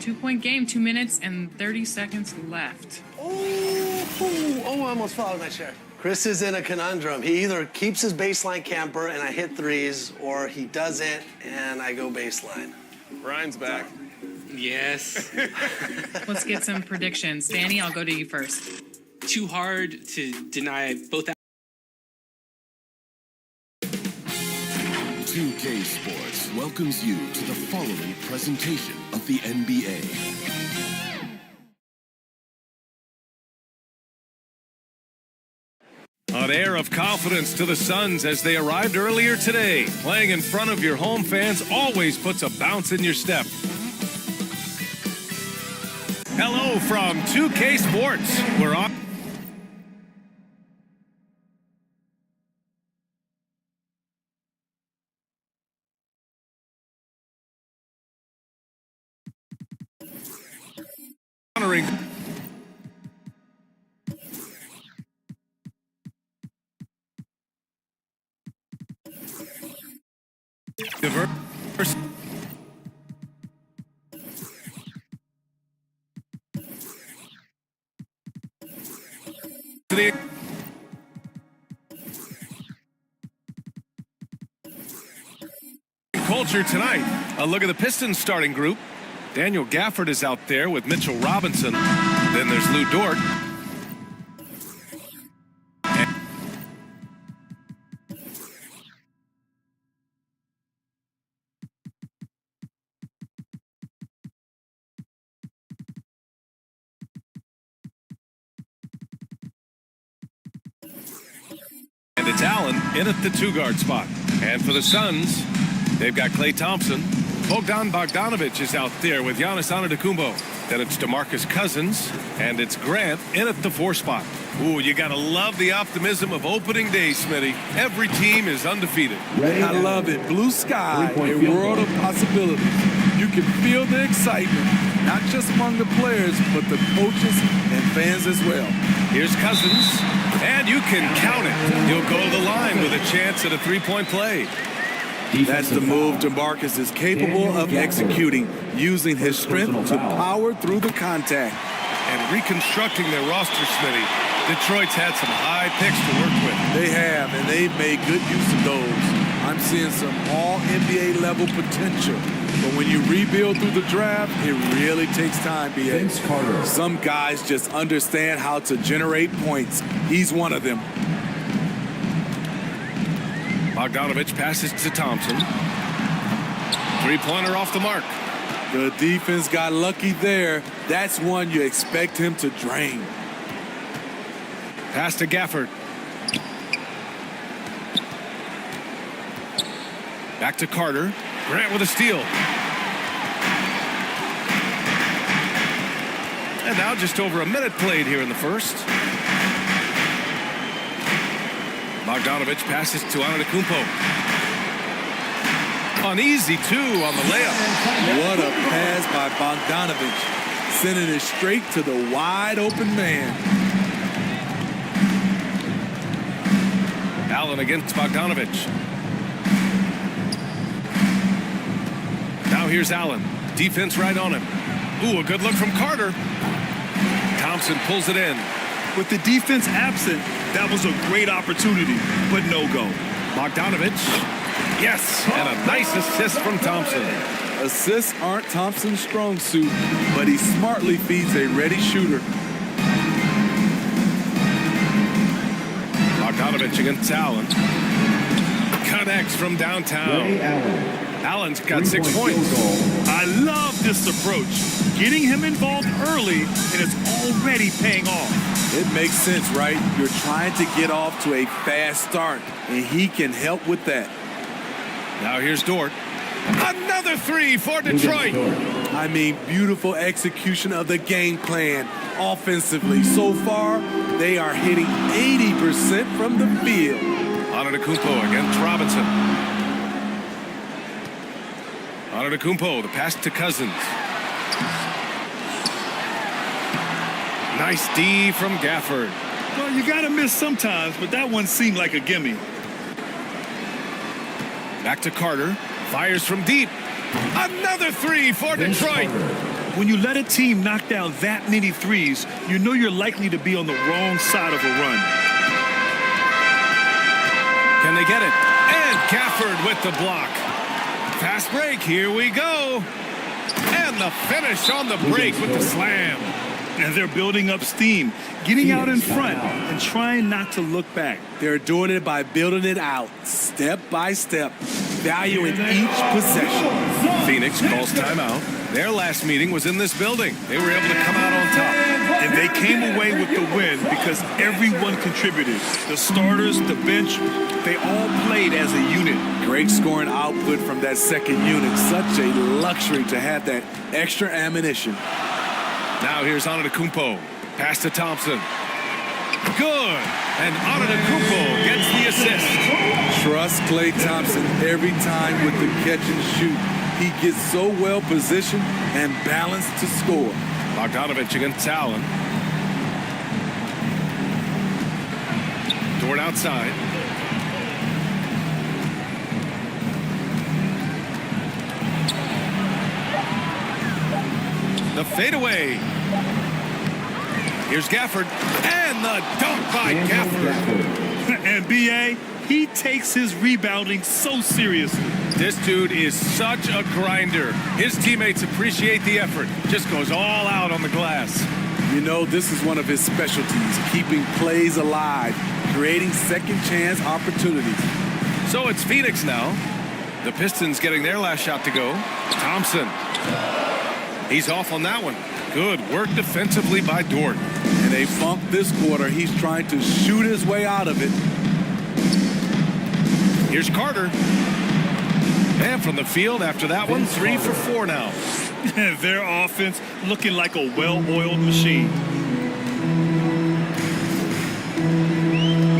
Two-point game, 2 minutes and 30 seconds left. I almost fell out of my chair. Chris is in a conundrum. He either keeps his baseline camper and I hit threes, or he doesn't and I go baseline. Ryan's back. Yes. Let's get some predictions. Danny, I'll go to you first. Too hard to deny both. 2K Sports welcomes you to the following presentation of the NBA. An air of confidence to the Suns as they arrived earlier today. Playing in front of your home fans always puts a bounce in your step. Hello from 2K Sports. We're on. Honoring diverse culture tonight. A look at the Pistons starting group. Daniel Gafford is out there with Mitchell Robinson. Then there's Lou Dort. And it's Allen in at the two-guard spot. And for the Suns, they've got Klay Thompson. Bogdan Bogdanović is out there with Giannis Antetokounmpo. Then it's DeMarcus Cousins, and it's Grant in at the 4 spot. Ooh, you gotta love the optimism of opening day, Smitty. Every team is undefeated. I love it. Blue sky, a world of possibilities. You can feel the excitement, not just among the players, but the coaches and fans as well. Here's Cousins, and you can count it. He'll go to the line with a chance at a three-point play. That's the move DeMarcus is capable of executing, using his strength to power through the contact. And reconstructing their roster, Smitty, Detroit's had some high picks to work with. They have, and they've made good use of those. I'm seeing some all-NBA level potential. But when you rebuild through the draft, it really takes time, B.A. Some guys just understand how to generate points. He's one of them. Bogdanović passes to Thompson. Three-pointer off the mark. The defense got lucky there. That's one you expect him to drain. Pass to Gafford. Back to Carter. Grant with a steal. And now just over a minute played here in the first. Bogdanović passes to Antetokounmpo. An easy 2 on the layup. What a pass by Bogdanović, sending it straight to the wide open man. Allen against Bogdanović. Now here's Allen. Defense right on him. Ooh, a good look from Carter. Thompson pulls it in. With the defense absent, that was a great opportunity, but no go. Bogdanović. Yes, and a nice assist from Thompson. Assists aren't Thompson's strong suit, but he smartly feeds a ready shooter. Bogdanović against Allen. Connects from downtown. Allen's got 6 points. I love this approach. Getting him involved early, and it's already paying off. It makes sense, right? You're trying to get off to a fast start, and he can help with that. Now here's Dort. Another 3 for Detroit. I mean, beautiful execution of the game plan offensively. So far, they are hitting 80% from the field. Antetokounmpo against Robinson. Antetokounmpo, the pass to Cousins. Nice D from Gafford. Well, you got to miss sometimes, but that one seemed like a gimme. Back to Carter. Fires from deep. Another three for Detroit. When you let a team knock down that many threes, you know you're likely to be on the wrong side of a run. Can they get it? And Gafford with the block. Fast break. Here we go. And the finish on the break with the slam. And they're building up steam, getting out in front and trying not to look back. They're doing it by building it out, step by step, valuing each possession. Phoenix calls timeout. Their last meeting was in this building. They were able to come out on top. And they came away with the win because everyone contributed. The starters, the bench, they all played as a unit. Great scoring output from that second unit. Such a luxury to have that extra ammunition. Now here's Antetokounmpo. Pass to Thompson. Good. And Antetokounmpo gets the assist. Trust Klay Thompson every time with the catch and shoot. He gets so well positioned and balanced to score. Bogdanovich against Allen. Dort outside. The fadeaway. Here's Gafford. And the dunk by Gafford. And B.A., he takes his rebounding so seriously. This dude is such a grinder. His teammates appreciate the effort. Just goes all out on the glass. You know, this is one of his specialties, keeping plays alive, creating second chance opportunities. So it's Phoenix now. The Pistons getting their last shot to go. Thompson. He's off on that one. Good work defensively by Dort. And they bumped this quarter. He's trying to shoot his way out of it. Here's Carter. And from the field after that one, 3 for 4 now. Their offense looking like a well-oiled machine.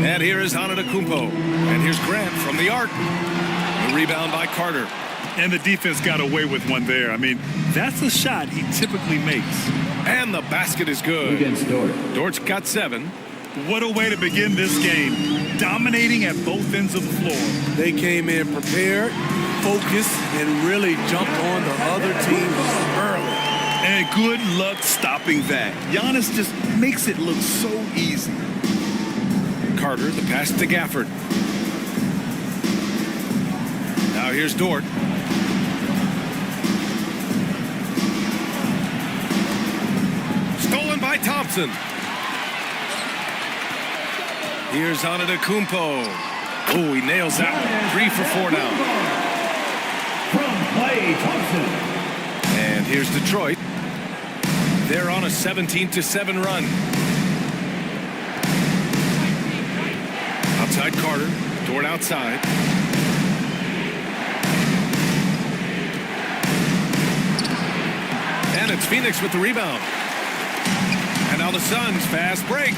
And here is Antetokounmpo. And here's Grant from the arc. The rebound by Carter. And the defense got away with one there. I mean, that's a shot he typically makes. And the basket is good. Against Dort. Dort's got 7. What a way to begin this game. Dominating at both ends of the floor. They came in prepared, focused, and really jumped on the other team early. And good luck stopping that. Giannis just makes it look so easy. Carter, the pass to Gafford. Now here's Dort. Stolen by Thompson. Here's Antetokounmpo. Oh, he nails that one. 3 for 4 now. From Klay Thompson. And here's Detroit. They're on a 17-7 run. Outside Carter. Dort outside. And it's Phoenix with the rebound. And now the Suns fast break.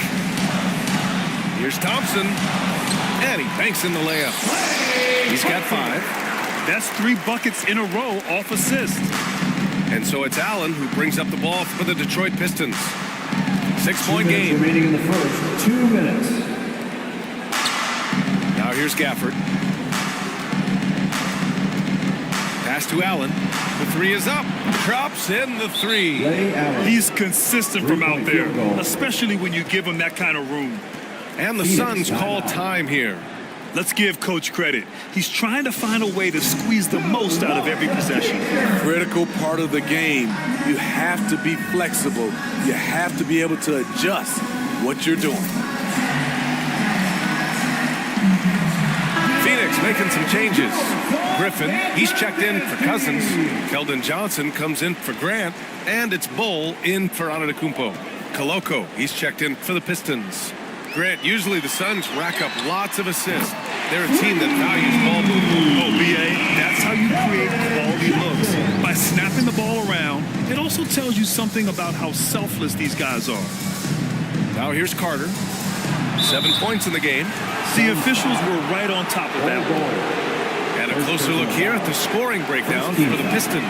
Here's Thompson. And he banks in the layup. He's got 5. That's 3 buckets in a row off assist. And so it's Allen who brings up the ball for the Detroit Pistons. 6-point game. Remaining in the first 2 minutes. Now here's Gafford. Pass to Allen. The 3 is up. Drops in the 3. Klay Allen. He's consistent from out there, Field goal. especially when you give him that kind of room. And the Suns call time here. Let's give Coach credit. He's trying to find a way to squeeze the most out of every possession. Critical part of the game. You have to be flexible. You have to be able to adjust what you're doing. Phoenix making some changes. Griffin, he's checked in for Cousins. Keldon Johnson comes in for Grant. And it's Bull in for Antetokounmpo. Koloko, he's checked in for the Pistons. Grant, usually the Suns rack up lots of assists. They're a team that values ball movement. Oh, B.A., that's how you create quality looks. By snapping the ball around, it also tells you something about how selfless these guys are. Now here's Carter. 7 points in the game. The officials were right on top of that ball. And And a closer look here at the scoring breakdown for the Pistons.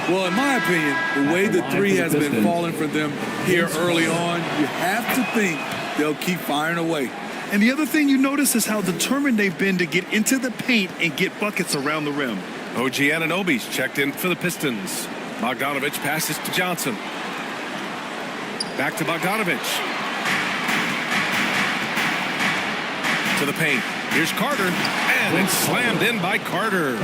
Well, in my opinion, the way the three has been falling for them here early on, you have to think they'll keep firing away. And the other thing you notice is how determined they've been to get into the paint and get buckets around the rim. OG Anunoby's checked in for the Pistons. Bogdanovich passes to Johnson. Back to Bogdanovich. To the paint. Here's Carter. And it's slammed in by Carter.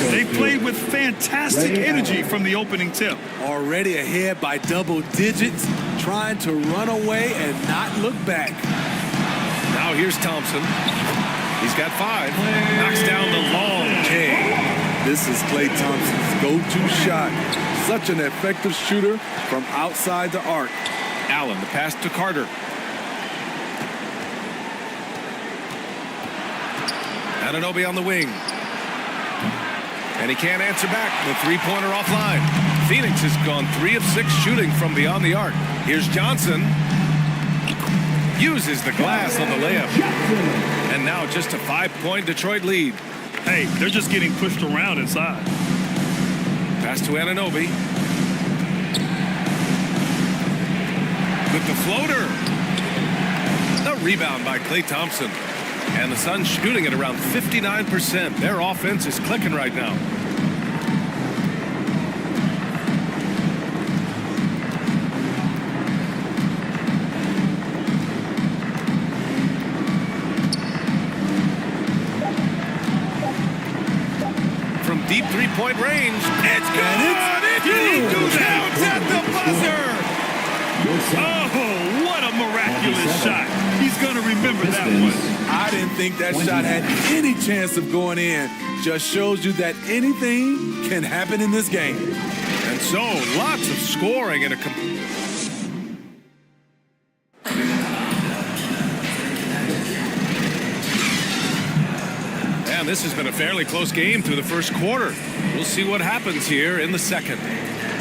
They played with fantastic energy from the opening tip. Already ahead by double digits, trying to run away and not look back. Now here's Thompson. He's got 5. Knocks down the long J. This is Klay Thompson's go-to shot. Such an effective shooter from outside the arc. Allen, the pass to Carter. Anunoby on the wing. And he can't answer back. The three-pointer offline. Phoenix has gone 3 of 6 shooting from beyond the arc. Here's Johnson. Uses the glass on the layup. And now just a 5-point Detroit lead. Hey, they're just getting pushed around inside. Pass to Anunoby. With the floater. The rebound by Klay Thompson. And the Suns shooting at around 59%. Their offense is clicking right now. From deep three-point range. It's good! Did he do that at the buzzer? Oh, what a miraculous shot. He's going to remember that one. I didn't think that shot had any chance of going in. Just shows you that anything can happen in this game. And so, lots of scoring in a... And this has been a fairly close game through the first quarter. We'll see what happens here in the second.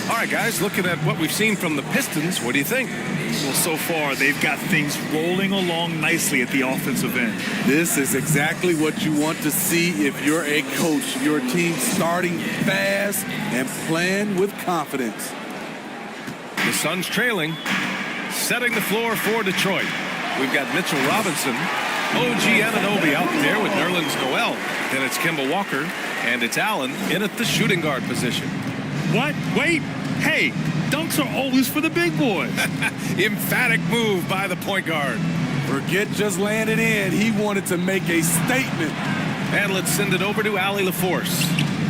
All right, guys, looking at what we've seen from the Pistons, what do you think? Well, so far, they've got things rolling along nicely at the offensive end. This is exactly what you want to see if you're a coach. Your team starting fast and playing with confidence. The Suns trailing, setting the floor for Detroit. We've got Mitchell Robinson, OG Anunoby out there with Nerlens Noel. Then it's Kemba Walker, and it's Allen in at the shooting guard position. What? Wait. Hey, dunks are always for the big boys. Emphatic move by the point guard. Forget just laying it in. He wanted to make a statement. And let's send it over to Allie LaForce.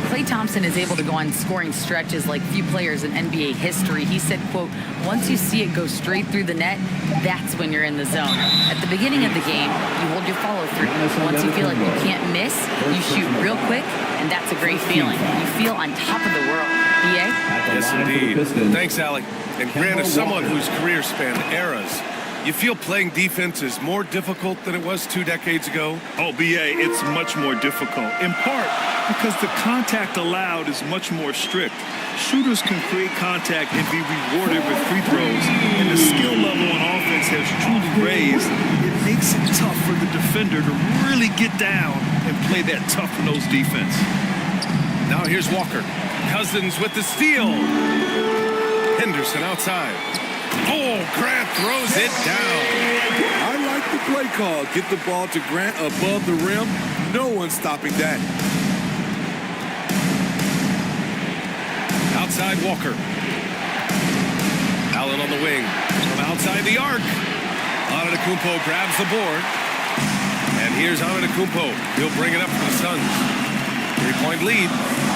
Klay Thompson is able to go on scoring stretches like few players in NBA history. He said, quote, once you see it go straight through the net, that's when you're in the zone. At the beginning of the game, you hold your follow through. Once you feel like you can't miss, you shoot real quick, and that's a great feeling. You feel on top of the world. BA? Yes, indeed. Thanks, Allie. And Grant, as someone whose career spanned eras, you feel playing defense is more difficult than it was 2 decades ago? Oh, BA, it's much more difficult, in part because the contact allowed is much more strict. Shooters can create contact and be rewarded with free throws, and the skill level on offense has truly raised. It makes it tough for the defender to really get down and play that tough-nosed defense. Now here's Walker. Cousins with the steal. Henderson outside. Oh, Grant throws it down. I like the play call. Get the ball to Grant above the rim. No one's stopping that. Outside Walker. Allen on the wing. From outside the arc. Antetokounmpo grabs the board. And here's Antetokounmpo. He'll bring it up for the Suns. 3-point lead.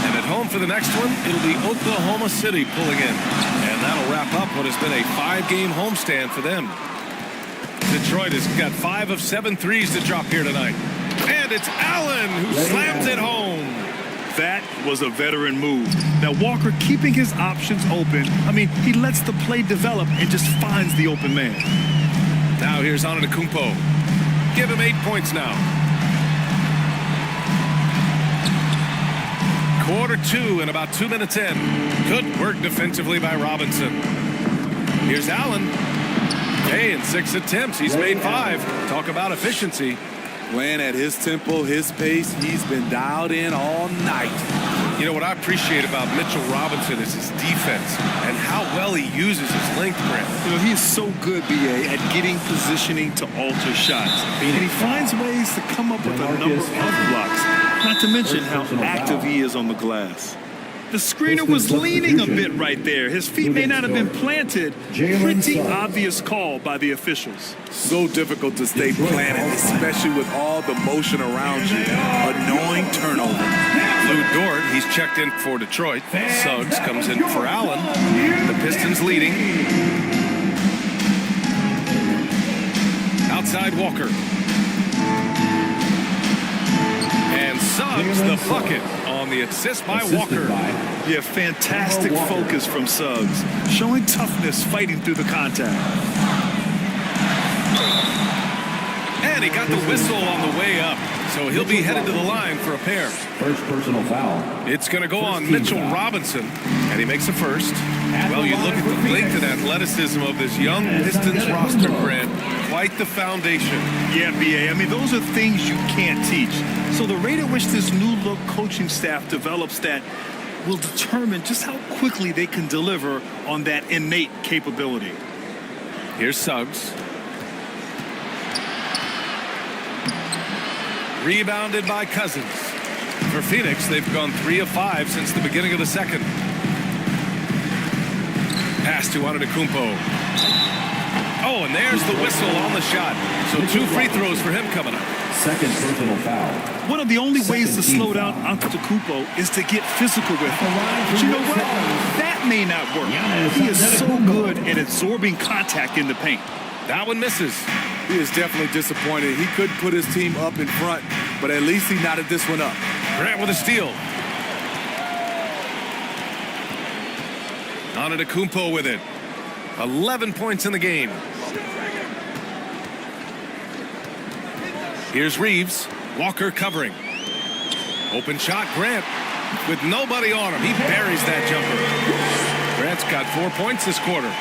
And at home for the next one, it'll be Oklahoma City pulling in. And that'll wrap up what has been a 5-game homestand for them. Detroit has got 5 of 7 threes to drop here tonight. And it's Allen who slams it home. That was a veteran move. Now, Walker keeping his options open. I mean, he lets the play develop and just finds the open man. Now here's Antetokounmpo. Give him 8 points now. Quarter 2 and about 2 minutes in. Good work defensively by Robinson. Here's Allen. Hey, in 6 attempts, he's made 5. Talk about efficiency. Playing at his tempo, his pace, he's been dialed in all night. You know, what I appreciate about Mitchell Robinson is his defense and how well he uses his length, Grant. You know, he is so good, B.A., at getting positioning to alter shots. And he finds ways to come up with a number of blocks, not to mention how active he is on the glass. The screener was leaning a bit right there. His feet may not have been planted. Pretty obvious call by the officials. So difficult to stay planted, especially with all the motion around you. Annoying turnover. Lou Dort, he's checked in for Detroit. Suggs comes in for Allen. The Pistons leading. Outside Walker. And Suggs the bucket on the assist by Walker. Yeah, fantastic focus from Suggs. Showing toughness, fighting through the contact. And he got the whistle on the way up. So he'll be headed to the line for a pair. First personal foul. It's going to go on Mitchell Robinson, and he makes a first. Well, you look at the length and athleticism of this young Pistons roster, Grant. Quite the foundation. Yeah, B.A., I mean, those are things you can't teach. So the rate at which this new look coaching staff develops that will determine just how quickly they can deliver on that innate capability. Here's Suggs. Rebounded by Cousins. For Phoenix, they've gone 3 of 5 since the beginning of the second. Pass to Antetokounmpo. Oh, and there's the whistle on the shot. So 2 free throws for him coming up. Second personal foul. One of the only ways to slow down Antetokounmpo is to get physical with him. But you know what? That may not work. He is so good at absorbing contact in the paint. That one misses. He is definitely disappointed. He couldn't put his team up in front, but at least he knotted this one up. Grant with a steal. Antetokounmpo with it. 11 points in the game. Here's Reeves. Walker covering. Open shot, Grant. With nobody on him, he buries that jumper. Grant's got 4 points this quarter.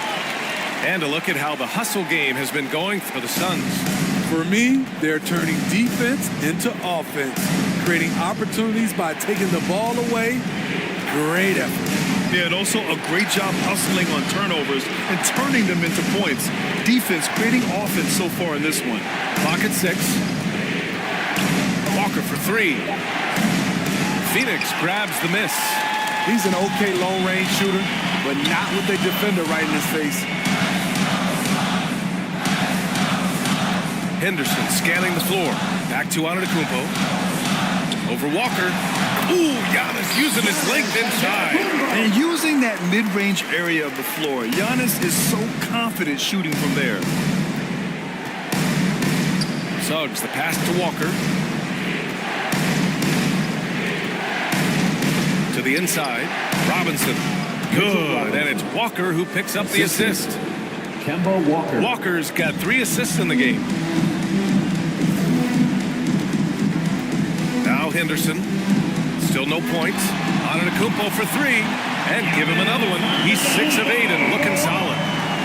And a look at how the hustle game has been going for the Suns. For me, they're turning defense into offense, creating opportunities by taking the ball away. Great effort. Yeah, and also a great job hustling on turnovers and turning them into points. Defense creating offense so far in this one. Clock at 6. Walker for 3. Phoenix grabs the miss. He's an okay long-range shooter, but not with a defender right in his face. Henderson scanning the floor. Back to Antetokounmpo. Over Walker. Ooh, Giannis using his length inside. And using that mid-range area of the floor, Giannis is so confident shooting from there. Suggs, the pass to Walker. To the inside. Robinson. Good. And it's Walker who picks up the assist. Kemba Walker. Walker's got 3 assists in the game. Now Henderson. Still no points. Antetokounmpo for 3. And give him another one. He's 6 of 8 and looking solid.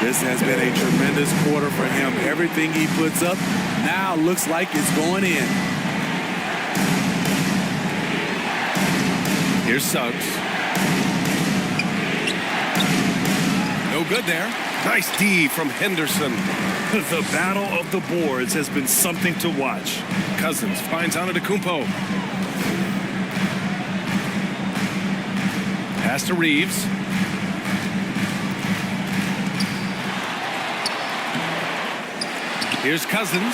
This has been a tremendous quarter for him. Everything he puts up now looks like it's going in. Here's Suggs. No good there. Nice D from Henderson. The battle of the boards has been something to watch. Cousins finds Antetokounmpo. Pass to Reeves. Here's Cousins.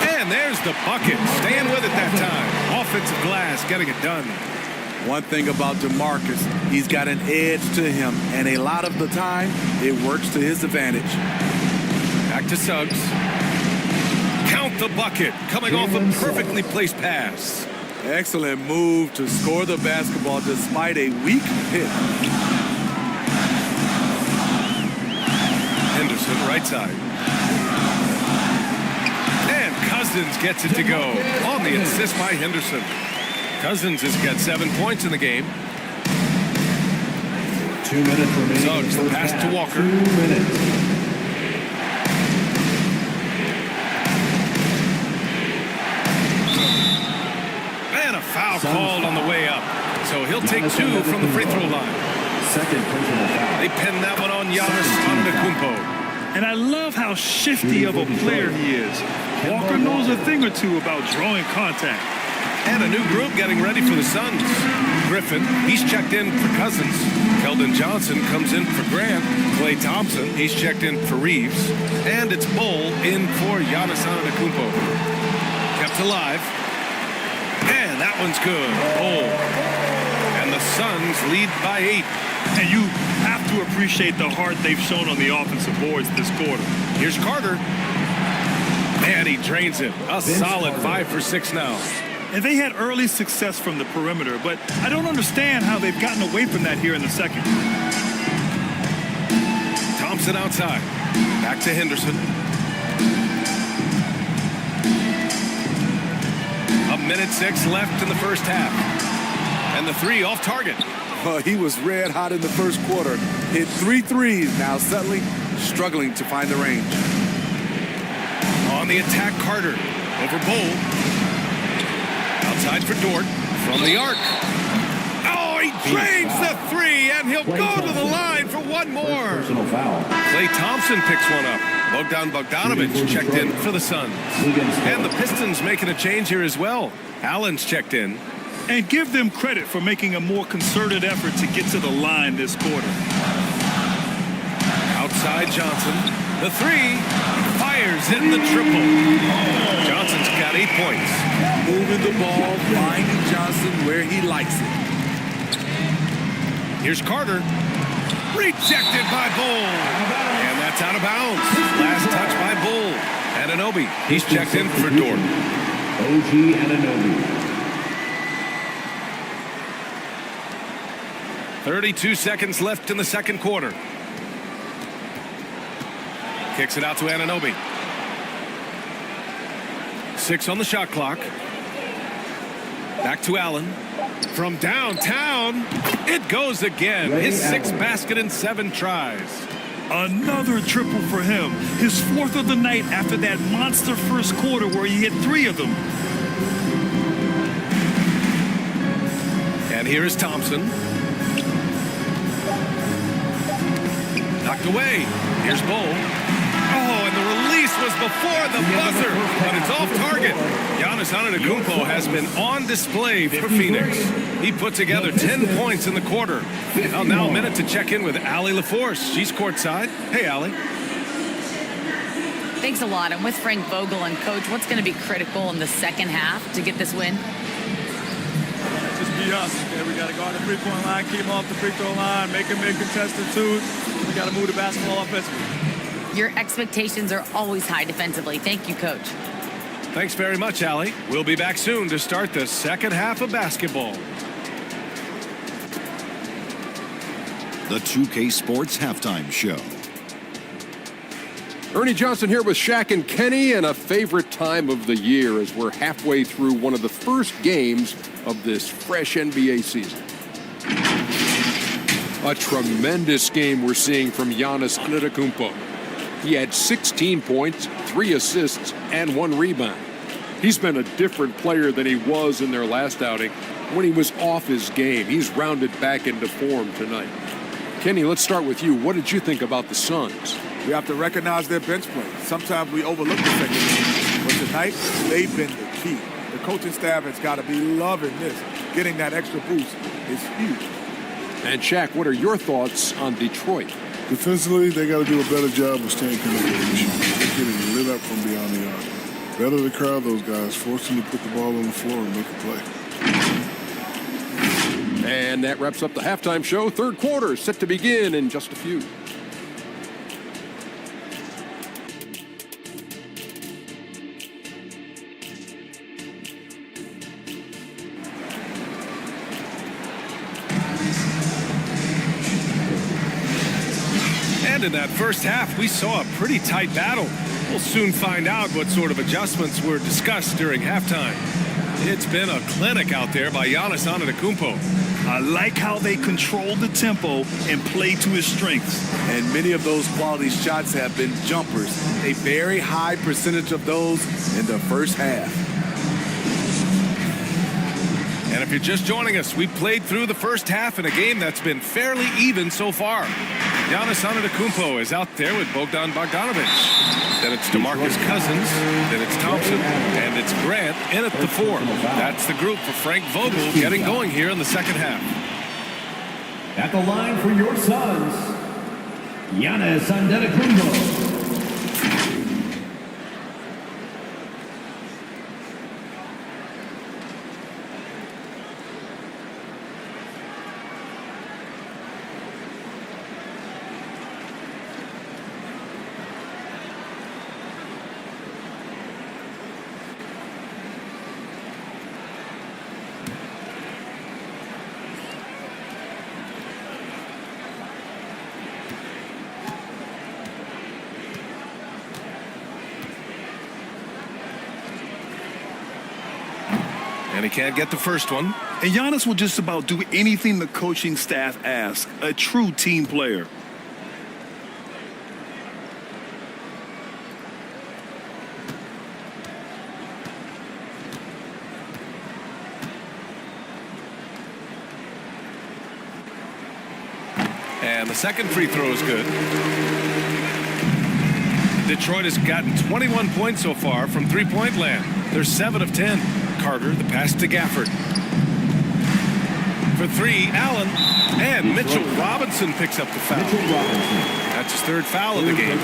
And there's the bucket. Staying with it that time. Offensive glass getting it done. One thing about DeMarcus, he's got an edge to him, and a lot of the time, it works to his advantage. Back to Suggs. Count the bucket. Coming off a perfectly placed pass. Excellent move to score the basketball despite a weak hit. Henderson, right side. And Cousins gets it to go on the assist by Henderson. Cousins has got 7 points in the game. 2 minutes remaining. Suggs, the pass to Walker. 2 minutes. a foul called on the way up. So he'll take 2 from the free throw line. Second personal foul. They pin that one on Giannis Antetokounmpo. And I love how shifty of a player he is. Walker knows a thing or two about drawing contact. And a new group getting ready for the Suns. Griffin, he's checked in for Cousins. Keldon Johnson comes in for Grant. Klay Thompson, he's checked in for Reeves. And it's Bull in for Giannis Antetokounmpo. Kept alive. And that one's good. Bull. And the Suns lead by 8. And you have to appreciate the heart they've shown on the offensive boards this quarter. Here's Carter. And he drains it. A solid 5 for 6 now. And they had early success from the perimeter, but I don't understand how they've gotten away from that here in the second. Thompson outside. Back to Henderson. A minute 6 left in the first half. And the 3 off target. He was red hot in the first quarter. Hit 3 threes. Now suddenly struggling to find the range. On the attack, Carter. Over Bull. Outside for Dort. From the arc. Oh, he drains the 3, and he'll go to the line for one more. Personal foul. Klay Thompson picks one up. Bogdanovich checked in for the Suns. And the Pistons making a change here as well. Allen's checked in. And give them credit for making a more concerted effort to get to the line this quarter. Outside Johnson. The 3. Fires in the triple. Johnson's got 8 points. Moving the ball, finding Johnson where he likes it. Here's Carter. Rejected by Bull. And that's out of bounds. Last touch by Bull. Anunoby. He's checked in for Dort. OG Anunoby. 32 seconds left in the second quarter. Kicks it out to Anunoby. 6 on the shot clock. Back to Allen. From downtown, it goes again. His 6th basket in 7 tries. Another triple for him. His 4th of the night after that monster first quarter where he hit 3 of them. And here is Thompson. Knocked away. Here's Bull. Oh, and the release was before the buzzer, but it's off target. Giannis Antetokounmpo has been on display for Phoenix. He put together 10 points in the quarter. Well, now a minute to check in with Allie LaForce. She's courtside. Hey, Allie. Thanks a lot. I'm with Frank Vogel. And, Coach, what's going to be critical in the second half to get this win? Just be us. Okay? We got to go on the three-point line, keep them off the free throw line, make them make contested twos. We got to move the basketball offensively. Your expectations are always high defensively. Thank you, Coach. Thanks very much, Allie. We'll be back soon to start the second half of basketball. The 2K Sports Halftime Show. Ernie Johnson here with Shaq and Kenny, and a favorite time of the year as we're halfway through one of the first games of this fresh NBA season. A tremendous game we're seeing from Giannis Antetokounmpo. He had 16 points, 3 assists, and 1 rebound. He's been a different player than he was in their last outing when he was off his game. He's rounded back into form tonight. Kenny, let's start with you. What did you think about the Suns? We have to recognize their bench play. Sometimes we overlook the second game, but tonight they've been the key. The coaching staff has got to be loving this. Getting that extra boost is huge. And Shaq, what are your thoughts on Detroit? Defensively, they got to do a better job of staying connected. They're getting lit up from beyond the arc. Better to crowd those guys, force them to put the ball on the floor and make a play. And that wraps up the halftime show. Third quarter set to begin in just a few. And in that first half, we saw a pretty tight battle. We'll soon find out what sort of adjustments were discussed during halftime. It's been a clinic out there by Giannis Antetokounmpo. I like how they control the tempo and play to his strengths. And many of those quality shots have been jumpers. A very high percentage of those in the first half. if you're just joining us, we played through the first half in a game that's been fairly even so far. Giannis Antetokounmpo is out there with Bogdan Bogdanovic. Then it's DeMarcus Cousins. Then it's Thompson. And it's Grant in at the 4. That's the group for Frank Vogel getting going here in the second half. At the line for your Suns, Giannis Antetokounmpo. And he can't get the first one. And Giannis will just about do anything the coaching staff asks. A true team player. And the second free throw is good. Detroit has gotten 21 points so far from three-point land. They're 7 of 10. Carter, the pass to Gafford. For 3, Allen. And Mitchell Robinson picks up the foul. That's his 3rd foul of the game.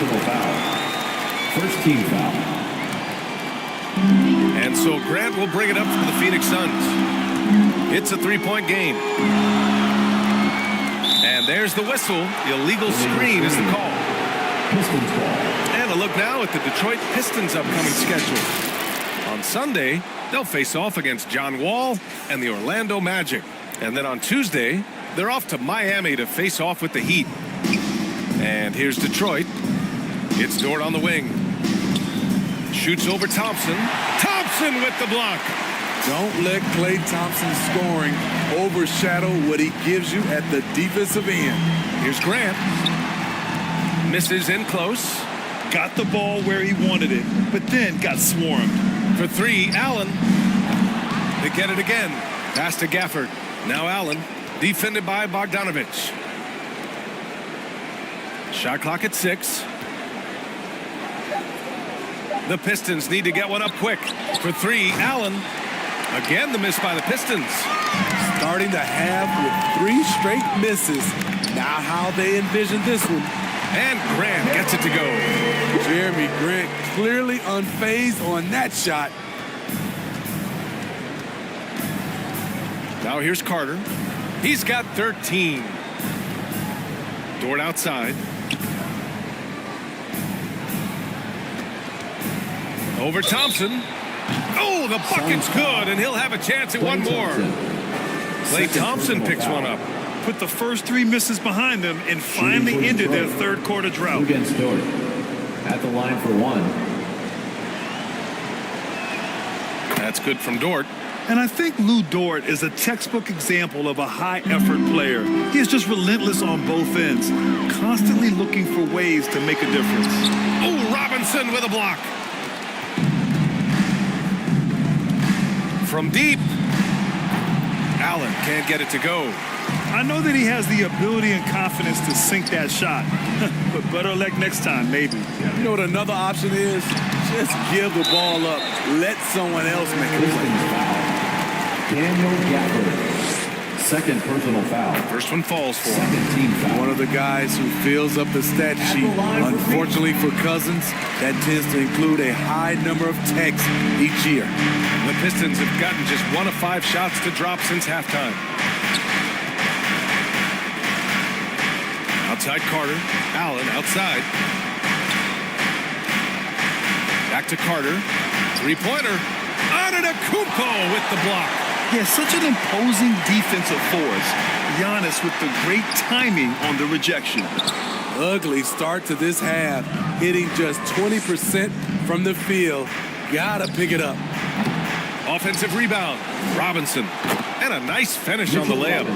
First team foul. And so Grant will bring it up for the Phoenix Suns. It's a 3-point game. And there's the whistle. Illegal screen is the call. Pistons ball. And a look now at the Detroit Pistons' upcoming schedule. On Sunday, they'll face off against John Wall and the Orlando Magic. And then on Tuesday, they're off to Miami to face off with the Heat. And here's Detroit. It's Dort on the wing. Shoots over Thompson. Thompson with the block. Don't let Klay Thompson's scoring overshadow what he gives you at the defensive end. Here's Grant. Misses in close. Got the ball where he wanted it, but then got swarmed. For 3, Allen. They get it again. Pass to Gafford. Now Allen. Defended by Bogdanovic. Shot clock at 6. The Pistons need to get one up quick. For 3, Allen. Again, the miss by the Pistons. Starting the half with 3 straight misses. Now how they envision this one. And Grant gets it to go. Jeremy Grant clearly unfazed on that shot. Now here's Carter. He's got 13. Dort outside. Over Thompson. Oh, the bucket's good, and he'll have a chance at one more. Klay Thompson picks one up. Put the first 3 misses behind them and finally ended their third quarter drought. Against Dort. At the line for 1. That's good from Dort. And I think Lou Dort is a textbook example of a high-effort player. He is just relentless on both ends, constantly looking for ways to make a difference. Oh, Robinson with a block. From deep. Allen can't get it to go. I know that he has the ability and confidence to sink that shot, but better luck next time, maybe. You know what another option is? Just give the ball up. Let someone else make a play. Daniel Gafford. Second personal foul. First one falls for him. Second team foul. One of the guys who fills up the stat sheet. Unfortunately for Cousins, that tends to include a high number of techs each year. The Pistons have gotten just 1 of 5 shots to drop since halftime. Outside Carter. Allen outside. Back to Carter. 3-pointer. Antetokounmpo with the block. He has such an imposing defensive force. Giannis with the great timing on the rejection. Ugly start to this half. Hitting just 20% from the field. Gotta pick it up. Offensive rebound. Robinson. And a nice finish on the layup.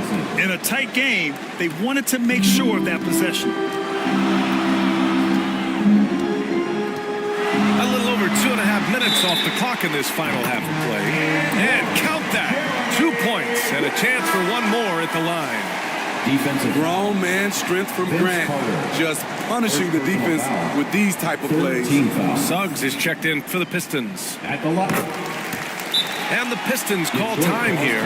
In a tight game, they wanted to make sure of that possession. A little over 2.5 minutes off the clock in this final half of play. And count that. 2 points. 4 at the line. Defensive grown man strength from Vince Grant, Carter. just punishing the defense with these type of plays. 13 foul. Suggs is checked in for the Pistons. At the line. And the Pistons call time here.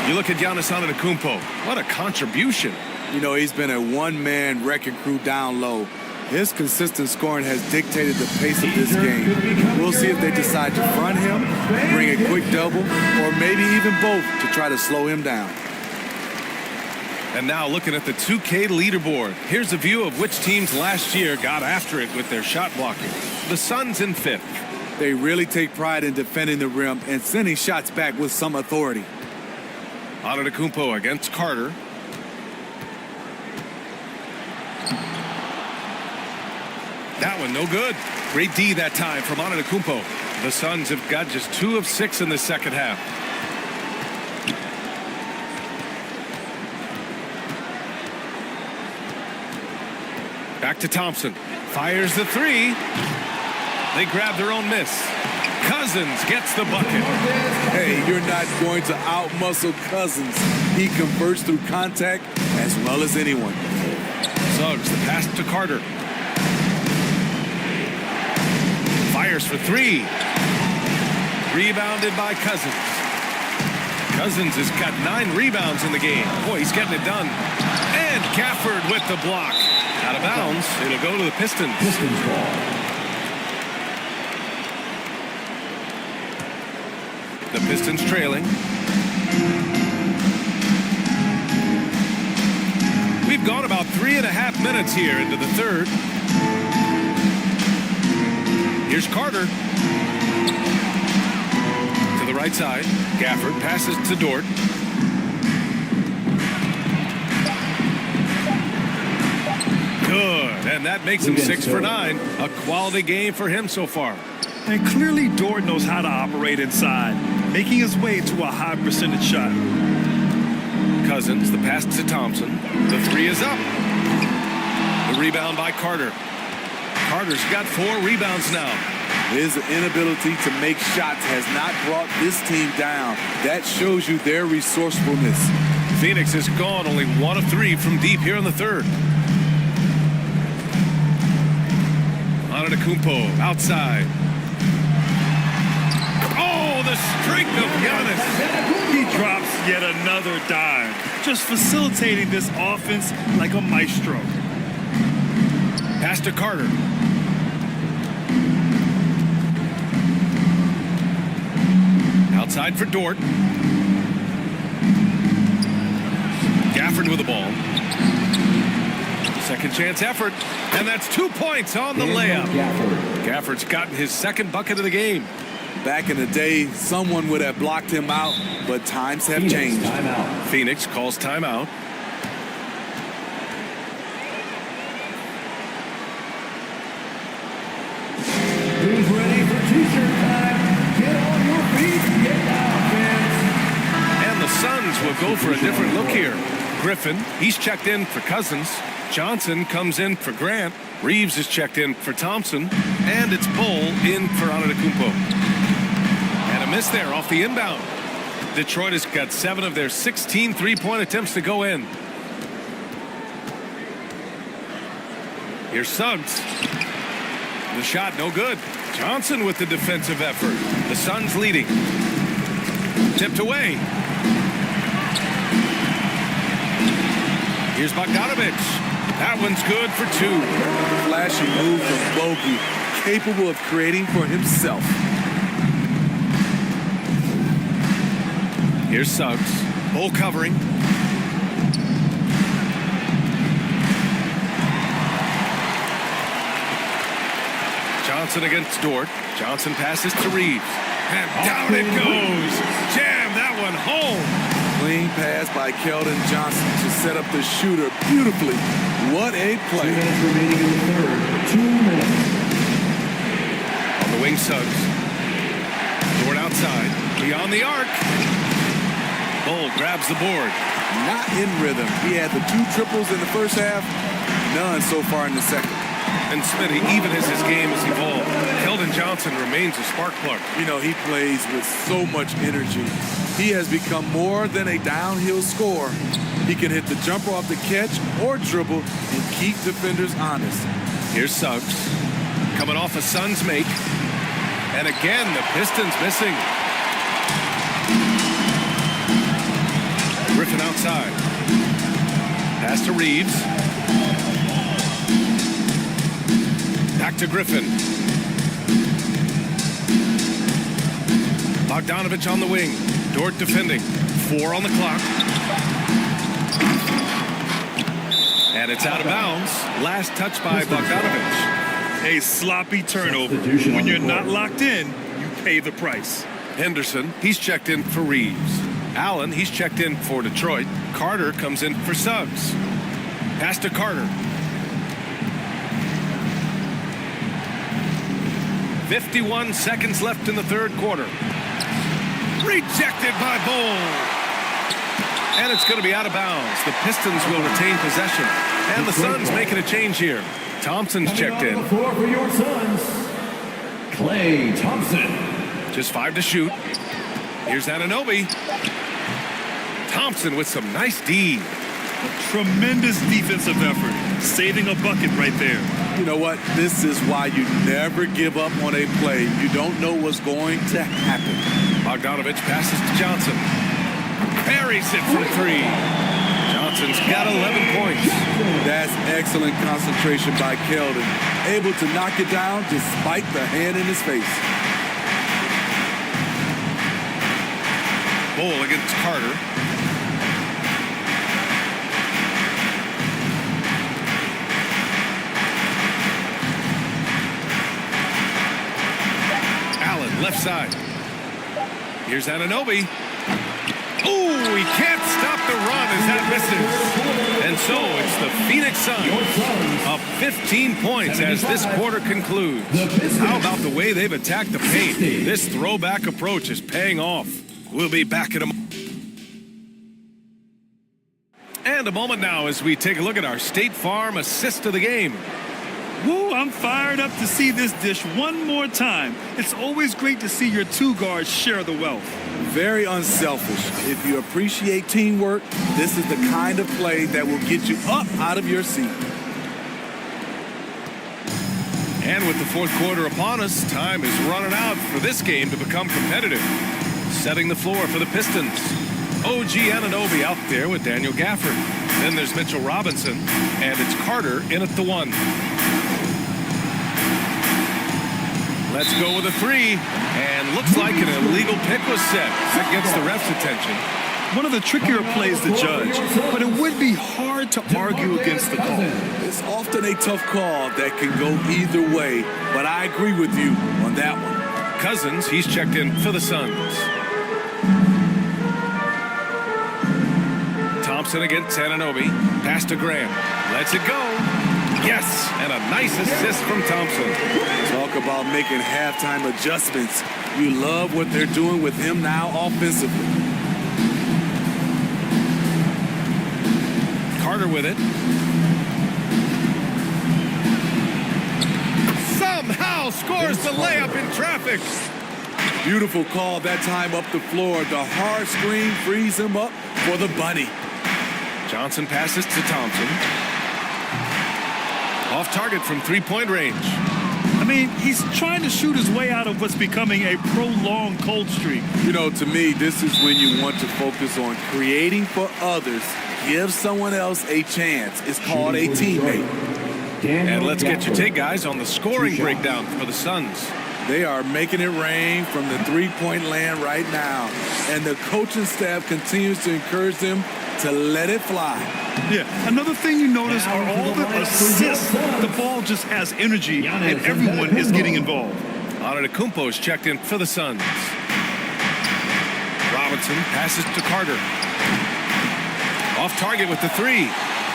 You look at Giannis Antetokounmpo. What a contribution. You know, he's been a one-man wrecking crew down low. His consistent scoring has dictated the pace of this game. We'll see if they decide to front him, bring a quick double, or maybe even both to try to slow him down. And now looking at the 2K leaderboard. Here's a view of which teams last year got after it with their shot blocking. The Suns in 5th. They really take pride in defending the rim and sending shots back with some authority. Antetokounmpo against Carter. That one no good. Great D that time from Antetokounmpo. The Suns have got just 2 of 6 in the second half. Back to Thompson. Fires the 3. They grab their own miss. Cousins gets the bucket. Hey, you're not going to out-muscle Cousins. He converts through contact as well as anyone. Suggs, the pass to Carter. Fires for 3. Rebounded by Cousins. Cousins has got 9 rebounds in the game. Boy, he's getting it done. And Gafford with the block. Out of bounds. It'll go to the Pistons. Pistons ball. The Pistons trailing. We've gone about 3.5 minutes here into the third. Here's Carter. To the right side. Gafford passes to Dort. Good. And that makes him 6 for 9. A quality game for him so far. And clearly Dort knows how to operate inside, making his way to a high percentage shot. Cousins, the pass to Thompson. The 3 is up. The rebound by Carter. Carter's got 4 rebounds now. His inability to make shots has not brought this team down. That shows you their resourcefulness. Phoenix has gone only 1 of 3 from deep here in the third. Antetokounmpo outside. Oh, the streak of Giannis. He drops yet another dime, just facilitating this offense like a maestro. Pass to Carter. Outside for Dort. Gafford with the ball. Second chance effort. And that's 2 points on the layup. Gafford's gotten his second bucket of the game. Back in the day, someone would have blocked him out, but times have changed. Timeout. Phoenix calls timeout. Who's ready for t-shirt time? Get on your feet, get down, fans. And the Suns will go for a different look here. Griffin, he's checked in for Cousins. Johnson comes in for Grant. Reeves is checked in for Thompson. And it's Bull in for Antetokounmpo. And a miss there off the inbound. Detroit has got 7 of their 16 three-point attempts to go in. Here's Suggs. The shot no good. Johnson with the defensive effort. The Suns leading. Tipped away. Here's Bogdanovich. That one's good for 2. Flashy move from Bogey, capable of creating for himself. Here's Suggs. Bull covering. Johnson against Dort. Johnson passes to Reeves. And down it goes. Jam that one home. Clean pass by Keldon Johnson to set up the shooter beautifully. What a play. 2 minutes remaining in the third. 2 minutes. On the wing, Suggs. Dort outside. Beyond the arc. Bull grabs the board. Not in rhythm. He had the 2 triples in the first half. None so far in the second. And Smitty, even as his game has evolved, Keldon Johnson remains a spark plug. You know, he plays with so much energy. He has become more than a downhill scorer. He can hit the jumper off the catch or dribble and keep defenders honest. Here's Suggs, coming off a Suns make. And again, the Pistons missing. Griffin outside. Pass to Reeves. Back to Griffin. Bogdanovich on the wing. Dort defending. 4 on the clock. And it's out of bounds. Last touch by Bogdanovich. A sloppy turnover. When you're not locked in, you pay the price. Henderson, he's checked in for Reeves. Allen, he's checked in for Detroit. Carter comes in for Suggs. Pass to Carter. 51 seconds left in the third quarter. Rejected by Bull. And it's going to be out of bounds. The Pistons will retain possession. And the Suns making a change here. Thompson's checked in. On the floor for your Suns, Klay Thompson. Just 5 to shoot. Here's Anunoby. Thompson with some nice D. Tremendous defensive effort. Saving a bucket right there. You know what? This is why you never give up on a play. You don't know what's going to happen. Bogdanovich passes to Johnson. Parries it from 3. Johnson's got 11 points. That's excellent concentration by Keldon. Able to knock it down despite the hand in his face. Bull against Carter. Allen, left side. Here's Anunoby. Ooh, he can't stop the run as that misses. And so it's the Phoenix Suns up 15 points as this quarter concludes. How about the way they've attacked the paint? This throwback approach is paying off. We'll be back in a moment. And a moment now as we take a look at our State Farm assist of the game. Woo, I'm fired up to see this dish one more time. It's always great to see your 2 guards share the wealth. Very unselfish. If you appreciate teamwork, this is the kind of play that will get you up out of your seat. And with the fourth quarter upon us, time is running out for this game to become competitive. Setting the floor for the Pistons. OG Anunoby out there with Daniel Gafford. Then there's Mitchell Robinson, and it's Carter in at the 1. Let's go with a 3, and looks like an illegal pick was set. That gets the ref's attention. One of the trickier plays to judge, but it would be hard to argue against the call. It's often a tough call that can go either way, but I agree with you on that one. Cousins, he's checked in for the Suns. Thompson against Anunoby. Pass to Graham. Lets it go. Yes, and a nice assist from Thompson. Talk about making halftime adjustments. You love what they're doing with him now offensively. Carter with it. Somehow scores the layup in traffic. Beautiful call that time up the floor. The hard screen frees him up for the bunny. Johnson passes to Thompson. Off target from 3-point range. I mean, he's trying to shoot his way out of what's becoming a prolonged cold streak. You know, to me, this is when you want to focus on creating for others. Give someone else a chance. It's called a teammate. And let's get your take, guys, on the scoring breakdown for the Suns. They are making it rain from the 3-point land right now. And the coaching staff continues to encourage them to let it fly. Yeah, another thing you notice are all the assists. The ball just has energy, and everyone is getting involved. Antetokounmpo is checked in for the Suns. Robinson passes to Carter. Off target with the 3.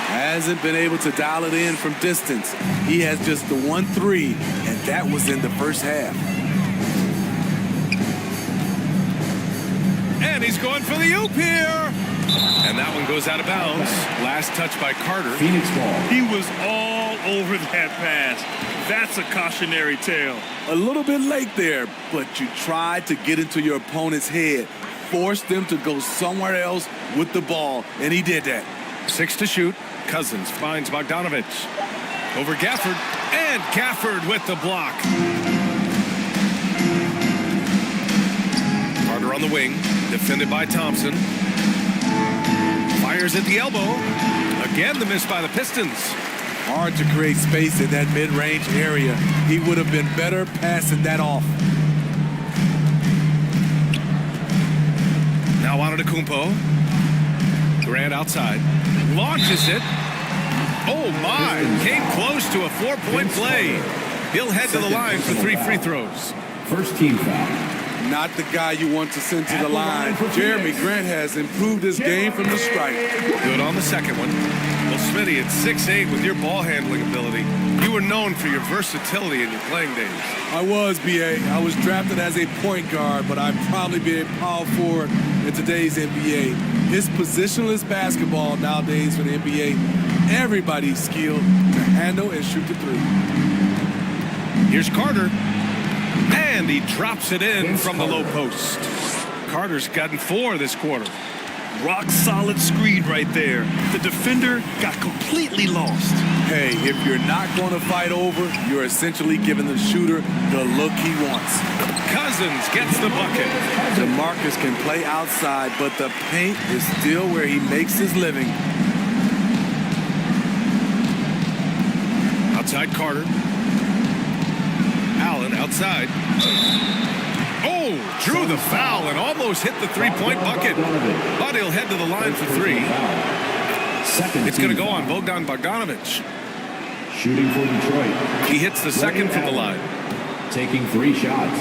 Hasn't been able to dial it in from distance. He has just the 1 3, and that was in the first half. And he's going for the oop here. And that one goes out of bounds. Last touch by Carter. Phoenix ball. He was all over that pass. That's a cautionary tale. A little bit late there, but you tried to get into your opponent's head. Force them to go somewhere else with the ball, and he did that. 6 to shoot. Cousins finds Bogdanovich. Over Gafford. And Gafford with the block. Carter on the wing. Defended by Thompson. Fires at the elbow. Again, the miss by the Pistons. Hard to create space in that mid-range area. He would have been better passing that off. Now Antetokounmpo. Durant outside. Launches it. Oh, my. Came close to a 4-point play. He'll head to the line for 3 free throws. First team foul. Not the guy you want to send to the line. Jeremy Grant has improved his game from the stripe. Good on the second one. Well, Smitty, at 6'8", with your ball handling ability, you were known for your versatility in your playing days. I was, B.A. I was drafted as a point guard, but I'd probably be a power forward in today's NBA. It's positionless basketball nowadays for the NBA. Everybody's skilled to handle and shoot the three. Here's Carter. And he drops it in from the low post. Carter's gotten 4 this quarter. Rock solid screen right there. The defender got completely lost. Hey, if you're not going to fight over, you're essentially giving the shooter the look he wants. Cousins gets the bucket. DeMarcus can play outside, but the paint is still where he makes his living. Outside Carter. Allen outside. Oh, drew the foul and almost hit the three-point bucket. But he'll head to the line for 3. It's going to go on Bogdan Bogdanovich. Shooting for Detroit. He hits the second from the line. Taking 3 shots.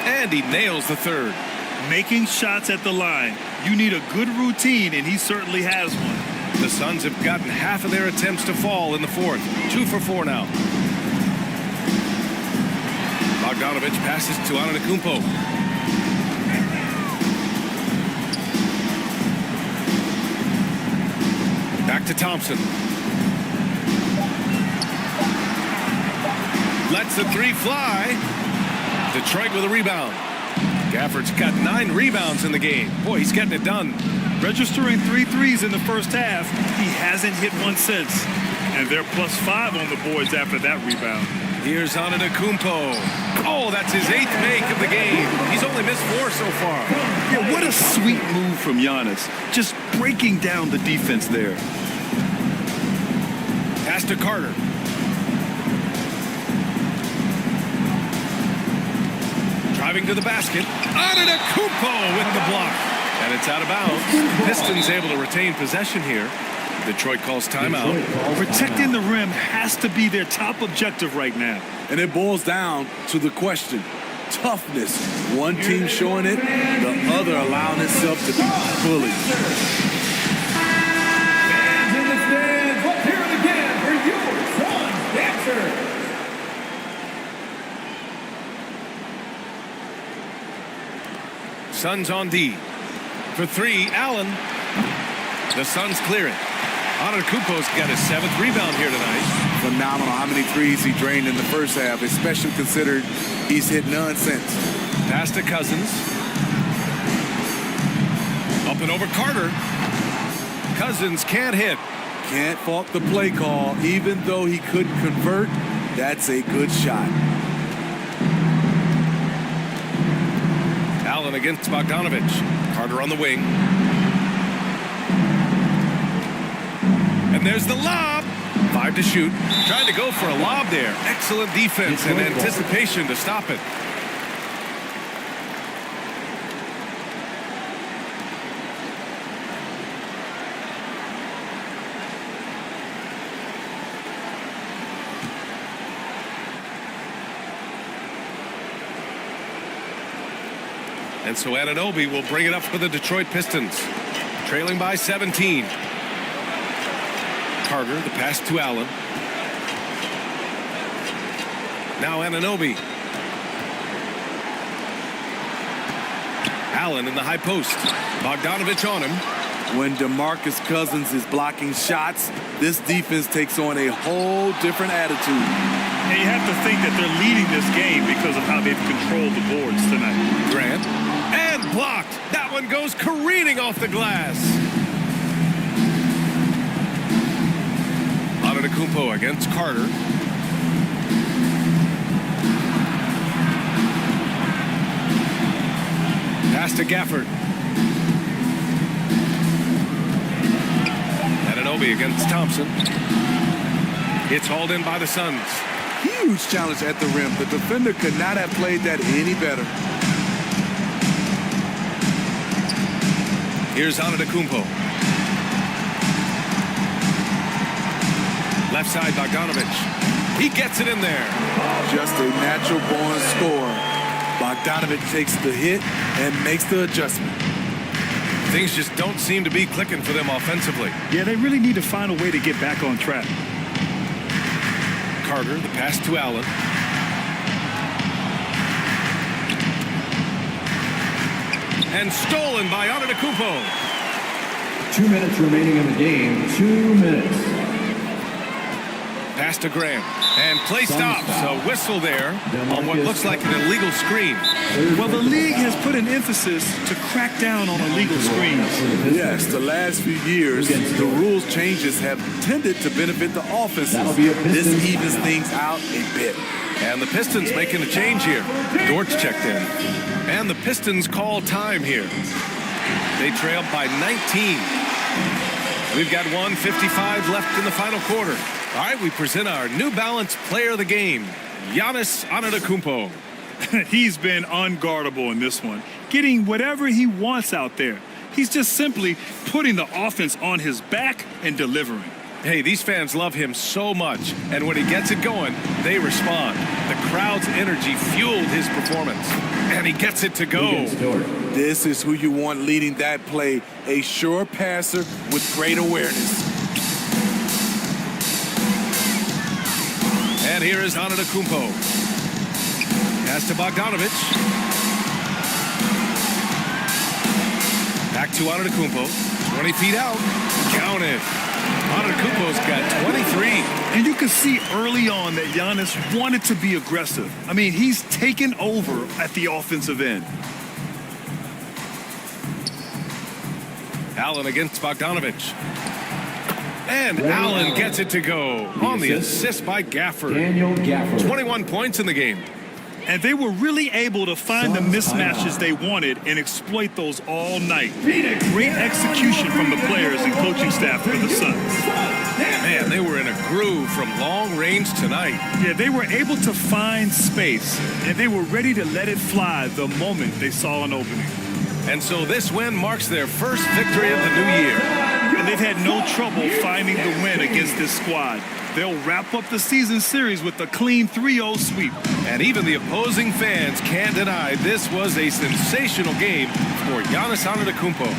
And he nails the third. Making shots at the line. You need a good routine, and he certainly has one. The Suns have gotten half of their attempts to fall in the fourth. 2 for 4 now. Bogdanovich passes to Antetokounmpo. Back to Thompson. Lets the 3 fly. Detroit with a rebound. Gafford's got 9 rebounds in the game. Boy, he's getting it done. Registering 3 threes in the first half. He hasn't hit one since. And they're +5 on the boards after that rebound. Here's Antetokounmpo. Oh, that's his 8th make of the game. He's only missed 4 so far. Yeah, what a sweet move from Giannis. Just breaking down the defense there. Pass to Carter. Driving to the basket. Antetokounmpo with the block. And it's out of bounds. Pistons able to retain possession here. Detroit calls timeout. Protecting the rim has to be their top objective right now. And it boils down to the question. Toughness. One team showing it, the other allowing itself to be bullied. Fans in the stands, let's hear it again for your Suns dancer. Suns on D. For 3, Allen. The Suns clear it. Antetokounmpo's got his 7th rebound here tonight. Phenomenal how many threes he drained in the first half, especially considered he's hit none since. Pass to Cousins. Up and over Carter. Cousins can't hit. Can't fault the play call. Even though he couldn't convert, that's a good shot. Allen against Bogdanovich. Carter on the wing. And there's the lob. 5 to shoot. Trying to go for a lob there. Excellent defense and anticipation to stop it. And so Anunoby will bring it up for the Detroit Pistons. Trailing by 17. Carter, the pass to Allen. Now Anunoby. Allen in the high post. Bogdanovich on him. When DeMarcus Cousins is blocking shots, this defense takes on a whole different attitude. And you have to think that they're leading this game because of how they've controlled the boards tonight. Grant. And blocked. That one goes careening off the glass. Antetokounmpo against Carter. Pass to Gafford. Anunoby against Thompson. It's hauled in by the Suns. Huge challenge at the rim. The defender could not have played that any better. Here's Antetokounmpo. Left side, Bogdanovich. He gets it in there. Just a natural-born scorer. Bogdanovich takes the hit and makes the adjustment. Things just don't seem to be clicking for them offensively. Yeah, they really need to find a way to get back on track. Carter, the pass to Allen. And stolen by Antetokounmpo. 2 minutes remaining in the game. 2 minutes. Pass to Graham. And play stops. A whistle there on what looks like an illegal screen. Well, the league has put an emphasis to crack down on illegal screens. Yes, the last few years, the rules changes have tended to benefit the offenses. This evens things out a bit. And the Pistons making a change here. Dortch checked in. And the Pistons call time here. They trail by 19. We've got 1:55 left in the final quarter. All right, we present our New Balance Player of the Game, Giannis Antetokounmpo. He's been unguardable in this one, getting whatever he wants out there. He's just simply putting the offense on his back and delivering. Hey, these fans love him so much, and when he gets it going, they respond. The crowd's energy fueled his performance, and he gets it to go. This is who you want leading that play, a sure passer with great awareness. And here is Antetokounmpo. Pass to Bogdanovich. Back to Antetokounmpo. 20 feet out. Count it. Antetokounmpo's got 23. And you can see early on that Giannis wanted to be aggressive. I mean, he's taken over at the offensive end. Allen against Bogdanovich. And Allen gets it to go on the assist by Gafford. Daniel Gafford. 21 points in the game. And they were really able to find the mismatches they wanted and exploit those all night. Great execution from the players and coaching staff for the Suns. Man, they were in a groove from long range tonight. Yeah, they were able to find space, and they were ready to let it fly the moment they saw an opening. And so this win marks their first victory of the new year. And they've had no trouble finding the win against this squad. They'll wrap up the season series with a clean 3-0 sweep. And even the opposing fans can't deny this was a sensational game for Giannis Antetokounmpo.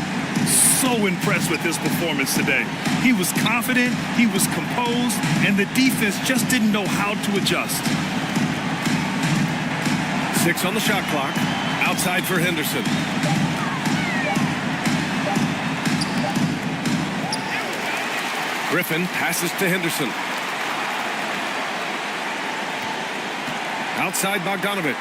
So impressed with his performance today. He was confident, he was composed, and the defense just didn't know how to adjust. 6 on the shot clock. Outside for Henderson. Griffin passes to Henderson. Outside Bogdanovich.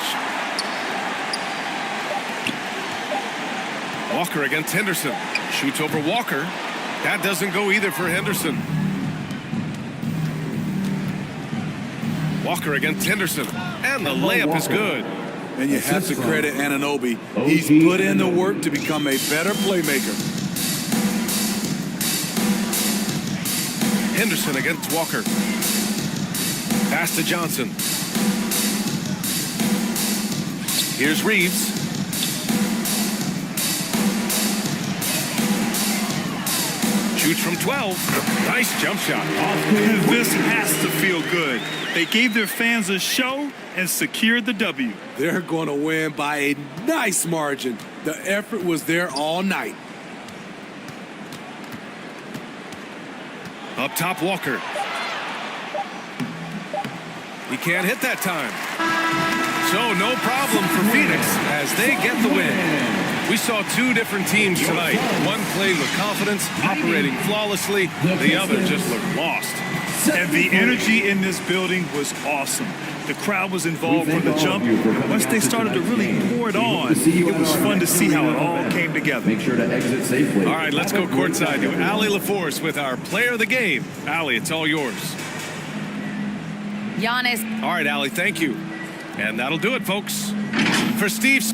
Walker against Henderson. Shoots over Walker. That doesn't go either for Henderson. Walker against Henderson. And the layup is good. And you have to credit Anunoby. He's put in the work to become a better playmaker. Henderson against Walker. Pass to Johnson. Here's Reeves. Shoots from 12. Nice jump shot. This has to feel good. They gave their fans a show and secured the W. They're going to win by a nice margin. The effort was there all night. Up top, Walker. He can't hit that time. So no problem for Phoenix as they get the win. We saw two different teams tonight. One played with confidence, operating flawlessly. The other just looked lost. And the energy in this building was awesome. The crowd was involved from the jump. Once they started to really pour it on, it was fun to see how it all came together. Make sure to exit safely. All right, let's go courtside to Allie LaForce with our player of the game. Allie, it's all yours. Giannis. All right, Allie, thank you. And that'll do it, folks. For Steve.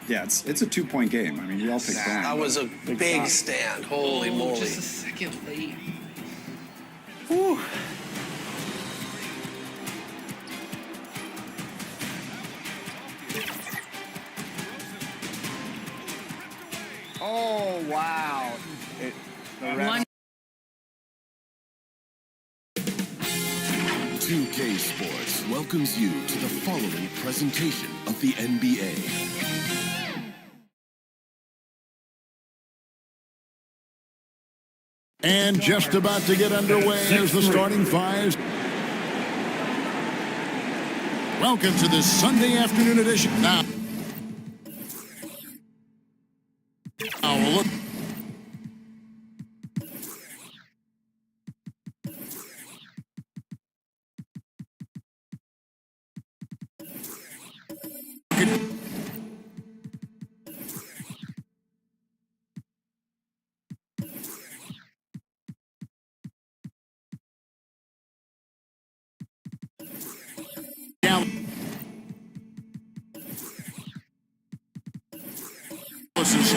Yeah, it's a 2-point game. I mean, you all picked wrong. That was a big stand. Holy moly. Just a second late. Whew. Oh, wow. One. 2K Sports welcomes you to the following presentation of the NBA. And just about to get underway as the starting fives. Welcome to this Sunday afternoon edition. Now look.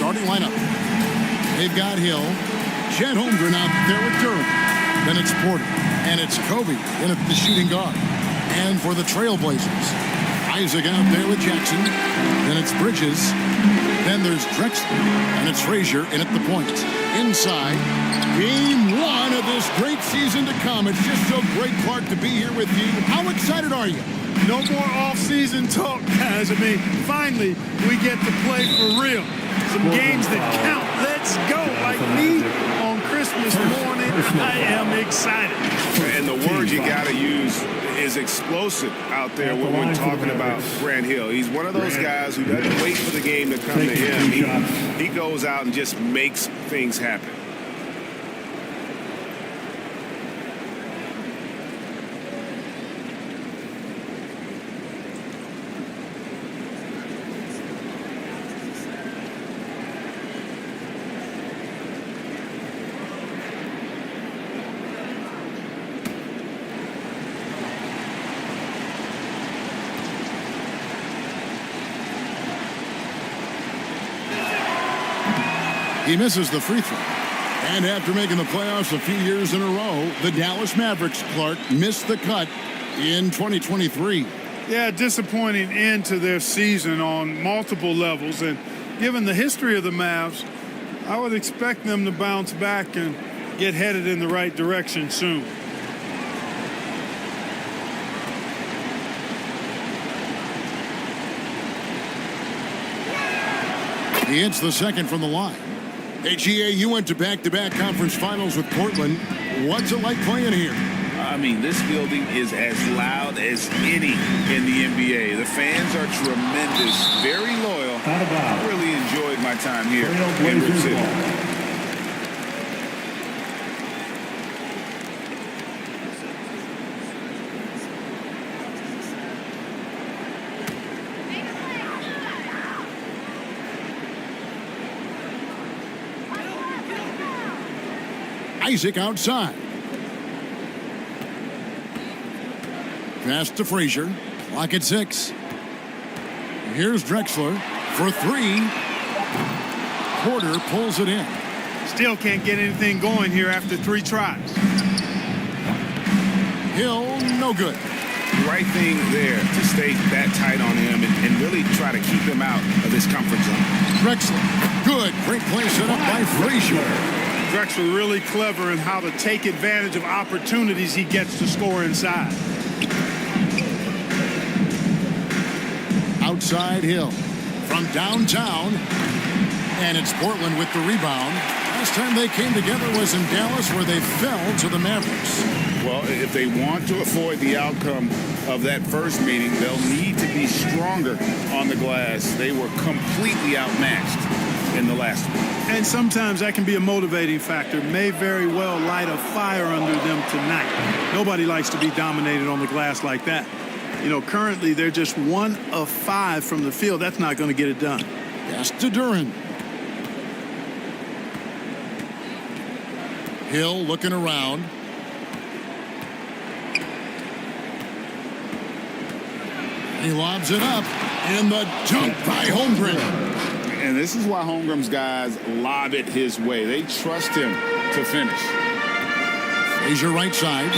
starting lineup. They've got Hill, Chet Holmgren out there with Durham. Then it's Porter, and it's Kobe in at the shooting guard. And for the Trailblazers, Isaac out there with Jackson. Then it's Bridges. Then there's Drexler, and it's Frazier in at the point. Inside, game one of this great season to come. It's just so great, Clark, to be here with you. How excited are you? No more off-season talk, guys. I mean, finally, we get to play for real. Some games that count. Let's go. Like me on Christmas morning, I am excited. And the word you got to use is explosive out there when we're talking about Grant Hill. He's one of those guys who doesn't wait for the game to come to him. He goes out and just makes things happen. He misses the free throw. And after making the playoffs a few years in a row, the Dallas Mavericks, Clark, missed the cut in 2023. Yeah, disappointing end to their season on multiple levels. And given the history of the Mavs, I would expect them to bounce back and get headed in the right direction soon. He hits the second from the line. Hey, GA, you went to back-to-back conference finals with Portland. What's it like playing here? I mean, this building is as loud as any in the NBA. The fans are tremendous, very loyal. I really enjoyed my time here in Rip City. Isaac outside. Pass to Frazier. Clock at 6. Here's Drexler for 3. Porter pulls it in. Still can't get anything going here after 3 tries. Hill, no good. Right thing there to stay that tight on him and really try to keep him out of this comfort zone. Drexler, good. Great play set up by Frazier. Drexler really clever in how to take advantage of opportunities he gets to score inside. Outside Hill from downtown. And it's Portland with the rebound. Last time they came together was in Dallas, where they fell to the Mavericks. Well, if they want to avoid the outcome of that first meeting, they'll need to be stronger on the glass. They were completely outmatched in the last one. And sometimes that can be a motivating factor. May very well light a fire under them tonight. Nobody likes to be dominated on the glass like that. You know, currently they're just 1 of 5 from the field. That's not going to get it done. Pass to Duran. Hill looking around. He lobs it up. And the dunk by Holmgren. And this is why Holmgren's guys lob it his way. They trust him to finish. Frazier right side.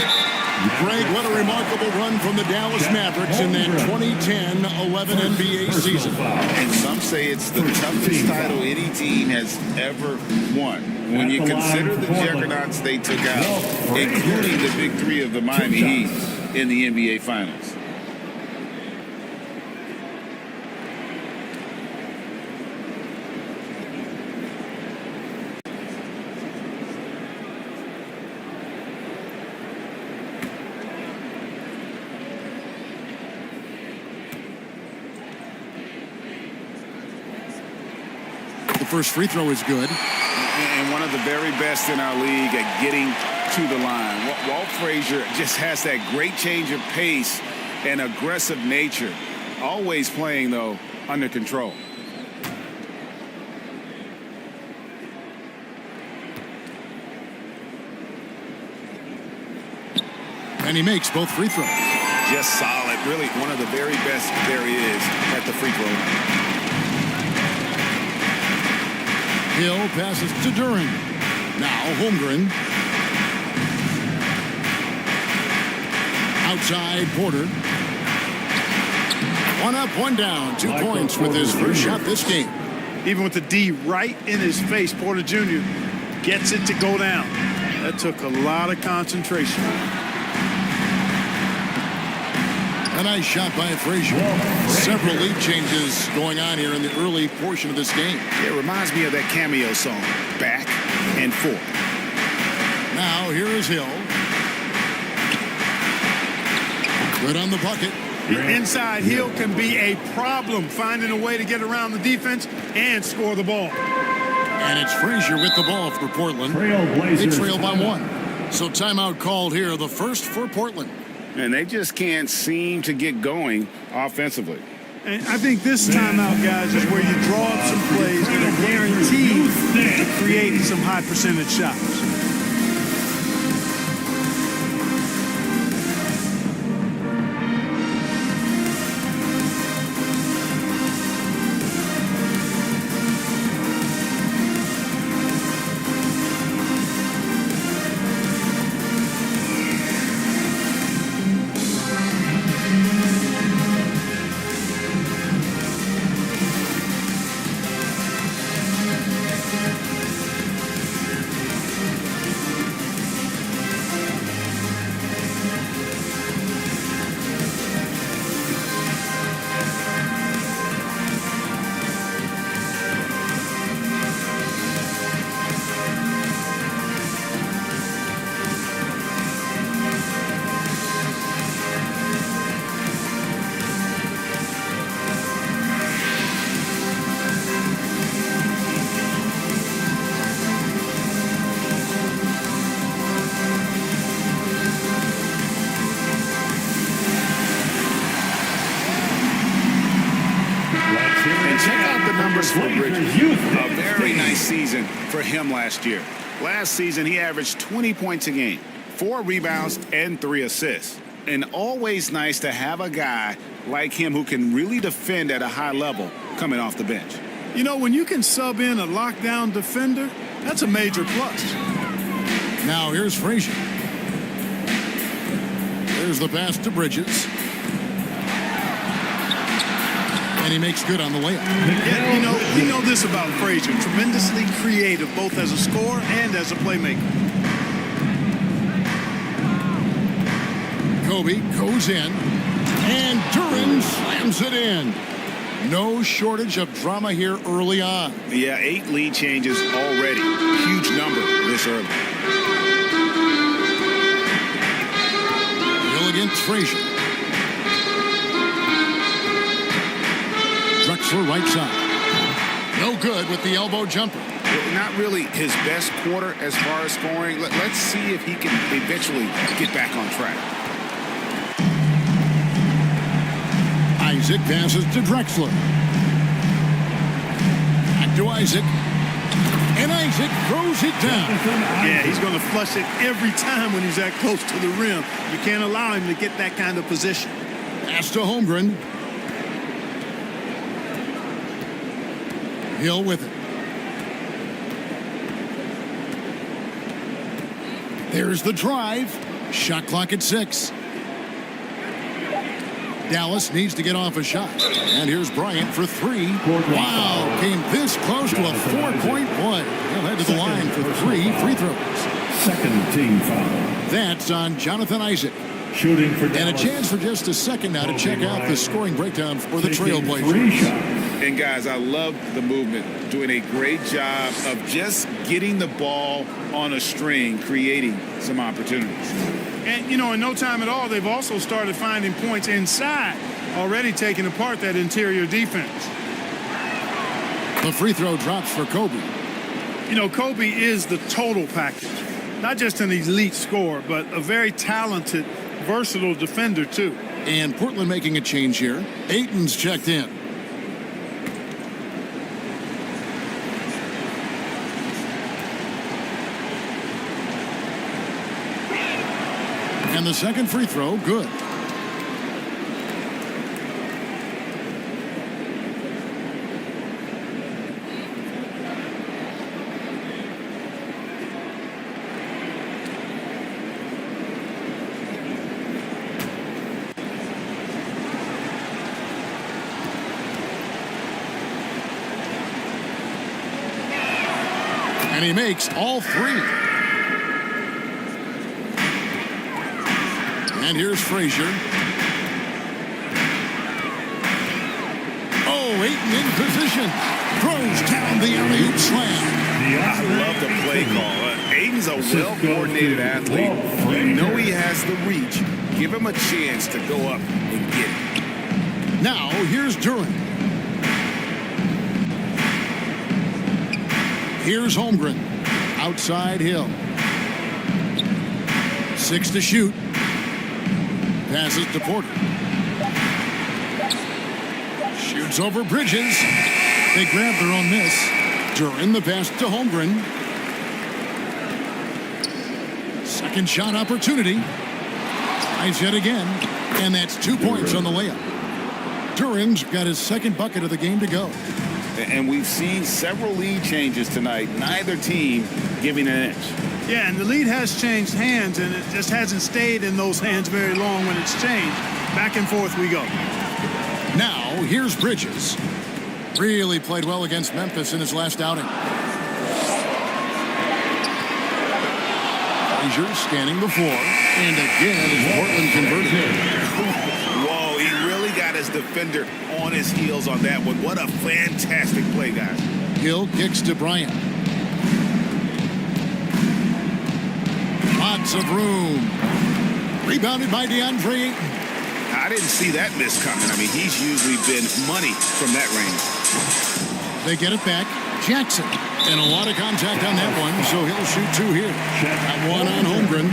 Greg, what a remarkable run from the Dallas Mavericks in that 2010-11 NBA season. And some say it's the toughest title any team has ever won. When you consider the juggernauts they took out, including the big 3 of the Miami Heat in the NBA Finals. First free throw is good. And one of the very best in our league at getting to the line. Walt Frazier just has that great change of pace and aggressive nature. Always playing, though, under control. And he makes both free throws. Just solid. Really one of the very best there is at the free throw line. Hill passes to Duran. Now Holmgren. Outside Porter. One up, one down. 2 points with his first shot this game. Even with the D right in his face, Porter Jr. gets it to go down. That took a lot of concentration. A nice shot by Frazier. Several lead changes going on here in the early portion of this game. It reminds me of that cameo song, Back and Forth. Now here is Hill. Good on the bucket. Inside, Hill can be a problem finding a way to get around the defense and score the ball. And it's Frazier with the ball for Portland. They trail by 1. So timeout called here, the first for Portland. And they just can't seem to get going offensively. And I think this timeout, guys, is where you draw up some plays that are guaranteed to create some high percentage shots. A very nice season for him last year. Last season, he averaged 20 points a game, 4 rebounds, and 3 assists. And always nice to have a guy like him who can really defend at a high level coming off the bench. You know, when you can sub in a lockdown defender, that's a major plus. Now here's Frazier. There's the pass to Bridges. And he makes good on the layup. Yeah, you know, we know this about Frazier. Tremendously creative, both as a scorer and as a playmaker. Kobe goes in. And Duran slams it in. No shortage of drama here early on. Yeah, 8 lead changes already. Huge number this early. Hill against Frazier. Drexler right side. No good with the elbow jumper. Not really his best quarter as far as scoring. Let's see if he can eventually get back on track. Isaac passes to Drexler. Back to Isaac. And Isaac throws it down. Yeah, he's going to flush it every time when he's that close to the rim. You can't allow him to get that kind of position. Pass to Holmgren. Hill with it. There's the drive. Shot clock at 6. Dallas needs to get off a shot. And here's Bryant for 3. Wow, came this close to a 4-point play. He'll head to the line for 3 free throws. Second team foul. That's on Jonathan Isaac. Shooting for Dallas. And a chance for just a second now to check out the scoring breakdown for the Trailblazers. And guys, I love the movement. Doing a great job of just getting the ball on a string, creating some opportunities. And, you know, in no time at all, they've also started finding points inside, already taking apart that interior defense. The free throw drops for Kobe. You know, Kobe is the total package. Not just an elite scorer, but a very talented, versatile defender, too. And Portland making a change here. Ayton's checked in. And the second free throw, good. And he makes all three. And here's Frazier. Oh, Ayton in position. Throws down the alley-oop slam. I love the play call. Ayton's a well-coordinated athlete. You know he has the reach. Give him a chance to go up and get it. Now, here's Duran. Here's Holmgren. Outside Hill. 6 to shoot. Passes to Porter. Shoots over Bridges. They grab their own miss. Duran the pass to Holmgren. Second shot opportunity. Tries yet again. And that's 2 points on the layup. Duran's got his second bucket of the game to go. And we've seen several lead changes tonight. Neither team giving an inch. Yeah, and the lead has changed hands, and it just hasn't stayed in those hands very long when it's changed. Back and forth we go. Now, here's Bridges. Really played well against Memphis in his last outing. Frazier scanning the floor. And again, is Portland converted. Whoa, he really got his defender on his heels on that one. What a fantastic play, guys. Hill kicks to Bryant. Lots of room. Rebounded by DeAndre Ayton. I didn't see that miss coming. I mean, he's usually been money from that range. They get it back. Jackson. And a lot of contact on that one, so he'll shoot 2 here. That one on Holmgren.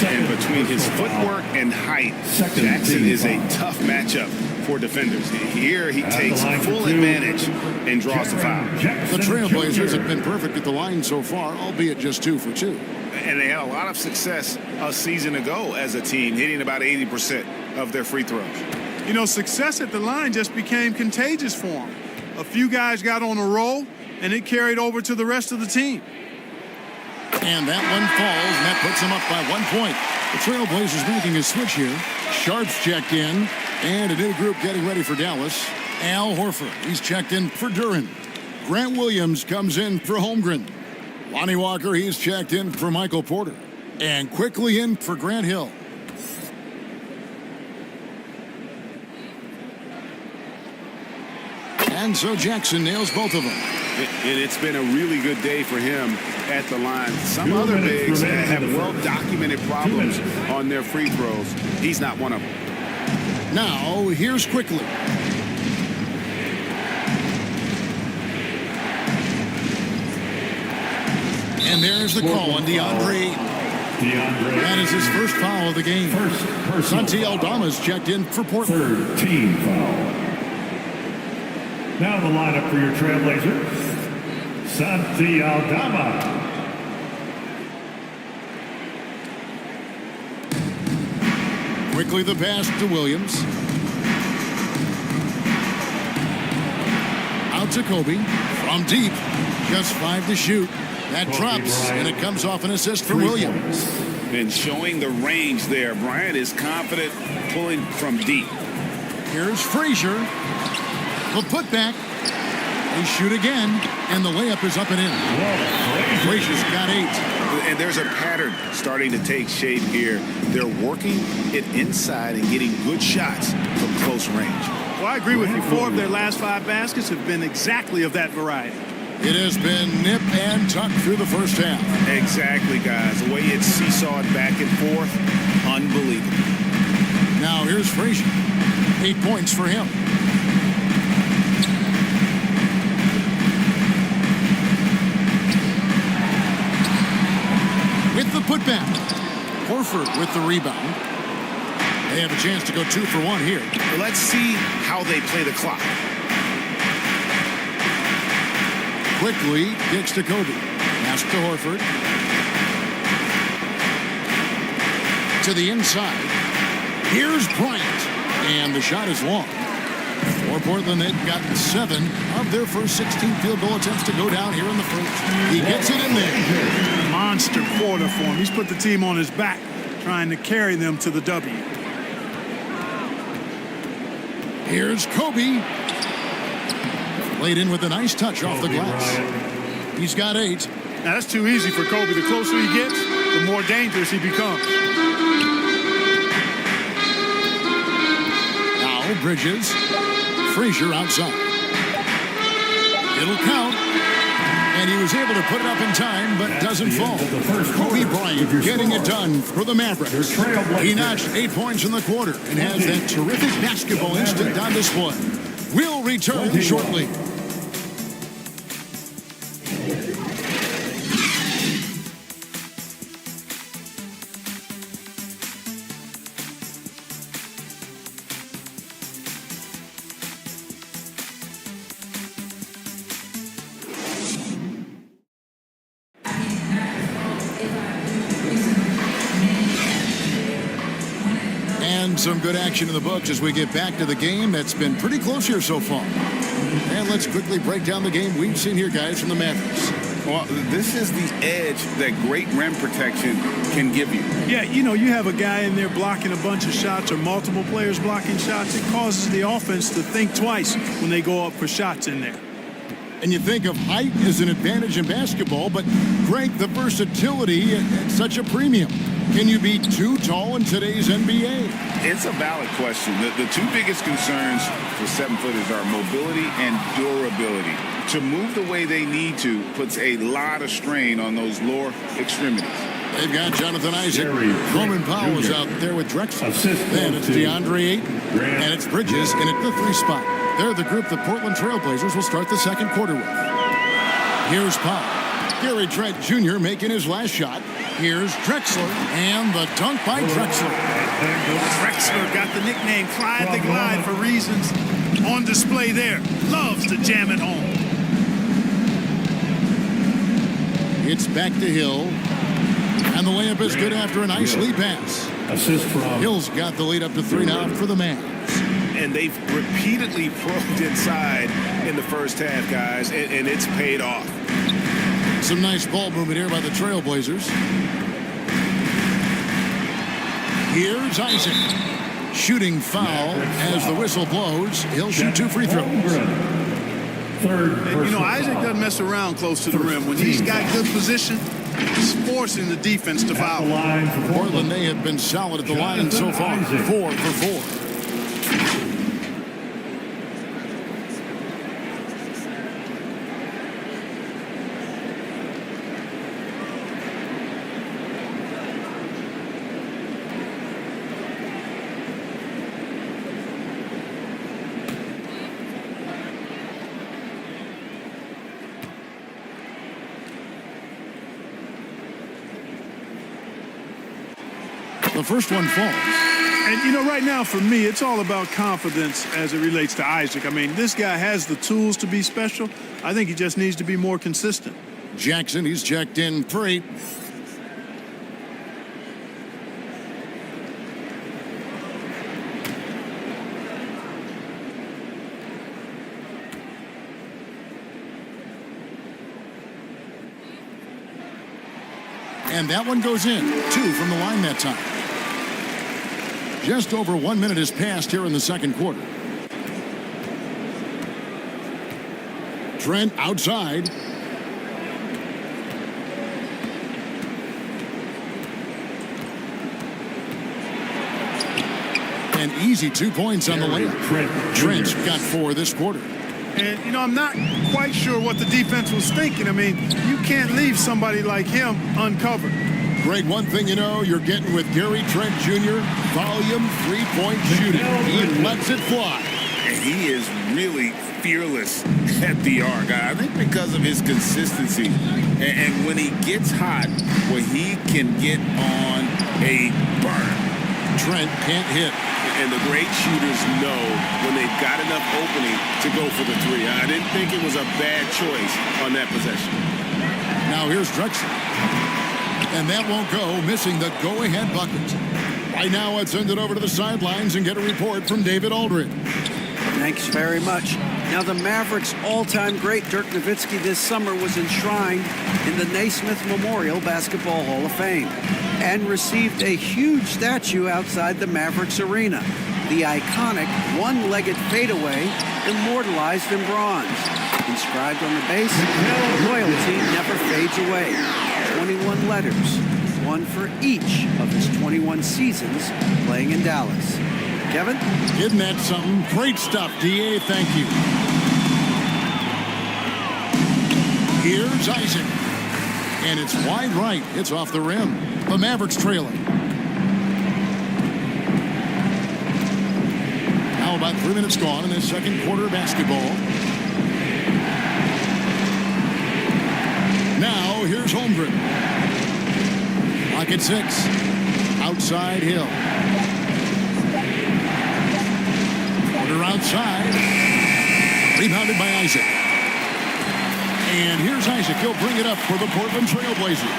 And between his footwork and height, Jackson is a tough matchup for defenders. Here he takes full advantage and draws the foul. The Trailblazers have been perfect at the line so far, albeit just 2 for 2. And they had a lot of success a season ago as a team, hitting about 80% of their free throws. You know, success at the line just became contagious for them. A few guys got on a roll, and it carried over to the rest of the team. And that one falls, and that puts them up by 1 point. The Trailblazers making a switch here. Sharp's checked in, and a new group getting ready for Dallas. Al Horford, he's checked in for Duran. Grant Williams comes in for Holmgren. Lonnie Walker, he's checked in for Michael Porter. And quickly in for Grant Hill. And so Jackson nails both of them. And it's been a really good day for him at the line. Some other bigs have well-documented problems on their free throws. He's not one of them. Now, here's Quickly. And there's the call on DeAndre. That is his first foul of the game. Santi Aldama's checked in for Portland. 3rd team foul. Now the lineup for your Trailblazers. Santi Aldama. Quickly the pass to Williams. Out to Kobe. From deep. Just 5 to shoot. That drops, and it comes off an assist from Williams. And showing the range there. Bryant is confident pulling from deep. Here's Frazier. The putback. They shoot again, and the layup is up and in. Frazier's got 8. And there's a pattern starting to take shape here. They're working it inside and getting good shots from close range. Well, I agree with you. 4 of their last 5 baskets have been exactly of that variety. It has been nip and tuck through the first half. Exactly, guys. The way it's seesawed back and forth, unbelievable. Now here's Frazier. 8 points for him. With the putback. Horford with the rebound. They have a chance to go 2 for 1 here. Let's see how they play the clock. Quickly kicks to Kobe. Pass to Horford. To the inside. Here's Bryant. And the shot is long. For Portland, they've gotten 7 of their first 16 field goal attempts to go down here in the first. He gets it in there. Monster quarter for him. He's put the team on his back, trying to carry them to the W. Here's Kobe. Laid in with a nice touch off the glass. He's got 8. Now, that's too easy for Kobe. The closer he gets, the more dangerous he becomes. Now Bridges. Frazier outside. It'll count. And he was able to put it up in time, but doesn't fall. Kobe Bryant getting it done for the Mavericks. He notched 8 points in the quarter and has that terrific basketball instinct on display. We'll return shortly. Some good action in the books as we get back to the game that's been pretty close here so far. And let's quickly break down the game we've seen here, guys, from the Mavericks. Well, this is the edge that great rim protection can give you. Yeah, you know, you have a guy in there blocking a bunch of shots or multiple players blocking shots. It causes the offense to think twice when they go up for shots in there. And you think of height as an advantage in basketball, but Greg, the versatility at such a premium. Can you be too tall in today's NBA? It's a valid question. The two biggest concerns for 7-footers are mobility and durability. To move the way they need to puts a lot of strain on those lower extremities. They've got Jonathan Isaac. Coleman Powell is out there with Drexler. Then it's DeAndre Ayton. And it's Bridges in at the 3 spot. They're the group the Portland Trailblazers will start the second quarter with. Here's Powell. Gary Trent Jr. making his last shot. Here's Drexler, and the dunk by Drexler. Drexler got the nickname Clyde the Glide for reasons on display there. Loves to jam it home. It's back to Hill. And the layup is good after a nice lead pass. Assist from Hill's got the lead up to 3 now for the Mavs. And they've repeatedly probed inside in the first half, guys, and it's paid off. Some nice ball movement here by the Trailblazers. Here's Isaac. Shooting foul as the whistle blows. He'll shoot 2 free throws. And, you know, Isaac doesn't mess around close to the rim. When he's got good position, he's forcing the defense to foul. Portland, they have been solid at the line so far. 4 for 4. The first one falls. And, you know, right now for me, it's all about confidence as it relates to Isaac. I mean, this guy has the tools to be special. I think he just needs to be more consistent. Jackson, he's checked in for 8. And that one goes in. 2 from the line that time. Just over 1 minute has passed here in the second quarter. Trent outside. An easy 2 points on the layup. Trent's got 4 this quarter. And, you know, I'm not quite sure what the defense was thinking. I mean, you can't leave somebody like him uncovered. Greg, one thing you know, you're getting with Gary Trent Jr., volume 3-point shooting. He lets it fly. And he is really fearless at the arc. I think because of his consistency. And when he gets hot, well, he can get on a burn. Trent can't hit. And the great shooters know when they've got enough opening to go for the 3. I didn't think it was a bad choice on that possession. Now here's Drexler. And that won't go, missing the go-ahead bucket. Right now, let's send it over to the sidelines and get a report from David Aldridge. Thanks very much. Now, the Mavericks' all-time great Dirk Nowitzki this summer was enshrined in the Naismith Memorial Basketball Hall of Fame and received a huge statue outside the Mavericks arena. the iconic one-legged fadeaway immortalized in bronze. Inscribed on the base, loyalty never fades away. 21 letters, one for each of his 21 seasons playing in Dallas. Kevin? Isn't that something? Great stuff, D.A. Thank you. Here's Isaac. And it's wide right. It's off the rim. The Mavericks trailing. Now about 3 minutes gone in this second quarter of basketball. Now here's Holmgren. Lock at 6. Outside Hill. Porter outside. Rebounded by Isaac. And here's Isaac. He'll bring it up for the Portland Trailblazers.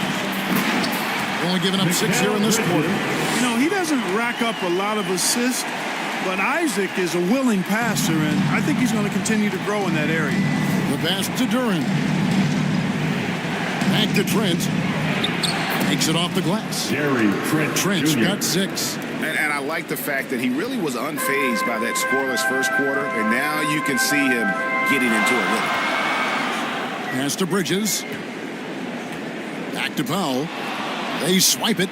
Only giving up 6 here in this quarter. You know, he doesn't rack up a lot of assists, but Isaac is a willing passer, and I think he's going to continue to grow in that area. The pass to Duran. Back to Trent. Takes it off the glass. Trent's got 6. And I like the fact that he really was unfazed by that scoreless first quarter, and now you can see him getting into a rhythm. Pass to Bridges. Back to Powell. They swipe it.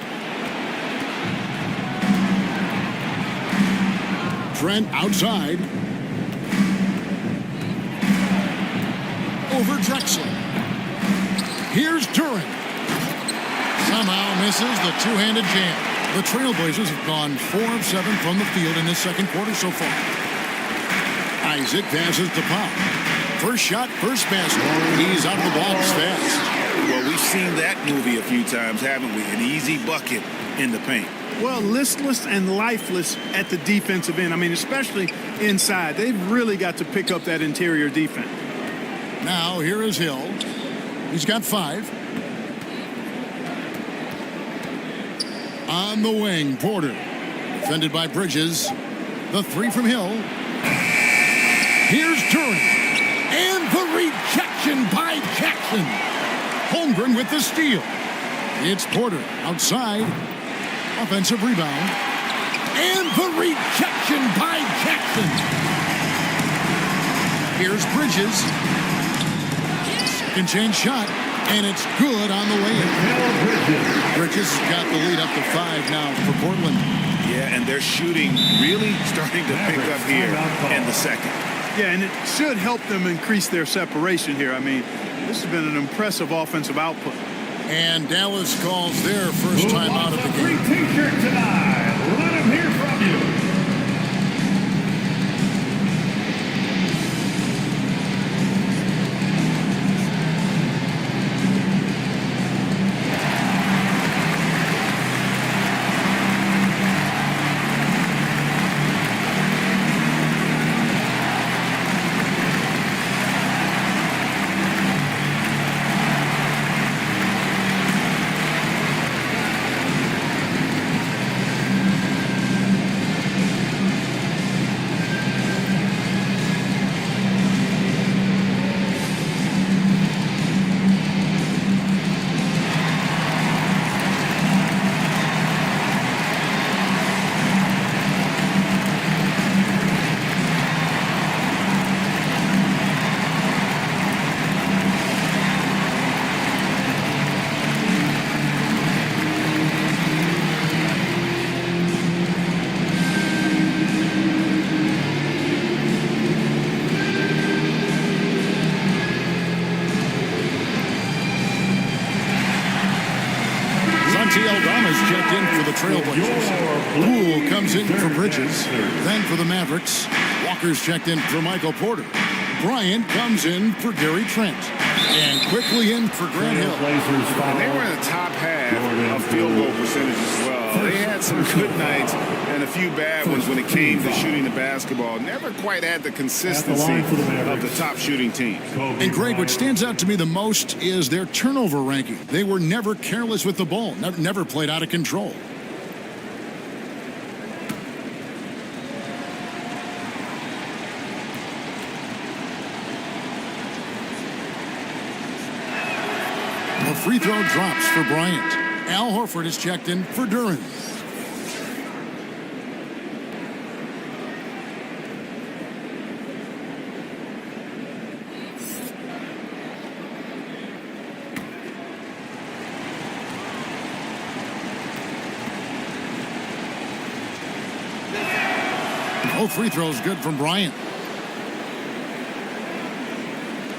Trent outside. Over Drexler. Here's Duran. Somehow misses the two-handed jam. The Trailblazers have gone 4 of 7 from the field in this second quarter so far. Isaac passes to Powell. First shot, first basket. He's out of the blocks fast. Well, we've seen that movie a few times, haven't we? An easy bucket in the paint. Well, listless and lifeless at the defensive end. I mean, especially inside. They've really got to pick up that interior defense. Now, here is Hill. He's got 5. On the wing, Porter. Defended by Bridges. The 3 from Hill. Here's Duran. And the rejection by Jackson. Holmgren with the steal. It's Porter outside. Offensive rebound. And the rejection by Jackson. Here's Bridges. Second chance shot. And it's good on the way in. Bridges got the lead up to 5 now for Portland. Yeah, and their shooting really starting to pick up here in the second. Yeah, and it should help them increase their separation here. I mean, this has been an impressive offensive output. And Dallas calls their first time out of the game. T-shirt tonight. Let him hear from you. Checked in for the Trailblazers. Poole comes in for Bridges. Then for the Mavericks, Walker's checked in for Michael Porter. Bryant comes in for Gary Trent. And quickly in for Grant Hill. And they were in the top half of field goal percentage as well. They had some good nights and a few bad ones when it came to shooting the basketball. Never quite had the consistency of the top shooting team. And Greg, what stands out to me the most is their turnover ranking. They were never careless with the ball, never played out of control. The free throw drops for Bryant. Al Horford is checked in for Duran. Both free throws good from Bryant.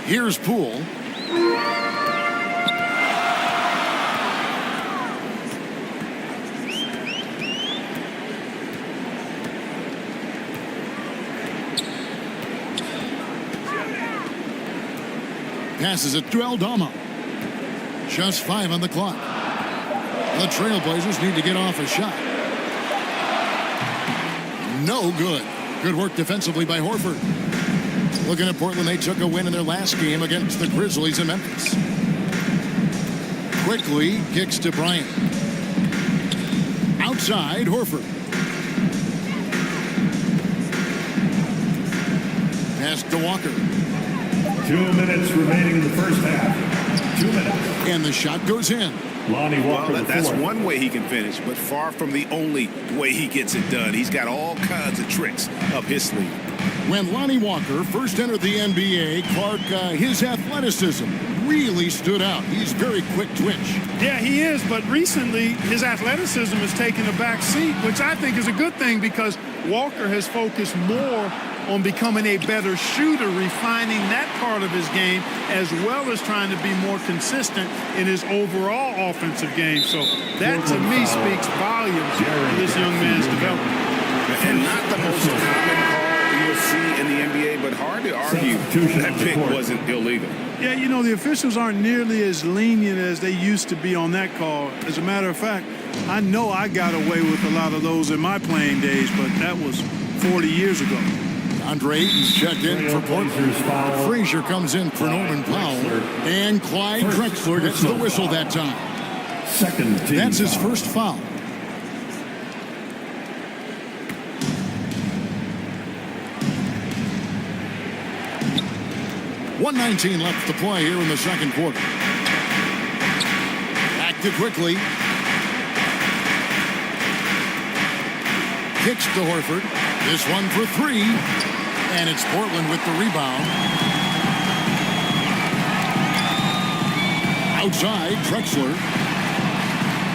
Here's Poole. Passes it to Aldama. Just 5 on the clock. The Trailblazers need to get off a shot. No good. Good work defensively by Horford. Looking at Portland, they took a win in their last game against the Grizzlies in Memphis. Quickly kicks to Bryant. Outside, Horford. Pass to Walker. 2 minutes remaining in the first half. 2 minutes. And the shot goes in. Lonnie Walker. Well, that's one way he can finish, but far from the only way he gets it done. He's got all kinds of tricks up his sleeve. When Lonnie Walker first entered the NBA, Clark, his athleticism really stood out. He's very quick twitch. Yeah, he is, but recently his athleticism has taken a back seat, which I think is a good thing because Walker has focused more on becoming a better shooter, refining that part of his game, as well as trying to be more consistent in his overall offensive game. So that, to me, speaks volumes to this young man's development. And not the most common call you'll see in the NBA, but hard to argue that pick wasn't illegal. Yeah, you know, the officials aren't nearly as lenient as they used to be on that call. As a matter of fact, I know I got away with a lot of those in my playing days, but that was 40 years ago. Andre Ayton's checked in for Portland. Frazier comes in for Norman Powell. And Clyde Drexler gets the whistle that time. That's his first foul. .119 left to play here in the second quarter. Acted quickly. Kicks to Horford. This one for 3. And it's Portland with the rebound. Outside, Drexler.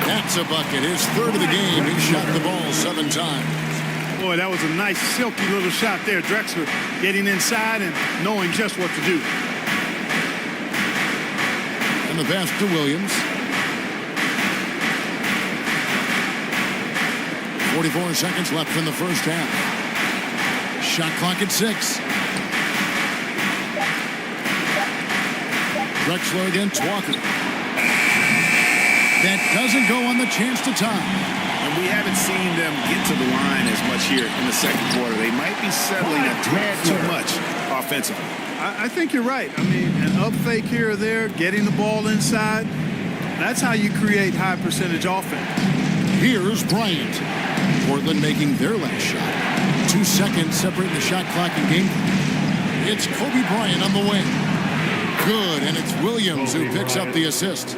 That's a bucket. His third of the game. He shot the ball 7 times. Boy, that was a nice, silky little shot there. Drexler getting inside and knowing just what to do. And the pass to Williams. 44 seconds left in the first half. Shot clock at 6. Drexler against Walker. That doesn't go on the chance to tie. And we haven't seen them get to the line as much here in the second quarter. They might be settling a tad too much offensively. I think you're right. I mean, an up fake here or there, getting the ball inside, that's how you create high percentage offense. Here's Bryant. Portland making their last shot. 2 seconds separating the shot clock and game clock. It's Kobe Bryant on the wing. Good, and it's Williams who picks up the assist.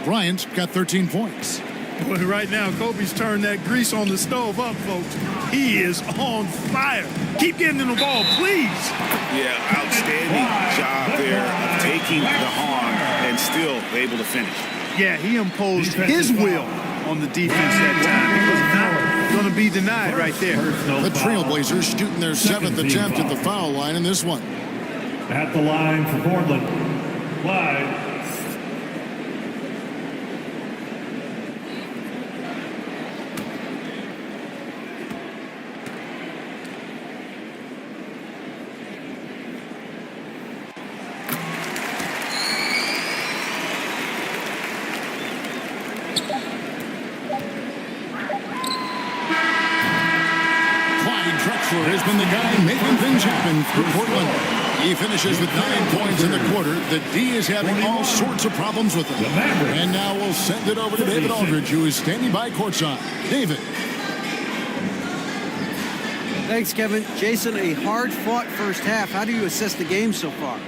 Bryant's got 13 points. Boy, right now, Kobe's turned that grease on the stove up, folks. He is on fire. Keep getting in the ball, please. Yeah, outstanding job there of taking the harm and still able to finish. Yeah, he imposed his will on the defense that time. He was not going to be denied right there. The Trailblazers shooting their 7th attempt at the foul line in this one. At the line for Portland, Clyde. Has been the guy making things happen for Portland. He finishes with 9 points in the quarter. The D is having all sorts of problems with him. And now we'll send it over to David Aldridge, who is standing by courtside. David. Thanks, Kevin. Jason, a hard-fought first half. How do you assess the game so far?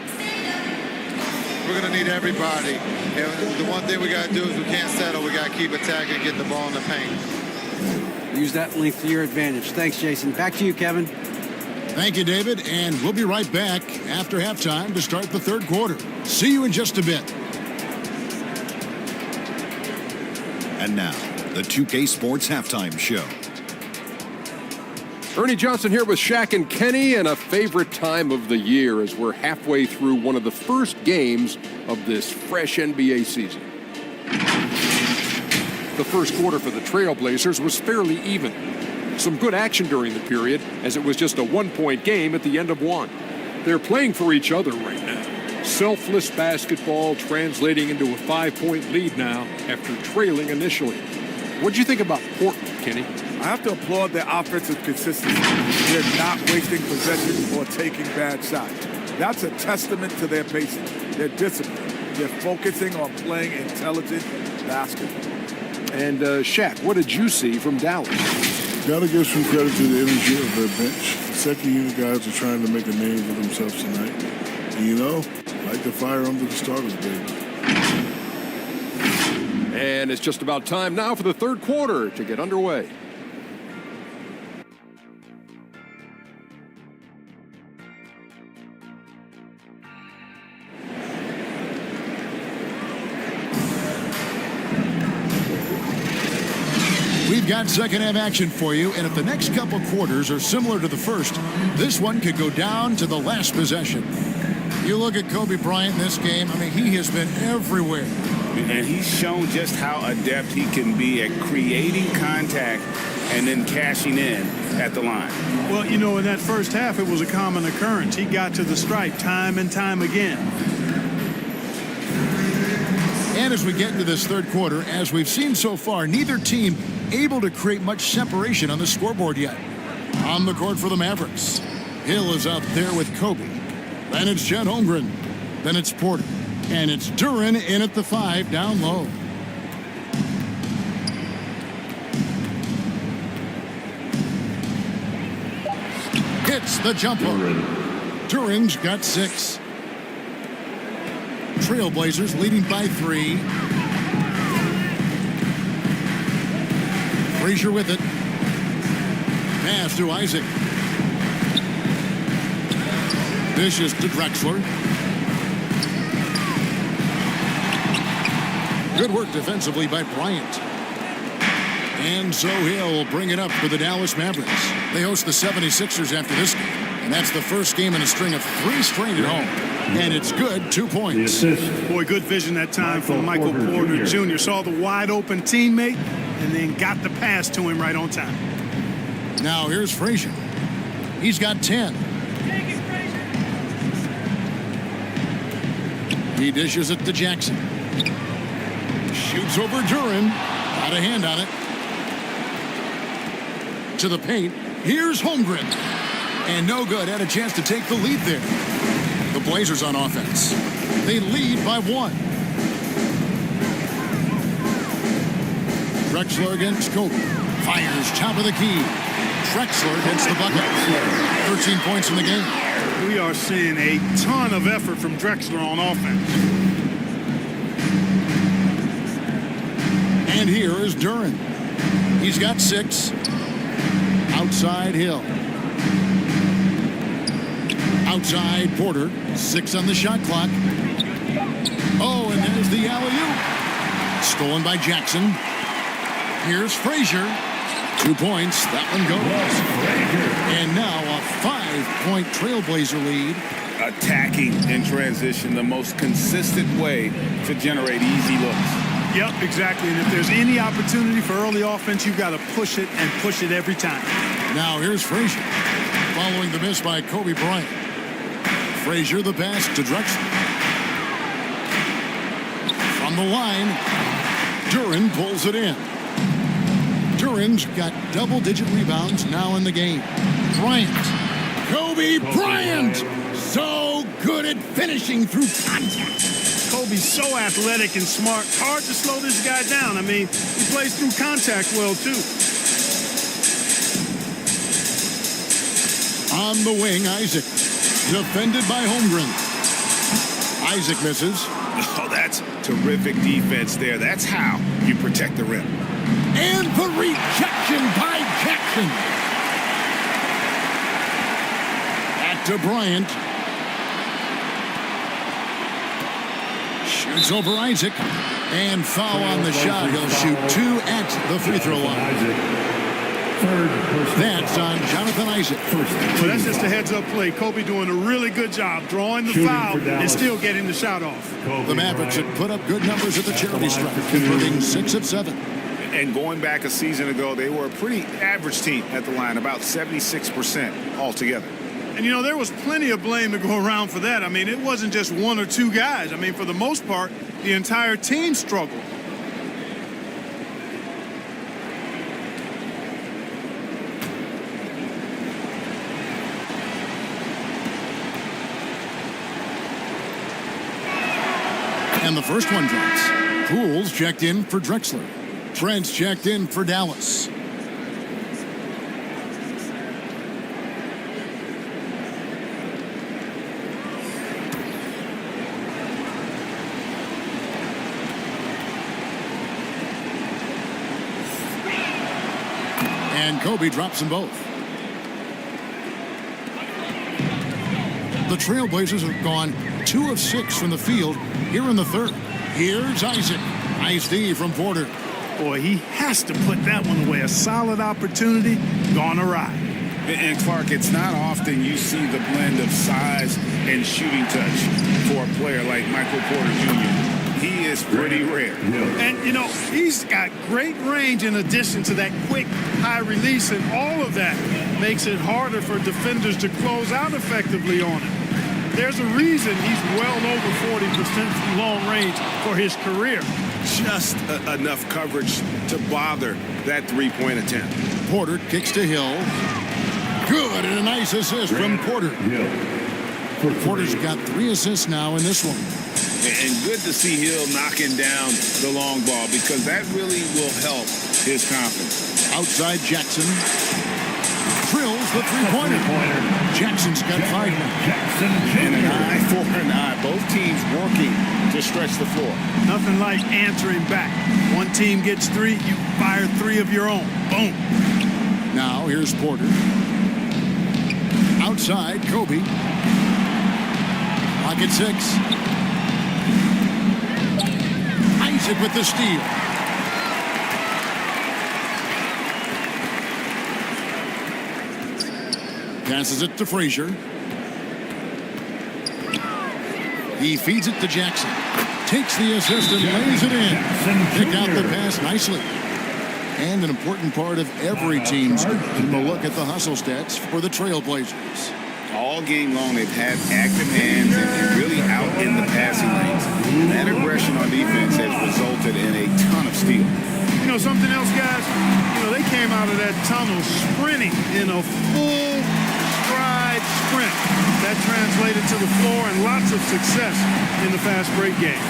We're going to need everybody. And the one thing we got to do is we can't settle. We got to keep attacking, get the ball in the paint. Use that length to your advantage. Thanks, Jason. Back to you, Kevin. Thank you, David. And we'll be right back after halftime to start the third quarter. See you in just a bit. And now, the 2K Sports Halftime Show. Ernie Johnson here with Shaq and Kenny, and a favorite time of the year as we're halfway through one of the first games of this fresh NBA season. The first quarter for the Trailblazers was fairly even. Some good action during the period, as it was just a one-point game at the end of one. They're playing for each other right now. Selfless basketball translating into a 5-point lead now after trailing initially. What'd you think about Portland, Kenny? I have to applaud their offensive consistency. They're not wasting possessions or taking bad shots. That's a testament to their pacing, their discipline. They're focusing on playing intelligent basketball. And Shaq, what did you see from Dallas? Got to give some credit to the energy of their bench. The second unit guys are trying to make a name for themselves tonight. And you know, like the fire under the starters, baby. And it's just about time now for the third quarter to get underway. We've got second half action for you, and if the next couple quarters are similar to the first, this one could go down to the last possession. You look at Kobe Bryant in this game, I mean, he has been everywhere. And he's shown just how adept he can be at creating contact and then cashing in at the line. Well, you know, in that first half, it was a common occurrence. He got to the stripe time and time again. And as we get into this third quarter, as we've seen so far, neither team able to create much separation on the scoreboard yet. On the court for the Mavericks, Hill is out there with Kobe. Then it's Chet Holmgren. Then it's Porter. And it's Duren in at the 5 down low. Hits the jumper. Duren's got 6. Trailblazers leading by 3. Frazier with it. Pass to Isaac. Vicious to Drexler. Good work defensively by Bryant. And so he'll bring it up for the Dallas Mavericks. They host the 76ers after this game. And that's the first game in a string of 3 straight at home. And it's good, 2 points. Boy, good vision that time from Michael Porter Jr. Saw the wide open teammate and then got the pass to him right on time. Now here's Frazier. He's got 10. He dishes it to Jackson. Shoots over Duren. Got a hand on it. To the paint. Here's Holmgren. And no good. Had a chance to take the lead there. The Blazers on offense. They lead by 1. Drexler against Kobe. Fires top of the key. Drexler gets the bucket. 13 points in the game. We are seeing a ton of effort from Drexler on offense. And here is Duren. He's got 6. Outside Hill. Outside Porter. 6 on the shot clock. Oh, and there's the alley-oop. Stolen by Jackson. Here's Frazier. 2 points. That one goes. And now a 5-point Trailblazer lead. Attacking in transition, the most consistent way to generate easy looks. Yep, exactly. And if there's any opportunity for early offense, you've got to push it and push it every time. Now here's Frazier. Following the miss by Kobe Bryant. Frazier the pass to Drexler. From the line, Duren pulls it in. Duren's got double-digit rebounds now in the game. Bryant. Kobe Bryant! So good at finishing through contact. Kobe's so athletic and smart. Hard to slow this guy down. I mean, he plays through contact well, too. On the wing, Isaac. Defended by Holmgren. Isaac misses. Oh, that's terrific defense there. That's how you protect the rim. And the rejection by Jackson. Back to Bryant. Shoots over Isaac. And foul on the shot. He'll shoot 2 at the free throw line. That's on Jonathan Isaac. Well, that's just a heads-up play. Kobe doing a really good job drawing the foul and still getting the shot off. The Mavericks had put up good numbers at the charity stripe, converting 6 of 7. And going back a season ago, they were a pretty average team at the line, about 76% altogether. And, you know, there was plenty of blame to go around for that. I mean, it wasn't just 1 or 2 guys. I mean, for the most part, the entire team struggled. And the first one drops. Pools checked in for Drexler. Trent's checked in for Dallas. And Kobe drops them both. The Trailblazers have gone 2 of 6 from the field here in the third. Here's Isaac. Nice D from Porter. Boy, he has to put that one away. A solid opportunity gone awry. And Clark, it's not often you see the blend of size and shooting touch for a player like Michael Porter Jr. He is pretty rare. And, you know, he's got great range in addition to that quick, high release, and all of that makes it harder for defenders to close out effectively on him. There's a reason he's well over 40% from long range for his career. Just enough coverage to bother that three-point attempt. Porter kicks to Hill. Good, and a nice assist from Porter. Porter's got 3 assists now in this one. And good to see Hill knocking down the long ball because that really will help his confidence. Outside Jackson. Drills the three-pointer. Jackson's got 5 now. And an eye for an eye. Both teams working to stretch the floor. Nothing like answering back. One team gets 3, you fire 3 of your own. Boom. Now here's Porter. Outside, Kobe. Clock at 6. Isaac with the steal. Passes it to Frazier. He feeds it to Jackson. Takes the assist and lays it in. Pick out the pass nicely. And an important part of every team's game to look at the hustle stats for the Trailblazers. All game long, they've had active hands and really out in the passing lanes. That aggression on defense has resulted in a ton of steals. You know something else, guys? You know, they came out of that tunnel sprinting in a full stride sprint. That translated to the floor and lots of success in the fast break game.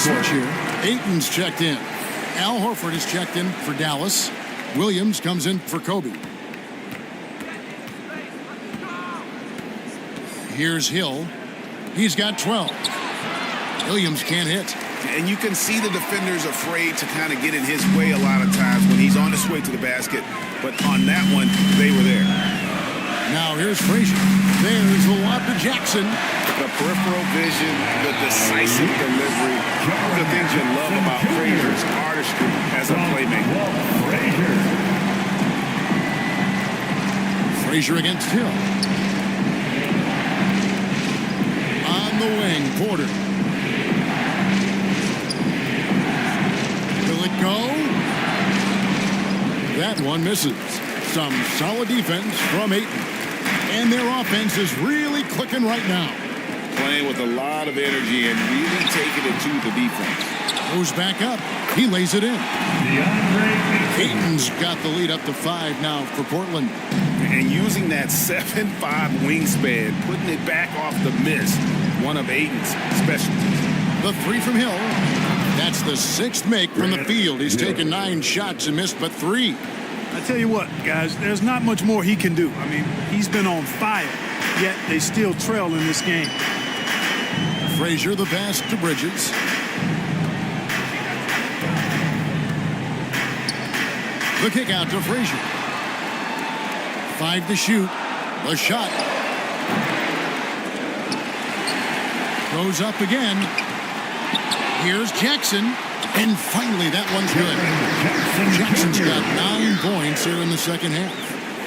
Switch here. Ayton's checked in. Al Horford is checked in for Dallas. Williams comes in for Kobe. Here's Hill. He's got 12. Williams can't hit. And you can see the defenders afraid to kind of get in his way a lot of times when he's on his way to the basket. But on that one, they were there. Now here's Frazier. There's the lob to Jackson. The peripheral vision, the decisive delivery, one of the things you love about Frazier's artistry as a playmaker. Frazier against Hill. On the wing, Porter. Will it go? That one misses. Some solid defense from Ayton. And their offense is really clicking right now. Playing with a lot of energy and really taking it to the defense. Goes back up. He lays it in. Ayton's got the lead up to 5 now for Portland. And using that 7'5 wingspan, putting it back off the miss, one of Ayton's specialties. The 3 from Hill. That's the 6th make from the field. He's taken 9 shots and missed but 3. I tell you what, guys, there's not much more he can do. I mean, he's been on fire, yet they still trail in this game. Frazier, the pass to Bridges. The kick out to Frazier. 5 to shoot. The shot. Goes up again. Here's Jackson. And finally, that one's good. Jackson's got 9 points here in the second half.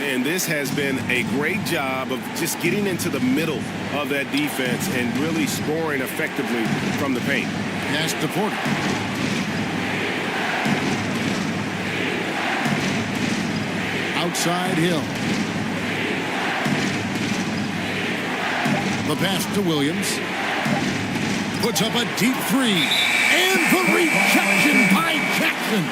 And this has been a great job of just getting into the middle of that defense and really scoring effectively from the paint. Pass to Porter. Outside Hill. The pass to Williams. Puts up a deep 3. And the rejection by Jackson.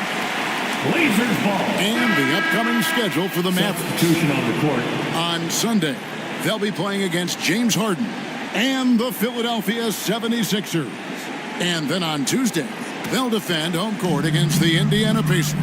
Blazers ball. And the upcoming schedule for the Substitution on the court. On Sunday, they'll be playing against James Harden and the Philadelphia 76ers. And then on Tuesday, they'll defend home court against the Indiana Pacers.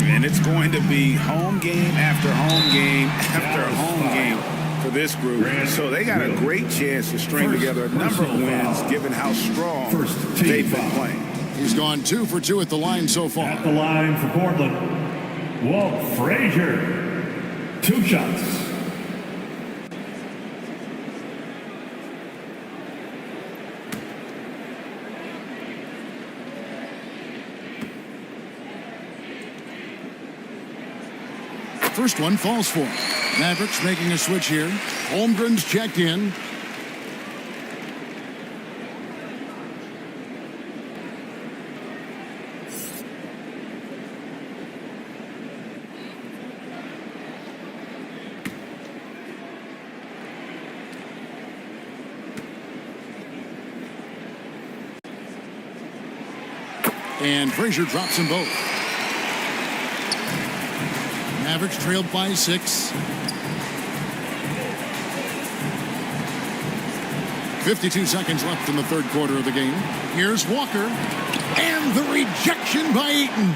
And it's going to be home game after home game after home game for this group. So they got a great chance to string together a number of wins given how strong they've been playing. He's gone 2 for 2 at the line so far. At the line for Portland, Walt Frazier. 2 shots. First one falls for him. Mavericks making a switch here. Holmgren's checked in. And Frazier drops them both. Mavericks trailed by 6. 52 seconds left in the third quarter of the game. Here's Walker. And the rejection by Ayton.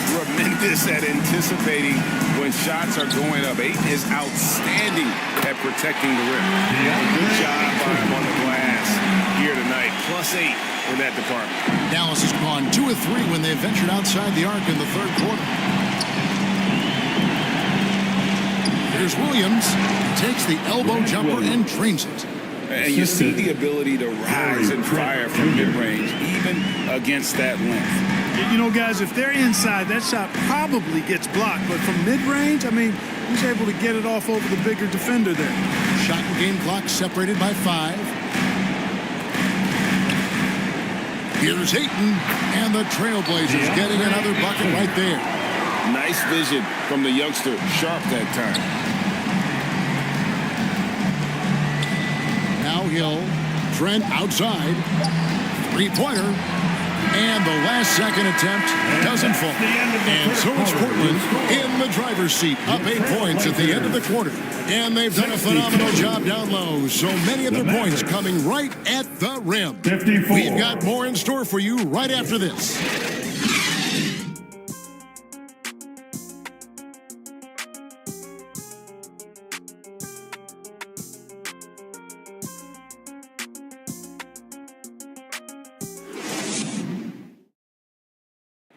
Tremendous at anticipating when shots are going up. Ayton is outstanding at protecting the rim. Good job by him on the glass here tonight. +8 in that department. Dallas has gone 2 of 3 when they ventured outside the arc in the third quarter. Here's Williams. Takes the elbow jumper and drains it. And you see the ability to rise and fire from mid-range, even against that length. You know, guys, if they're inside, that shot probably gets blocked. But from mid-range, I mean, he's able to get it off over the bigger defender there. Shot and game clock separated by 5. Here's Ayton, and the Trailblazers getting another bucket right there. Nice vision from the youngster, sharp that time. Now Hill, Trent outside, 3-pointer, and the last second attempt doesn't fall. And so it's Portland in the driver's seat, up 8 points at the end of the quarter. And they've done a phenomenal job down low. So many of their points coming right at the rim. 54. We've got more in store for you right after this.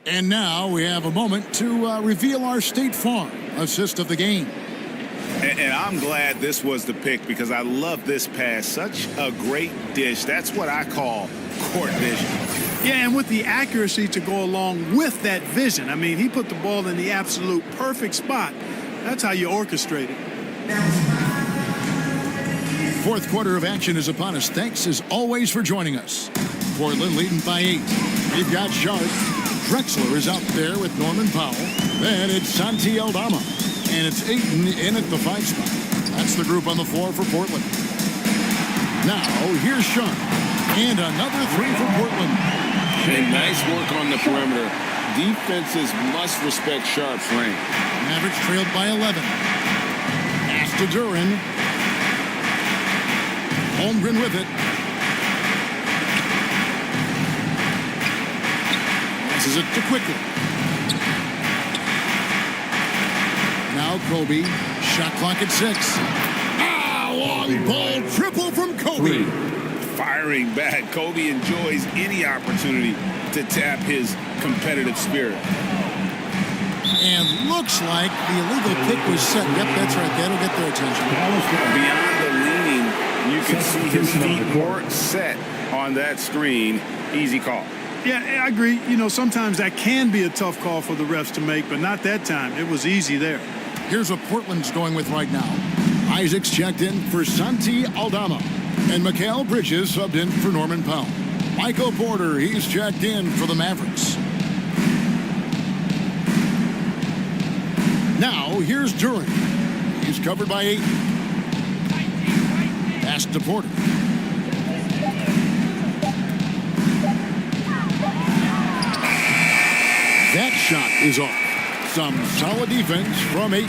And now we have a moment to reveal our State Farm assist of the game. And I'm glad this was the pick because I love this pass. Such a great dish. That's what I call court vision. Yeah, and with the accuracy to go along with that vision. I mean, he put the ball in the absolute perfect spot. That's how you orchestrate it. Fourth quarter of action is upon us. Thanks as always for joining us. Portland leading by 8. We've got Sharp. Drexler is out there with Norman Powell. Then it's Santi Aldama. And it's Ayton in at the 5 spot. That's the group on the floor for Portland. Now, here's Sean. And another three for Portland. And nice work on the perimeter. Defenses must respect Sharp's range. Mavericks trailed by 11. Pass to Duran. Holmgren with it. Passes it to Quickly. Now Kobe. Shot clock at 6. Long ball triple from Kobe. Firing back. Kobe enjoys any opportunity to tap his competitive spirit. And looks like the illegal kick was set. Yep, that's right. That'll get their attention. Beyond the leaning, you can see his feet weren't set on that screen. Easy call. Yeah, I agree. You know, sometimes that can be a tough call for the refs to make, but not that time. It was easy there. Here's what Portland's going with right now. Isaacs checked in for Santi Aldama. And Mikal Bridges subbed in for Norman Powell. Michael Porter, he's checked in for the Mavericks. Now, here's Duran. He's covered by 8. Pass to Porter. That shot is off. Some solid defense from 8.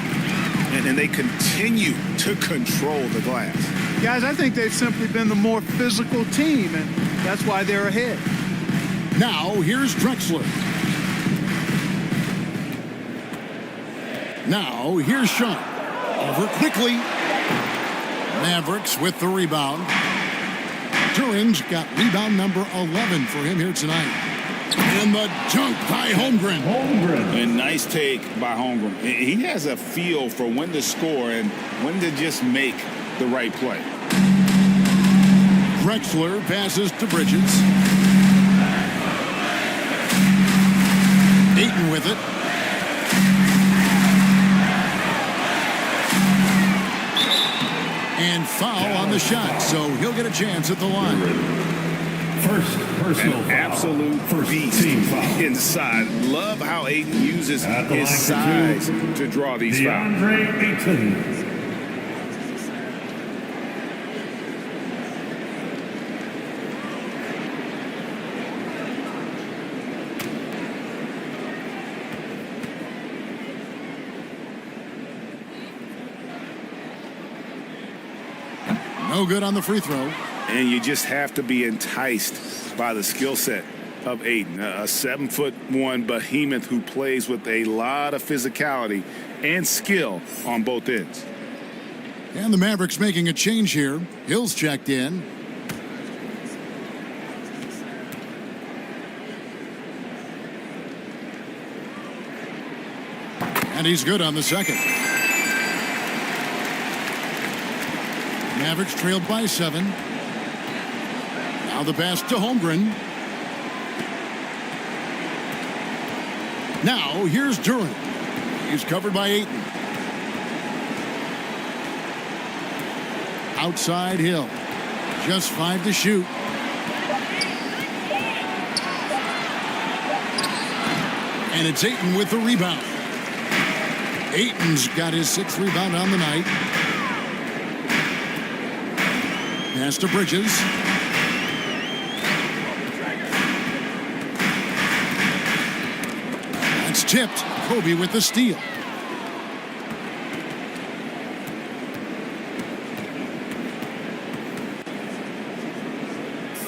And they continue to control the glass. Guys, I think they've simply been the more physical team, and that's why they're ahead. Now, here's Drexler. Now, here's Sean. Over quickly. Mavericks with the rebound. Duran's got rebound number 11 for him here tonight. And the dunk by Holmgren. A nice take by Holmgren. He has a feel for when to score and when to just make the right play. Drexler passes to Bridges. Ayton with it. And foul on the shot, so he'll get a chance at the line. First personal An absolute beast inside. Love how Ayton uses his size to draw these fouls. Ayton. No good on the free throw. And you just have to be enticed by the skill set of Ayton, a 7'1" behemoth who plays with a lot of physicality and skill on both ends. And the Mavericks making a change here. Hill's checked in. And he's good on the second. Mavericks trailed by 7. Now the pass to Holmgren. Now here's Duran. He's covered by Ayton. Outside Hill. Just 5 to shoot. And it's Ayton with the rebound. Ayton's got his 6th rebound on the night. Pass to Bridges. That's tipped. Kobe with the steal.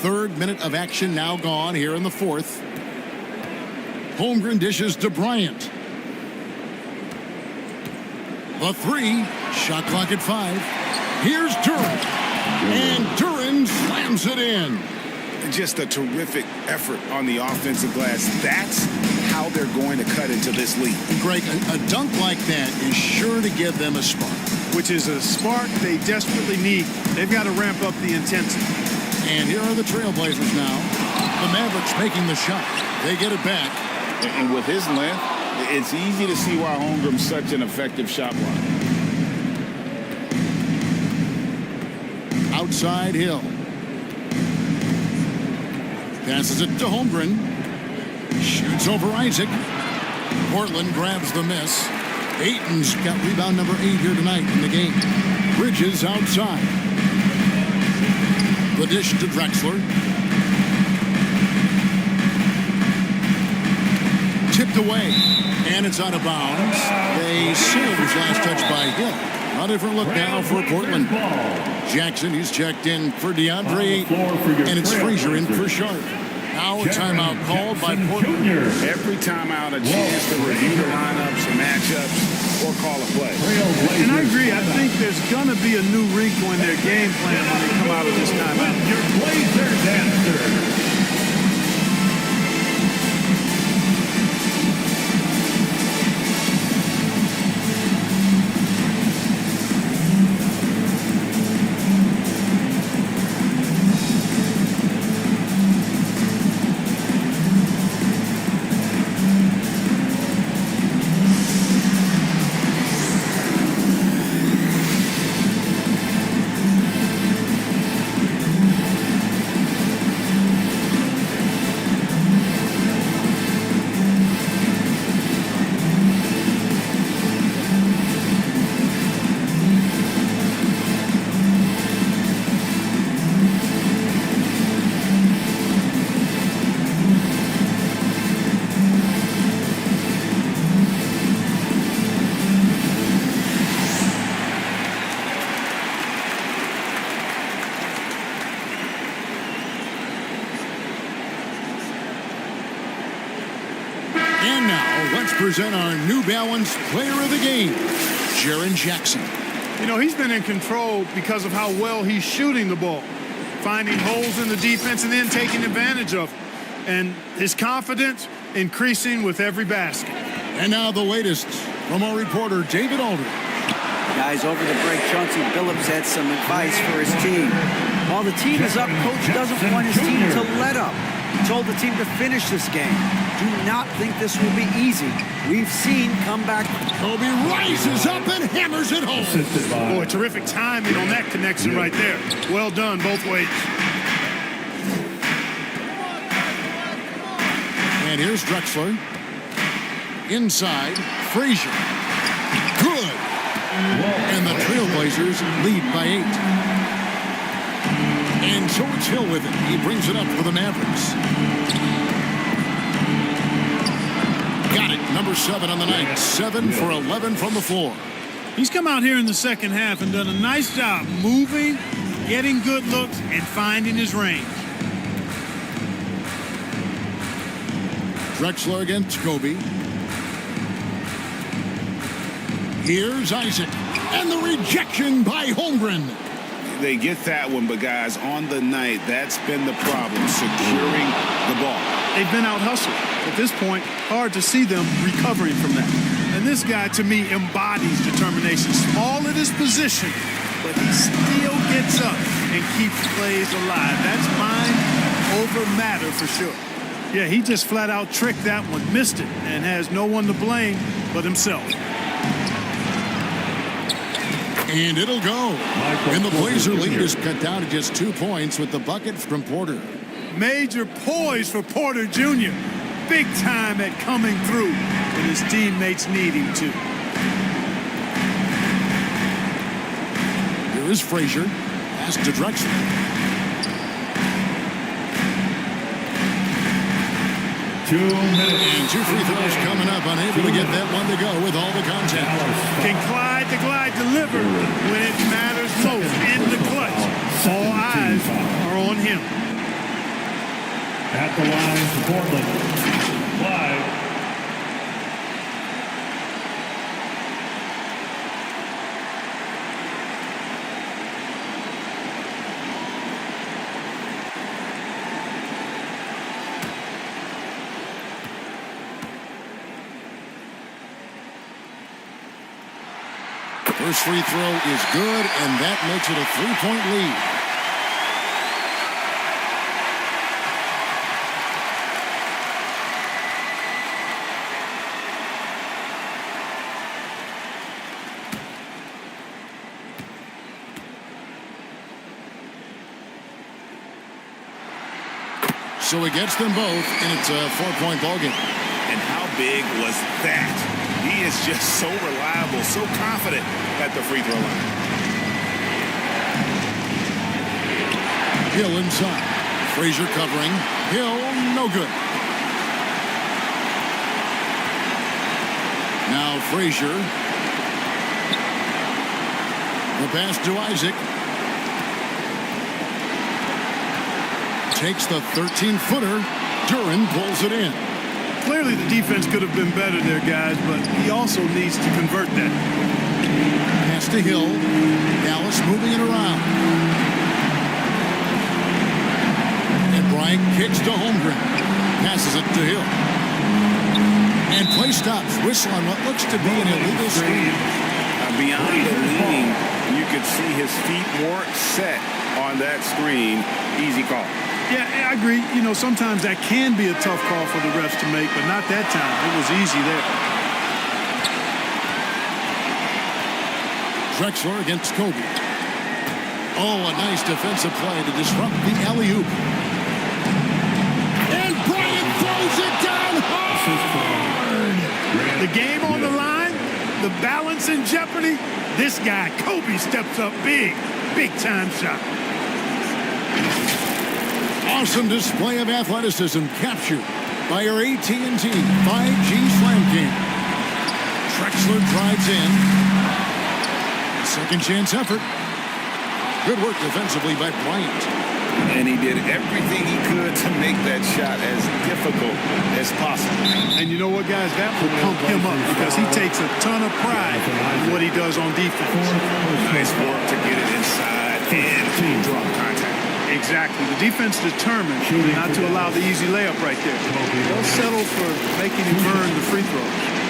Third minute of action now gone here in the 4th. Holmgren dishes to Bryant. The 3. Shot clock at 5. Here's Duran. And Duran slams it in. Just a terrific effort on the offensive glass. That's how they're going to cut into this lead. Greg, a dunk like that is sure to give them a spark. Which is a spark they desperately need. They've got to ramp up the intensity. And here are the Trailblazers now. The Mavericks making the shot. They get it back. And with his length, it's easy to see why Holmgren's such an effective shot blocker. Outside Hill. Passes it to Holmgren. Shoots over Isaac. Portland grabs the miss. Ayton's got rebound number 8 here tonight in the game. Bridges outside. The dish to Drexler. Tipped away, and it's out of bounds. They say it was last touch by Hill. A different look now for Portland. Jackson, he's checked in for DeAndre Ayton, and it's Frazier in for Sharp. Now a timeout called by Portland. Every timeout, a chance to review the lineups and matchups or call a play. And I agree. I think there's going to be a new wrinkle in their game plan when they come out of this timeout. Your Blazers answer. And now, let's present our New Balance Player of the Game, Jaren Jackson. You know, he's been in control because of how well he's shooting the ball, finding holes in the defense and then taking advantage of them. And his confidence increasing with every basket. And now the latest from our reporter, David Aldridge. Guys, over the break, Chauncey Billups had some advice for his team. While the team is up, Coach doesn't want his team to let up. He told the team to finish this game. Do not think this will be easy. We've seen comeback. Kobe rises up and hammers it home. Boy, terrific timing on that connection right there. Well done both ways. And here's Drexler. Inside, Frazier. Good. And the Trailblazers lead by 8. And so it's Hill with it. He brings it up for the Mavericks. Got it. Number 7 on the night. 7 for 11 from the floor. He's come out here in the second half and done a nice job moving, getting good looks, and finding his range. Drexler against Kobe. Here's Isaac. And the rejection by Holmgren. They get that one, but guys, on the night, that's been the problem, securing the ball. They've been out hustled. At this point, hard to see them recovering from that. And this guy, to me, embodies determination. Small at his position, but he still gets up and keeps plays alive. That's mind over matter for sure. Yeah, he just flat out tricked that one, missed it, and has no one to blame but himself. And it'll go. And the Blazer lead is cut down to just 2 points with the bucket from Porter. Major poise for Porter Jr. Big time at coming through when his teammates need him to. Here is Frazier. Pass to Drexler. 2 minutes. And 2 free throws coming up. Unable to get that one to go with all the contact. Can Clyde the Glide deliver when it matters most in the clutch? All eyes are on him. At the line for Portland, Clyde. First free throw is good, and that makes it a 3-point lead. So he gets them both, and it's a 4-point ballgame. And how big was that? He is just so reliable, so confident at the free throw line. Hill inside. Frazier covering. Hill, no good. Now Frazier. The pass to Isaac. Takes the 13-footer. Duran pulls it in. Clearly the defense could have been better there, guys, but he also needs to convert that. Pass to Hill. Dallas moving it around. And Bryant kicks to Holmgren. Passes it to Hill. And play stops. Whistle on what looks to be an illegal screen. Beyond the leaning, you could see his feet weren't set on that screen. Easy call. Yeah, I agree. You know, sometimes that can be a tough call for the refs to make, but not that time. It was easy there. Drexler against Kobe. Oh, a nice defensive play to disrupt the alley-oop. And Bryant throws it down hard. The game on the line, the balance in jeopardy. This guy, Kobe, steps up big, big-time shot. Awesome display of athleticism captured by our AT&T 5G Slam King. Drexler drives in. Second chance effort. Good work defensively by Bryant. And he did everything he could to make that shot as difficult as possible. And you know what, guys? That will pump him up because he takes a ton of pride in what he does on defense. Nice work to get it inside and drop contact. Exactly. The defense determined not to allow the easy layup right there. They'll settle for making him earn the free throws.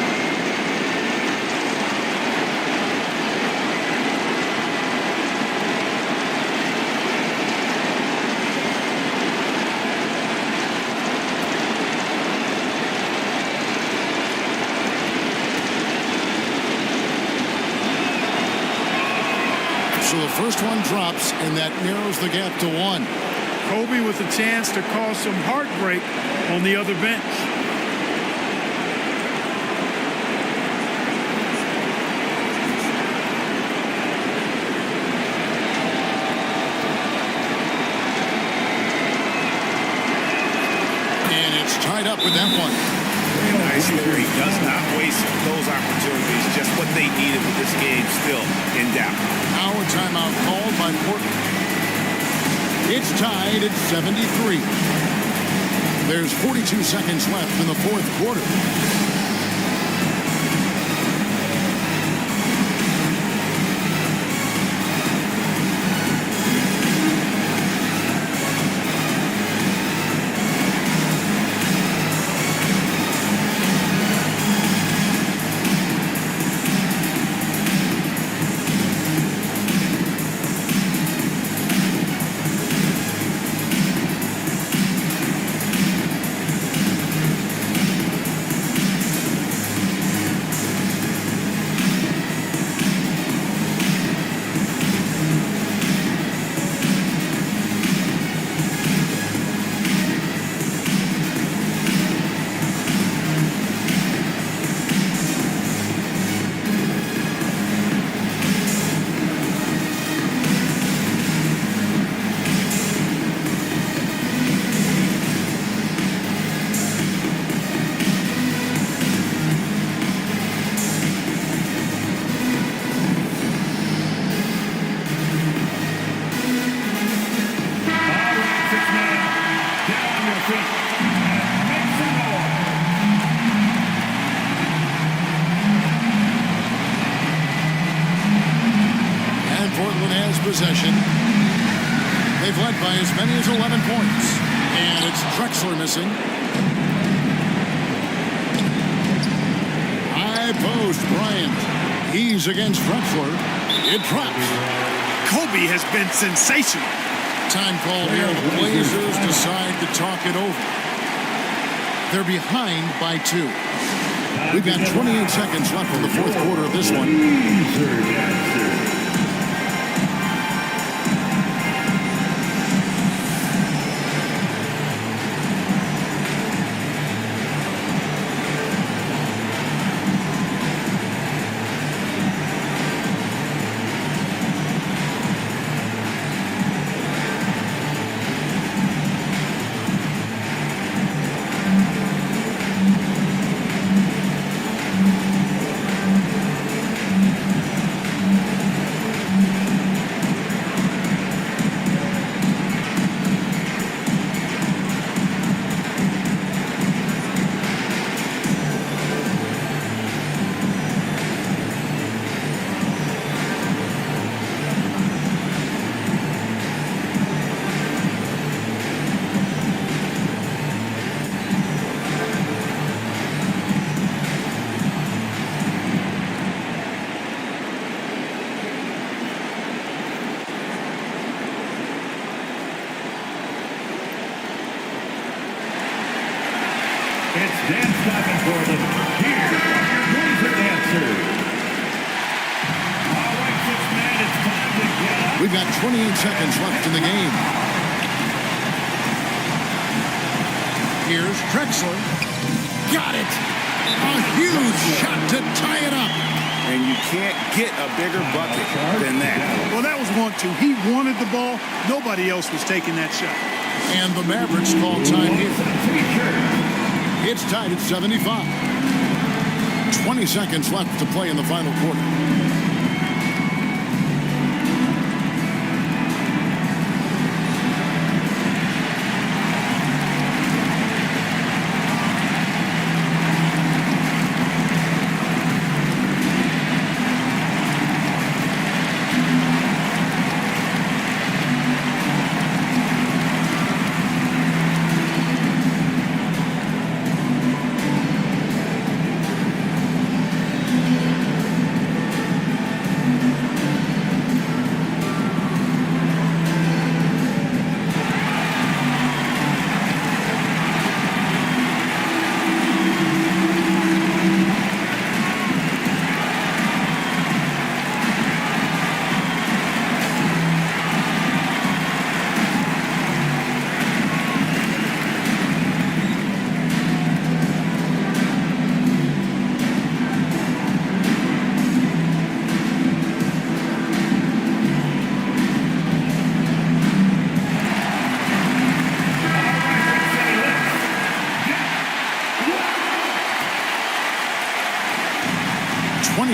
So the first one drops, and that narrows the gap to one. Kobe with a chance to cause some heartbreak on the other bench. And it's tied up with that one. Nice score. He does not waste those opportunities. Just what they needed with this game still in doubt. Now a timeout called by Portland. It's tied at 73. There's 42 seconds left in the fourth quarter. Possession. They've led by as many as 11 points. And it's Drexler missing. High post, Bryant. He's against Drexler. It drops. Kobe has been sensational. Time called here. The Blazers decide to talk it over. They're behind by 2. We've got 28 seconds left in the fourth quarter of this one. It's dance time for them. Here are your Blazer dancers. All right, 6 man, it's time to get up. We've got 28 seconds left in the game. Here's Drexler. Got it. A huge shot to tie it up. And you can't get a bigger bucket than that. Well, that was 1-2. He wanted the ball. Nobody else was taking that shot. And the Mavericks call time here. It's tied at 75. 20 seconds left to play in the final quarter.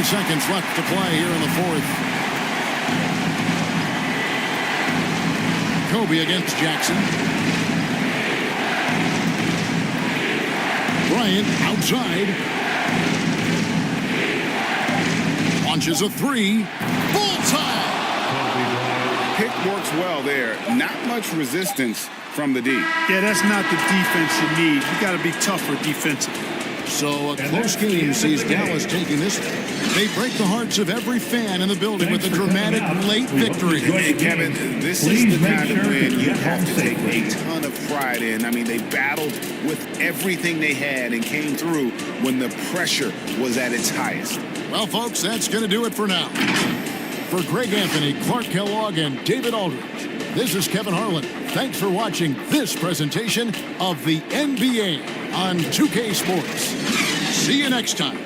Seconds left to play here in the fourth. Kobe against Jackson. Bryant outside. Launches a three. Bullseye! Pick works well there. Not much resistance from the D. Yeah, that's not the defense you need. You got to be tougher defensively. So a close game sees Dallas taking this. They break the hearts of every fan in the building with a dramatic late victory. And Kevin, this is the kind of win you have to take a ton of pride in. I mean, they battled with everything they had and came through when the pressure was at its highest. Well, folks, that's going to do it for now. For Greg Anthony, Clark Kellogg, and David Aldridge, this is Kevin Harlan. Thanks for watching this presentation of the NBA on 2K Sports. See you next time.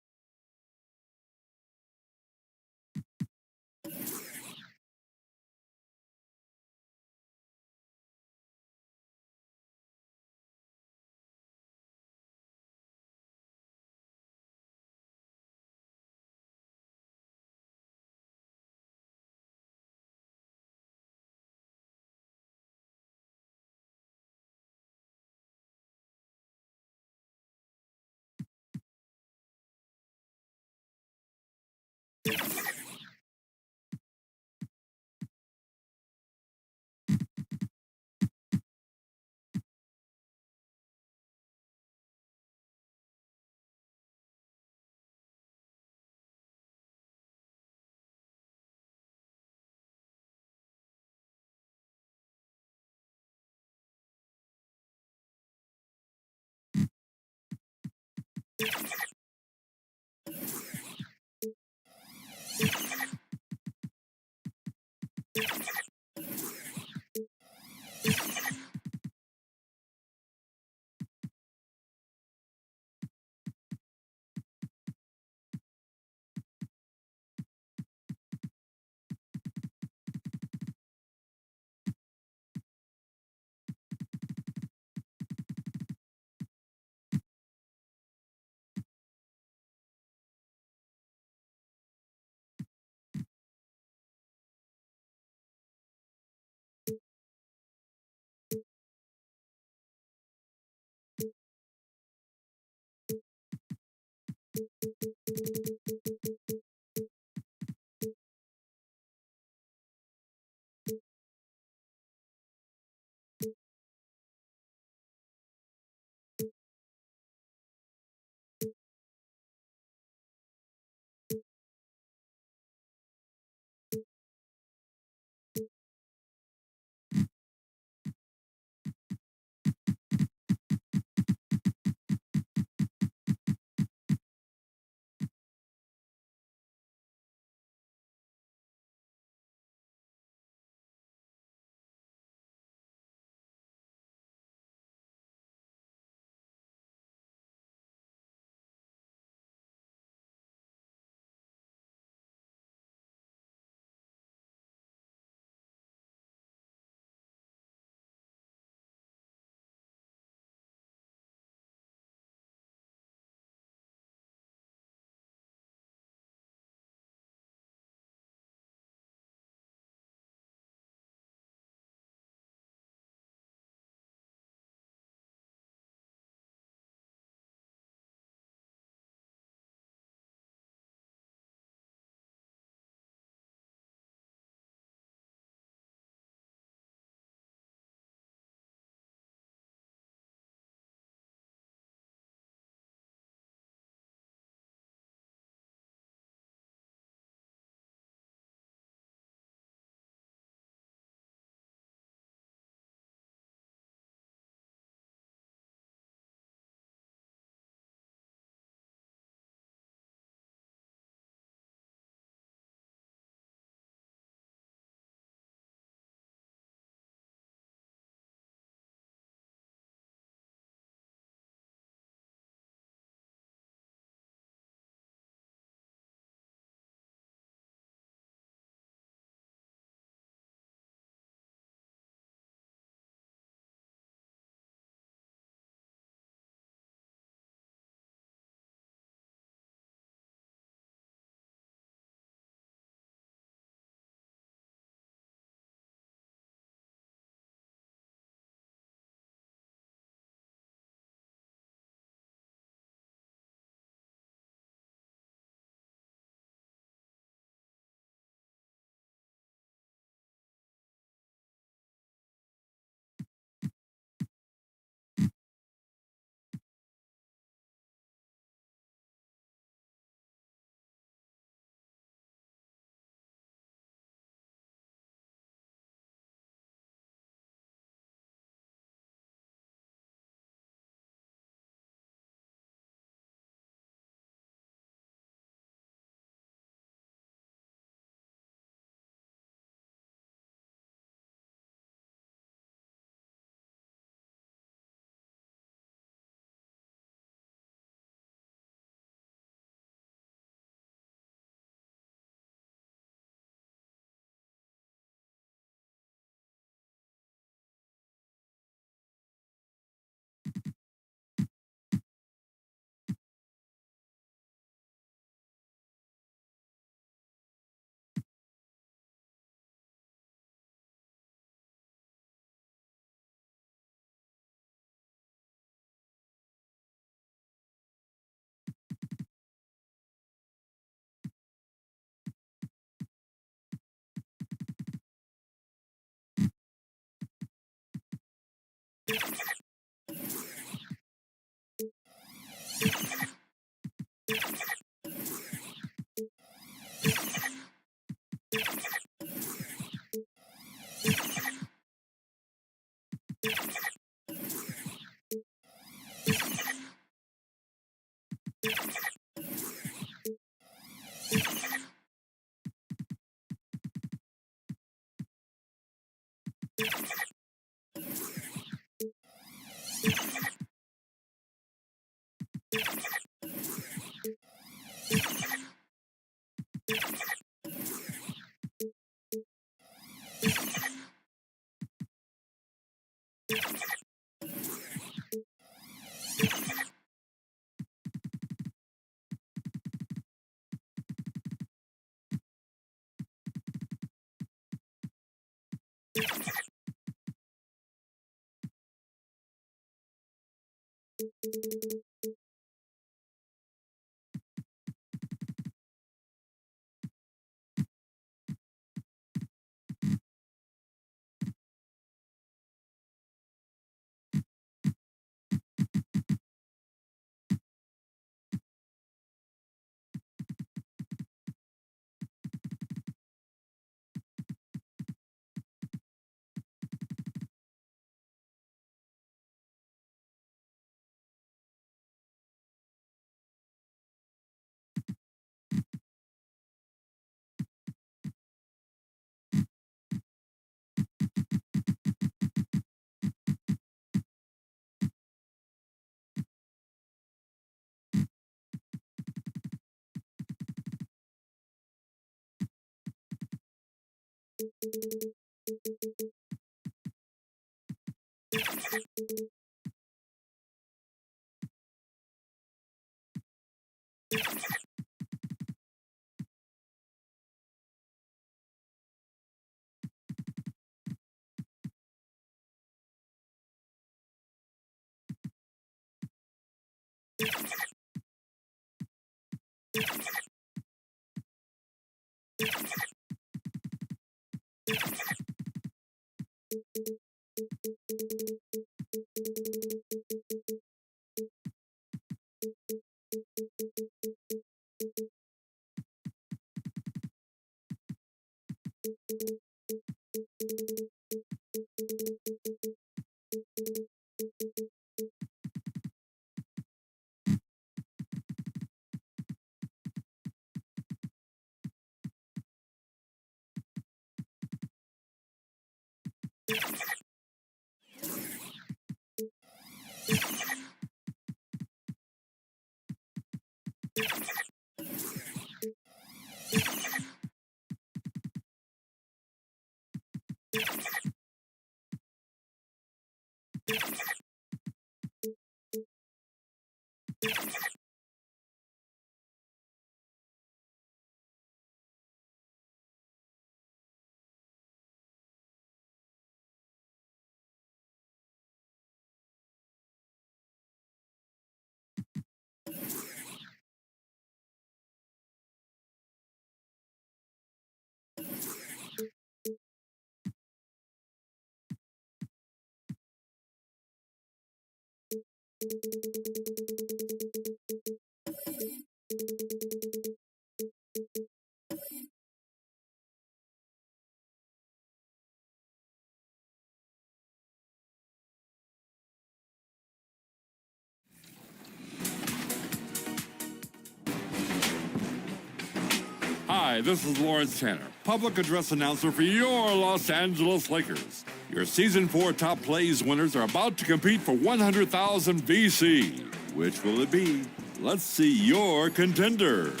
Hi, this is Lawrence Tanner, public address announcer for your Los Angeles Lakers. Your Season 4 top plays winners are about to compete for 100,000 VC. Which will it be? Let's see your contenders.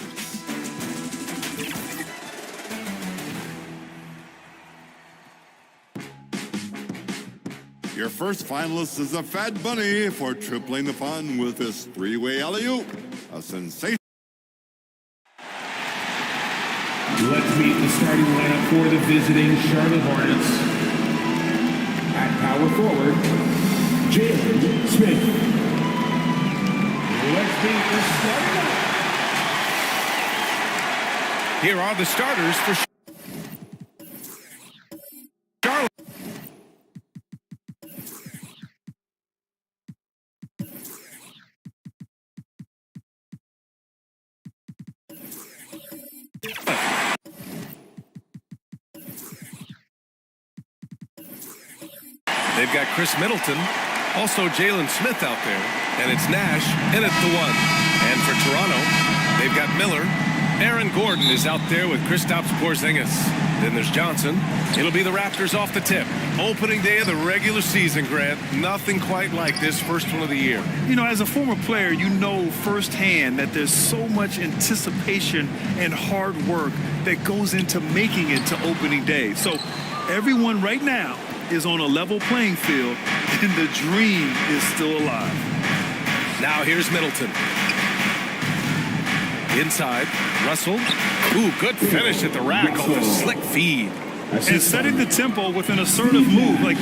Your first finalist is a Fat Bunny for tripling the fun with his three-way alley-oop. A sensation. Let's meet the starting lineup for the visiting Charlotte Hornets. At power forward, Jalen Smith. Let's meet the starting lineup. Here are the starters for Charlotte. They've got Chris Middleton, also Jalen Smith out there, and it's Nash in at the 1. And for Toronto, they've got Miller, Aaron Gordon is out there with Kristaps Porzingis. Then there's Johnson. It'll be the Raptors off the tip. Opening day of the regular season, Grant. Nothing quite like this first one of the year. You know, as a former player, you know firsthand that there's so much anticipation and hard work that goes into making it to opening day. So everyone right now is on a level playing field, and the dream is still alive. Now here's Middleton. Inside, Russell. Ooh, good finish at the rack on the slick feed. And setting the tempo with an assertive move. Like,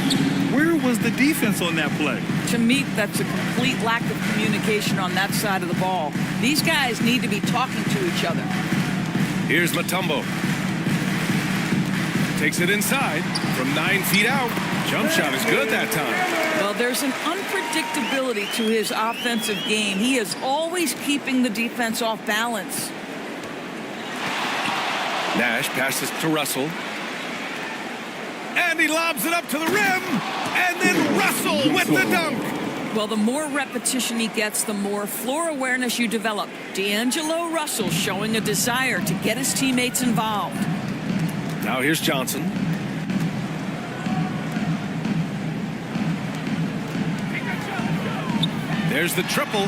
where was the defense on that play? To me, that's a complete lack of communication on that side of the ball. These guys need to be talking to each other. Here's Mutombo. Takes it inside from 9 feet out. Jump shot is good that time. Well, there's an unpredictability to his offensive game. He is always keeping the defense off balance. Nash passes to Russell. And he lobs it up to the rim. And then Russell with the dunk. Well, the more repetition he gets, the more floor awareness you develop. D'Angelo Russell showing a desire to get his teammates involved. Now here's Johnson. There's the triple.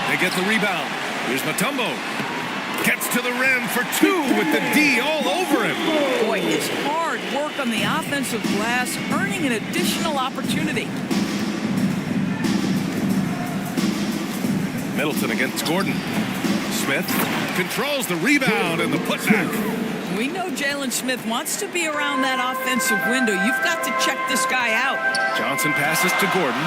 They get the rebound. Here's Mutombo. Gets to the rim for two with the D all over him. Boy, his hard work on the offensive glass, earning an additional opportunity. Middleton against Gordon. Smith controls the rebound and the putback. We know Jalen Smith wants to be around that offensive window. You've got to check this guy out. Johnson passes to Gordon.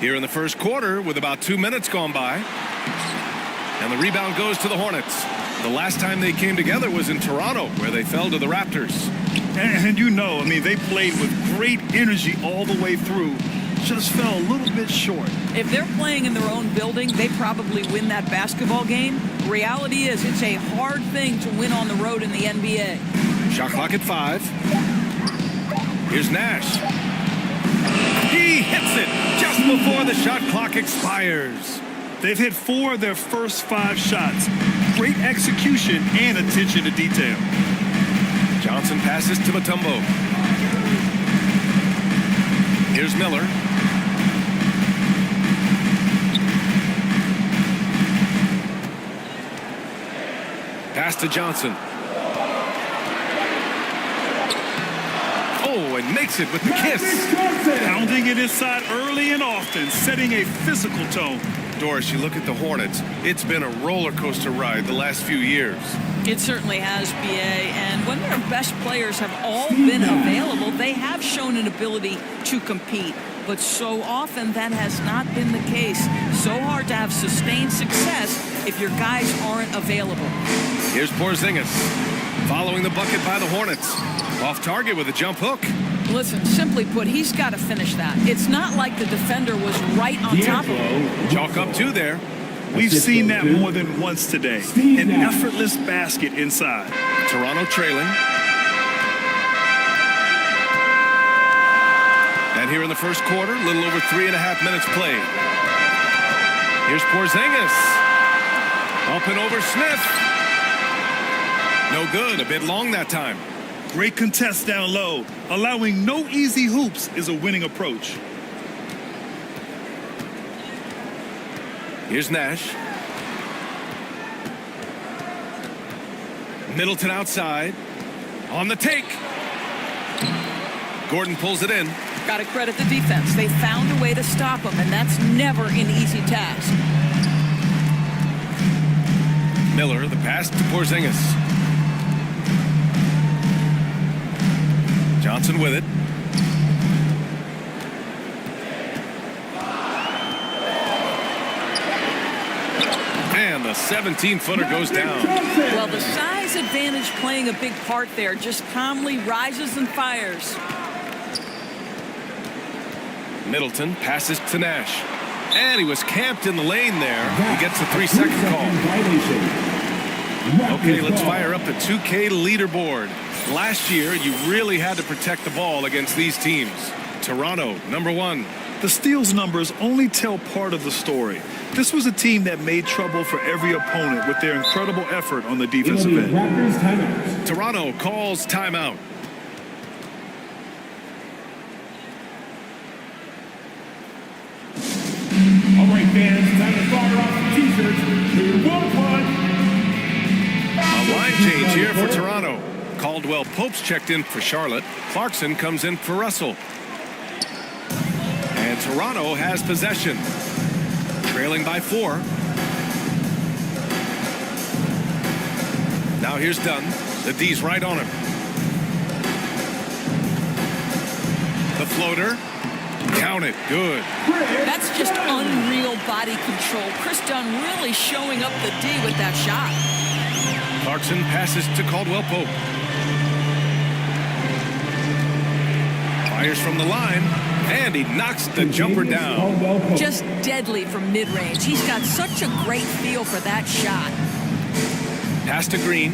Here in the first quarter with about 2 minutes gone by. And the rebound goes to the Hornets. The last time they came together was in Toronto, where they fell to the Raptors. And you know, I mean, they played with great energy all the way through. Just fell a little bit short. If they're playing in their own building, they probably win that basketball game. Reality is, it's a hard thing to win on the road in the NBA. Shot clock at 5. Here's Nash. He hits it just before the shot clock expires. They've hit 4 of their first 5 shots. Great execution and attention to detail. Johnson passes to Mutombo. Here's Miller. Pass to Johnson. Oh, and makes it with the kiss. Pounding it inside early and often, setting a physical tone. Doris, you look at the Hornets. It's been a roller coaster ride the last few years. It certainly has, B.A. And when their best players have all been available, they have shown an ability to compete. But so often that has not been the case. So hard to have sustained success if your guys aren't available. Here's Porzingis following the bucket by the Hornets. Off target with a jump hook. Listen, simply put, he's got to finish that. It's not like the defender was right on top of him. Chalk up 2 there. We've seen that more than once today. An effortless basket inside. Toronto trailing. And here in the first quarter, a little over 3.5 minutes played. Here's Porzingis. Up and over Smith. No good. A bit long that time. Great contest down low. Allowing no easy hoops is a winning approach. Here's Nash. Middleton outside. On the take. Gordon pulls it in. Got to credit the defense. They found a way to stop him, and that's never an easy task. Miller, the pass to Porzingis. Johnson with it. And the 17-footer goes down. Well, the size advantage playing a big part there. Just calmly rises and fires. Middleton passes to Nash. And he was camped in the lane there. He gets a 3-second call. Okay, let's fire up the 2K leaderboard. Last year, you really had to protect the ball against these teams. Toronto, number 1. The steals numbers only tell part of the story. This was a team that made trouble for every opponent with their incredible effort on the defensive end. Toronto calls timeout. All right, fans, time to fire off the t-shirts. A line change here for Toronto. Caldwell Pope's checked in for Charlotte. Clarkson comes in for Russell. And Toronto has possession. Trailing by 4. Now here's Dunn. The D's right on him. The floater. Count it. Good. That's just unreal body control. Chris Dunn really showing up the D with that shot. Clarkson passes to Caldwell Pope. Fires from the line, and he knocks the jumper down. Just deadly from mid-range. He's got such a great feel for that shot. Pass to Green.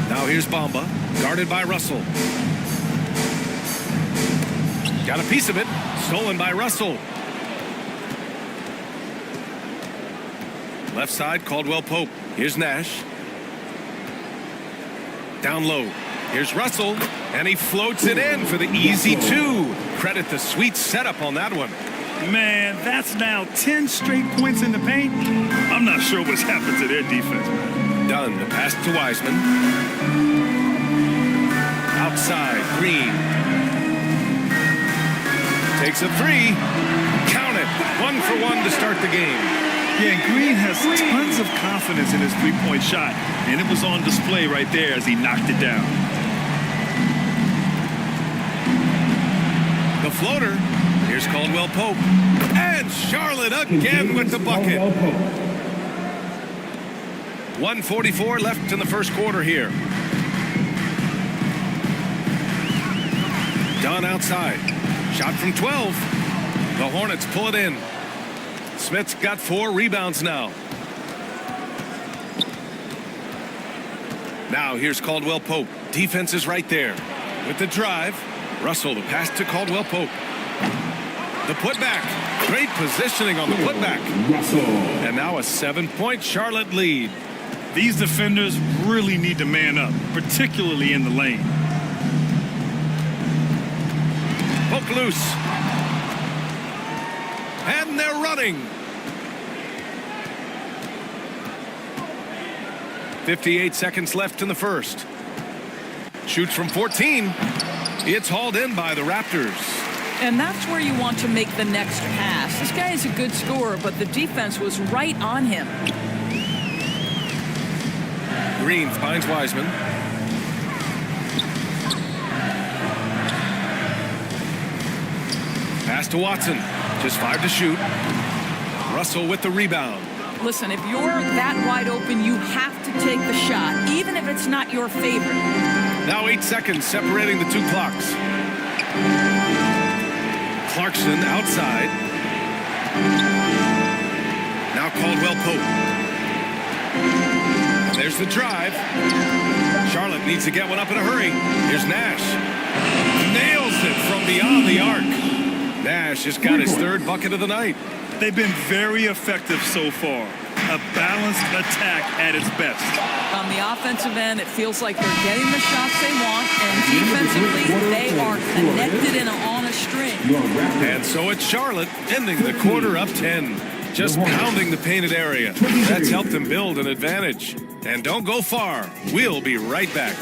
Now here's Bamba, guarded by Russell. Got a piece of it, stolen by Russell. Left side, Caldwell Pope. Here's Nash. Down low. Here's Russell, and he floats it in for the easy 2. Credit the sweet setup on that one. Man, that's now 10 straight points in the paint. I'm not sure what's happened to their defense. Dunn, the pass to Wiseman. Outside, Green. Takes a 3. Count it. 1 for 1 to start the game. Yeah, and Green has tons of confidence in his three-point shot, and it was on display right there as he knocked it down. The floater. Here's Caldwell Pope. And Charlotte again with the bucket. 1:44 left in the first quarter here. Dunn outside. Shot from 12. The Hornets pull it in. Smith's got 4 rebounds now. Now here's Caldwell Pope. Defense is right there. With the drive. Russell, the pass to Caldwell Pope. The putback. Great positioning on the putback. And now a 7-point Charlotte lead. These defenders really need to man up, particularly in the lane. Poke loose. And they're running. 58 seconds left in the first. Shoots from 14. It's hauled in by the Raptors. And that's where you want to make the next pass. This guy is a good scorer, but the defense was right on him. Green finds Wiseman. Pass to Watson. Just 5 to shoot. Russell with the rebound. Listen, if you're that wide open, you have to take the shot, even if it's not your favorite. Now 8 seconds separating the 2 clocks. Clarkson outside. Now Caldwell Pope. And there's the drive. Charlotte needs to get one up in a hurry. Here's Nash. Nails it from beyond the arc. Nash has got his 3rd bucket of the night. They've been very effective so far. A balanced attack at its best. On the offensive end, it feels like they're getting the shots they want, and defensively, they are connected and on a string. And so it's Charlotte ending the quarter up 10. Just pounding the painted area. That's helped them build an advantage. And don't go far. We'll be right back.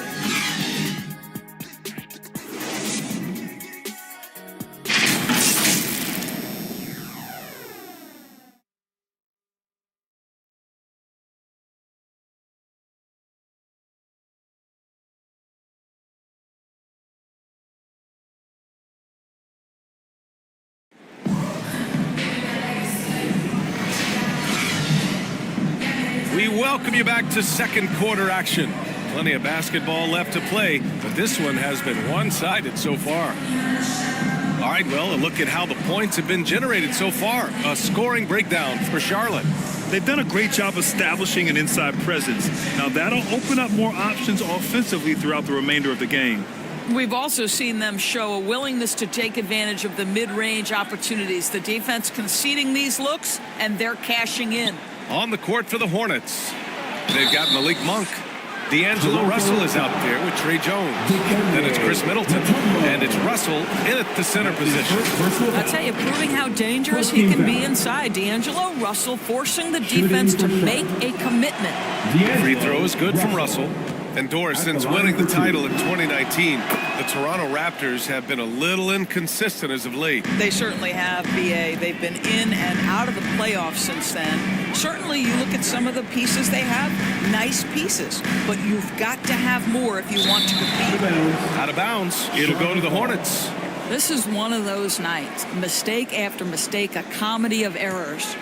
We welcome you back to second quarter action. Plenty of basketball left to play, but this one has been one-sided so far. All right, well, a look at how the points have been generated so far. A scoring breakdown for Charlotte. They've done a great job establishing an inside presence. Now that'll open up more options offensively throughout the remainder of the game. We've also seen them show a willingness to take advantage of the mid-range opportunities. The defense conceding these looks, and they're cashing in. On the court for the Hornets, they've got Malik Monk. D'Angelo Russell is out there with Trey Jones. Then it's Chris Middleton. And it's Russell in at the center position. I'll tell you, proving how dangerous he can be inside. D'Angelo Russell forcing the defense to make a commitment. Free throw is good from Russell. And Doris, since winning the title in 2019, the Toronto Raptors have been a little inconsistent as of late. They certainly have, BA. They've been in and out of the playoffs since then. Certainly, you look at some of the pieces they have, nice pieces, but you've got to have more if you want to compete. Out of bounds. It'll go to the Hornets. This is one of those nights. Mistake after mistake, a comedy of errors.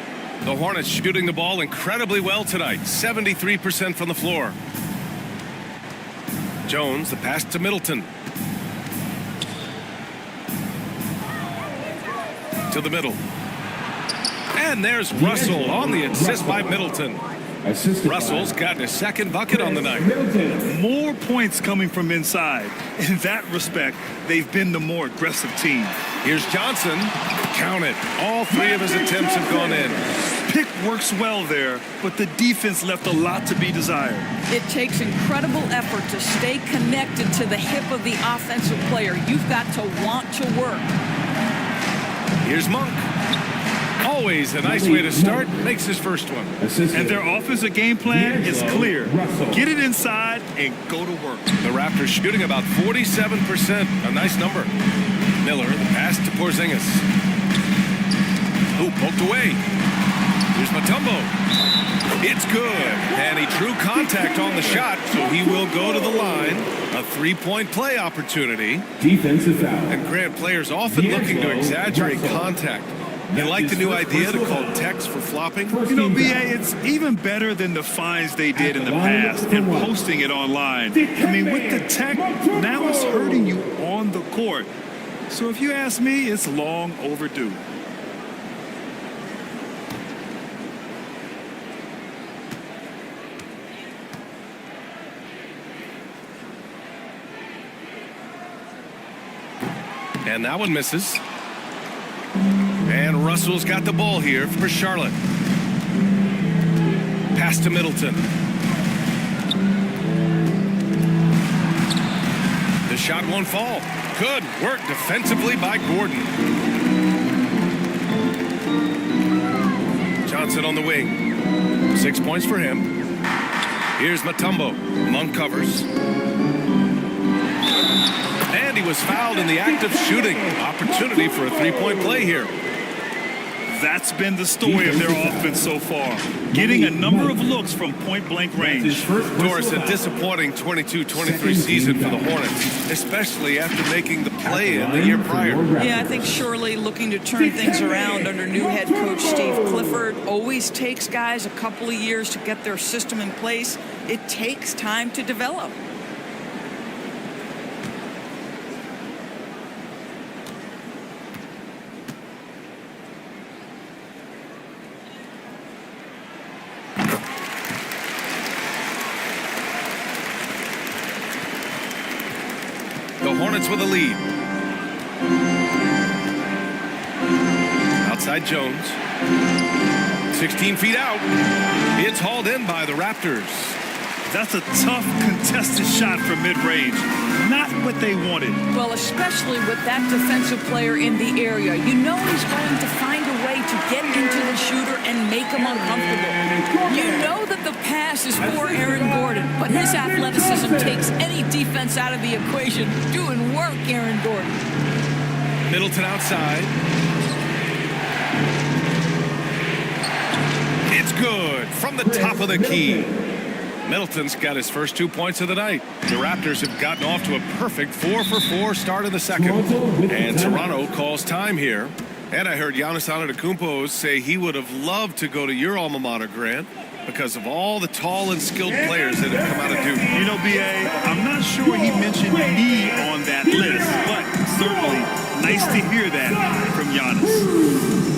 The Hornets shooting the ball incredibly well tonight, 73% from the floor. Jones, the pass to Middleton. To the middle. And there's Russell on the assist by Middleton. Russell's gotten his second bucket on the night. More points coming from inside. In that respect, they've been the more aggressive team. Here's Johnson. Count it. All three of his attempts have gone in. Pick works well there, but the defense left a lot to be desired. It takes incredible effort to stay connected to the hip of the offensive player. You've got to want to work. Here's Monk. Always a nice way to start. Makes his first one. And their offensive game plan is clear. Get it inside and go to work. The Raptors shooting about 47%. A nice number. Miller, the pass to Porzingis. Ooh, poked away. Here's Mutombo. It's good. And he drew contact on the shot, so he will go to the line. A three-point play opportunity. Defensive foul. And Grant, players often looking to exaggerate contact. You like the new idea to call text for flopping? You know, BA, it's even better than the fines they did in the past and posting it online. I mean, with the tech, now it's hurting you on the court. So if you ask me, it's long overdue. And that one misses. And Russell's got the ball here for Charlotte. Pass to Middleton. The shot won't fall. Good work defensively by Gordon. Johnson on the wing. 6 points for him. Here's Mutombo. Monk covers. And he was fouled in the act of shooting. Opportunity for a three-point play here. That's been the story of their offense so far. Getting a number of looks from point-blank range. Doris, a disappointing 22-23 season for the Hornets, especially after making the play-in the year prior. Yeah, I think surely looking to turn things around under new head coach Steve Clifford. Always takes guys a couple of years to get their system in place. It takes time to develop. Hornets with a lead. Outside Jones. 16 feet out. It's hauled in by the Raptors. That's a tough contested shot from mid-range. Not what they wanted. Well, especially with that defensive player in the area. You know he's going to find a way to get into the shooter and make him uncomfortable. You know that the pass is for Aaron Gordon, but his athleticism takes any defense out of the equation. Doing work, Aaron Gordon. Middleton outside. It's good from the top of the key. Middleton's got his first 2 points of the night. The Raptors have gotten off to a perfect 4-for-4 start in the second. And Toronto calls time here. And I heard Giannis Antetokounmpo say he would have loved to go to your alma mater, Grant, because of all the tall and skilled players that have come out of Duke. You know, BA, I'm not sure he mentioned me on that list, but certainly nice to hear that from Giannis.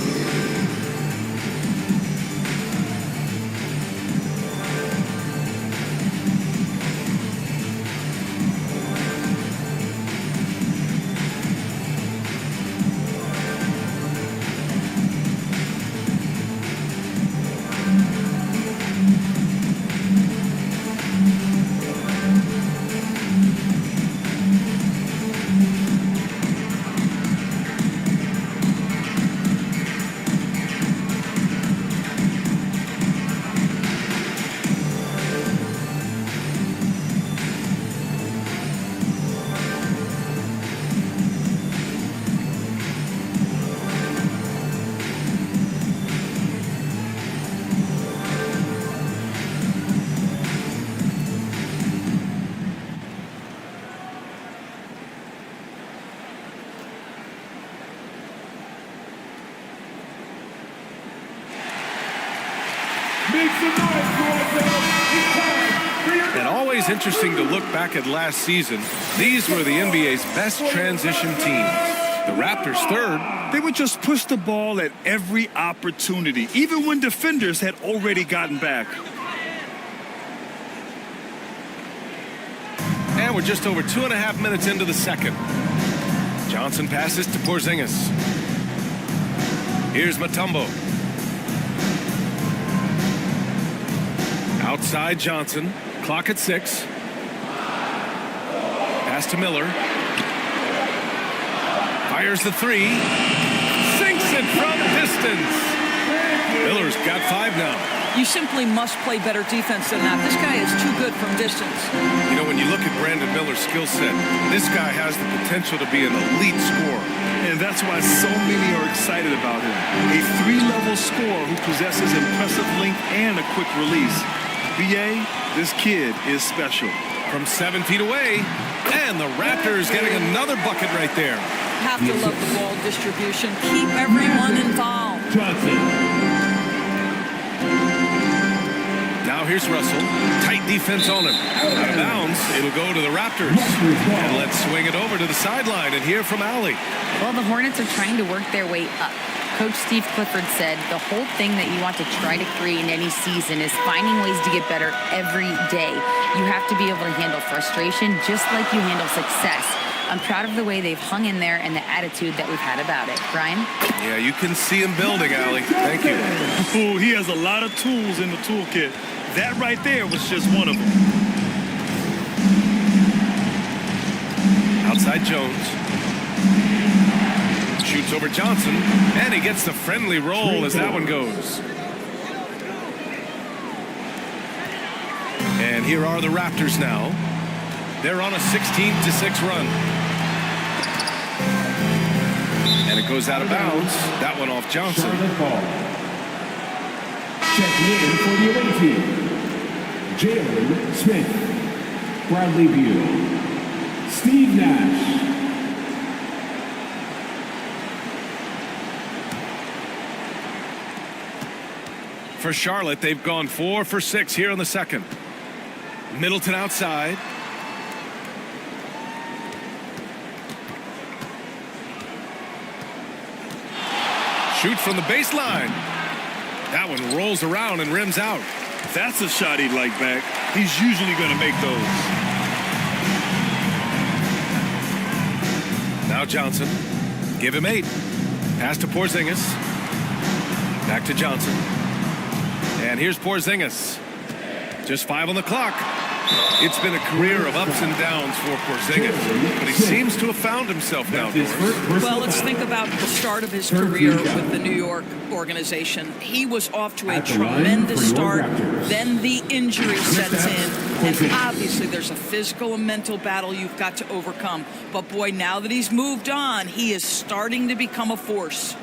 Make some noise, Toronto. It's time for your... And always interesting to look back at last season. These were the NBA's best transition teams. The Raptors third. They would just push the ball at every opportunity, even when defenders had already gotten back. And we're just over 2.5 minutes into the second. Johnson passes to Porzingis. Here's Mutombo. Outside Johnson. Clock at 6. Pass to Miller. Fires the 3. Sinks it from distance. Miller's got 5 now. You simply must play better defense than that. This guy is too good from distance. You know, when you look at Brandon Miller's skill set, this guy has the potential to be an elite scorer. And that's why so many are excited about him. A 3-level scorer who possesses impressive length and a quick release. BA, this kid is special. From 7 feet away, and the Raptors getting another bucket right there. Have to love the ball distribution. Keep everyone involved. Johnson. Now here's Russell. Tight defense on him. Out of bounds. It'll go to the Raptors. And let's swing it over to the sideline and hear from Allie. Well, the Hornets are trying to work their way up. Coach Steve Clifford said the whole thing that you want to try to create in any season is finding ways to get better every day. You have to be able to handle frustration just like you handle success. I'm proud of the way they've hung in there and the attitude that we've had about it. Brian? Yeah, you can see him building, Allie. Thank you. Ooh, he has a lot of tools in the toolkit. That right there was just one of them. Outside Jones. Shoots over Johnson, and he gets the friendly roll as that one goes. And here are the Raptors now. They're on a 16-6 run. And it goes out of bounds. That one off Johnson. Checking in for the away team. Jalen Smith. Bradley Beal. Steve Nash. For Charlotte, they've gone 4 for 6 here in the second. Middleton outside. Shoot from the baseline. That one rolls around and rims out. That's a shot he'd like back. He's usually going to make those. Now Johnson. Give him 8. Pass to Porzingis. Back to Johnson. And here's Porzingis. Just 5 on the clock. It's been a career of ups and downs for Porzingis, but he seems to have found himself now. Well, let's think about the start of his career with the New York organization. He was off to a tremendous start. Then the injury sets in, and obviously there's a physical and mental battle you've got to overcome. But boy, now that he's moved on, he is starting to become a force.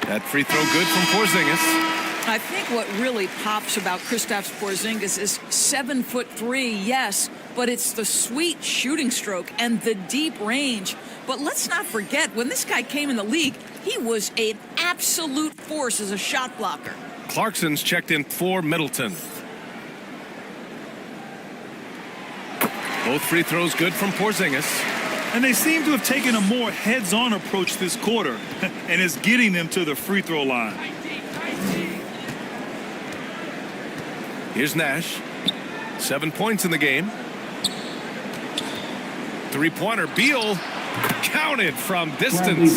That free throw good from Porzingis. I think what really pops about Kristaps Porzingis is 7'3", yes, but it's the sweet shooting stroke and the deep range. But let's not forget, when this guy came in the league, he was an absolute force as a shot blocker. Clarkson's checked in for Middleton. Both free throws good from Porzingis. And they seem to have taken a more heads-on approach this quarter, and it's getting them to the free throw line. Here's Nash. 7 points in the game. Three-pointer. Beal counted from distance.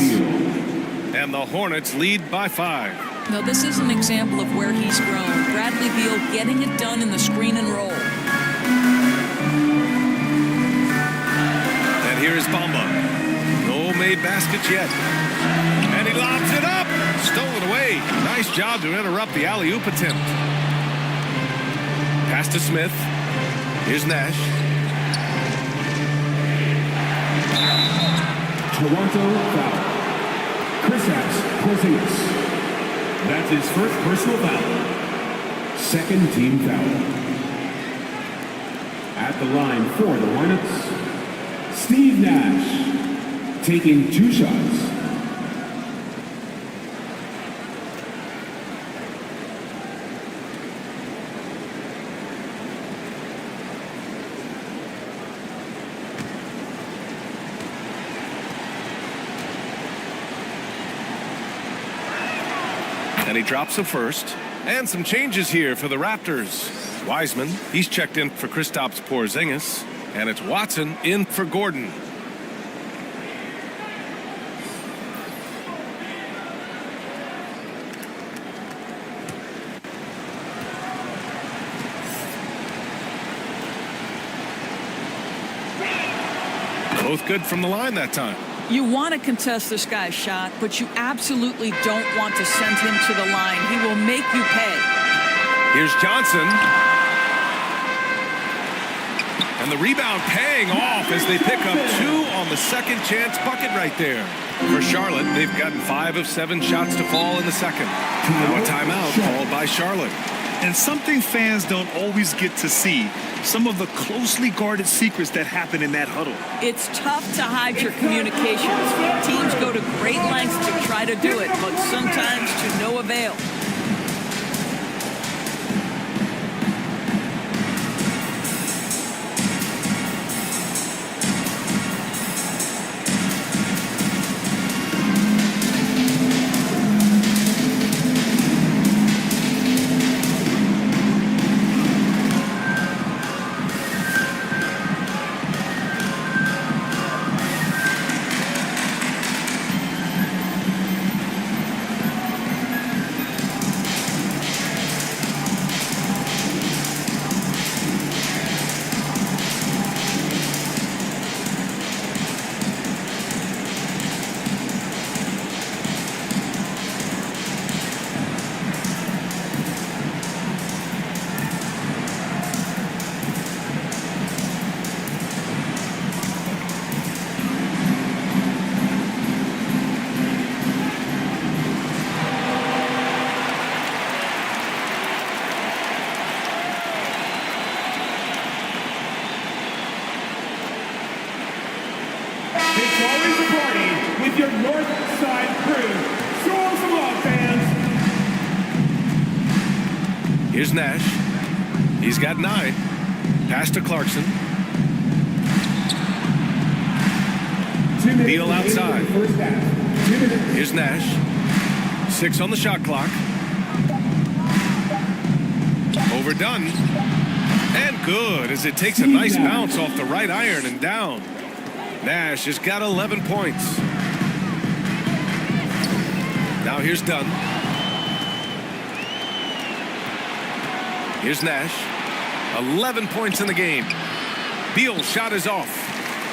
And the Hornets lead by 5. Now, this is an example of where he's grown. Bradley Beal getting it done in the screen and roll. Here is Bamba. No made baskets yet. And he lobs it up. Stolen away. Nice job to interrupt the alley-oop attempt. Pass to Smith. Here's Nash. Toronto foul. Kristaps Porzingis. That's his first personal foul. Second team foul. At the line for the Hornets, Steve Nash, taking 2 shots. And he drops a first. And some changes here for the Raptors. Wiseman, he's checked in for Kristaps Porzingis. And it's Watson in for Gordon. Both good from the line that time. You want to contest this guy's shot, but you absolutely don't want to send him to the line. He will make you pay. Here's Johnson. And the rebound paying off as they pick up 2 on the second chance bucket right there. For Charlotte, they've gotten 5 of 7 shots to fall in the second. Now a timeout called by Charlotte. And something fans don't always get to see, some of the closely guarded secrets that happen in that huddle. It's tough to hide your communications. Teams go to great lengths to try to do it, but sometimes to no avail. It's always a party with your North Side crew. Show them some love, fans. Here's Nash. He's got 9. Pass to Clarkson. Beal outside. Here's Nash. 6 on the shot clock. Overdone. And good as it takes a nice bounce off the right iron and down. Nash has got 11 points. Now here's Dunn. Here's Nash. 11 points in the game. Beal's shot is off.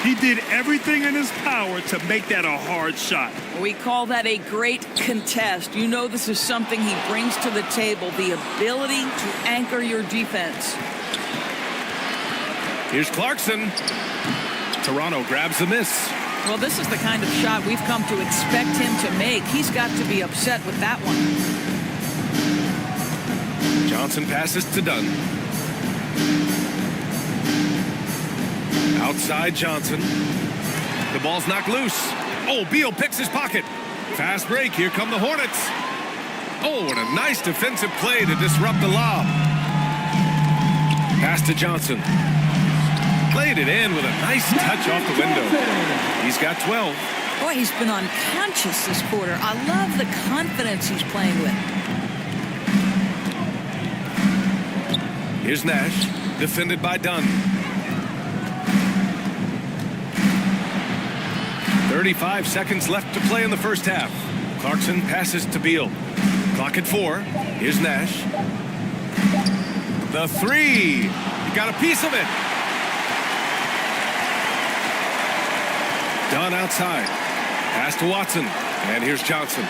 He did everything in his power to make that a hard shot. We call that a great contest. You know this is something he brings to the table, the ability to anchor your defense. Here's Clarkson. Toronto grabs the miss. Well, this is the kind of shot we've come to expect him to make. He's got to be upset with that one. Johnson passes to Dunn. Outside Johnson. The ball's knocked loose. Oh, Beal picks his pocket. Fast break. Here come the Hornets. Oh, and a nice defensive play to disrupt the lob. Pass to Johnson. Played it in with a nice touch off the window. He's got 12. Boy, he's been unconscious this quarter. I love the confidence he's playing with. Here's Nash, defended by Dunn. 35 seconds left to play in the first half. Clarkson passes to Beal. Clock at 4. Here's Nash. The 3. He got a piece of it. Dunn outside. Pass to Watson. And here's Johnson.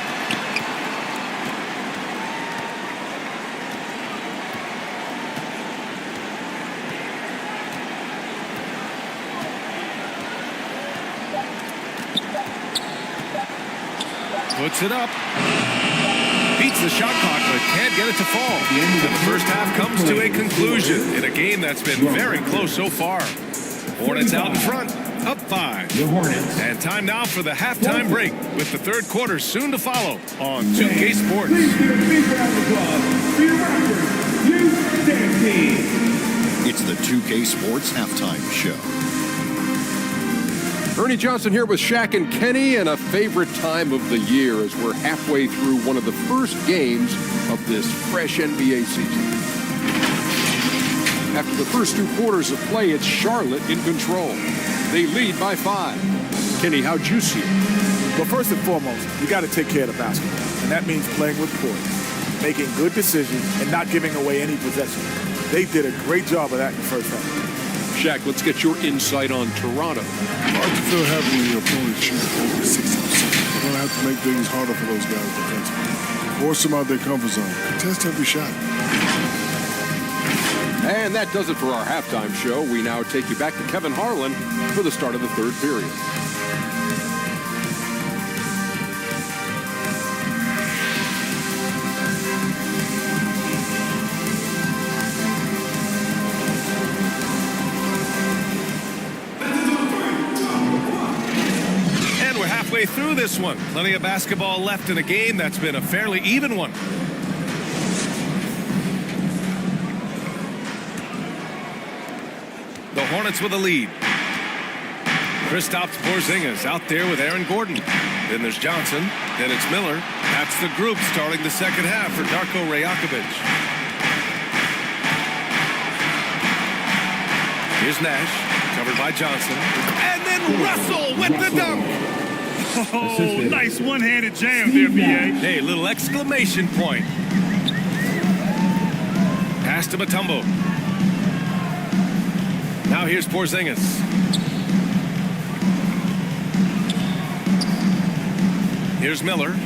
Puts it up. beats the shot clock, but can't get it to fall. And the first half comes to a conclusion in a game that's been very close so far. Hornets out in front, up 5. The Hornets. And time now for the halftime break, with the third quarter soon to follow on 2K Sports. Please give a big round of applause for your Raptors Youth Dance Team. It's the 2K Sports Halftime Show. Ernie Johnson here with Shaq and Kenny, and a favorite time of the year as we're halfway through one of the first games of this fresh NBA season. After the first 2 quarters of play, it's Charlotte in control. They lead by 5. Kenny, how'd you see it? Well, first and foremost, you got to take care of the basketball, and that means playing with poise, making good decisions, and not giving away any possession. They did a great job of that in the first half. Shaq, let's get your insight on Toronto. Hard to feel happy when your opponent shoots over 60%. You're going to have to make things harder for those guys defensively. Force them out their comfort zone. Test every shot. And that does it for our halftime show. We now take you back to Kevin Harlan for the start of the third period. And we're halfway through this one. Plenty of basketball left in a game that's been a fairly even one. The Hornets with a lead. Kristaps Porzingis out there with Aaron Gordon. Then there's Johnson. Then it's Miller. That's the group starting the second half for Darko Rajakovic. Here's Nash, covered by Johnson. And then Russell with the dunk. Oh, nice one-handed jam there, B.A. Hey, little exclamation point. Pass to Mutombo. Now here's Porzingis. Here's Miller.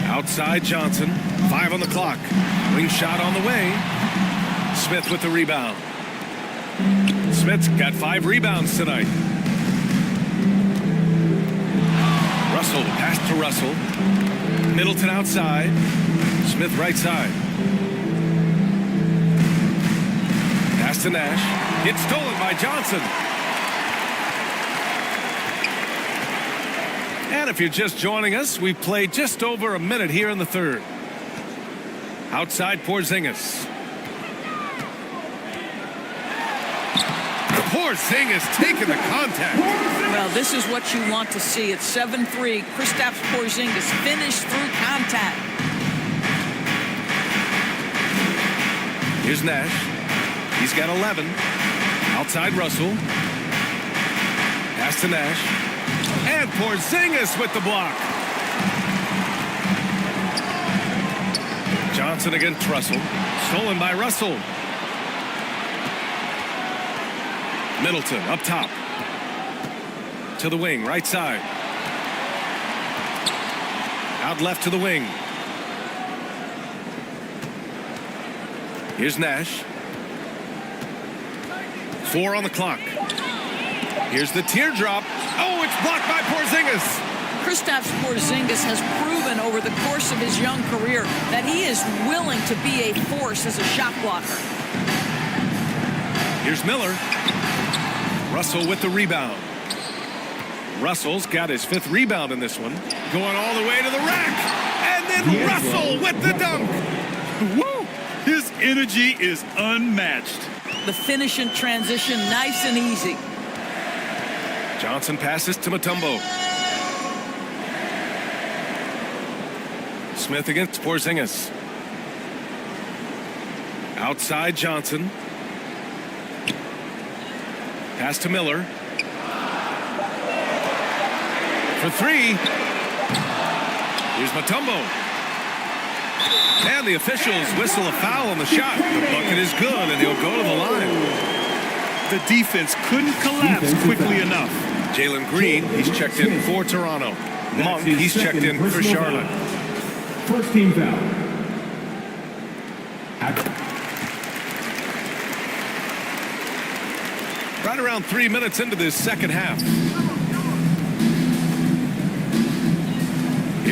Outside Johnson. 5 on the clock. Wing shot on the way. Smith with the rebound. Smith's got 5 rebounds tonight. Russell, pass to Russell. Middleton outside. Smith right side. Pass to Nash. It's stolen by Johnson. And if you're just joining us, we've played just over a minute here in the third. Outside Porzingis. Porzingis taking the contact. Well, this is what you want to see. It's 7-3. Kristaps Porzingis finished through contact. Here's Nash. He's got 11. Outside Russell. Pass to Nash. And Porzingis with the block. Johnson against Russell. Stolen by Russell. Middleton up top. To the wing, right side. Out left to the wing. Here's Nash. 4 on the clock. Here's the teardrop. Oh, it's blocked by Porzingis. Kristaps Porzingis has proven over the course of his young career that he is willing to be a force as a shot blocker. Here's Miller. Russell with the rebound. Russell's got his 5th rebound in this one. Going all the way to the rack. And then Russell with the dunk. Woo! His energy is unmatched. The finish in transition, nice and easy. Johnson passes to Mutombo. Smith against Porzingis. Outside Johnson. Pass to Miller. For 3. Here's Mutombo. And the officials whistle a foul on the shot. The bucket is good, and he'll go to the line. The defense couldn't collapse quickly enough. Jalen Green, he's checked in for Toronto. Monk, he's checked in for Charlotte. First team foul. Right around 3 minutes into this second half.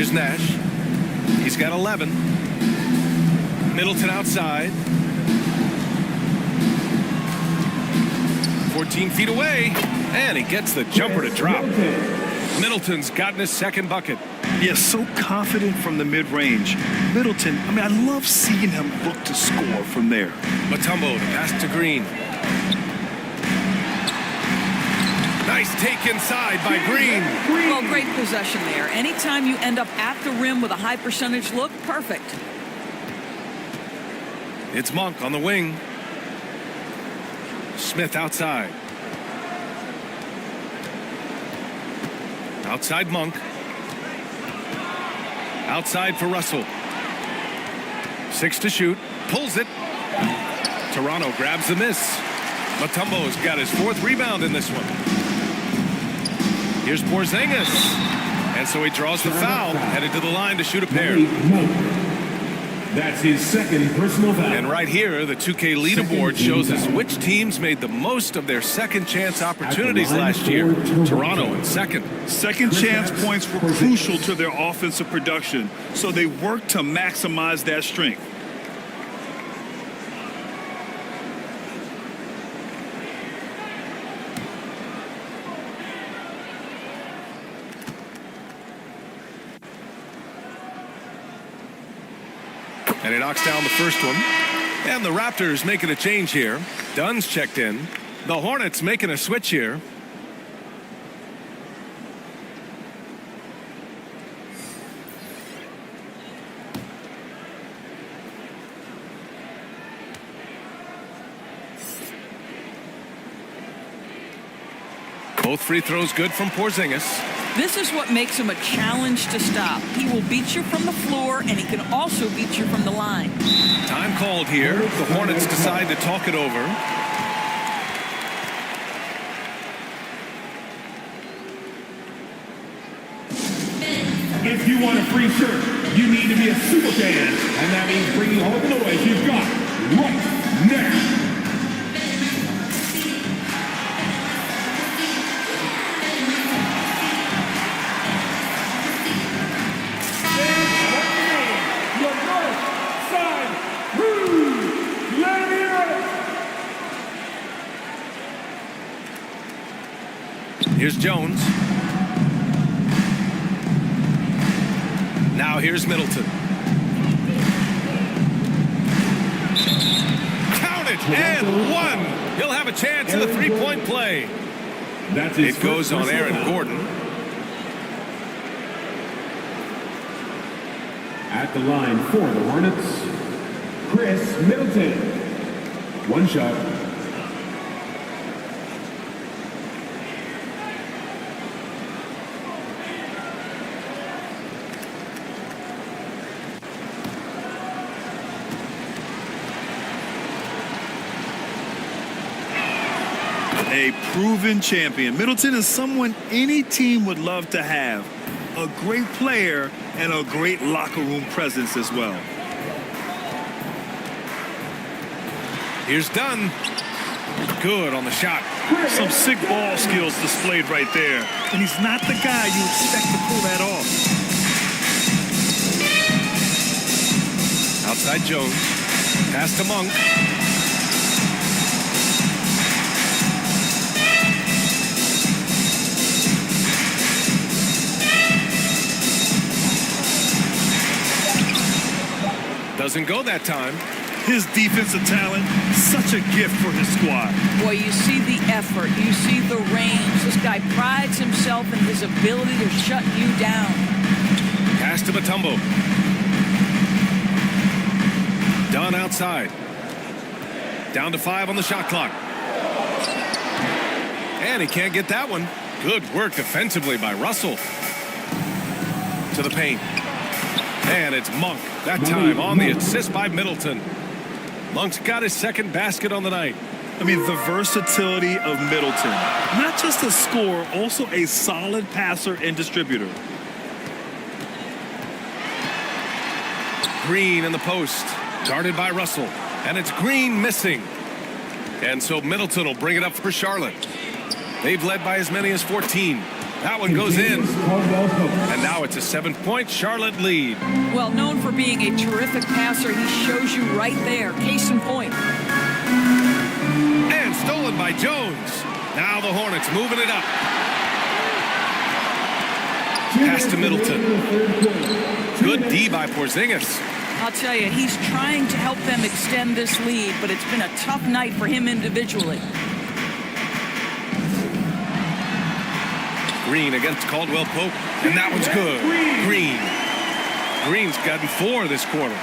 Here's Nash. He's got 11. Middleton outside. 14 feet away, and he gets the jumper to drop. Middleton's gotten his second bucket. Yeah, so confident from the mid-range. Middleton, I mean, I love seeing him look to score from there. Mutombo, the pass to Green. Nice take inside by Green. Well, great possession there. Anytime you end up at the rim with a high percentage look, perfect. It's Monk on the wing. Smith outside. Outside Monk. Outside for Russell. 6 to shoot. Pulls it. Toronto grabs the miss. Mutombo's got his 4th rebound in this one. Here's Porzingis. And so he draws the foul. Headed to the line to shoot a pair. That's his second personal foul. And right here, the 2K leaderboard shows us which teams made the most of their second chance opportunities last year. Toronto in second. Second chance points were crucial to their offensive production, so they worked to maximize that strength. And he knocks down the first one. And the Raptors making a change here. Dunn's checked in. The Hornets making a switch here. Both free throws good from Porzingis. This is what makes him a challenge to stop. He will beat you from the floor, and he can also beat you from the line. Time called here. The Hornets decide to talk it over. If you want a free shirt, you need to be a super fan, and that means bringing all the noise you've got right now. Here's Jones. Now here's Middleton. Count it, and one. He'll have a chance in the three-point play. It goes on Aaron Gordon. At the line for the Hornets, Chris Middleton. One shot. A proven champion. Middleton is someone any team would love to have. A great player and a great locker room presence as well. Here's Dunn. Good on the shot. Some sick ball skills displayed right there. And he's not the guy you expect to pull that off. Outside Jones. Pass to Monk. Doesn't go that time. His defensive talent, such a gift for his squad. Boy, you see the effort. You see the range. This guy prides himself in his ability to shut you down. Pass to Mutombo. Dunn outside. Down to 5 on the shot clock. And he can't get that one. Good work defensively by Russell. To the paint. And it's Monk. That time on the assist by Middleton. Monk's got his second basket on the night. I mean, the versatility of Middleton. Not just a scorer, also a solid passer and distributor. Green in the post. Guarded by Russell. And it's Green missing. And so Middleton will bring it up for Charlotte. They've led by as many as 14. That one goes in. And now it's a 7-point Charlotte lead. Well, known for being a terrific passer, he shows you right there. Case in point. And stolen by Jones. Now the Hornets moving it up. Pass to Middleton. Good D by Porzingis. I'll tell you, he's trying to help them extend this lead, but it's been a tough night for him individually. Green against Caldwell Pope, and that one's good. Green's gotten 4 this quarter.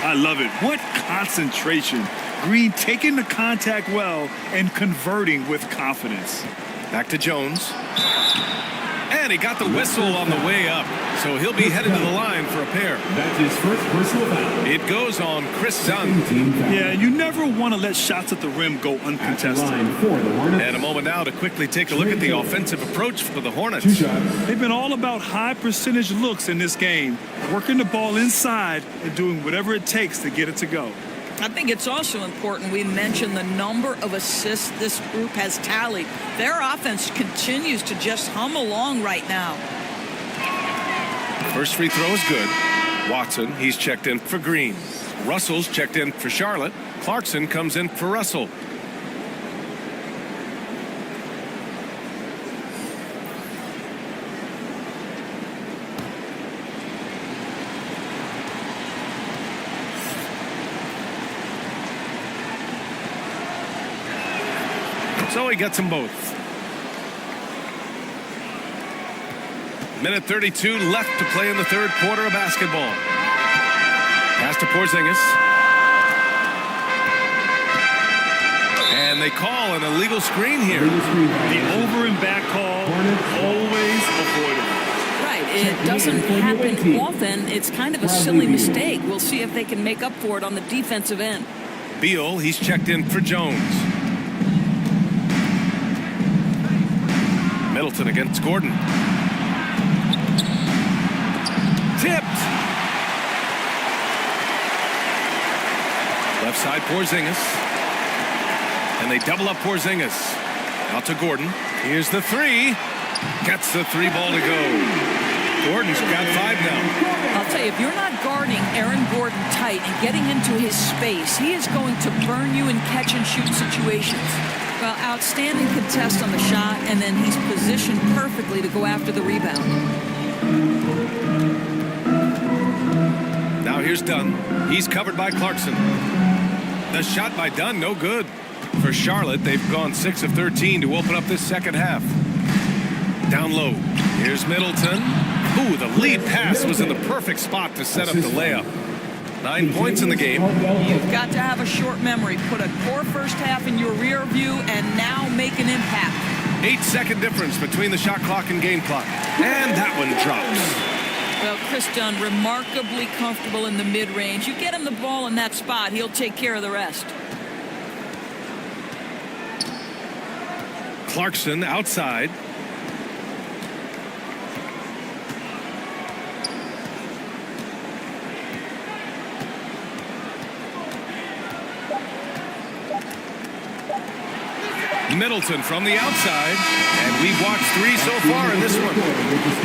I love it. What concentration. Green taking the contact well and converting with confidence. Back to Jones. And he got the whistle on the way up, so he'll be headed to the line for a pair. That's his first personal foul. It goes on Chris Dunn. Yeah, you never want to let shots at the rim go uncontested. And a moment now to quickly take a look at the offensive approach for the Hornets. They've been all about high percentage looks in this game, working the ball inside and doing whatever it takes to get it to go. I think it's also important we mention the number of assists this group has tallied. Their offense continues to just hum along right now. First free throw is good. Watson, he's checked in for Green. Russell's checked in for Charlotte. Clarkson comes in for Russell. So he gets them both. Minute 32 left to play in the third quarter of basketball. Pass to Porzingis. And they call an illegal screen here. The over and back call, always avoidable. Right, it doesn't happen often. It's kind of a silly mistake. We'll see if they can make up for it on the defensive end. Beal, he's checked in for Jones. Middleton against Gordon. Tipped. Left side Porzingis. And they double up Porzingis. Out to Gordon. Here's the 3. Gets the 3 ball to go. Gordon's got 5 now. I'll tell you, if you're not guarding Aaron Gordon tight and getting into his space, he is going to burn you in catch and shoot situations. Well, outstanding contest on the shot, and then he's positioned perfectly to go after the rebound. Now here's Dunn. He's covered by Clarkson. The shot by Dunn, no good. For Charlotte, they've gone 6 of 13 to open up this second half. Down low. Here's Middleton. Ooh, the lead pass was in the perfect spot to set up the layup. 9 points in the game. You've got to have a short memory. Put a poor first half in your rear view and now make an impact. 8-second difference between the shot clock and game clock. And that one drops. Well, Chris Dunn, remarkably comfortable in the mid-range. You get him the ball in that spot, he'll take care of the rest. Clarkson outside. Middleton from the outside, and we've watched 3 so far in this one.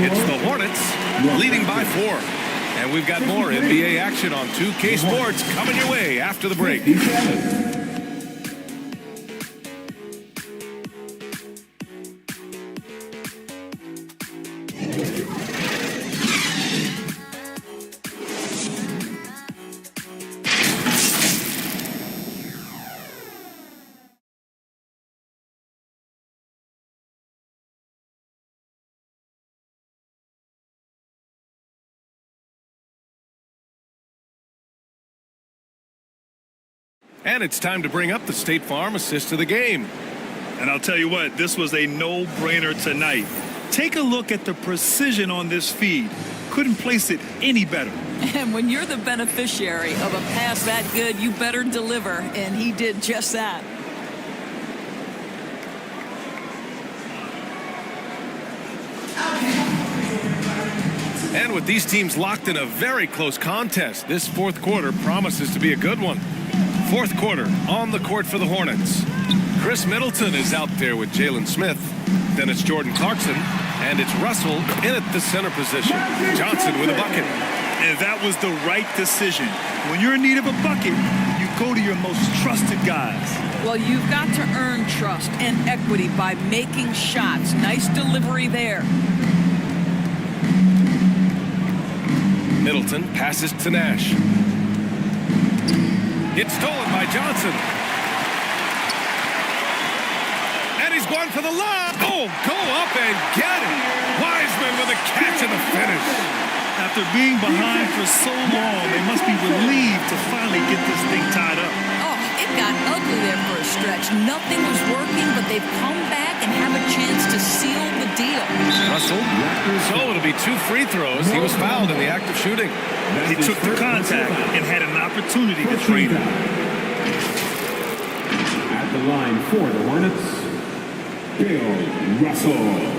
It's the Hornets leading by 4. And we've got more NBA action on 2K Sports coming your way after the break. And it's time to bring up the State Farm assist of the game. And I'll tell you what, this was a no-brainer tonight. Take a look at the precision on this feed. Couldn't place it any better. And when you're the beneficiary of a pass that good, you better deliver. And he did just that. And with these teams locked in a very close contest, this fourth quarter promises to be a good one. Fourth quarter on the court for the Hornets. Chris Middleton is out there with Jalen Smith. Then it's Jordan Clarkson. And it's Russell in at the center position. Johnson with a bucket. And that was the right decision. When you're in need of a bucket, you go to your most trusted guys. Well, you've got to earn trust and equity by making shots. Nice delivery there. Middleton passes to Nash. It's stolen by Johnson. And he's going for the lob. Oh, go up and get it. Wiseman with a catch in the finish. After being behind for so long, they must be relieved to finally get this thing tied up. Oh, it got ugly there for a stretch. Nothing was working, but they've come back and have a chance to seal the deal. Russell. So it'll be 2 free throws. He was fouled in the act of shooting. He took the contact and had an opportunity to trade it. At the line for the Hornets, Bill Russell.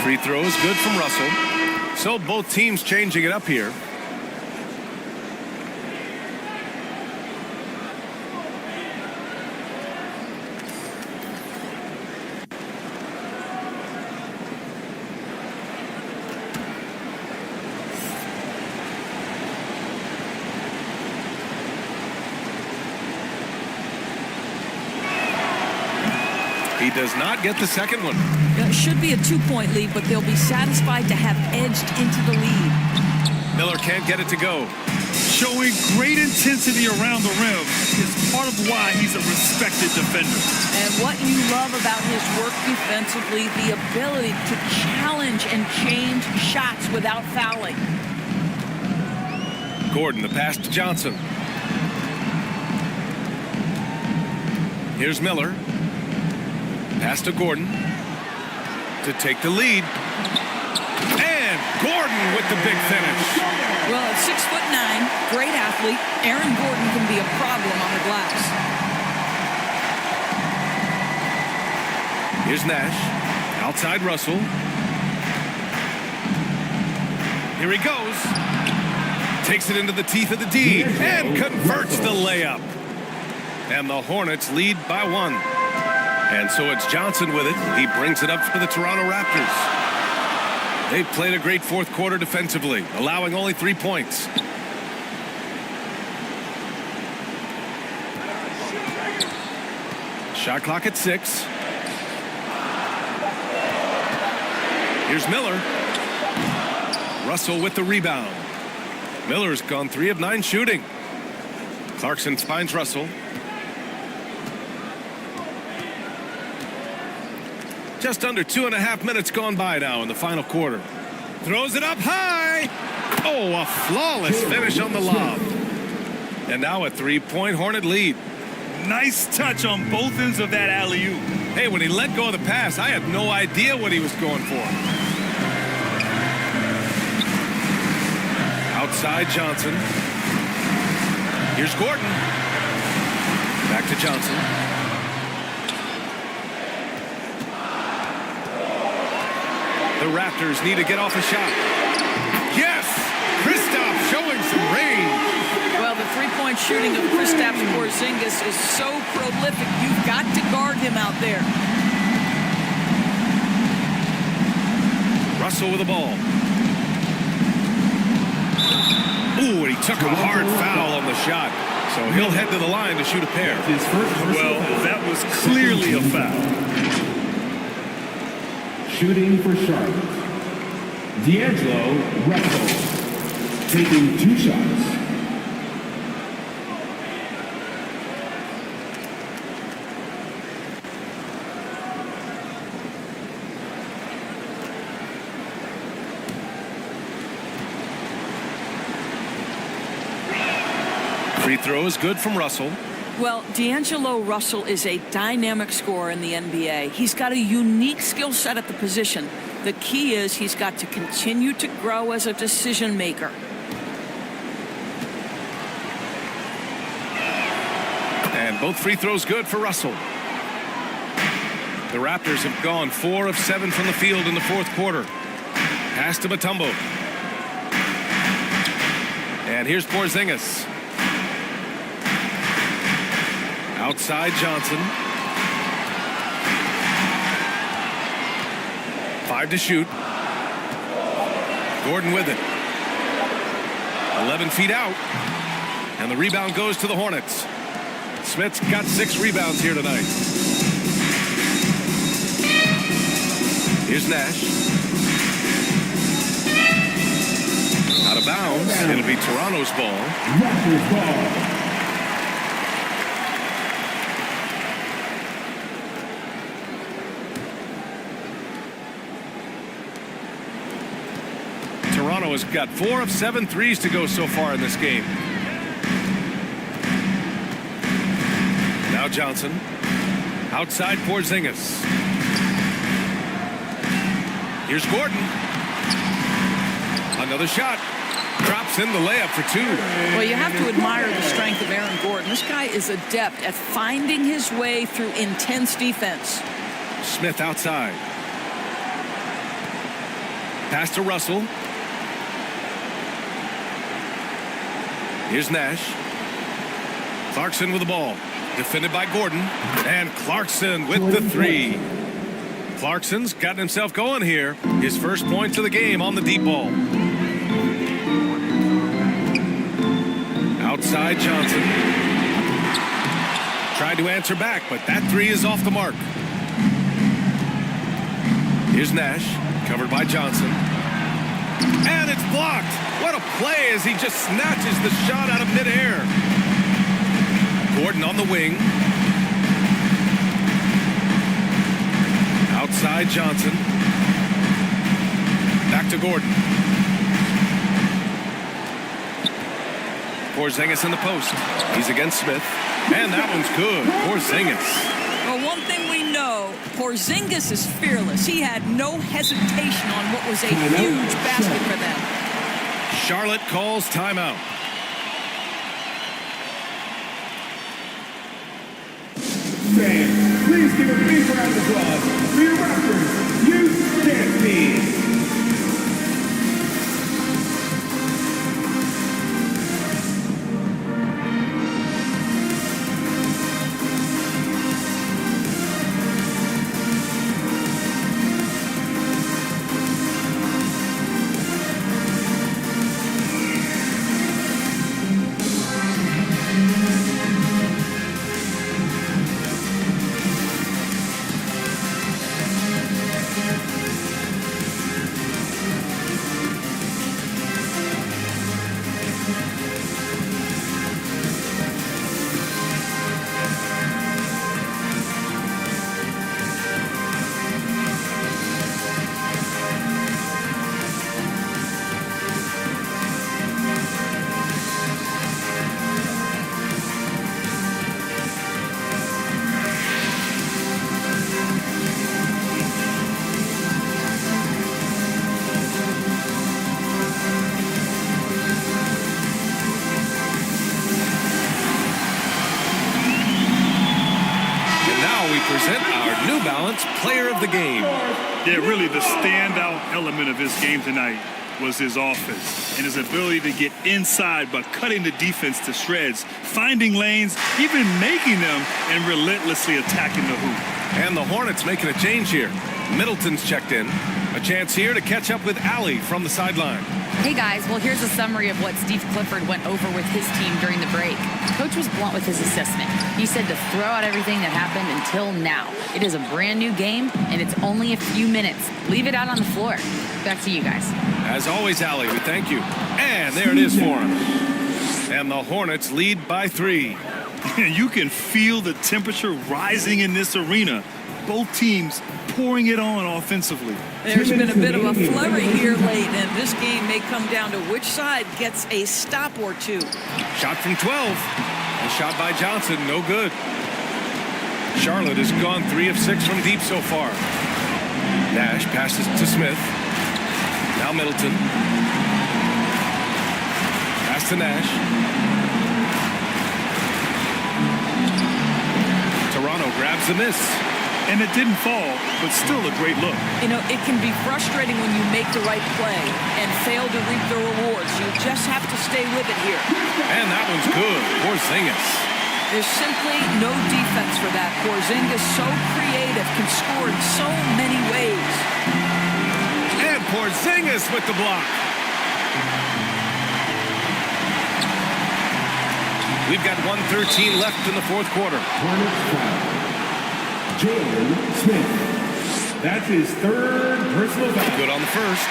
Free throws good from Russell. So both teams changing it up here. He does not get the second one. It should be a 2-point lead, but they'll be satisfied to have edged into the lead. Miller can't get it to go. Showing great intensity around the rim is part of why he's a respected defender. And what you love about his work defensively, the ability to challenge and change shots without fouling. Gordon, the pass to Johnson. Here's Miller. Pass to Gordon to take the lead. And Gordon with the big finish. Well, at 6'9", great athlete, Aaron Gordon can be a problem on the glass. Here's Nash. Outside Russell. Here he goes. Takes it into the teeth of the D and converts the layup. And the Hornets lead by 1. And so it's Johnson with it. He brings it up for the Toronto Raptors. They've played a great fourth quarter defensively, allowing only 3 points. Shot clock at 6. Here's Miller. Russell with the rebound. Miller's gone 3 of 9 shooting. Clarkson finds Russell. Just under 2.5 minutes gone by now in the final quarter. Throws it up high. Oh, a flawless finish on the lob. And now a 3-point Hornet lead. Nice touch on both ends of that alley-oop. Hey, when he let go of the pass, I had no idea what he was going for. Outside Johnson. Here's Gordon. Back to Johnson. The Raptors need to get off a shot. Yes! Kristaps showing some range. Well, the 3-point shooting of Kristaps Porzingis is so prolific. You've got to guard him out there. Russell with the ball. Ooh, and he took a hard foul on the shot. So he'll head to the line to shoot a pair. Well, that was clearly a foul. Shooting for Charlotte, D'Angelo Russell, taking 2 shots. Free throw is good from Russell. Well, D'Angelo Russell is a dynamic scorer in the NBA. He's got a unique skill set at the position. The key is he's got to continue to grow as a decision maker. And both free throws good for Russell. The Raptors have gone 4 of 7 from the field in the fourth quarter. Pass to Mutombo. And here's Porzingis. Outside Johnson. 5 to shoot. Gordon with it. 11 feet out. And the rebound goes to the Hornets. Smith's got 6 rebounds here tonight. Here's Nash. Out of bounds. It'll be Toronto's ball. Raptors ball. Toronto has got 4 of 7 threes to go so far in this game. Now Johnson. Outside Porzingis. Here's Gordon. Another shot. Drops in the layup for 2. Well, you have to admire the strength of Aaron Gordon. This guy is adept at finding his way through intense defense. Smith outside. Pass to Russell. Here's Nash. Clarkson with the ball. Defended by Gordon. And Clarkson with the 3. Clarkson's gotten himself going here. His first points of the game on the deep ball. Outside Johnson. Tried to answer back, but that 3 is off the mark. Here's Nash. Covered by Johnson. And it's blocked. What a play as he just snatches the shot out of midair. Gordon on the wing. Outside Johnson. Back to Gordon. Porzingis in the post. He's against Smith. And that one's good. Porzingis. Well, one thing we know, Porzingis is fearless. He had no hesitation on what was a huge basket for them. Charlotte calls timeout. Fans, please give a big round of applause for your Raptors youth dance team. present our New Balance Player of the Game. Yeah, really the standout element of his game tonight was his offense and his ability to get inside by cutting the defense to shreds, finding lanes, even making them, and relentlessly attacking the hoop. And the Hornets making a change here. Middleton's checked in. A chance here to catch up with Allie from the sideline. Hey guys, well here's a summary of what Steve Clifford went over with his team during the break. Coach was blunt with his assessment. He said to throw out everything that happened until now. It is a brand new game and it's only a few minutes. Leave it out on the floor. Back to you guys. As always, Allie, we thank you. And there it is for him. And the Hornets lead by 3. You can feel the temperature rising in this arena. Both teams pouring it on offensively. There's been a bit of a flurry here late, and this game may come down to which side gets a stop or two. Shot from 12. The shot by Johnson, no good. Charlotte has gone 3 of 6 from deep so far. Nash passes to Smith. Now Middleton. Pass to Nash. Toronto grabs the miss. And it didn't fall, but still a great look. You know, it can be frustrating when you make the right play and fail to reap the rewards. You just have to stay with it here. And that one's good. Porzingis. There's simply no defense for that. Porzingis, so creative, can score in so many ways. And Porzingis with the block. We've got 1:13 left in the fourth quarter. Jalen Smith. That's his third personal foul. Good on the first.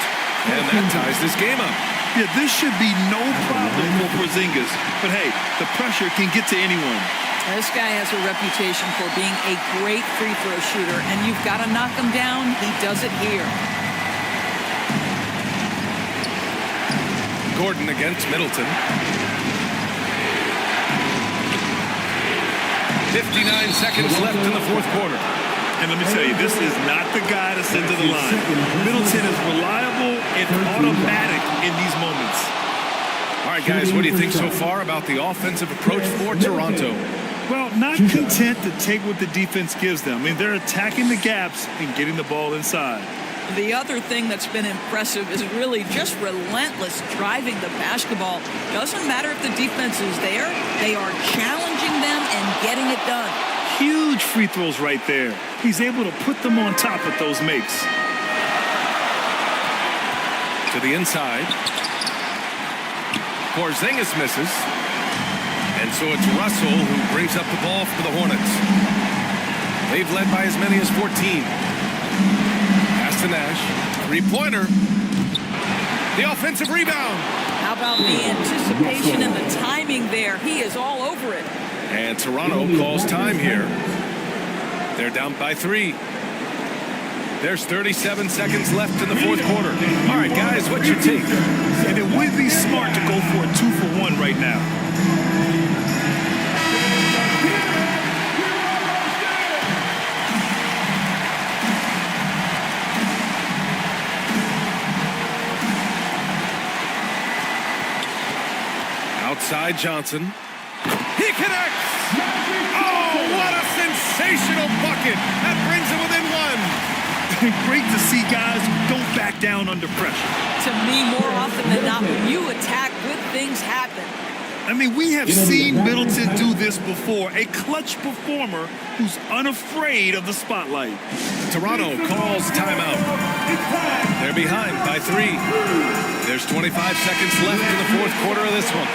And that ties this game up. Yeah, this should be no problem for Porzingis. But hey, the pressure can get to anyone. This guy has a reputation for being a great free throw shooter, and you've got to knock him down. He does it here. Gordon against Middleton. 59 seconds left in the fourth quarter. And let me tell you, this is not the guy to send to the line. Middleton is reliable and automatic in these moments. All right, guys, what do you think so far about the offensive approach for Toronto? Well, not content to take what the defense gives them. I mean, they're attacking the gaps and getting the ball inside. The other thing that's been impressive is really just relentless driving the basketball. Doesn't matter if the defense is there. They are challenging them and getting it done. Huge free throws right there. He's able to put them on top with those makes. To the inside. Porzingis misses. And so it's Russell who brings up the ball for the Hornets. They've led by as many as 14. Pass to Nash. Three-pointer. The offensive rebound. How about the anticipation and the timing there? He is all over it. And Toronto calls time here. They're down by 3. There's 37 seconds left in the fourth quarter. All right, guys, what's your take? And it would be smart to go for a 2-for-1 right now. Outside Johnson. He connects! Oh, what a sensational bucket! That brings him within 1. Great to see guys who don't back down under pressure. To me, more often than not, when you attack, good things happen. I mean, we have seen Middleton do this before. A clutch performer who's unafraid of the spotlight. Toronto calls timeout. They're behind by 3. There's 25 seconds left in the fourth quarter of this one.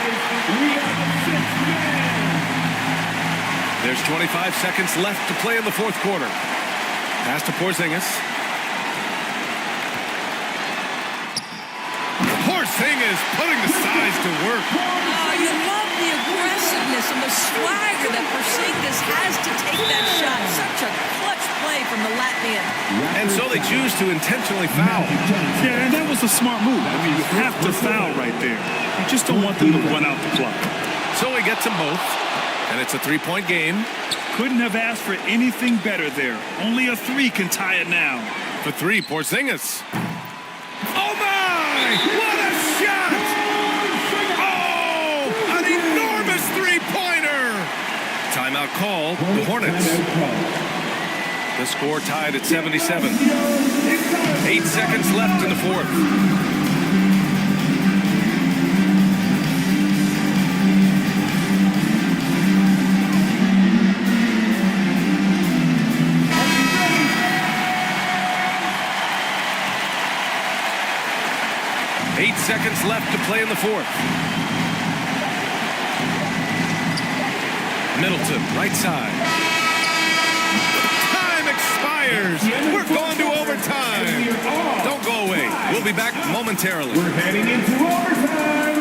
There's 25 seconds left to play in the fourth quarter. Pass to Porzingis. Porzingis putting the size to work. Oh, you love the aggressiveness and the swagger that Porzingis has to take that shot. Such a clutch play from the Latvian. And so they choose to intentionally foul. Yeah, and that was a smart move. I mean, you have to foul right there. You just don't want them to run out the clock. So he gets them both, and it's a 3-point game. Couldn't have asked for anything better there. Only a 3 can tie it now. For 3, Porzingis. Oh, my! What a shot! Oh, an enormous 3-pointer! Timeout call, the Hornets. The score tied at 77. 8 seconds left in the fourth. Seconds left to play in the fourth. Middleton, right side. Time expires. We're going to overtime. Don't go away. We'll be back momentarily. We're heading into overtime.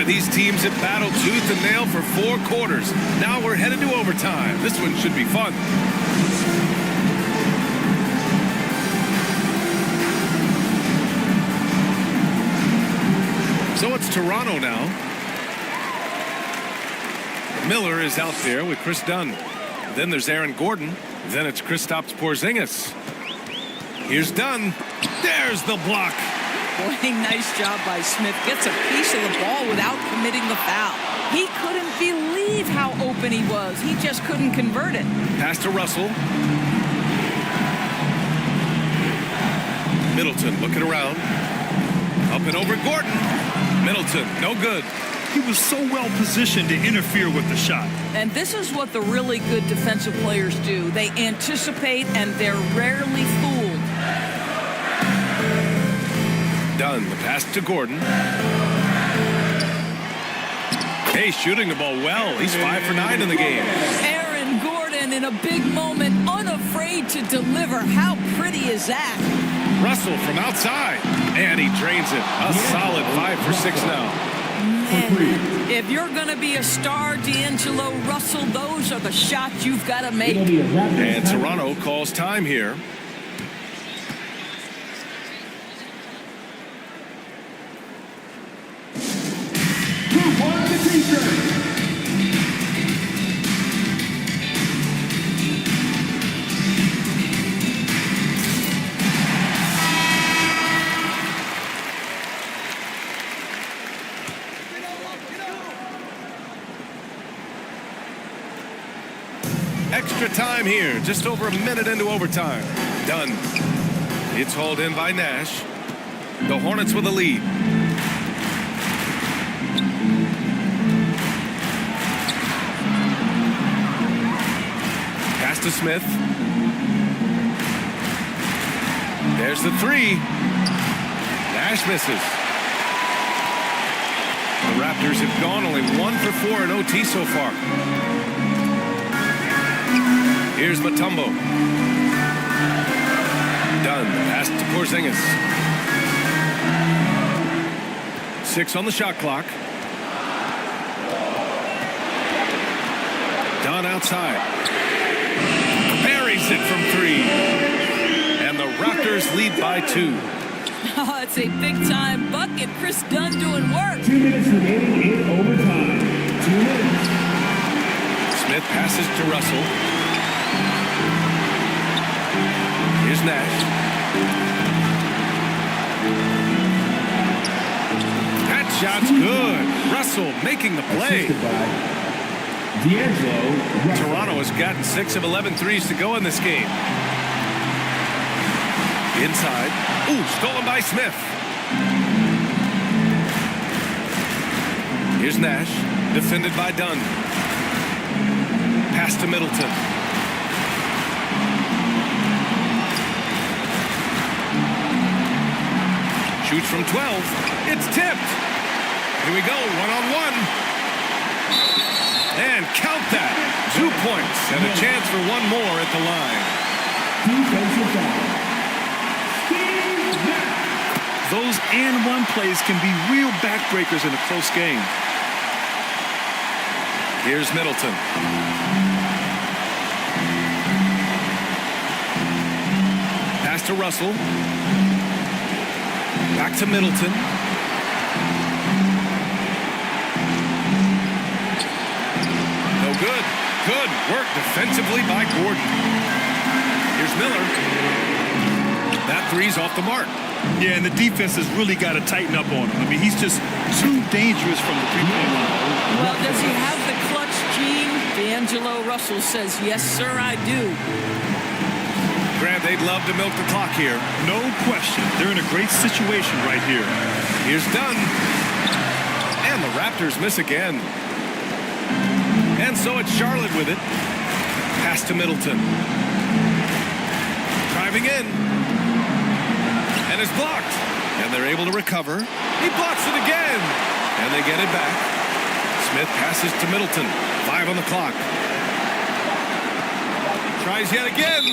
these teams have battled tooth and nail for 4 quarters. Now we're headed to overtime. This one should be fun. So it's Toronto now. Miller is out there with Chris Dunn. Then there's Aaron Gordon. Then it's Kristaps Porzingis. Here's Dunn. There's the block. Boy, nice job by Smith. Gets a piece of the ball without committing the foul. He couldn't believe how open he was. He just couldn't convert it. Pass to Russell. Middleton looking around. Up and over Gordon. Middleton, no good. He was so well positioned to interfere with the shot. And this is what the really good defensive players do. They anticipate and they're rarely fooled. Dunn, the pass to Gordon. Hey, shooting the ball well. He's 5 for 9 in the game. Aaron Gordon in a big moment, unafraid to deliver. How pretty is that? Russell from outside, and he drains it. A solid 5 for 6 now. Man, if you're going to be a star, D'Angelo Russell, those are the shots you've got to make. And Toronto calls time here. Extra time here, just over a minute into overtime. Done. It's hauled in by Nash. The Hornets with a lead. Pass to Smith. There's the 3. Nash misses. The Raptors have gone only 1 for 4 in OT so far. Here's Mutombo. Done. Pass to Porzingis. 6 on the shot clock. Dunn outside. Buries it from 3. And the Raptors lead by 2. Oh, it's a big-time bucket. Chris Dunn doing work. 2 minutes remaining in overtime. 2 minutes. Smith passes to Russell. Here's Nash. That shot's good. Russell making the play. D'Angelo. Toronto has gotten 6 of 11 threes to go in this game. Inside. Ooh, stolen by Smith. Here's Nash. Defended by Dunn. Pass to Middleton. Shoots from 12. It's tipped. Here we go, 1-on-1. And count that. 2 points and a chance for one more at the line. Defensive foul. Those and one plays can be real backbreakers in a close game. Here's Middleton. Pass to Russell. Back to Middleton. No good. Good work defensively by Gordon. Here's Miller. That 3's off the mark. Yeah, and the defense has really got to tighten up on him. I mean, he's just too dangerous from the three-point line. Well, does he have the clutch gene? D'Angelo Russell says, yes, sir, I do. Grant, they'd love to milk the clock here. No question. They're in a great situation right here. Here's Dunn. And the Raptors miss again. And so it's Charlotte with it. Pass to Middleton. Driving in. And it's blocked. And they're able to recover. He blocks it again. And they get it back. Smith passes to Middleton. 5 on the clock. Tries yet again.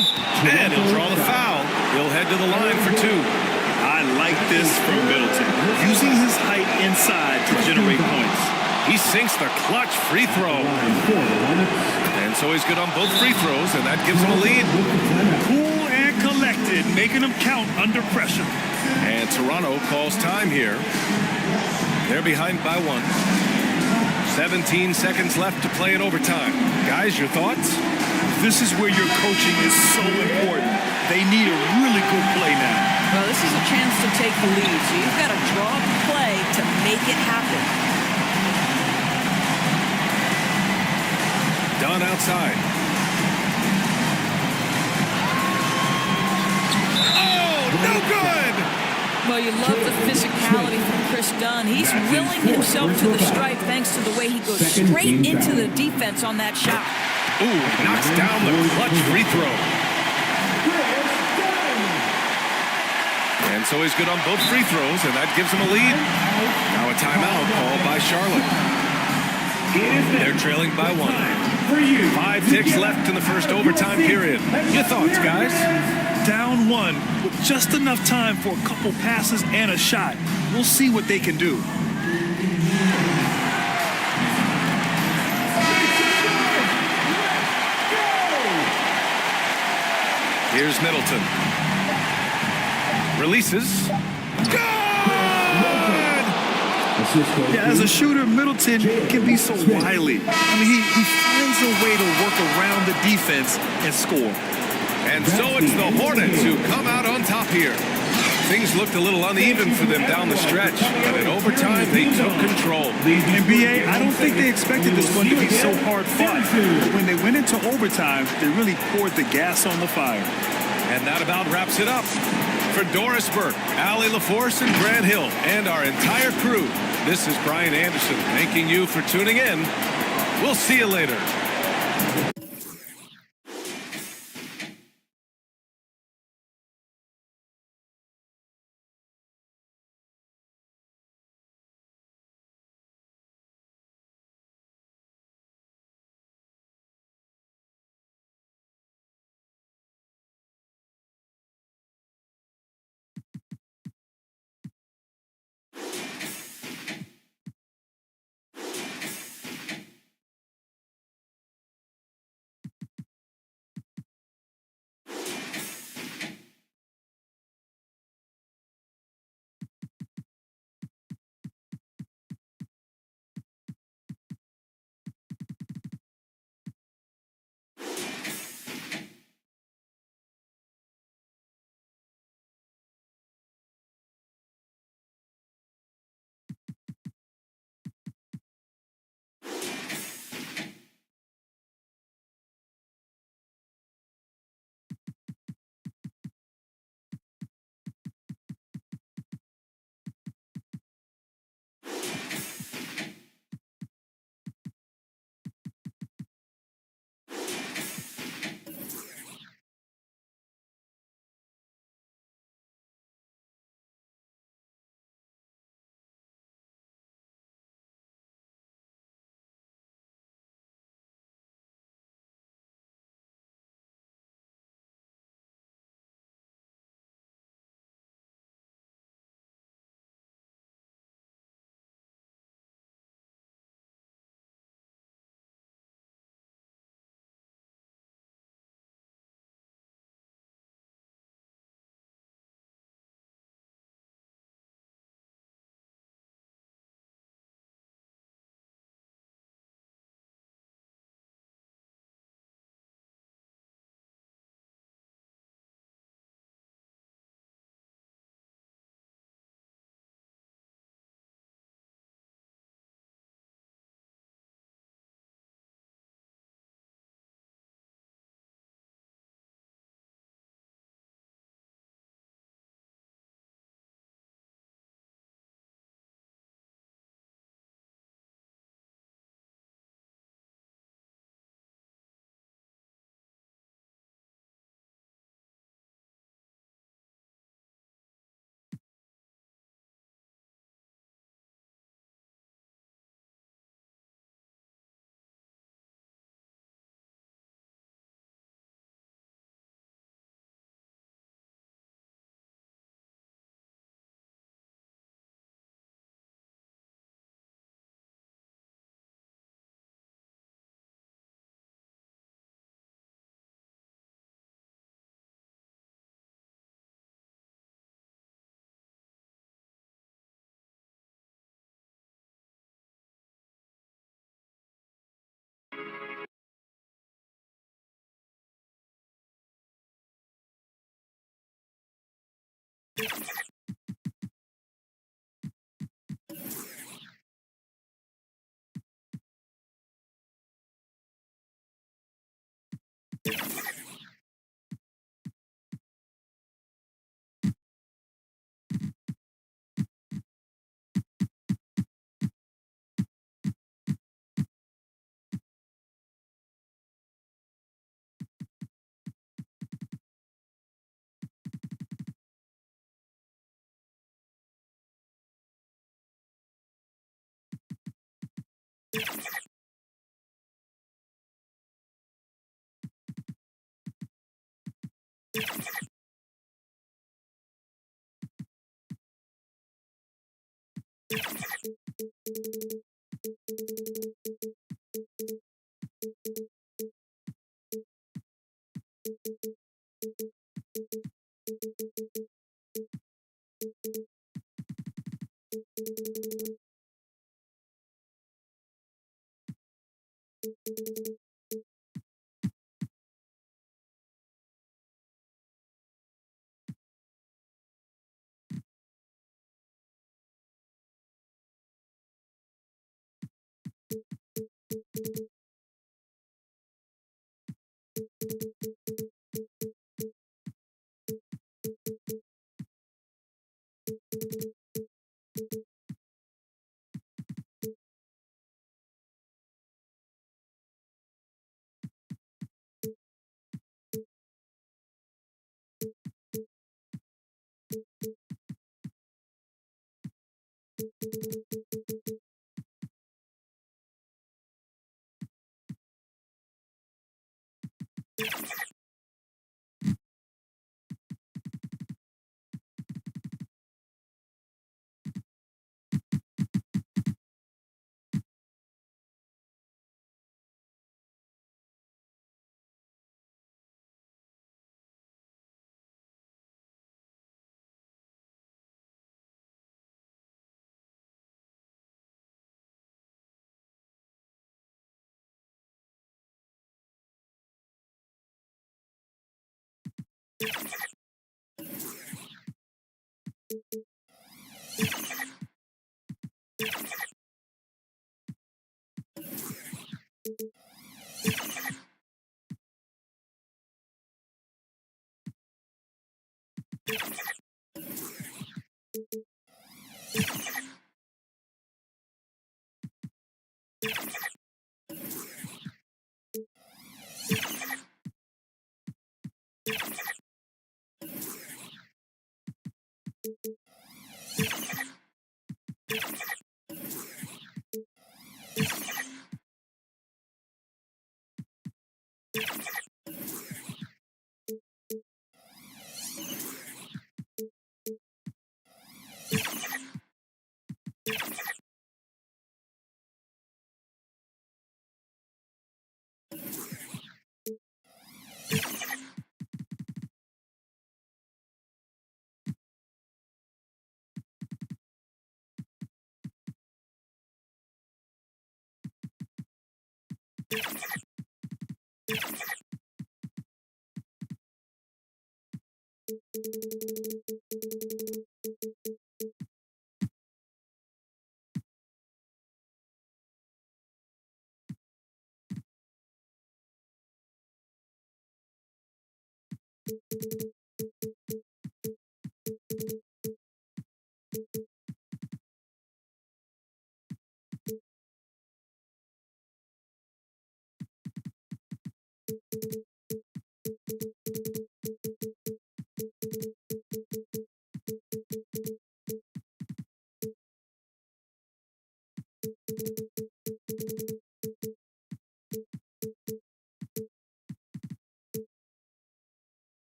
And he'll draw the foul. He'll head to the line for 2. I like this from Middleton, using his height inside to generate points. He sinks the clutch free throw. And so he's good on both free throws, and that gives him a lead. Cool and collected, making them count under pressure. And Toronto calls time here. They're behind by 1. 17 seconds left to play in overtime. Guys, your thoughts? This is where your coaching is so important. They need a really good play now. Well, this is a chance to take the lead, so you've got to draw up the play to make it happen. Dunn outside. Oh, no good! Well, you love the physicality from Chris Dunn. He's willing himself to the stripe thanks to the way he goes straight into the defense on that shot. Ooh, knocks down the clutch free throw. And so he's good on both free throws, and that gives him a lead. Now a timeout called by Charlotte. They're trailing by 1. 5 ticks left in the first overtime period. Your thoughts, guys? Down 1 with just enough time for a couple passes and a shot. We'll see what they can do. Here's Middleton. Releases. Yeah, as a shooter, Middleton can be so wily. I mean, he finds a way to work around the defense and score. And so it's the Hornets who come out on top here. Things looked a little uneven for them down the stretch, but in overtime, they took control. NBA, I don't think they expected this one to be so hard fought. But when they went into overtime, they really poured the gas on the fire. And that about wraps it up. For Doris Burke, Allie LaForce, and Grant Hill, and our entire crew, this is Brian Anderson thanking you for tuning in. We'll see you later.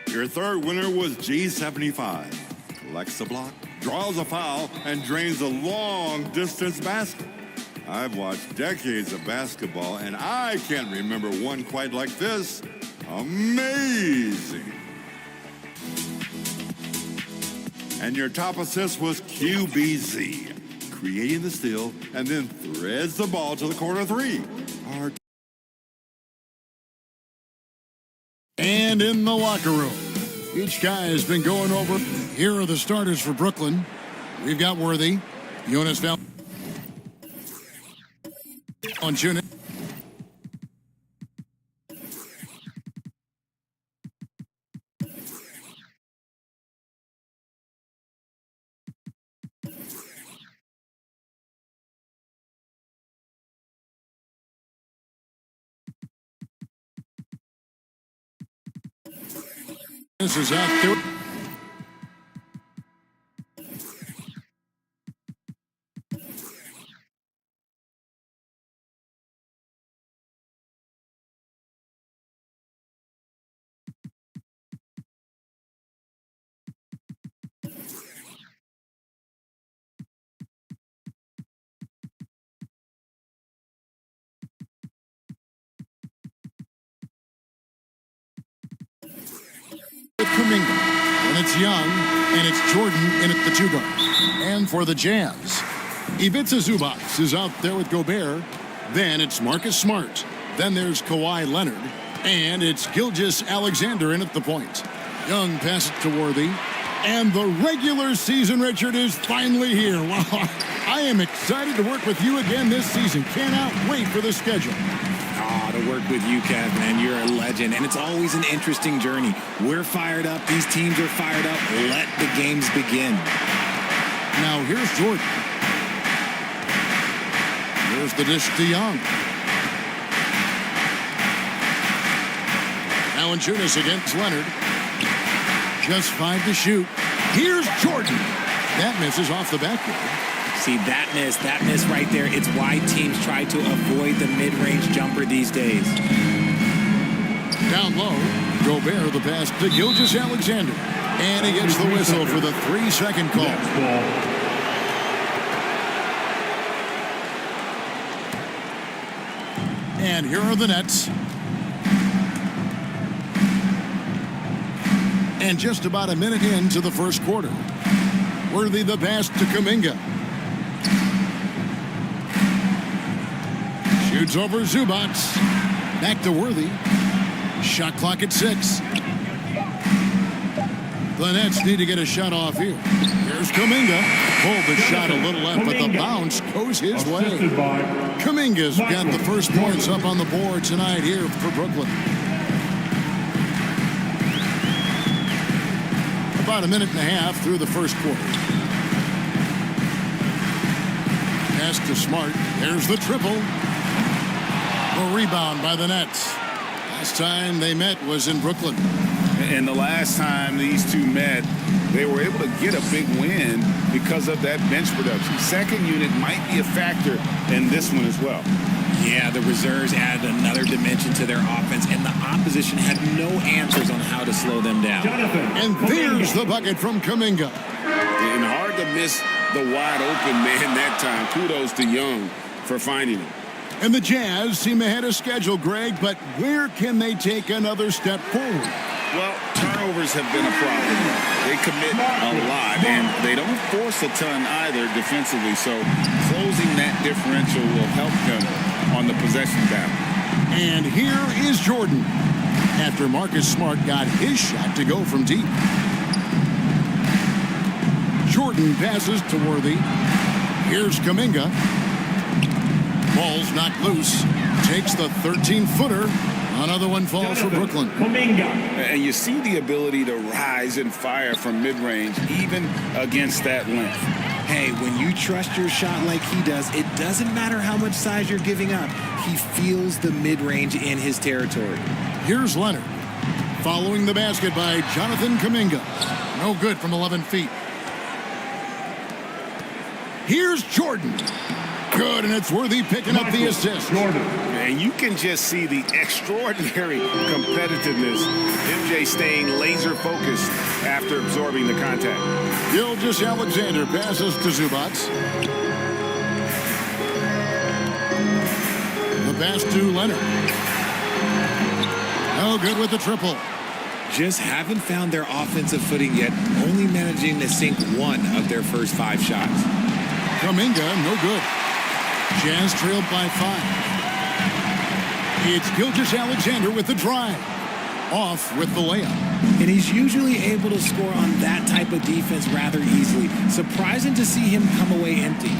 Your third winner was G75. Collects the block, draws a foul, and drains a long-distance basket. I've watched decades of basketball, and I can't remember one quite like this. Amazing. And your top assist was QBZ, creating the steal and then threads the ball to the corner three. And in the locker room, each guy has been going over. Here are the starters for Brooklyn. We've got Worthy, Jonas Valanciunas. This is out there. Kuminga, and it's Young, and it's Jordan in at the 2 guard. And for the Jazz, Ivica Zubac is out there with Gobert. Then it's Marcus Smart. Then there's Kawhi Leonard, and it's Gilgeous-Alexander in at the point. Young passes it to Worthy, and the regular season, Richard, is finally here. Wow, I am excited to work with you again this season. Cannot wait for the schedule. To work with you, Kev, man. You're a legend, and it's always an interesting journey. We're fired up. These teams are fired up. Let the games begin. Now, here's Jordan. Here's the dish to Young. Valanciunas against Leonard. Just 5 to shoot. Here's Jordan. That misses off the backboard. See, that miss right there, it's why teams try to avoid the mid-range jumper these days. Down low, Gobert the pass to Gilgeous-Alexander. And he gets the whistle for the 3-second call. And here are the Nets. And just about a minute into the first quarter. Worthy the pass to Kuminga. Shoots over Zubac. Back to Worthy. Shot clock at 6. The Nets need to get a shot off here. Here's Kuminga. Pulled the shot a little left, but the bounce goes his way. Kuminga's got the first points up on the board tonight here for Brooklyn. About a minute and a half through the first quarter. Pass to Smart. There's the triple. A rebound by the Nets. Last time they met was in Brooklyn. And the last time these two met, they were able to get a big win because of that bench production. Second unit might be a factor in this one as well. Yeah, the reserves added another dimension to their offense, and the opposition had no answers on how to slow them down. And there's the bucket from Kuminga. And hard to missed the wide open man that time. Kudos to Young for finding him. And the Jazz seem ahead of schedule, Greg, but where can they take another step forward? Well, turnovers have been a problem. They commit a lot, and they don't force a ton either defensively, so closing that differential will help them on the possession battle. And here is Jordan, after Marcus Smart got his shot to go from deep. Jordan passes to Worthy. Here's Kuminga. Ball's knocked loose. Takes the 13-footer. Another one falls for Brooklyn. And you see the ability to rise and fire from mid-range, even against that length. Hey, when you trust your shot like he does, it doesn't matter how much size you're giving up. He feels the mid-range in his territory. Here's Leonard. Following the basket by Jonathan Kuminga. No good from 11 feet. Here's Jordan. Good, and it's Worthy picking up the assist. And you can just see the extraordinary competitiveness. MJ staying laser focused after absorbing the contact. Gilgeous-Alexander passes to Zubac. The pass to Leonard. No good with the triple. Just haven't found their offensive footing yet, only managing to sink one of their first 5 shots. Kuminga, no good. Jazz trailed by 5. It's Gilgeous-Alexander with the drive. Off with the layup. And he's usually able to score on that type of defense rather easily. Surprising to see him come away empty.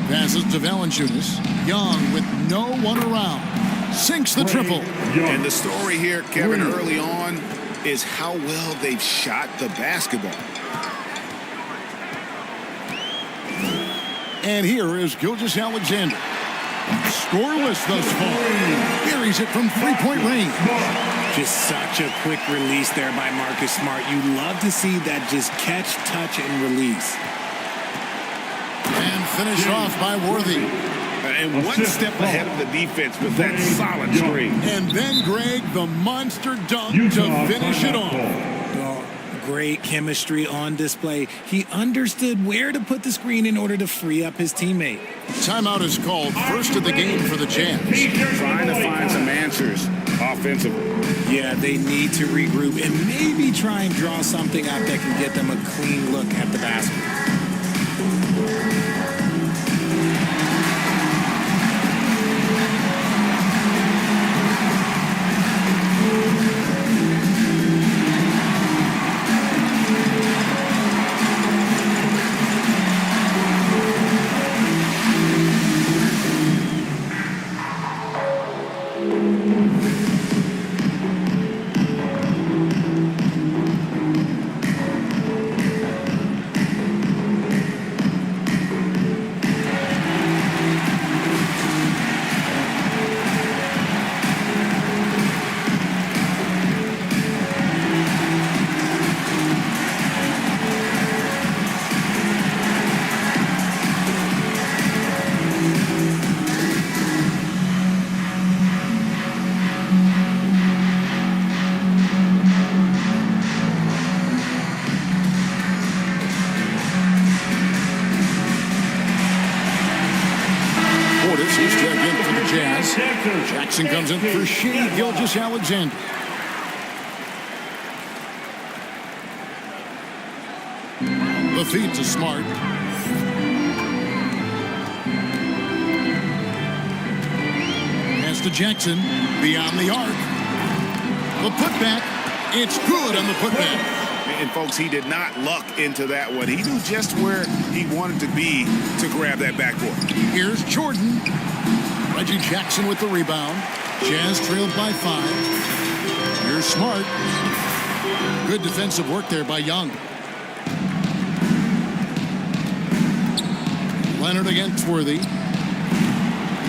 Passes to Valanciunas. Young with no one around. Sinks the triple. And the story here, Kevin, early on is how well they've shot the basketball. And here is Gilgeous-Alexander. Scoreless thus far. Buries it from 3-point range. Just such a quick release there by Marcus Smart. You love to see that just catch, touch, and release. And finished off by Worthy. And one step ahead of the defense with that solid screen. And then, Greg, the monster dunk to finish it off. Great chemistry on display. He understood where to put the screen in order to free up his teammate. Timeout is called, first of the game for the Jazz. Trying to find some answers offensively. Yeah, they need to regroup and maybe try and draw something up that can get them a clean look at the basket. Jackson comes in for Shea Gilgeous-Alexander. The feed to Smart. Pass to Jackson. Beyond the arc. The putback. It's good on the putback. And, folks, he did not luck into that one. He knew just where he wanted to be to grab that backboard. Here's Jordan. Reggie Jackson with the rebound. Jazz trailed by 5. Here's Smart. Good defensive work there by Young. Leonard against Worthy.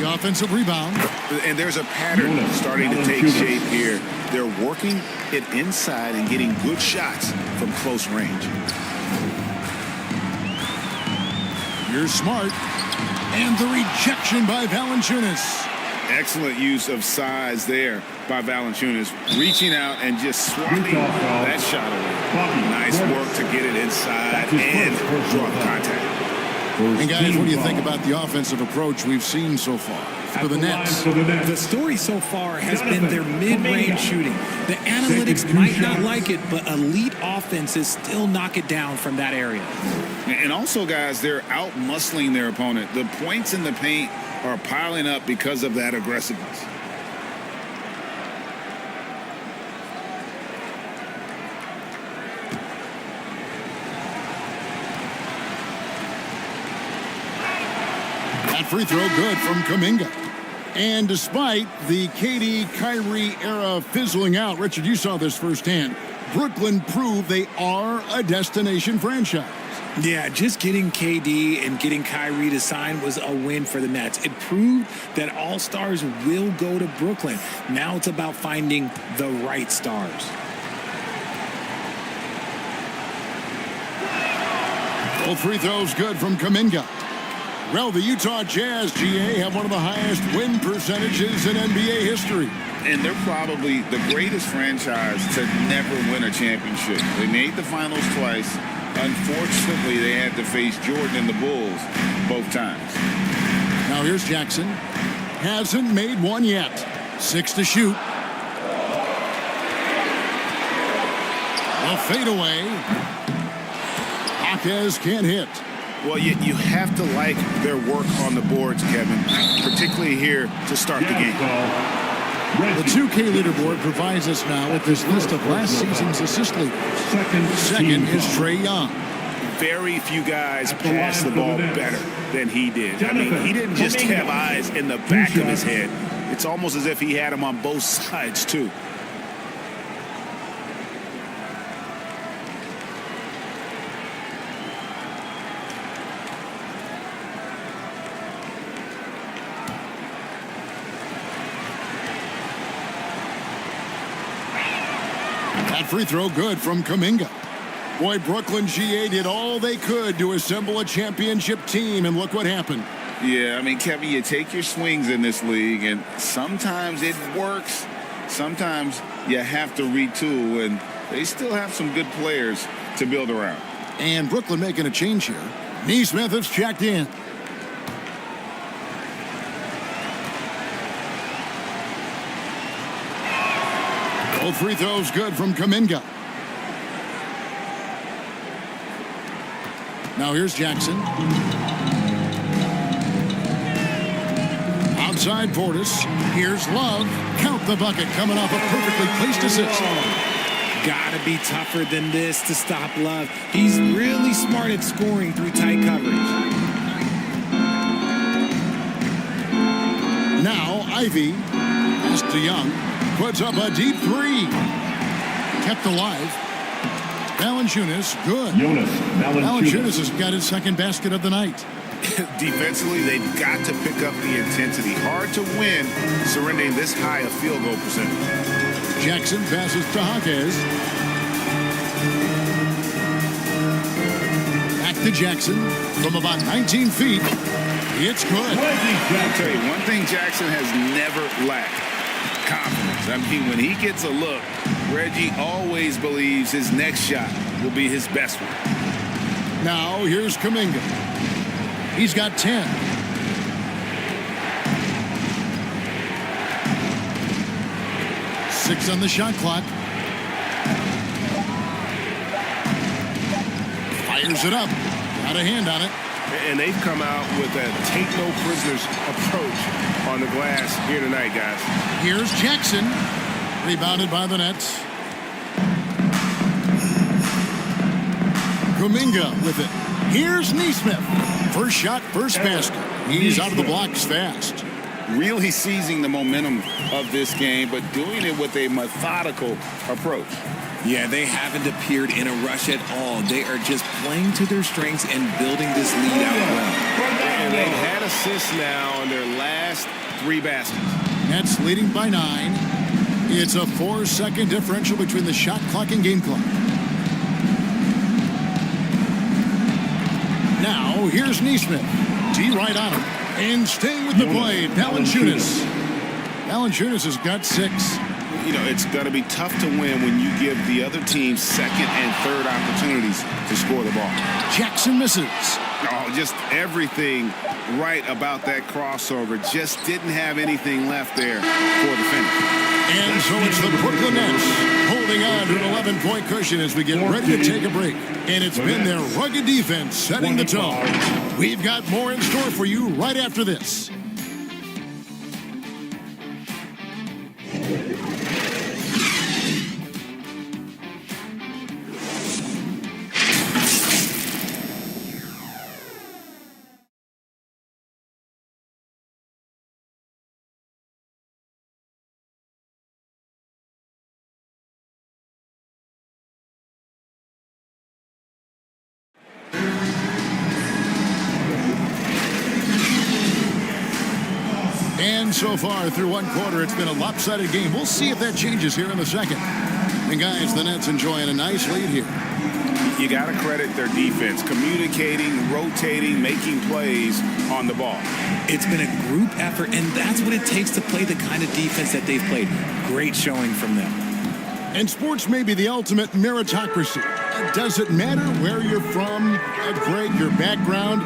The offensive rebound. And there's a pattern starting to take shape here. They're working it inside and getting good shots from close range. Here's Smart. And the rejection by Valanciunas. Excellent use of size there by Valanciunas, reaching out and just swatting that shot away. Nice work to get it inside and draw the contact. And guys, what do you think about the offensive approach we've seen so far for the Nets? The story so far has been their mid-range shooting. The analytics might not like it, but elite offenses still knock it down from that area. And also, guys, they're out-muscling their opponent. The points in the paint are piling up because of that aggressiveness. That free throw good from Kuminga. And despite the KD-Kyrie era fizzling out, Richard, you saw this firsthand, Brooklyn proved they are a destination franchise. Yeah, just getting KD and getting Kyrie to sign was a win for the Nets. It proved that all-stars will go to Brooklyn. Now it's about finding the right stars. Both free throws good from Kuminga. Well, the Utah Jazz, GA, have one of the highest win percentages in NBA history. And they're probably the greatest franchise to never win a championship. They made the finals twice. Unfortunately, they had to face Jordan and the Bulls both times. Now here's Jackson. Hasn't made one yet. 6 to shoot. A fadeaway. Hawkes can't hit. Well, you have to like their work on the boards, Kevin, particularly here to start the game. The 2K leaderboard provides us now with this list of last season's assist leaders. Second is Trae Young. Very few guys pass the ball better than he did. I mean, he didn't just have eyes in the back of his head. It's almost as if he had them on both sides, too. That free throw good from Kuminga. Boy, Brooklyn GA did all they could to assemble a championship team, and look what happened. Yeah, I mean, Kevin, you take your swings in this league, and sometimes it works. Sometimes you have to retool, and they still have some good players to build around. And Brooklyn making a change here. Nesmith has checked in. Both free throws good from Kuminga. Now here's Jackson. Outside Portis. Here's Love. Count the bucket coming off a perfectly placed assist. Gotta be tougher than this to stop Love. He's really smart at scoring through tight coverage. Now Ivy. Pass to Young. Puts up a deep three. Kept alive. Valanciunas, good. Valanciunas has got his second basket of the night. Defensively, they've got to pick up the intensity. Hard to win surrendering this high a field goal percentage. Jackson passes to Hawkes. Back to Jackson from about 19 feet. It's good. I'll tell you, one thing Jackson has never lacked. Confidence. I mean, when he gets a look, Reggie always believes his next shot will be his best one. Now here's Kuminga. He's got 10. Six on the shot clock. Fires it up. Got a hand on it. And they've come out with a take no prisoners approach on the glass here tonight, guys. Here's Jackson. Rebounded by the Nets. Kuminga with it. Here's Nesmith. First shot, first basket. He's out of the blocks fast. Really seizing the momentum of this game, but doing it with a methodical approach. Yeah, they haven't appeared in a rush at all. They are just playing to their strengths and building this lead out well. And they've had assists now on their last 3 baskets. Nets leading by 9. It's a 4-second differential between the shot clock and game clock. Now, here's Nesmith. D right on him. And staying with the play, Valanciunas. Valanciunas has got 6. You know, it's going to be tough to win when you give the other team second and third opportunities to score the ball. Jackson misses. Oh, just everything right about that crossover. Just didn't have anything left there for the finish. And so it's the Brooklyn Nets holding on to an 11-point cushion as we get ready to take a break. And it's been their rugged defense setting the tone. We've got more in store for you right after this. And so far through one quarter, it's been a lopsided game. We'll see if that changes here in the second. And guys, the Nets enjoying a nice lead here. You got to credit their defense, communicating, rotating, making plays on the ball. It's been a group effort, and that's what it takes to play the kind of defense that they've played. Great showing from them. And sports may be the ultimate meritocracy. Does it matter where you're from, Greg, your background?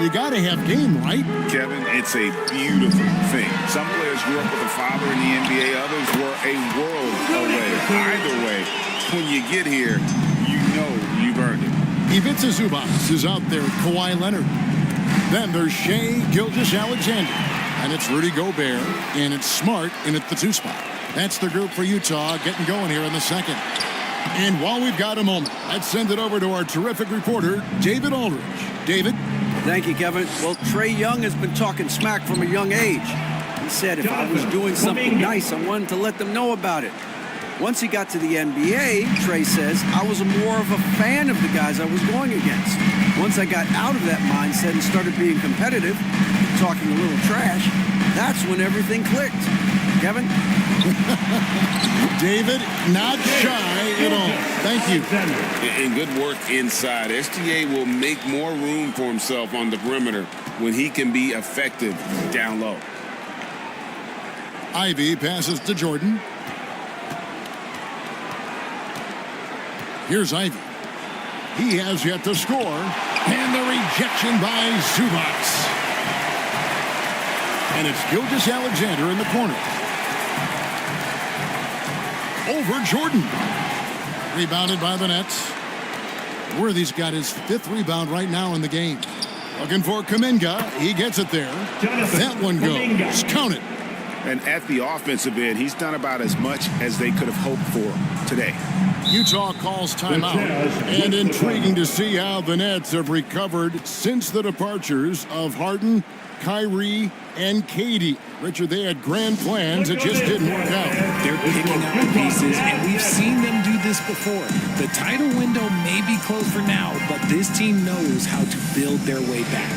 You got to have game, right? Kevin, it's a beautiful thing. Some players grew up with a father in the NBA. Others were a world away. Either way, when you get here, you know you've earned it. Ivica Zubac is out there with Kawhi Leonard. Then there's Shai Gilgeous-Alexander. And it's Rudy Gobert. And it's Smart in at the 2 spot. That's the group for Utah getting going here in the second. And while we've got a moment, let's send it over to our terrific reporter, David Aldridge. David? Thank you, Kevin. Well, Trae Young has been talking smack from a young age. He said if I was doing something nice, I wanted to let them know about it. Once he got to the NBA, Trae says, I was more of a fan of the guys I was going against. Once I got out of that mindset and started being competitive, talking a little trash, that's when everything clicked. Kevin? David, not shy at all. Thank you. And good work inside. SGA will make more room for himself on the perimeter when he can be effective down low. Ivy passes to Jordan. Here's Ivy. He has yet to score. And the rejection by Zubac. And it's Gilgeous-Alexander in the corner. Over Jordan. Rebounded by the Nets. Worthy's got his 5th rebound right now in the game. Looking for Kuminga. He gets it there. That one goes. Count it. And at the offensive end, he's done about as much as they could have hoped for today. Utah calls timeout. And intriguing to see how the Nets have recovered since the departures of Harden, Kyrie, and KD. Richard, they had grand plans. It just didn't work out. They're picking up the pieces, and we've seen them do this before. The title window may be closed for now, but this team knows how to build their way back.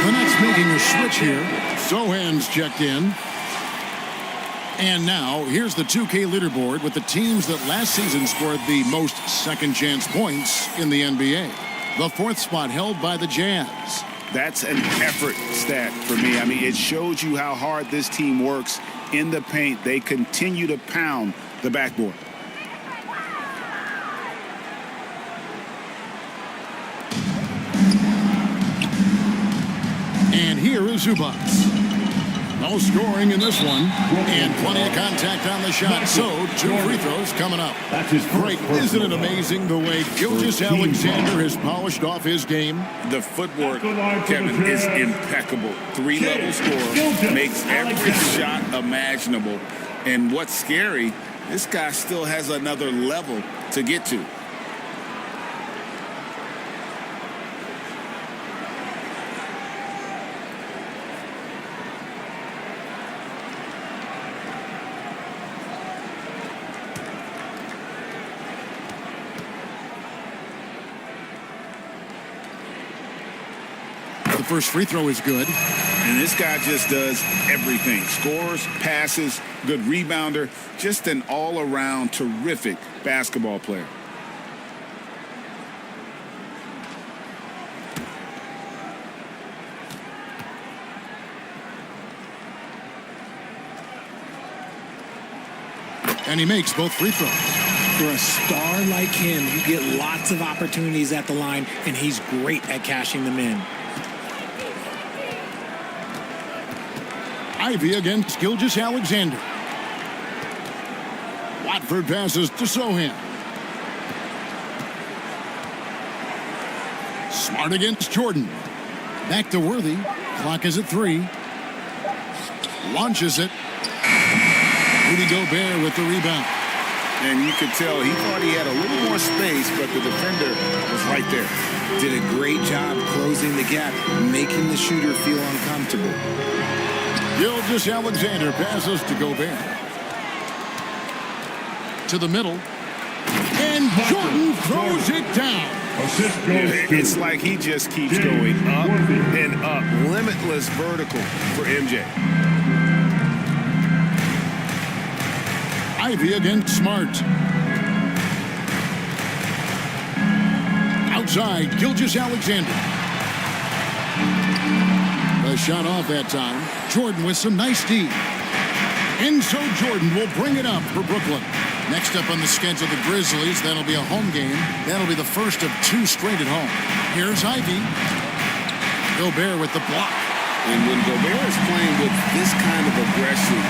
The Nets making a switch here. Sohan's checked in. And now, here's the 2K leaderboard with the teams that last season scored the most second-chance points in the NBA. The 4th spot held by the Jazz. That's an effort stat for me. I mean, it shows you how hard this team works in the paint. They continue to pound the backboard. And here is Zubac. No scoring in this one, and plenty of contact on the shot. So 2 free throws coming up. Great. Isn't it amazing the way Gilgeous-Alexander has polished off his game? The footwork, Kevin, is impeccable. 3-level scorer, makes every shot imaginable. And what's scary, this guy still has another level to get to. The first free throw is good. And this guy just does everything. Scores, passes, good rebounder, just an all-around terrific basketball player. And he makes both free throws. For a star like him, you get lots of opportunities at the line, and he's great at cashing them in. Ivy against Gilgeous-Alexander. Watford passes to Sohan. Smart against Jordan. Back to Worthy. Clock is at 3. Launches it. Rudy Gobert with the rebound. And you could tell he thought he had a little more space, but the defender was right there. Did a great job closing the gap, making the shooter feel uncomfortable. Gilgeous-Alexander passes to Gobert. To the middle. And Jordan throws it down. It's like he just keeps going up and up. Limitless vertical for MJ. Ivy against Smart. Outside, Gilgeous-Alexander. The shot off that time. Jordan with some nice D. And so Jordan will bring it up for Brooklyn. Next up on the schedule, the Grizzlies. That'll be a home game. That'll be the first of 2 straight at home. Here's Ivy. Gobert with the block. And when Gobert is playing with this kind of aggression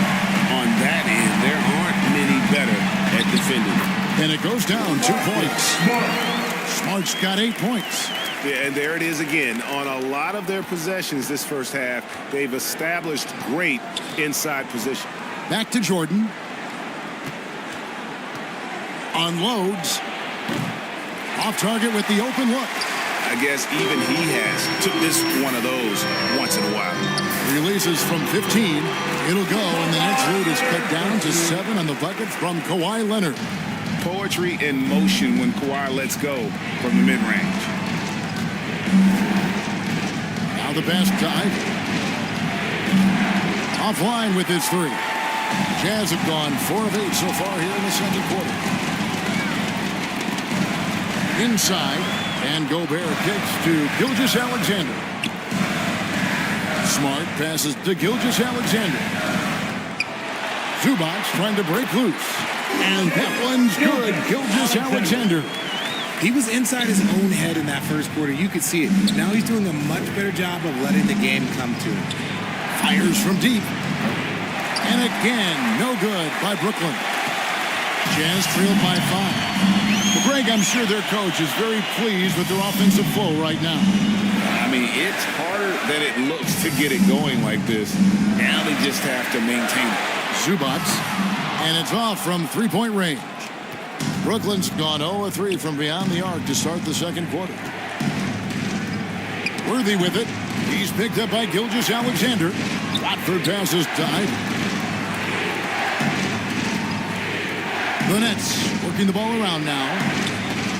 on that end, there aren't many better at defending. And it goes down 2 points. Smart's got 8 points. Yeah, and there it is again. On a lot of their possessions this first half, they've established great inside position. Back to Jordan. Unloads. Off target with the open look. I guess even he has to miss one of those once in a while. Releases from 15. It'll go, and the next lead is cut down to 7 on the bucket from Kawhi Leonard. Poetry in motion when Kawhi lets go from the mid-range. Now the pass to Ivy. Offline with his 3. Jazz have gone 4 of 8 so far here in the second quarter. Inside, and Gobert kicks to Gilgeous-Alexander. Smart passes to Gilgeous-Alexander. Zubac trying to break loose. And that one's good. Gilgeous-Alexander. He was inside his own head in that first quarter. You could see it. Now he's doing a much better job of letting the game come to him. Fires from deep. And again, no good by Brooklyn. Jazz trailed by 5. Well, Greg, I'm sure their coach is very pleased with their offensive flow right now. I mean, it's harder than it looks to get it going like this. Now they just have to maintain it. Zubac. And it's off from 3-point range. Brooklyn's gone 0-3 from beyond the arc to start the second quarter. Worthy with it. He's picked up by Gilgeous-Alexander. Watford passes to Ivy. The Nets working the ball around now.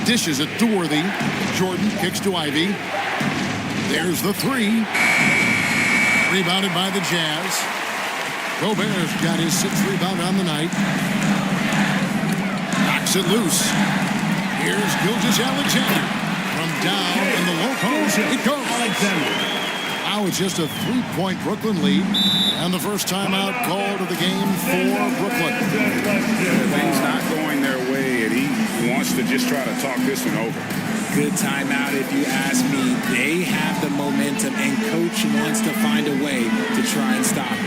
Dishes it to Worthy. Jordan kicks to Ivy. There's the 3. Rebounded by the Jazz. Gobert's got his 6th rebound on the night. Knocks it loose. Here's Gilgeous-Alexander. From down in the low post, it goes. Now it's just a 3-point Brooklyn lead. And the first timeout called of the game for Brooklyn. Things not going their way, and he wants to just try to talk this one over. good timeout if you ask me. They have the momentum, and coach wants to find a way to try and stop it.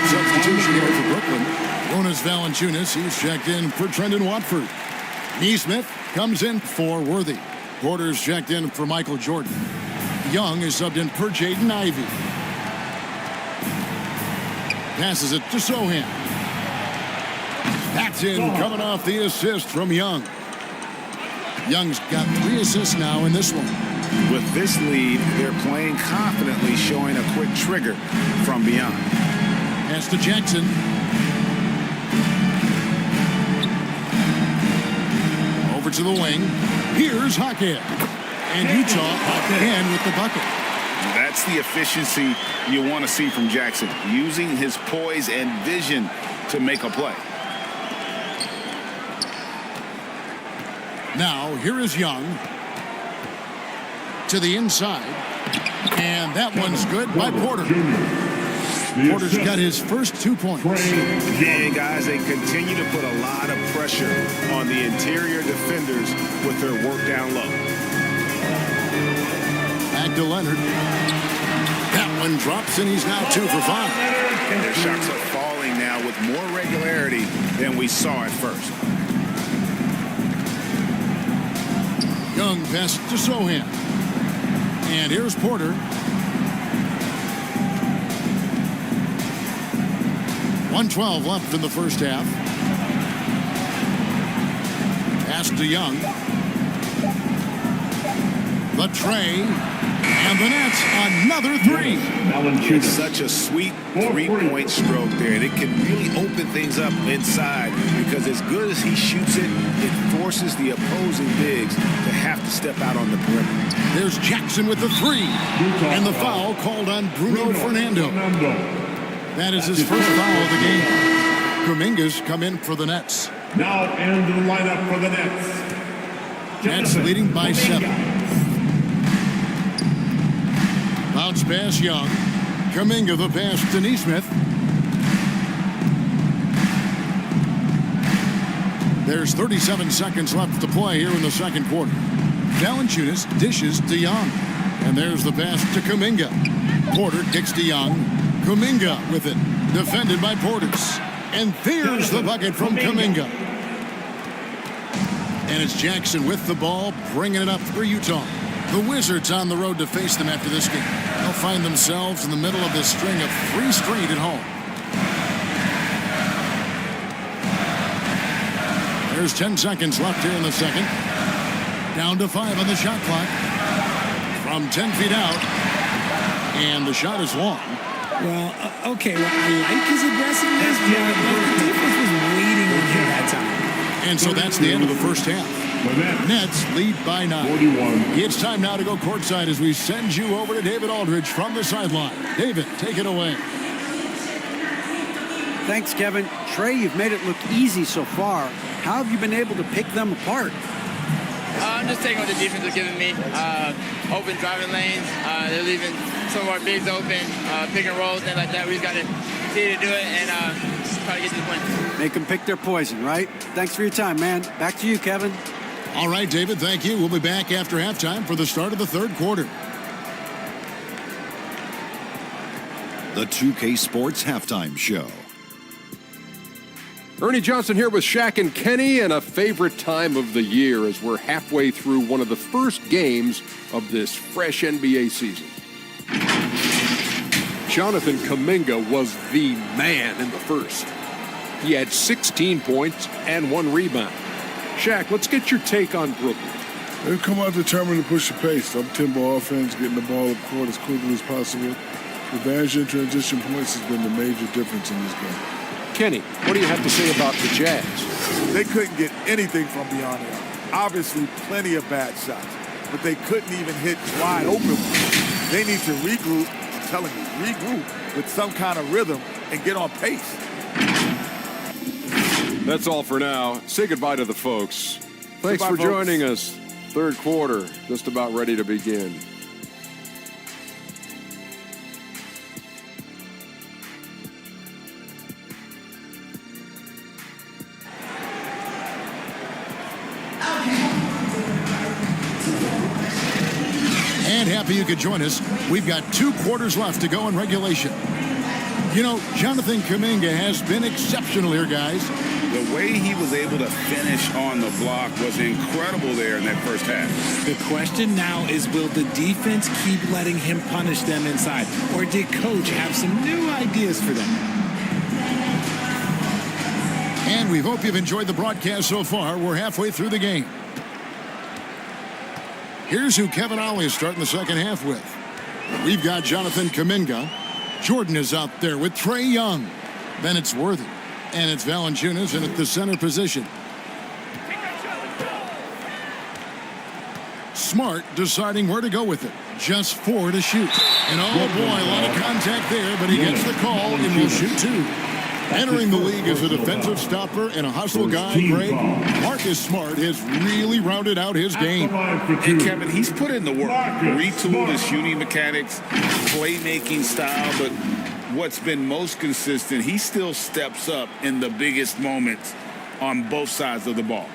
Substitution here for Brooklyn. Jonas Valanciunas, he's checked in for Trendon Watford. Neesmith comes in for Worthy. Porter's checked in for Michael Jordan. Young is subbed in for Jaden Ivey. Passes it to Sohan. That's in, coming off the assist from Young. Young's got 3 assists now in this one. With this lead, they're playing confidently, showing a quick trigger from beyond. Pass to Jackson. Over to the wing. Here's Hockhead. And Utah again with the bucket. That's the efficiency you want to see from Jackson, using his poise and vision to make a play. Now, here is Young. To the inside. And that one's good by Porter. Porter's got his first 2 points. And guys, they continue to put a lot of pressure on the interior defenders with their work down low. Back to Leonard. That one drops, and he's now 2 for 5. And their shots are falling now with more regularity than we saw at first. Young pass to Sohan. And here's Porter. 1:12 left in the first half. Pass to Young. The tray. And the Nets, another 3. It's such a sweet three-point stroke there. And it can really open things up inside because as good as he shoots it, it forces the opposing bigs to have to step out on the perimeter. There's Jackson with the 3. And the foul called on Bruno Fernando. That is his first foul of the game. Kuminga's come in for the Nets. Now in the lineup for the Nets. Nets leading by 7. Bounce pass Young. Kuminga the pass to Neesmith. There's 37 seconds left to play here in the second quarter. Valanciunas dishes to Young. And there's the pass to Kuminga. Porter kicks to Young. Kuminga with it. Defended by Portis. And there's the bucket from Kuminga. And it's Jackson with the ball, bringing it up for Utah. The Wizards on the road to face them after this game. They'll find themselves in the middle of this string of 3 straight at home. There's 10 seconds left here in the second. Down to 5 on the shot clock. From 10 feet out. And the shot is long. Well, okay, well, I like his aggressiveness, but the defense was waiting on him that time. And so that's the end of the first half. Nets lead by 9. 41. It's time now to go courtside as we send you over to David Aldridge from the sideline. David, take it away. Thanks, Kevin. Trey, you've made it look easy so far. How have you been able to pick them apart? I'm just taking what the defense is giving me. Open driving lanes. They're leaving some of our bigs open, pick and rolls, things like that. We just got to continue to do it and try to get to the point. Make them pick their poison, right? Thanks for your time, man. Back to you, Kevin. All right, David, thank you. We'll be back after halftime for the start of the third quarter. the 2K Sports Halftime Show. Ernie Johnson here with Shaq and Kenny, and a favorite time of the year as we're halfway through one of the first games of this fresh NBA season. Jonathan Kuminga was the man in the first. He had 16 points and 1 rebound. Shaq, let's get your take on Brooklyn. They've come out determined to push the pace. Up-tempo offense, getting the ball up court as quickly as possible. Advantage in transition points has been the major difference in this game. Kenny, what do you have to say about the Jazz? They couldn't get anything from beyond there. Obviously, plenty of bad shots, but they couldn't even hit wide open ones. They need to regroup, I'm telling you, regroup with some kind of rhythm and get on pace. That's all for now. Say goodbye to the folks. Thanks Goodbye, for folks. joining us. Third quarter, just about ready to begin. And happy you could join us. We've got 2 quarters left to go in regulation. You know, Jonathan Kuminga has been exceptional here, guys. The way he was able to finish on the block was incredible there in that first half. The question now is, will the defense keep letting him punish them inside? Or did Coach have some new ideas for them? And we hope you've enjoyed the broadcast so far. We're halfway through the game. Here's who Kevin Ollie is starting the second half with. We've got Jonathan Kuminga. Jordan is out there with Trae Young. Then it's Worthy. And it's Valanciunas in at the center position. Smart deciding where to go with it. Just 4 to shoot. And oh boy, a lot of contact there, but he gets the call and will shoot 2. Entering the league as a defensive stopper and a hustle guy, Greg, Marcus Smart has really rounded out his game. And Kevin, he's put in the work, retooled his shooting mechanics, playmaking style, but what's been most consistent, he still steps up in the biggest moments on both sides of the ball.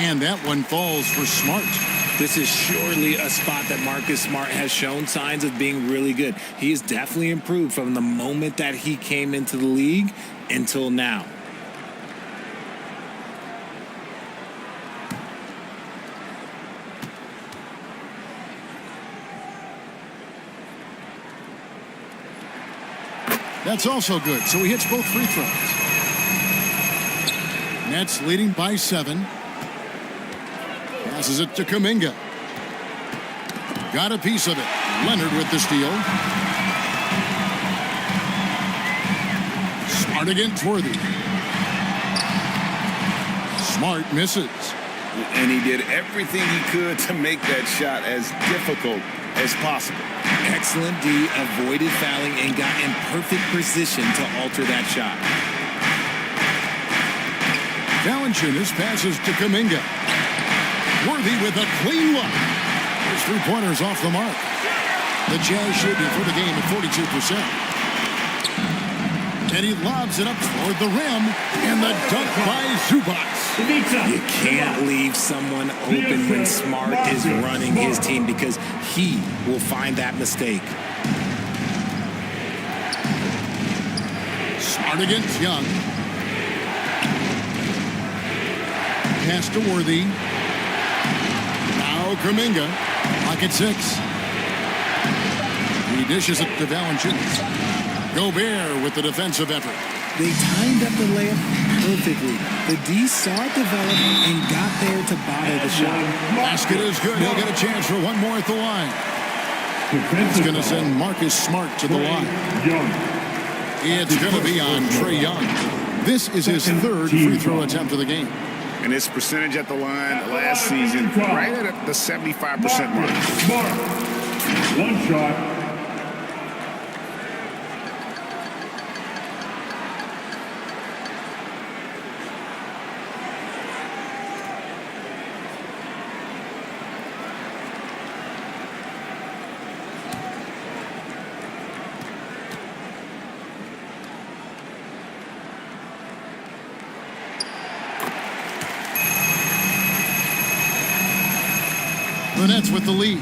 And that one falls for Smart. This is surely a spot that Marcus Smart has shown signs of being really good. He has definitely improved from the moment that he came into the league until now. That's also good, so he hits both free throws. Nets leading by 7. Passes it to Kuminga. Got a piece of it. Leonard with the steal. Smart against Worthy. Smart misses. And he did everything he could to make that shot as difficult as possible. Excellent D, avoided fouling, and got in perfect position to alter that shot. Valanciunas passes to Kuminga. Worthy with a clean look. His 3-pointers off the mark. The Jazz shooting for the game at 42%. And he lobs it up toward the rim. And the dunk by Zubac. You can't leave someone open when Smart is running his team because he will find that mistake. Smart against Young. Pass to Worthy. Now Kuminga. Lock at 6. He dishes it to Valanciunas. Gobert with the defensive effort. They timed up the layup perfectly. The D saw it develop and got there to bottle the shot. Basket is good. He'll get a chance for one more at the line. It's going to send Marcus Smart to the line. It's going to be on Trae Young. This is his 3rd free throw attempt of the game. And his percentage at the line last season, right at the 75% mark. One shot. The Nets with the lead.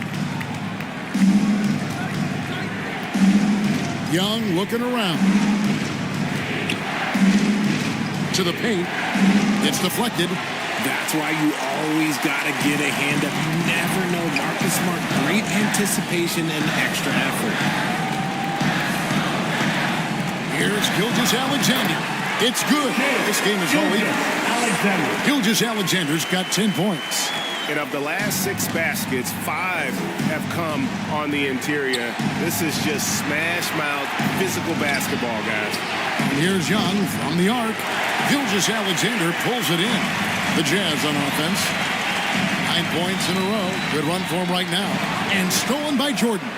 Young looking around. To the paint. It's deflected. That's why you always got to get a hand up. You never know. Marcus Smart, great anticipation and extra effort. Here's Gilgeous-Alexander. It's good. This game is all even. Gilgeous-Alexander's got 10 points. And of the last 6 baskets, 5 have come on the interior. This is just smash mouth physical basketball, guys. And here's Young from the arc. Gilgeous-Alexander pulls it in. The Jazz on offense. 9 points in a row. Good run for him right now. And stolen by Jordan.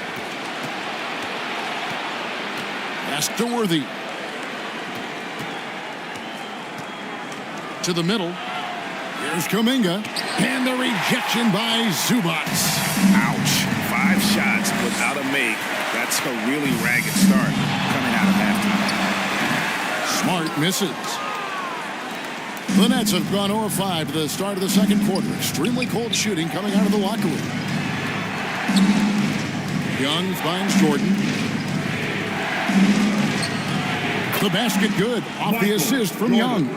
Pass to Worthy. To the middle. Here's Kuminga. And the rejection by Zubac. Ouch. 5 shots without a make. That's a really ragged start coming out of halftime. Smart misses. The Nets have gone 0-5 to the start of the second quarter. Extremely cold shooting coming out of the locker room. Young finds Jordan. The basket good. Off the assist from Young.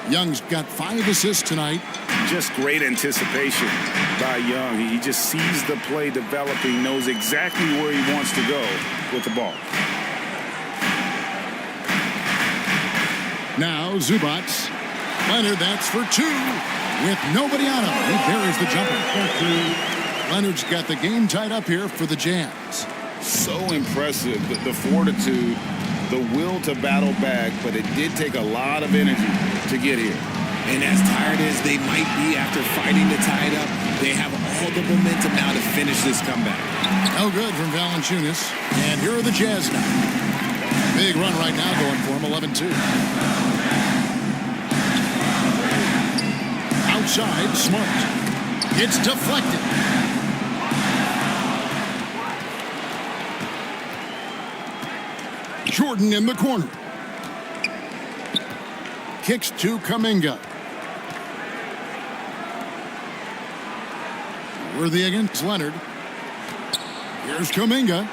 Young's got 5 assists tonight. Just great anticipation by Young. He just sees the play developing, knows exactly where he wants to go with the ball. Now Zubac. Leonard, that's for 2. With nobody on him. He buries the jumper. Leonard's got the game tied up here for the Jazz. So impressive, the fortitude, the will to battle back, but it did take a lot of energy to get here. And as tired as they might be after fighting to tie it up, they have all the momentum now to finish this comeback. No good from Valanciunas. And here are the Jazz now. Big run right now going for him, 11-2. Outside, Smart. It's deflected. Jordan in the corner. Kicks to Kuminga. Worthy against Leonard. Here's Kuminga.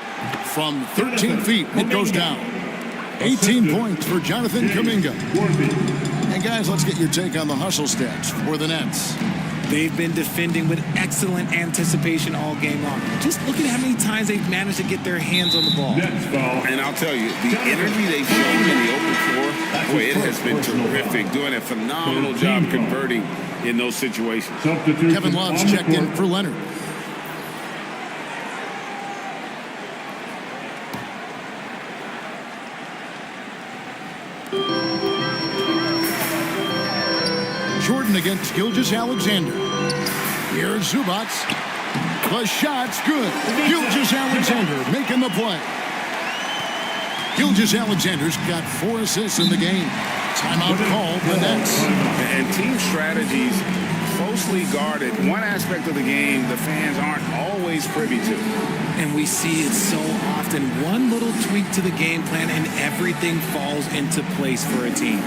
From 13 feet, it goes down. 18 points for Jonathan Kuminga. And guys, let's get your take on the hustle stats for the Nets. They've been defending with excellent anticipation all game long. Just look at how many times they've managed to get their hands on the ball. And I'll tell you, the energy they've shown in the open floor, boy, it has been terrific. Doing a phenomenal job converting in those situations. Kevin Love's checked in for Leonard. Jordan against Gilgeous-Alexander. Here's Zubac. The shot's good. Gilgeous-Alexander making the play. Gilgeous-Alexander's got 4 assists in the game. Timeout call for the Nets. And team strategies closely guarded. One aspect of the game the fans aren't always privy to. And we see it so often. One little tweak to the game plan and everything falls into place for a team.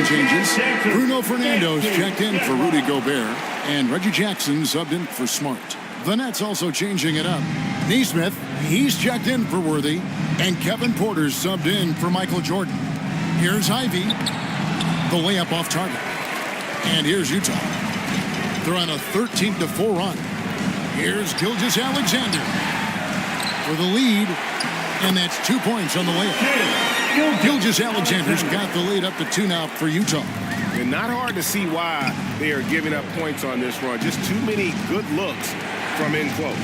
Changes. Bruno Fernando's checked in for Rudy Gobert, and Reggie Jackson subbed in for Smart. The Nets also changing it up. Neesmith, he's checked in for Worthy, and Kevin Porter's subbed in for Michael Jordan. Here's Ivy, the layup off target. And here's Utah. They're on a 13-4 run. Here's Gilgeous-Alexander for the lead, and that's 2 points on the layup. Gilgeous-Alexander's got the lead up to 2 now for Utah. And not hard to see why they are giving up points on this run. Just too many good looks from in close.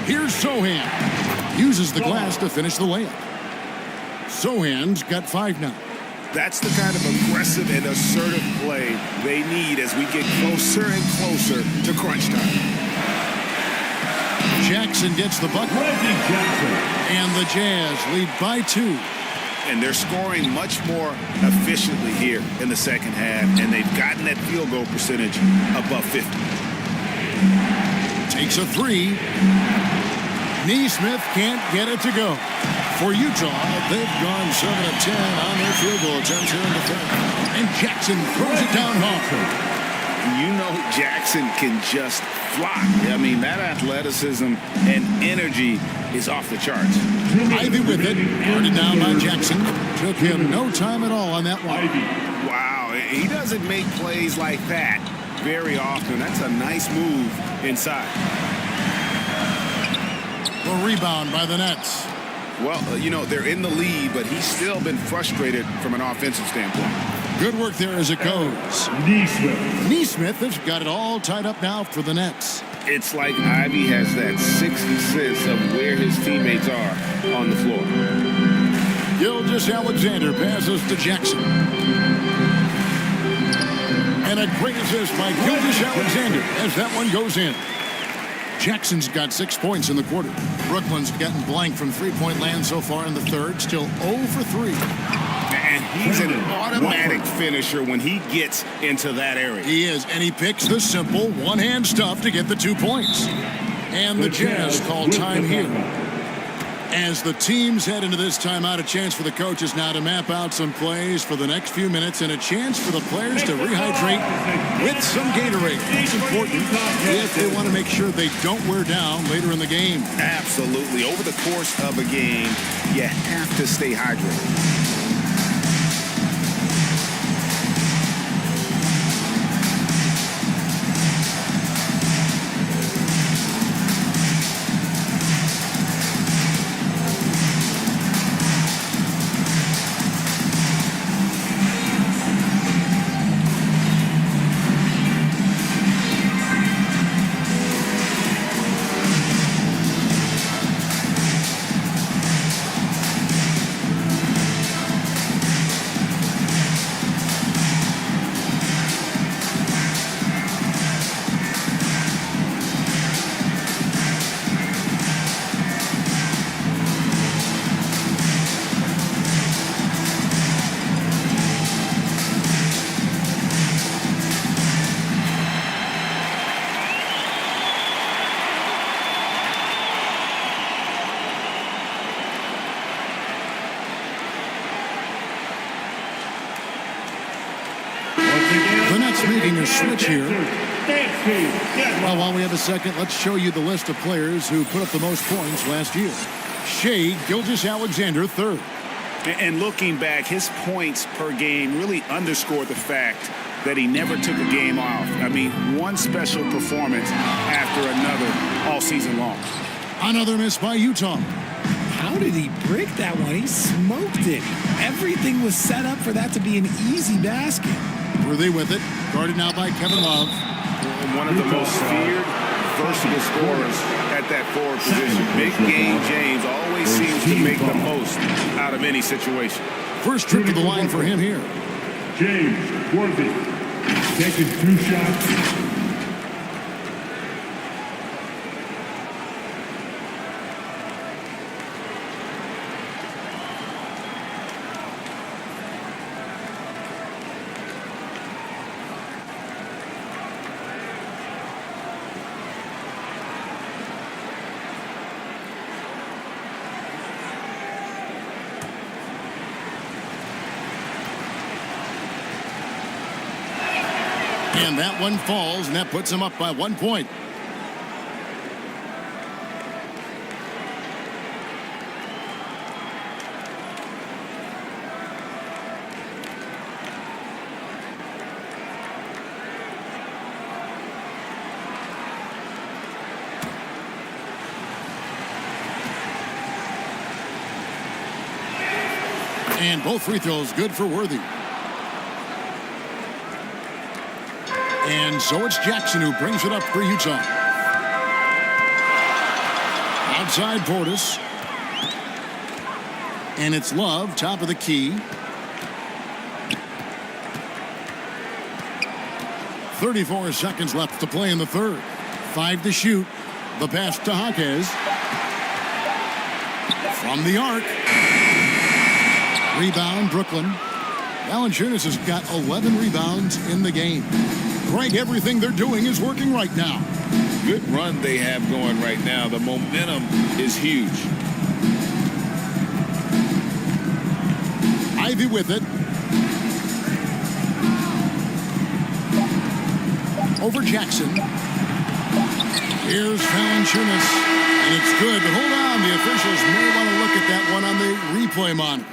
Here's Sohan. Uses the glass to finish the layup. Sohan's got 5 now. That's the kind of aggressive and assertive play they need as we get closer and closer to crunch time. Jackson gets the bucket. And the Jazz lead by 2. And they're scoring much more efficiently here in the second half, and they've gotten that field goal percentage above 50. Takes a 3. Neesmith can't get it to go. For Utah, they've gone 7 of 10 on their field goal attempts here in the third. And Jackson throws it down hard. You know Jackson can just fly. I mean, that athleticism and energy is off the charts. Ivy with it. Guarded down by Jackson. Took him no time at all on that one. Wow, he doesn't make plays like that very often. That's a nice move inside. The rebound by the Nets. Well, you know, they're in the lead, but he's still been frustrated from an offensive standpoint. Good work there as it goes. Neesmith has got it all tied up now for the Nets. It's like Ivy has that sixth sense of where his teammates are on the floor. Gilgeous-Alexander passes to Jackson. And a great assist by Gilgeous-Alexander as that one goes in. Jackson's got 6 points in the quarter. Brooklyn's gotten blank from three-point land so far in the third. Still 0 for 3. And he's an automatic finisher when he gets into that area. He is, and he picks the simple one-hand stuff to get the 2 points. And the Jazz call time here. As the teams head into this timeout, a chance for the coaches now to map out some plays for the next few minutes and a chance for the players to rehydrate with some Gatorade. That's important if they want to make sure they don't wear down later in the game. Absolutely. Over the course of a game, you have to stay hydrated. Making a switch here. Well, while we have a second, let's show you the list of players who put up the most points last year. Shea Gilgeous-Alexander, 3rd. And looking back, his points per game really underscored the fact that he never took a game off. I mean, one special performance after another all season long. Another miss by Utah. How did he break that one? He smoked it. Everything was set up for that to be an easy basket. Worthy with it. Guarded now by Kevin Love. One of the most feared, versatile scorers at that forward position. Big game James always seems to make the most out of any situation. First trip to the line for him here. James Worthy taking 2 shots. And that one falls, and that puts him up by 1 point. And both free throws good for Worthy. And so it's Jackson who brings it up for Utah. Outside Portis. And it's Love, top of the key. 34 seconds left to play in the third. 5 to shoot. The pass to Jaquez. From the arc. Rebound, Brooklyn. Valanciunas has got 11 rebounds in the game. Greg, everything they're doing is working right now. Good run they have going right now. The momentum is huge. Ivy with it. Over Jackson. Here's Valanciunas. And it's good, but hold on. The officials may want to look at that one on the replay monitor.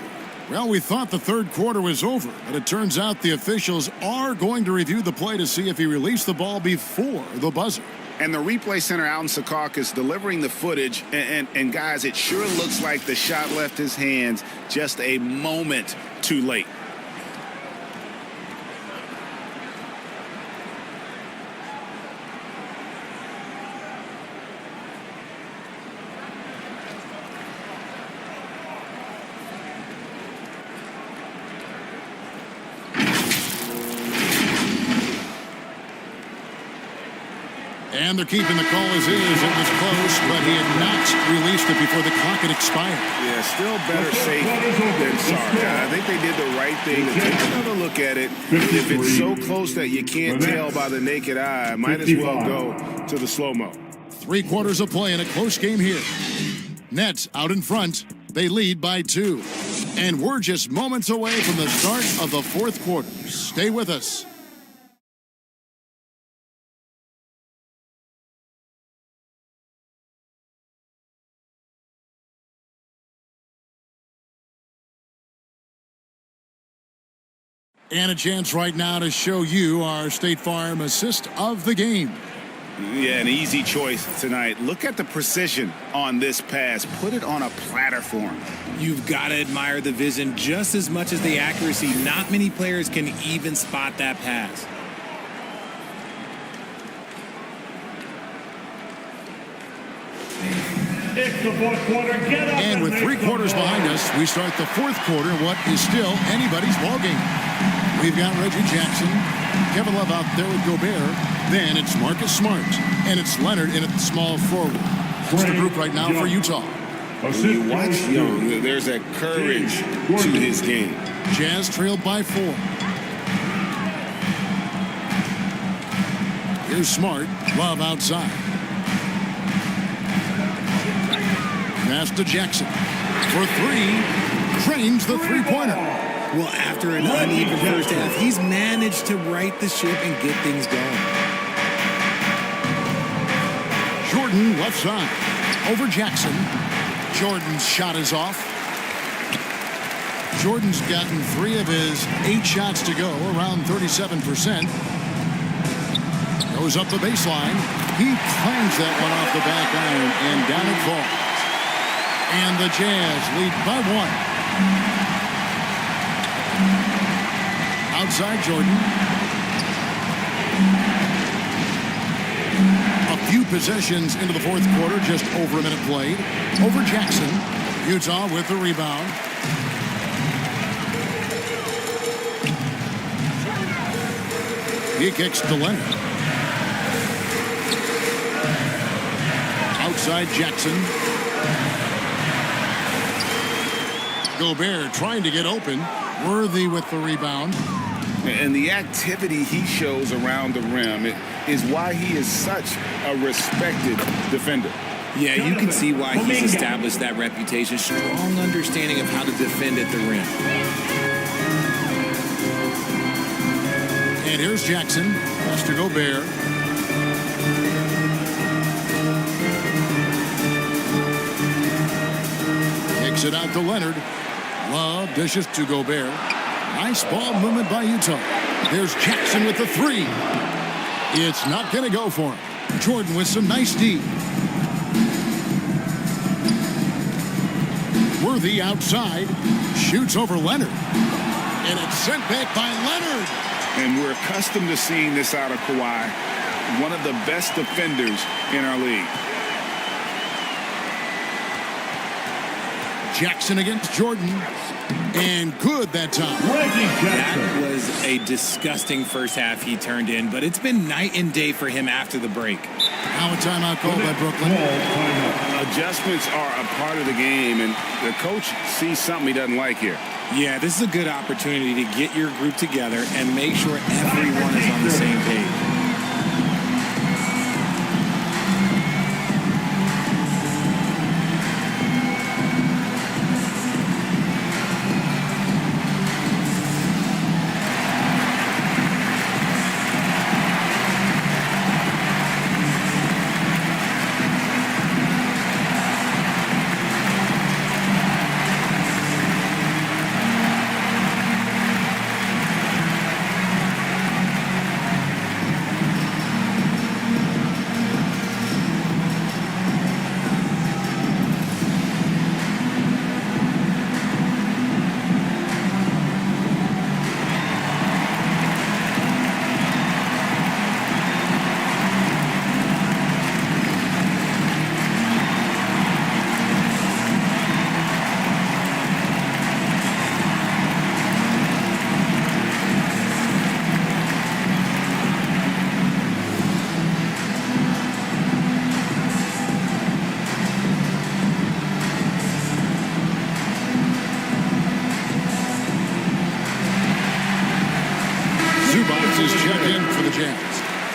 Well, we thought the third quarter was over, but it turns out the officials are going to review the play to see if he released the ball before the buzzer. And the replay center out in Secaucus delivering the footage. And guys, it sure looks like the shot left his hands just a moment too late. And they're keeping the call as is. It was close, but he had not released it before the clock had expired. Yeah, still better safe than sorry. I think they did the right thing to take another look at it. If it's so close that you can't tell by the naked eye, might as well go to the slow-mo. 3 quarters of play in a close game here. Nets out in front. They lead by 2. And we're just moments away from the start of the fourth quarter. Stay with us. And a chance right now to show you our State Farm assist of the game. Yeah, an easy choice tonight. Look at the precision on this pass. Put it on a platter for him. You've got to admire the vision just as much as the accuracy. Not many players can even spot that pass. It's the fourth quarter. Get up. And with 3 quarters behind us, we start the fourth quarter, what is still anybody's ballgame. We've got Reggie Jackson, Kevin Love out there with Gobert. Then it's Marcus Smart, and it's Leonard in at the small forward. That's the group right now for Utah. When you watch Young, there's that courage to his game. Jazz trailed by 4. Here's Smart, Love outside. Pass to Jackson for 3. Drains the three-pointer. Well, after an uneven first half, he's managed to right the ship and get things going. Jordan left side. Over Jackson. Jordan's shot is off. Jordan's gotten 3 of his 8 shots to go, around 37%. Goes up the baseline. He clangs that one off the back iron, and down it falls. And the Jazz lead by 1. Outside Jordan. A few possessions into the fourth quarter, just over a minute played. Over Jackson. Utah with the rebound. He kicks to Leonard. Outside Jackson. Gobert trying to get open. Worthy with the rebound. And the activity he shows around the rim is why he is such a respected defender. Yeah, you can see why he's established that reputation. Strong understanding of how to defend at the rim. And here's Jackson. Pass to Gobert. Kicks it out to Leonard. Love dishes to Gobert. Nice ball movement by Utah. There's Jackson with the 3. It's not going to go for him. Jordan with some nice D. Worthy outside. Shoots over Leonard. And it's sent back by Leonard. And we're accustomed to seeing this out of Kawhi. One of the best defenders in our league. Jackson against Jordan. And good that time. That was a disgusting first half he turned in, but it's been night and day for him after the break. Now a timeout called by Brooklyn. Adjustments are a part of the game, and the coach sees something he doesn't like here. Yeah, this is a good opportunity to get your group together and make sure everyone is on the same page.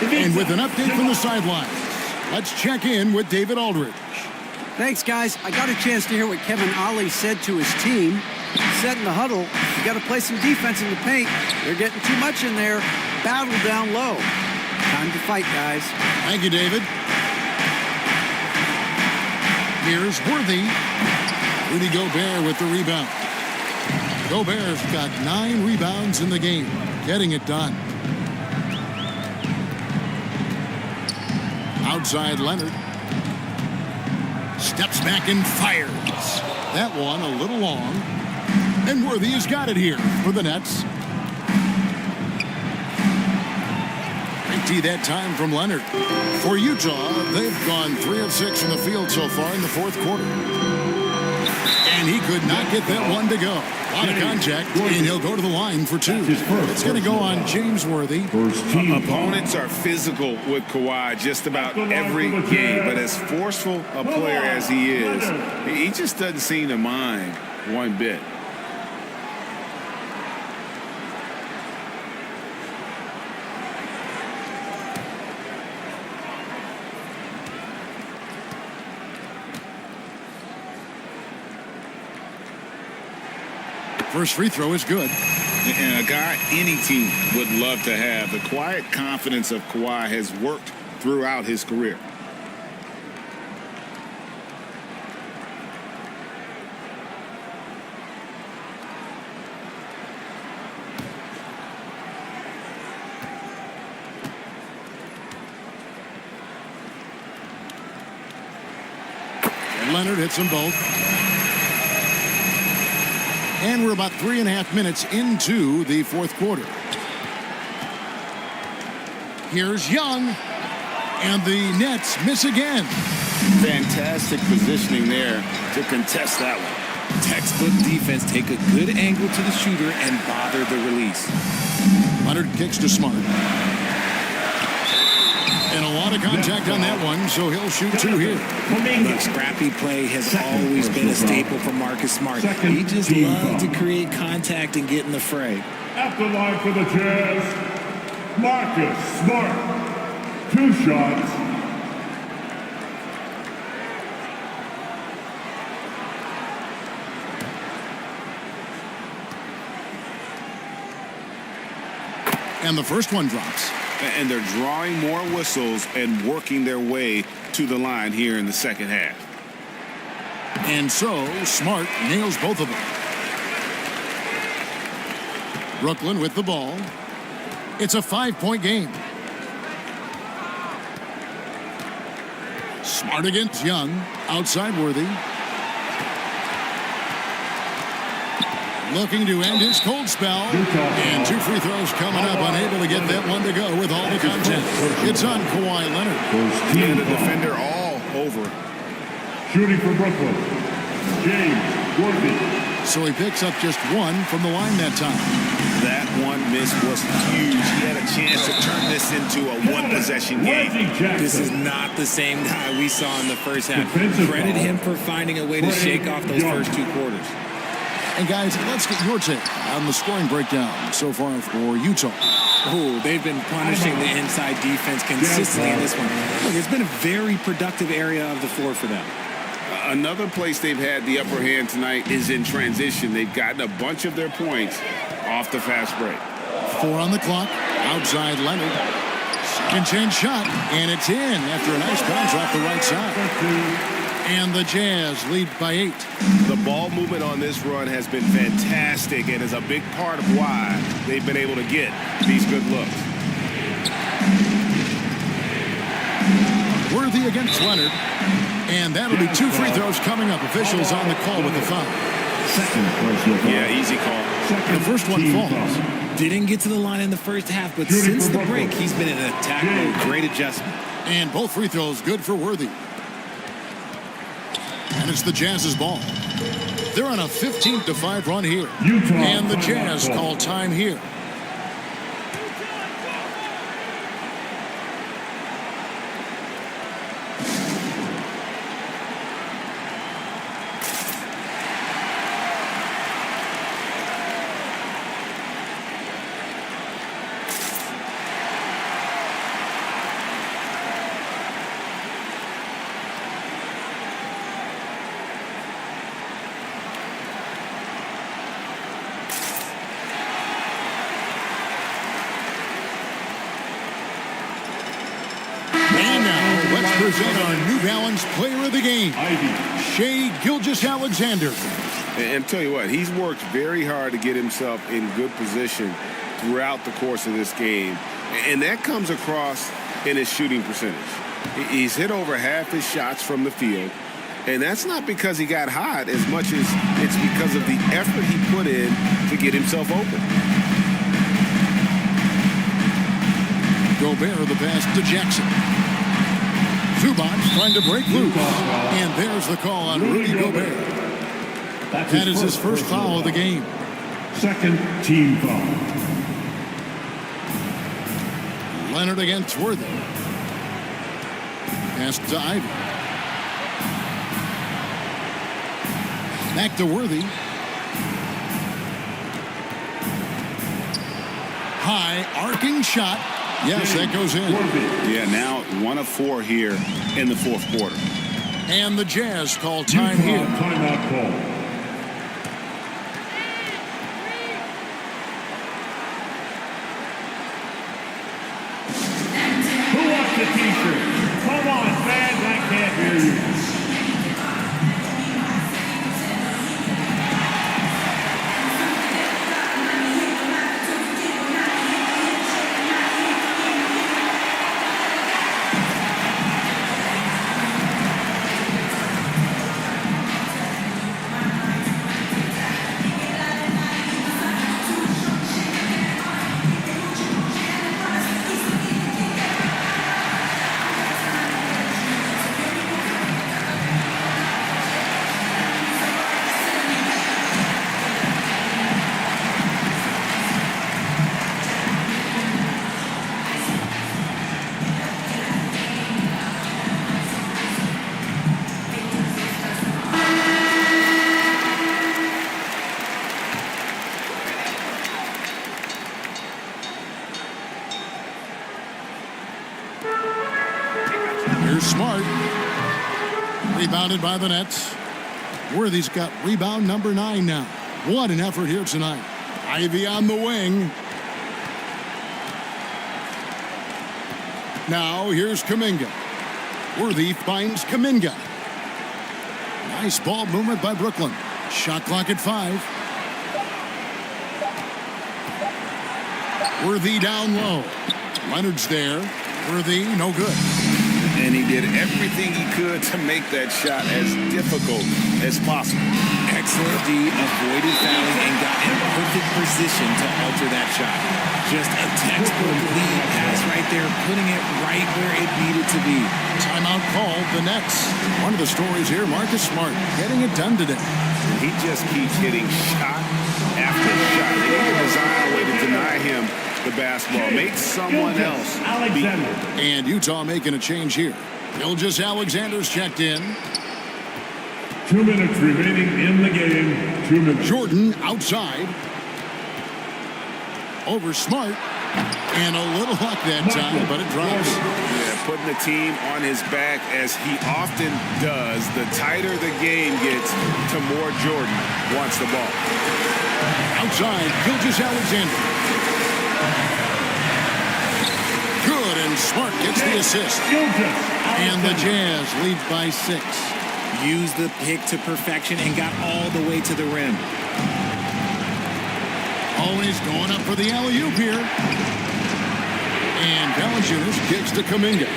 And with an update from the sideline, let's check in with David Aldridge. Thanks, guys. I got a chance to hear what Kevin Ollie said to his team. He said in the huddle, you got to play some defense in the paint. They're getting too much in there. Battle down low. Time to fight, guys. Thank you, David. Here's Worthy. Rudy Gobert with the rebound. Gobert's got 9 rebounds in the game, getting it done. Outside Leonard. Steps back and fires. That one a little long. And Worthy has got it here for the Nets. Great D that time from Leonard. For Utah, they've gone 3 of 6 from the field so far in the fourth quarter. And he could not get that one to go. A lot of contact, and he'll go to the line for 2. It's going to go on James Worthy. Opponents are physical with Kawhi just about every game, but as forceful a player as he is, he just doesn't seem to mind one bit. First free throw is good. And a guy any team would love to have. The quiet confidence of Kawhi has worked throughout his career. And Leonard hits them both. And we're about 3.5 minutes into the fourth quarter. Here's Young. And the Nets miss again. Fantastic positioning there to contest that one. Textbook defense. Take a good angle to the shooter and bother the release. Leonard kicks to Smart. And a lot of contact on that one, so he'll shoot 2 here. Look, scrappy play has always been a staple for Marcus Smart. He just loves to create contact and get in the fray. At the line for the Jazz, Marcus Smart. 2 shots. And the first one drops. And they're drawing more whistles and working their way to the line here in the second half. And so Smart nails both of them. Brooklyn with the ball. It's a 5-point game. Smart against Young. Outside Worthy. looking to end his cold spell. And 2 free throws coming up, unable to get that one to go with all the content. It's on Kawhi Leonard. And the defender all over. Shooting for Brooklyn, James Worthy. So he picks up just 1 from the line that time. That one miss was huge. He had a chance to turn this into a one-possession game. This is not the same guy we saw in the first half. Credit him for finding a way to shake off those first 2 quarters. And guys, let's get your take on the scoring breakdown so far for Utah. Oh, they've been punishing the inside defense consistently in this one. Look, it's been a very productive area of the floor for them. Another place they've had the upper hand tonight is in transition. They've gotten a bunch of their points off the fast break. 4 on the clock. Outside Leonard. Second chance shot, and it's in after a nice bounce off the right side. And the Jazz lead by 8. The ball movement on this run has been fantastic and is a big part of why they've been able to get these good looks. Worthy against Leonard. And that'll be 2 free throws coming up. Officials on the call with the foul. Yeah, easy call. The first one falls. Didn't get to the line in the first half, but since the break, he's been in an attack mode. Great adjustment. And both free throws good for Worthy. And it's the Jazz's ball. They're on a 15-5 run here. And the Jazz call time here. Present our New Balance Player of the Game, Shai Gilgeous-Alexander. And tell you what, he's worked very hard to get himself in good position throughout the course of this game. And that comes across in his shooting percentage. He's hit over half his shots from the field. And that's not because he got hot as much as it's because of the effort he put in to get himself open. Gobert the pass to Jackson. Zubac trying to break loose. And there's the call on Rudy Gobert. That is his first foul of the game. Second team foul. Leonard against Worthy. Pass to Ivy. Back to Worthy. High arcing shot. Yes, that goes in. Yeah, now 1 of 4 here in the fourth quarter. And the Jazz call time here. Timeout call. Who wants the t-shirt? Come on, fans, I can't hear you. Here's Smart. Rebounded by the Nets. Worthy's got rebound number 9 now. What an effort here tonight. Ivy on the wing. Now here's Kuminga. Worthy finds Kuminga. Nice ball movement by Brooklyn. Shot clock at 5. Worthy down low. Leonard's there. Worthy, no good. And he did everything he could to make that shot as difficult as possible. excellent D, avoided fouling, and got in perfect position to alter that shot. Just a textbook lead pass right there, putting it right where it needed to be. Timeout called the Nets. One of the stories here, Marcus Smart getting it done today. He just keeps hitting shot after shot. They need to design a way to deny him the basketball. Make someone else beat him. And Utah making a change here. Gilgeous Alexander's checked in. 2 minutes remaining in the game. 2 minutes. Jordan outside. Over Smart. And a little luck that time, but it drops. Yeah, putting the team on his back as he often does. The tighter the game gets, the more Jordan wants the ball. Outside, Gilgeous Alexander. Good, and Smart gets the assist. And the Jazz lead by 6. Used the pick to perfection and got all the way to the rim. Always going up for the alley-oop here. And Valanciunas kicks to Kuminga.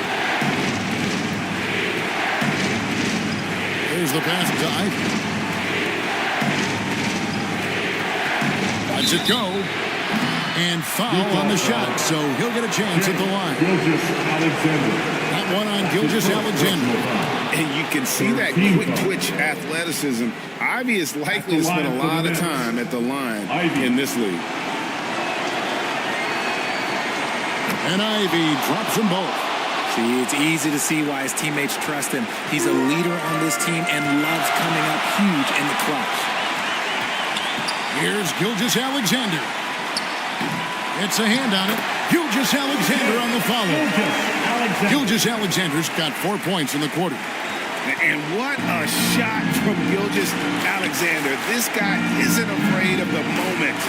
There's the pass to Ivy. Lets it go. And foul on the shot, so he'll get a chance at the line. That one on Gilgeous Alexander. And you can see that quick twitch athleticism. Ivy is likely to spend a lot of time at the line in this league. And Ivy drops them both. See, it's easy to see why his teammates trust him. He's a leader on this team and loves coming up huge in the clutch. Here's Gilgeous Alexander. It's a hand on it. Gilgeous Alexander on the follow. Gilgeous Alexander's got 4 points in the quarter. And what a shot from Gilgeous Alexander. This guy isn't afraid of the moment.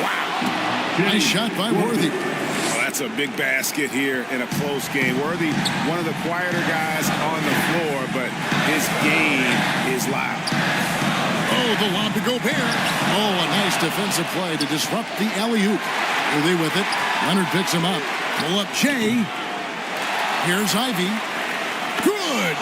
Wow. Nice shot by Worthy. Well, that's a big basket here in a close game. Worthy, one of the quieter guys on the floor, but his game is loud. Oh, the lob to Gobert. Oh, a nice defensive play to disrupt the alley-oop. Worthy with it. Leonard picks him up. Pull up Jay. Here's Ivy. Good.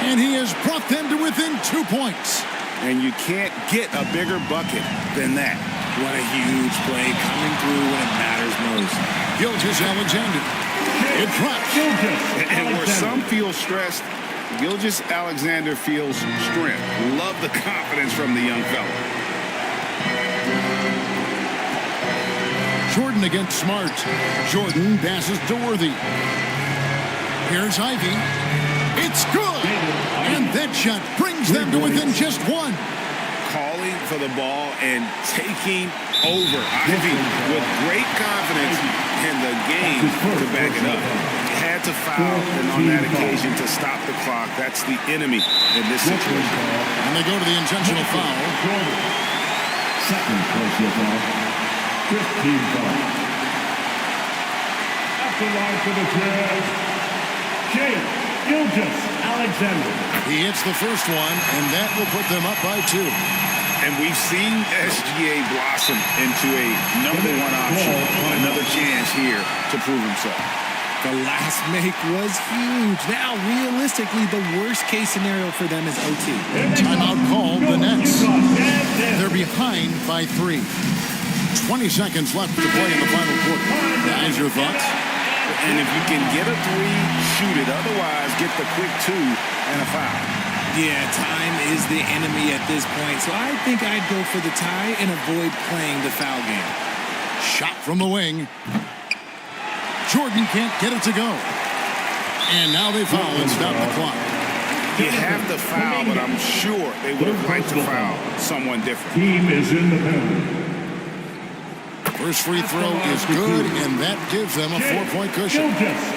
And he has brought them to within 2 points. And you can't get a bigger bucket than that. What a huge play coming through when it matters most. Gilgeous Alexander. It drops. And where some feel stressed, Gilgeous Alexander feels strength. Love the confidence from the young fella. Jordan against Smart. Jordan passes to Worthy. Here's Ivy. It's good. And that shot brings them to within just 1. Calling for the ball and taking over. Ivy with great confidence in the game to back it up. Had to foul and on that occasion to stop the clock. That's the enemy in this situation. And they go to the intentional foul. Second personal foul. 15 foul. After line for the Jazz, Gilgeous Alexander. He hits the first one, and that will put them up by 2. And we've seen SGA blossom into a number 1 option. Another chance here to prove himself. The last make was huge. Now, realistically, the worst-case scenario for them is OT. Timeout called the Nets. They're behind by 3. 20 seconds left to play in the final quarter. Guys, your thoughts? And if you can get a 3, shoot it. Otherwise, get the quick 2 and a foul. Yeah, time is the enemy at this point. So I think I'd go for the tie and avoid playing the foul game. Shot from the wing. Jordan can't get it to go. And now they foul and stop the clock. You have the foul, but I'm sure they would have liked to foul someone different. Team is in the penalty. First free throw is good, and that gives them a 4-point cushion.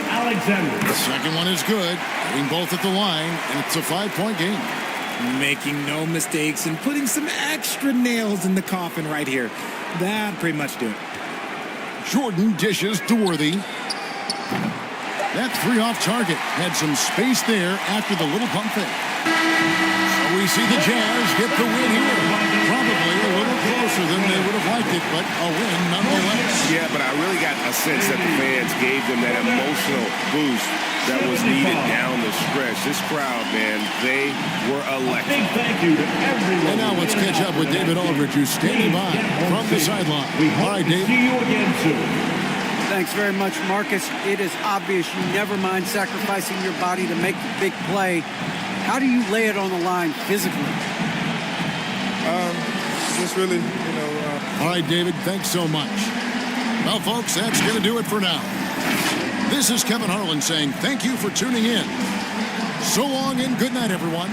Alexander. The second one is good, getting both at the line, and it's a 5-point game. Making no mistakes and putting some extra nails in the coffin right here. That'd pretty much do it. Jordan dishes to Worthy. That 3 off target. Had some space there after the little pump fake. So we see the Jazz get the win here. Probably a little closer than they would have liked it, but a win nonetheless. Yeah, but I really got a sense that the fans gave them that emotional boost that was needed down the stretch. This crowd, man, they were electric. Thank you to everyone. And now let's catch up with David Aldridge, who's standing by from the sideline. All right, Dave. See you again soon. Thanks very much, Marcus. It is obvious you never mind sacrificing your body to make the big play. How do you lay it on the line physically? Just really, All right, David, thanks so much. Well, folks, that's going to do it for now. This is Kevin Harlan saying thank you for tuning in. So long and good night, everyone.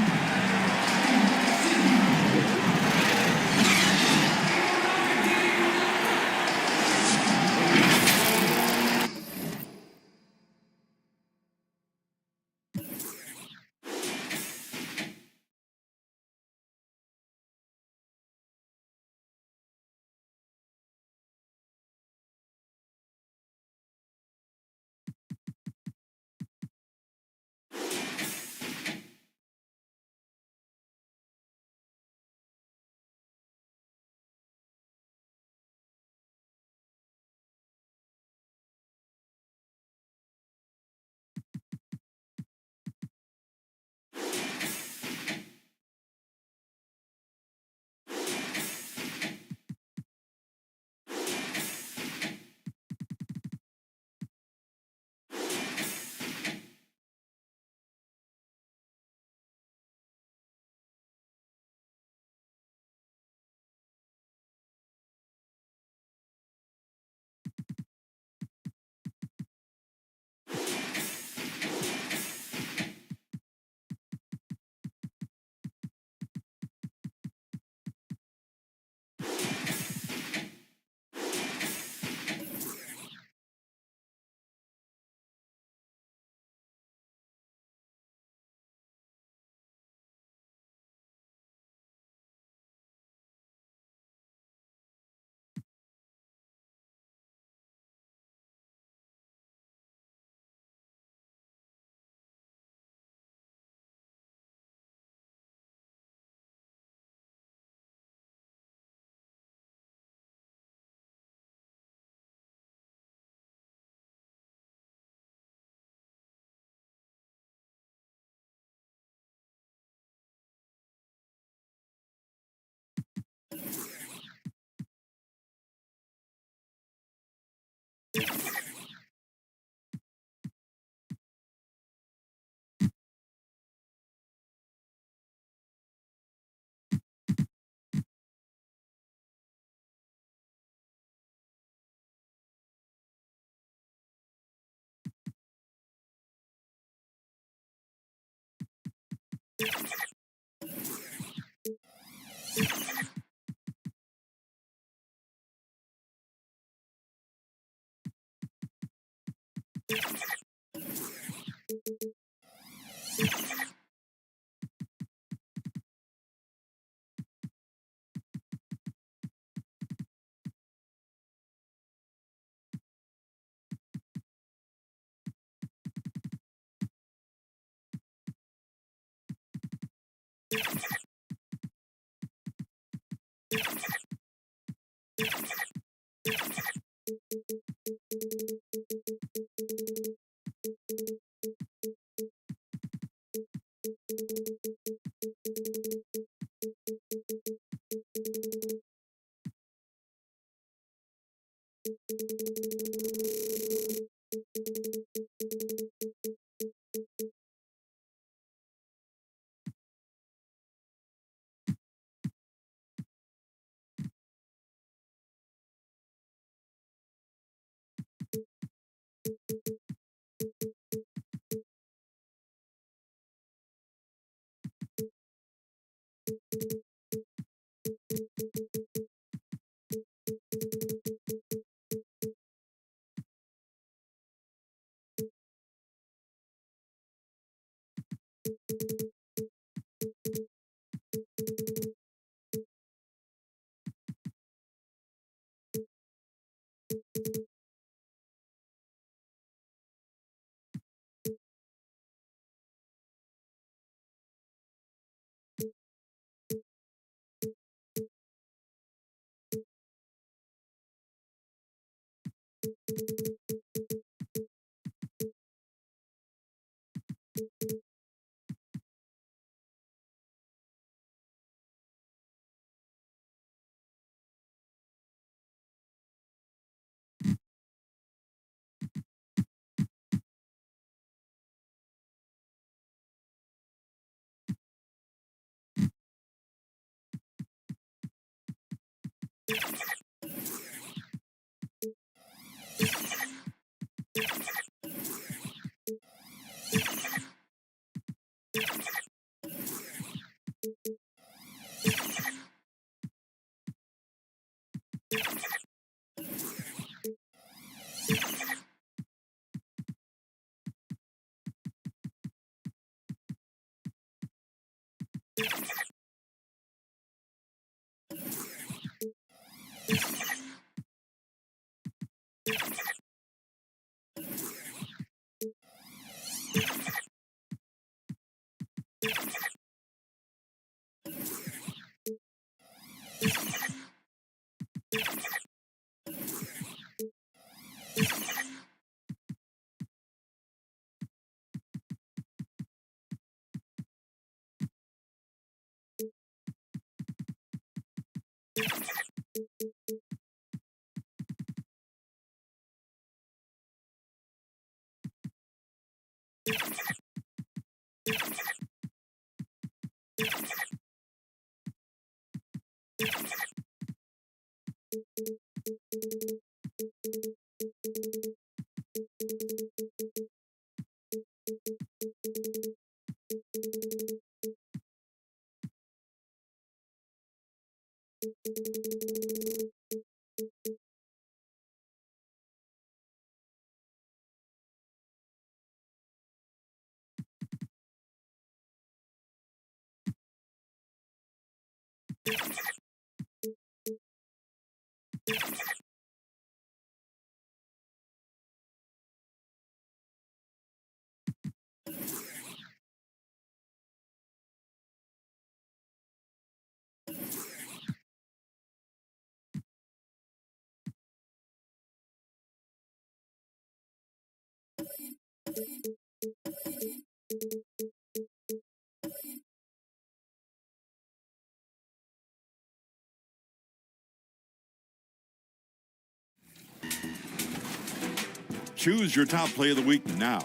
Choose your top play of the week now.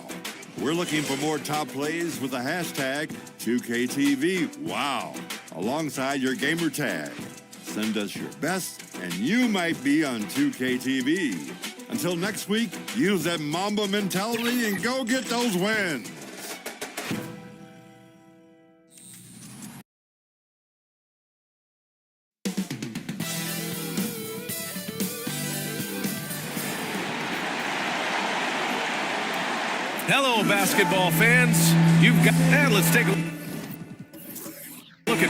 We're looking for more top plays with the hashtag 2KTV. Wow. Alongside your gamer tag. Send us your best, and you might be on 2KTV. Until next week, use that Mamba mentality and go get those wins. Hello, basketball fans. You've got... And let's take a look at...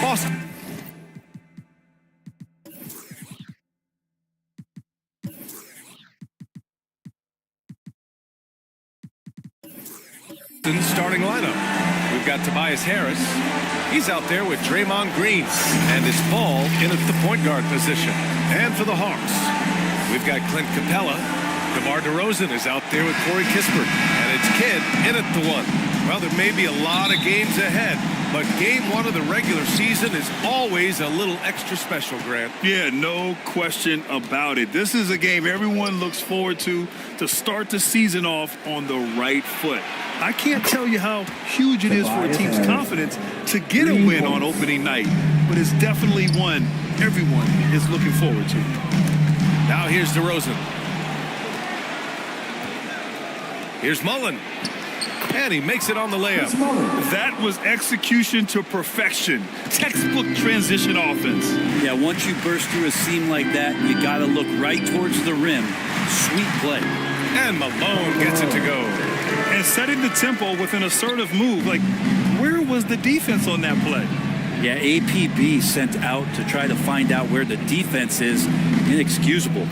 Boston. Starting lineup. We've got Tobias Harris. He's out there with Draymond Green, and it's Ball in at the point guard position. And for the Hawks, we've got Clint Capella. DeMar DeRozan is out there with Corey Kispert, and it's Kidd in at the 1. Well, there may be a lot of games ahead, but game 1 of the regular season is always a little extra special, Grant. Yeah, no question about it. This is a game everyone looks forward to start the season off on the right foot. I can't tell you how huge it is for a team's confidence to get a win on opening night, but it's definitely one everyone is looking forward to. Now here's DeRozan. Here's Mullen. And he makes it on the layup. That was execution to perfection. Textbook transition offense. Yeah, once you burst through a seam like that, you got to look right towards the rim. Sweet play. And Malone gets it to go. And setting the tempo with an assertive move. Like, where was the defense on that play? Yeah, APB sent out to try to find out where the defense is. Inexcusable.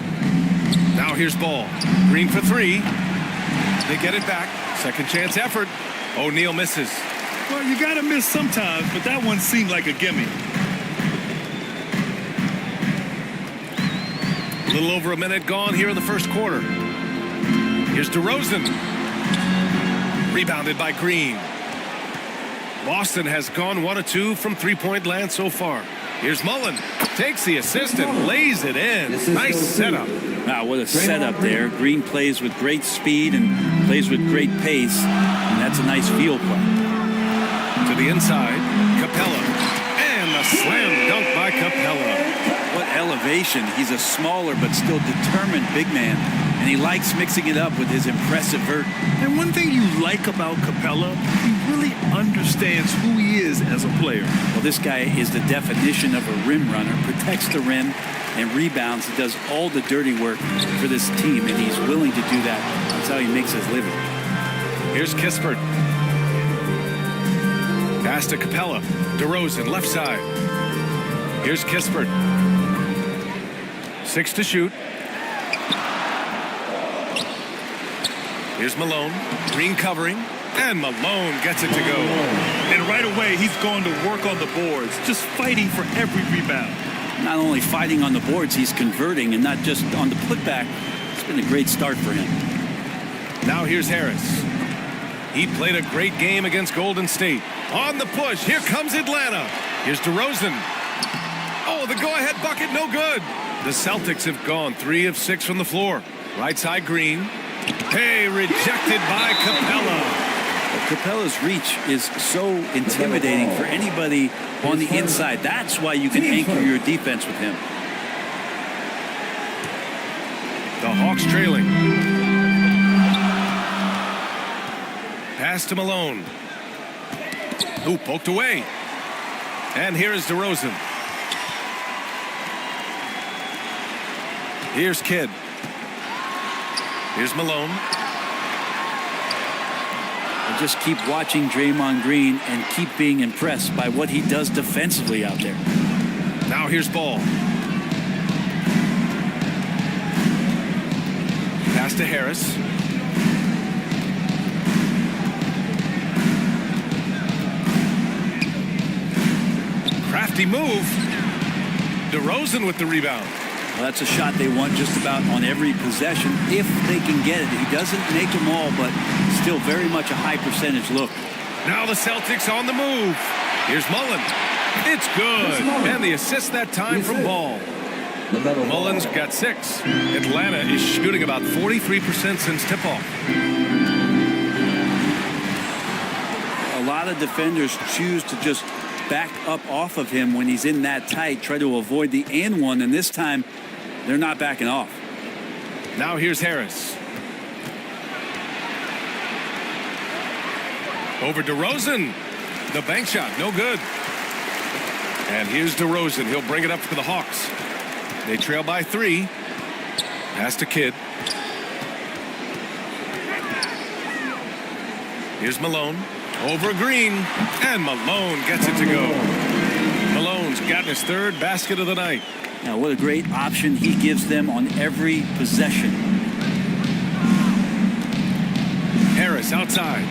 Now here's Ball. Green for 3. They get it back. Second chance effort. O'Neal misses. Well, you got to miss sometimes, but that one seemed like a gimme. A little over a minute gone here in the first quarter. Here's DeRozan. Rebounded by Green. Boston has gone 1 of 2 from three-point land so far. Here's Mullen. Takes the assist and lays it in. Nice setup. Wow, what a setup there. Green plays with great speed and plays with great pace. And that's a nice field play. To the inside, Capella. And a slam dunk by Capella. What elevation. He's a smaller but still determined big man. And he likes mixing it up with his impressive vert. And one thing you like about Capella, he really understands who he is as a player. Well, this guy is the definition of a rim runner, protects the rim and rebounds. He does all the dirty work for this team, and he's willing to do that. That's how he makes his living. Here's Kispert. Pass to Capella. DeRozan, left side. Here's Kispert. 6 to shoot. Here's Malone. Green covering. And Malone gets it to go. And right away, he's going to work on the boards, just fighting for every rebound. Not only fighting on the boards, he's converting, and not just on the putback. It's been a great start for him. Now here's Harris. He played a great game against Golden State. On the push, here comes Atlanta. Here's DeRozan. Oh, the go-ahead bucket, no good. The Celtics have gone 3 of 6 from the floor. Right side, Green. Hey, rejected by Capella. Capella's reach is so intimidating for anybody on the inside. That's why you can anchor your defense with him. The Hawks trailing. Pass to Malone. Ooh, poked away. And here is DeRozan. Here's Kidd. Here's Malone. Just keep watching Draymond Green and keep being impressed by what he does defensively out there. Now here's Ball. Pass to Harris. Crafty move. DeRozan with the rebound. Well, that's a shot they want just about on every possession if they can get it. He doesn't make them all, but still very much a high percentage look. Now the Celtics on the move. Here's Mullen. It's good. And the assist that time from Ball. Mullen's got 6. Atlanta is shooting about 43% since tip-off. A lot of defenders choose to just back up off of him when he's in that tight, try to avoid the and one, and this time they're not backing off. Now here's Harris. Over DeRozan. The bank shot, no good. And here's DeRozan. He'll bring it up for the Hawks. They trail by 3. Pass to Kidd. Here's Malone. Over Green. And Malone gets it to go. Malone's gotten his 3rd basket of the night. Now, what a great option he gives them on every possession. Harris outside.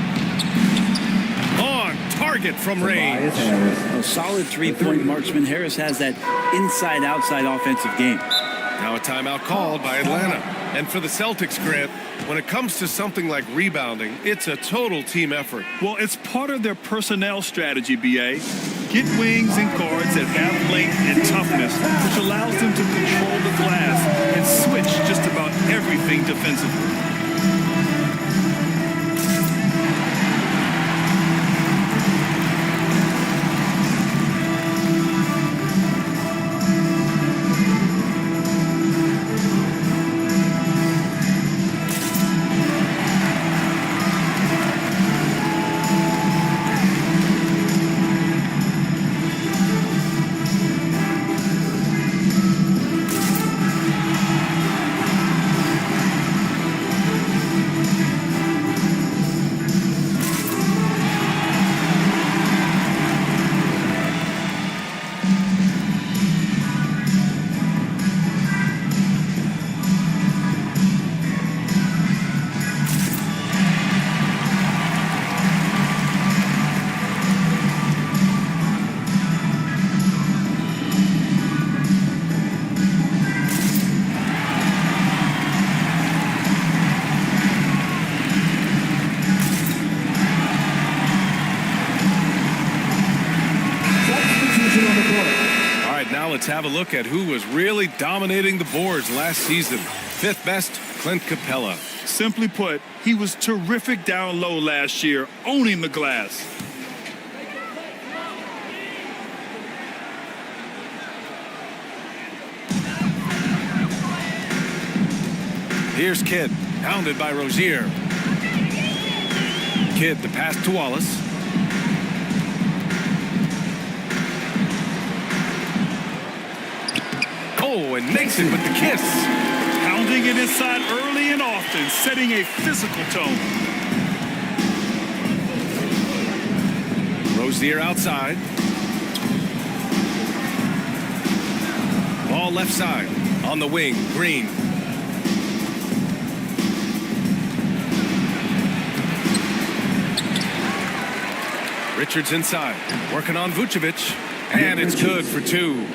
On target from range. A solid 3-point marksman. Harris has that inside-outside offensive game. Now a timeout called by Atlanta. And for the Celtics, Grant, when it comes to something like rebounding, it's a total team effort. Well, it's part of their personnel strategy, B.A. Get wings and guards that have length and toughness, which allows them to control the glass and switch just about everything defensively. Let's have a look at who was really dominating the boards last season. 5th best, Clint Capella. Simply put, he was terrific down low last year, owning the glass. Here's Kidd, pounded by Rozier. Kidd, the pass to Wallace. Oh, and makes it with the kiss. Pounding it inside early and often, setting a physical tone. Rozier outside. Ball left side. On the wing, Green. Richards inside. Working on Vucevic. And it's good for 2.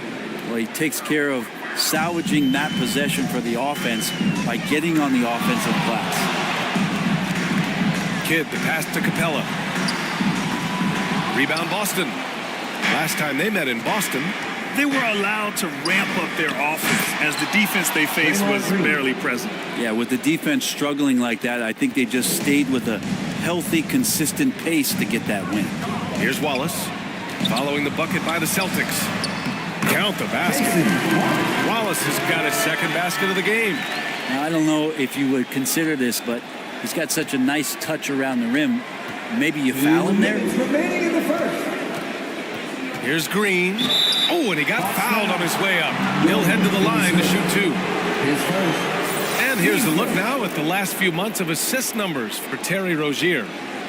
Well, he takes care of salvaging that possession for the offense by getting on the offensive glass. Kidd, the pass to Capella. Rebound Boston. Last time they met in Boston, they were allowed to ramp up their offense as the defense they faced was barely present. Yeah, with the defense struggling like that, I think they just stayed with a healthy, consistent pace to get that win. Here's Wallace. Following the bucket by the Celtics. Count the basket. Wallace has got his second basket of the game. Now, I don't know if you would consider this, but he's got such a nice touch around the rim. Maybe you foul him there? Here's Green. Oh, and he got fouled on his way up. He'll head to the line to shoot 2. And here's a look now at the last few months of assist numbers for Terry Rozier.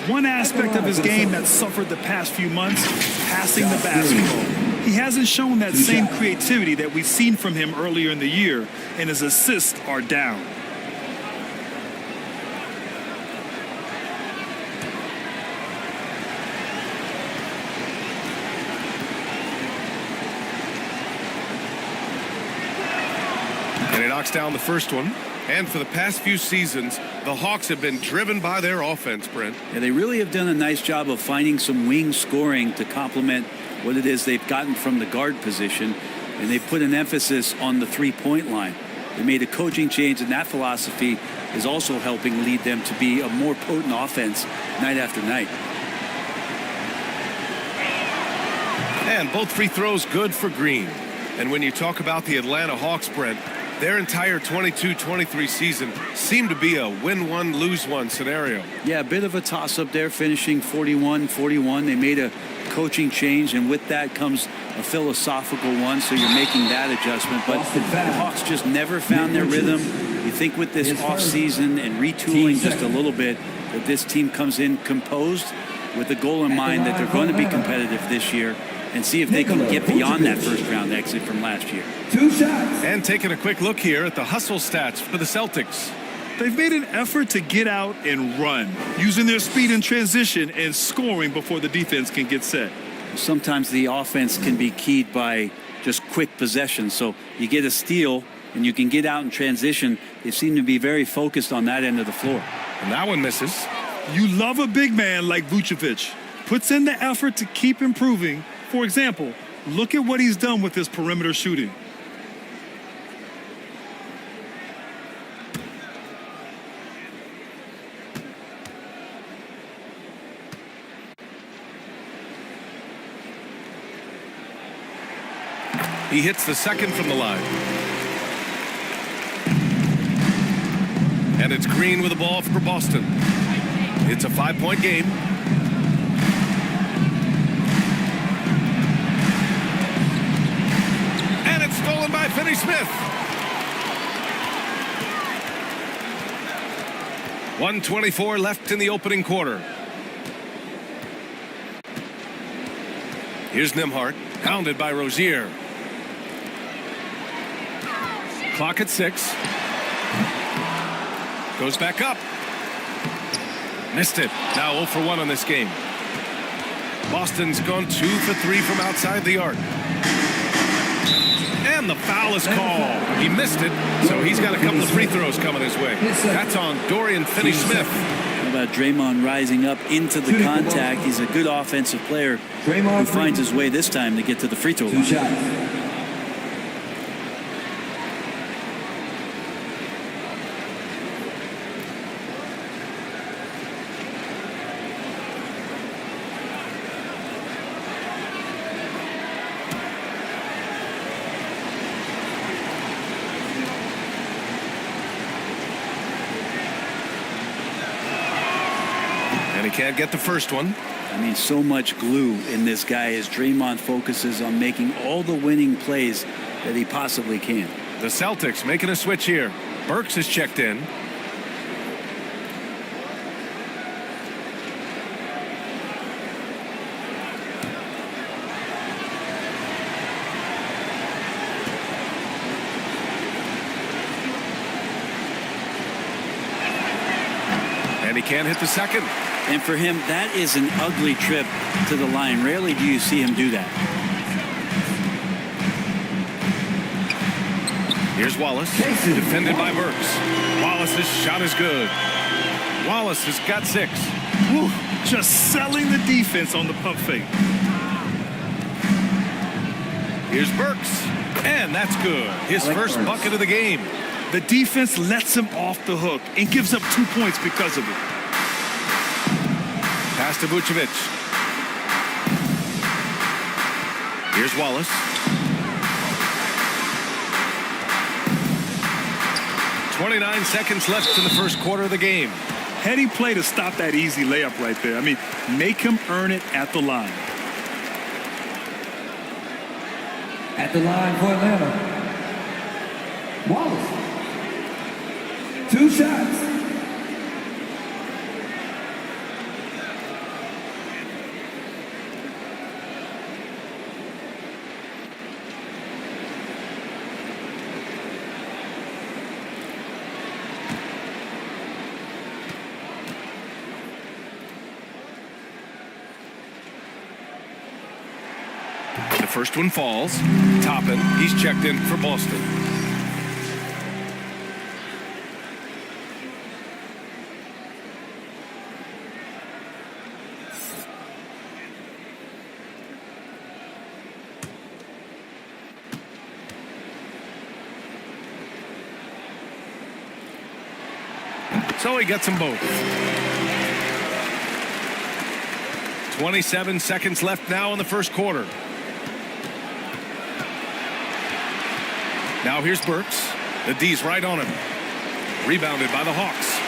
One aspect of his game that suffered the past few months, passing the basketball. He hasn't shown that same creativity that we've seen from him earlier in the year, and his assists are down. And he knocks down the first one. And for the past few seasons, the Hawks have been driven by their offense, Brent. Yeah, they really have done a nice job of finding some wing scoring to complement what it is they've gotten from the guard position, and they've put an emphasis on the three-point line. They made a coaching change, and that philosophy is also helping lead them to be a more potent offense night after night. And both free throws good for Green. And when you talk about the Atlanta Hawks, Brent, their entire 22-23 season seemed to be a win one, lose one scenario. Yeah, a bit of a toss-up there, finishing 41-41. They made a coaching change, and with that comes a philosophical one, so you're making that adjustment. But the Hawks just never found their rhythm. You think with this offseason and retooling just a little bit that this team comes in composed with the goal in mind that they're going to be competitive this year and see if they can get beyond that first-round exit from last year. 2 shots. And taking a quick look here at the hustle stats for the Celtics. They've made an effort to get out and run, using their speed in transition and scoring before the defense can get set. Sometimes the offense can be keyed by just quick possession. So you get a steal and you can get out in transition. They seem to be very focused on that end of the floor. And that one misses. You love a big man like Vucevic. Puts in the effort to keep improving. For example, look at what he's done with his perimeter shooting. He hits the second from the line. And it's Green with the ball for Boston. It's a 5-point game. And it's stolen by Finney-Smith. 1:24 left in the opening quarter. Here's Nembhard, pounded by Rozier. Clock at 6. Goes back up. Missed it. Now 0 for 1 on this game. Boston's gone 2 for 3 from outside the arc. And the foul is called. He missed it, so he's got a couple of free throws coming his way. That's on Dorian Finney-Smith. How about Draymond rising up into the contact? He's a good offensive player who finds his way this time to get to the free throw line. And he can't get the first one. I mean, so much glue in this guy as Draymond focuses on making all the winning plays that he possibly can. The Celtics making a switch here. Burks is checked in. can't hit the second. And for him, that is an ugly trip to the line. Rarely do you see him do that. Here's Wallace, defended by Burks. Wallace's shot is good. Wallace has got 6. Woo, just selling the defense on the pump fake. Here's Burks, and that's good. His first bucket of the game. The defense lets him off the hook and gives up 2 points because of it. Pass to Vucevic. Here's Wallace. .29 seconds left in the first quarter of the game. Heady play to stop that easy layup right there. I mean, make him earn it at the line. At the line for Atlanta, Wallace. 2 shots. The first one falls. Toppin, he's checked in for Boston. So he gets them both. 27 seconds left now in the first quarter. Now here's Burks. The D's right on him. Rebounded by the Hawks.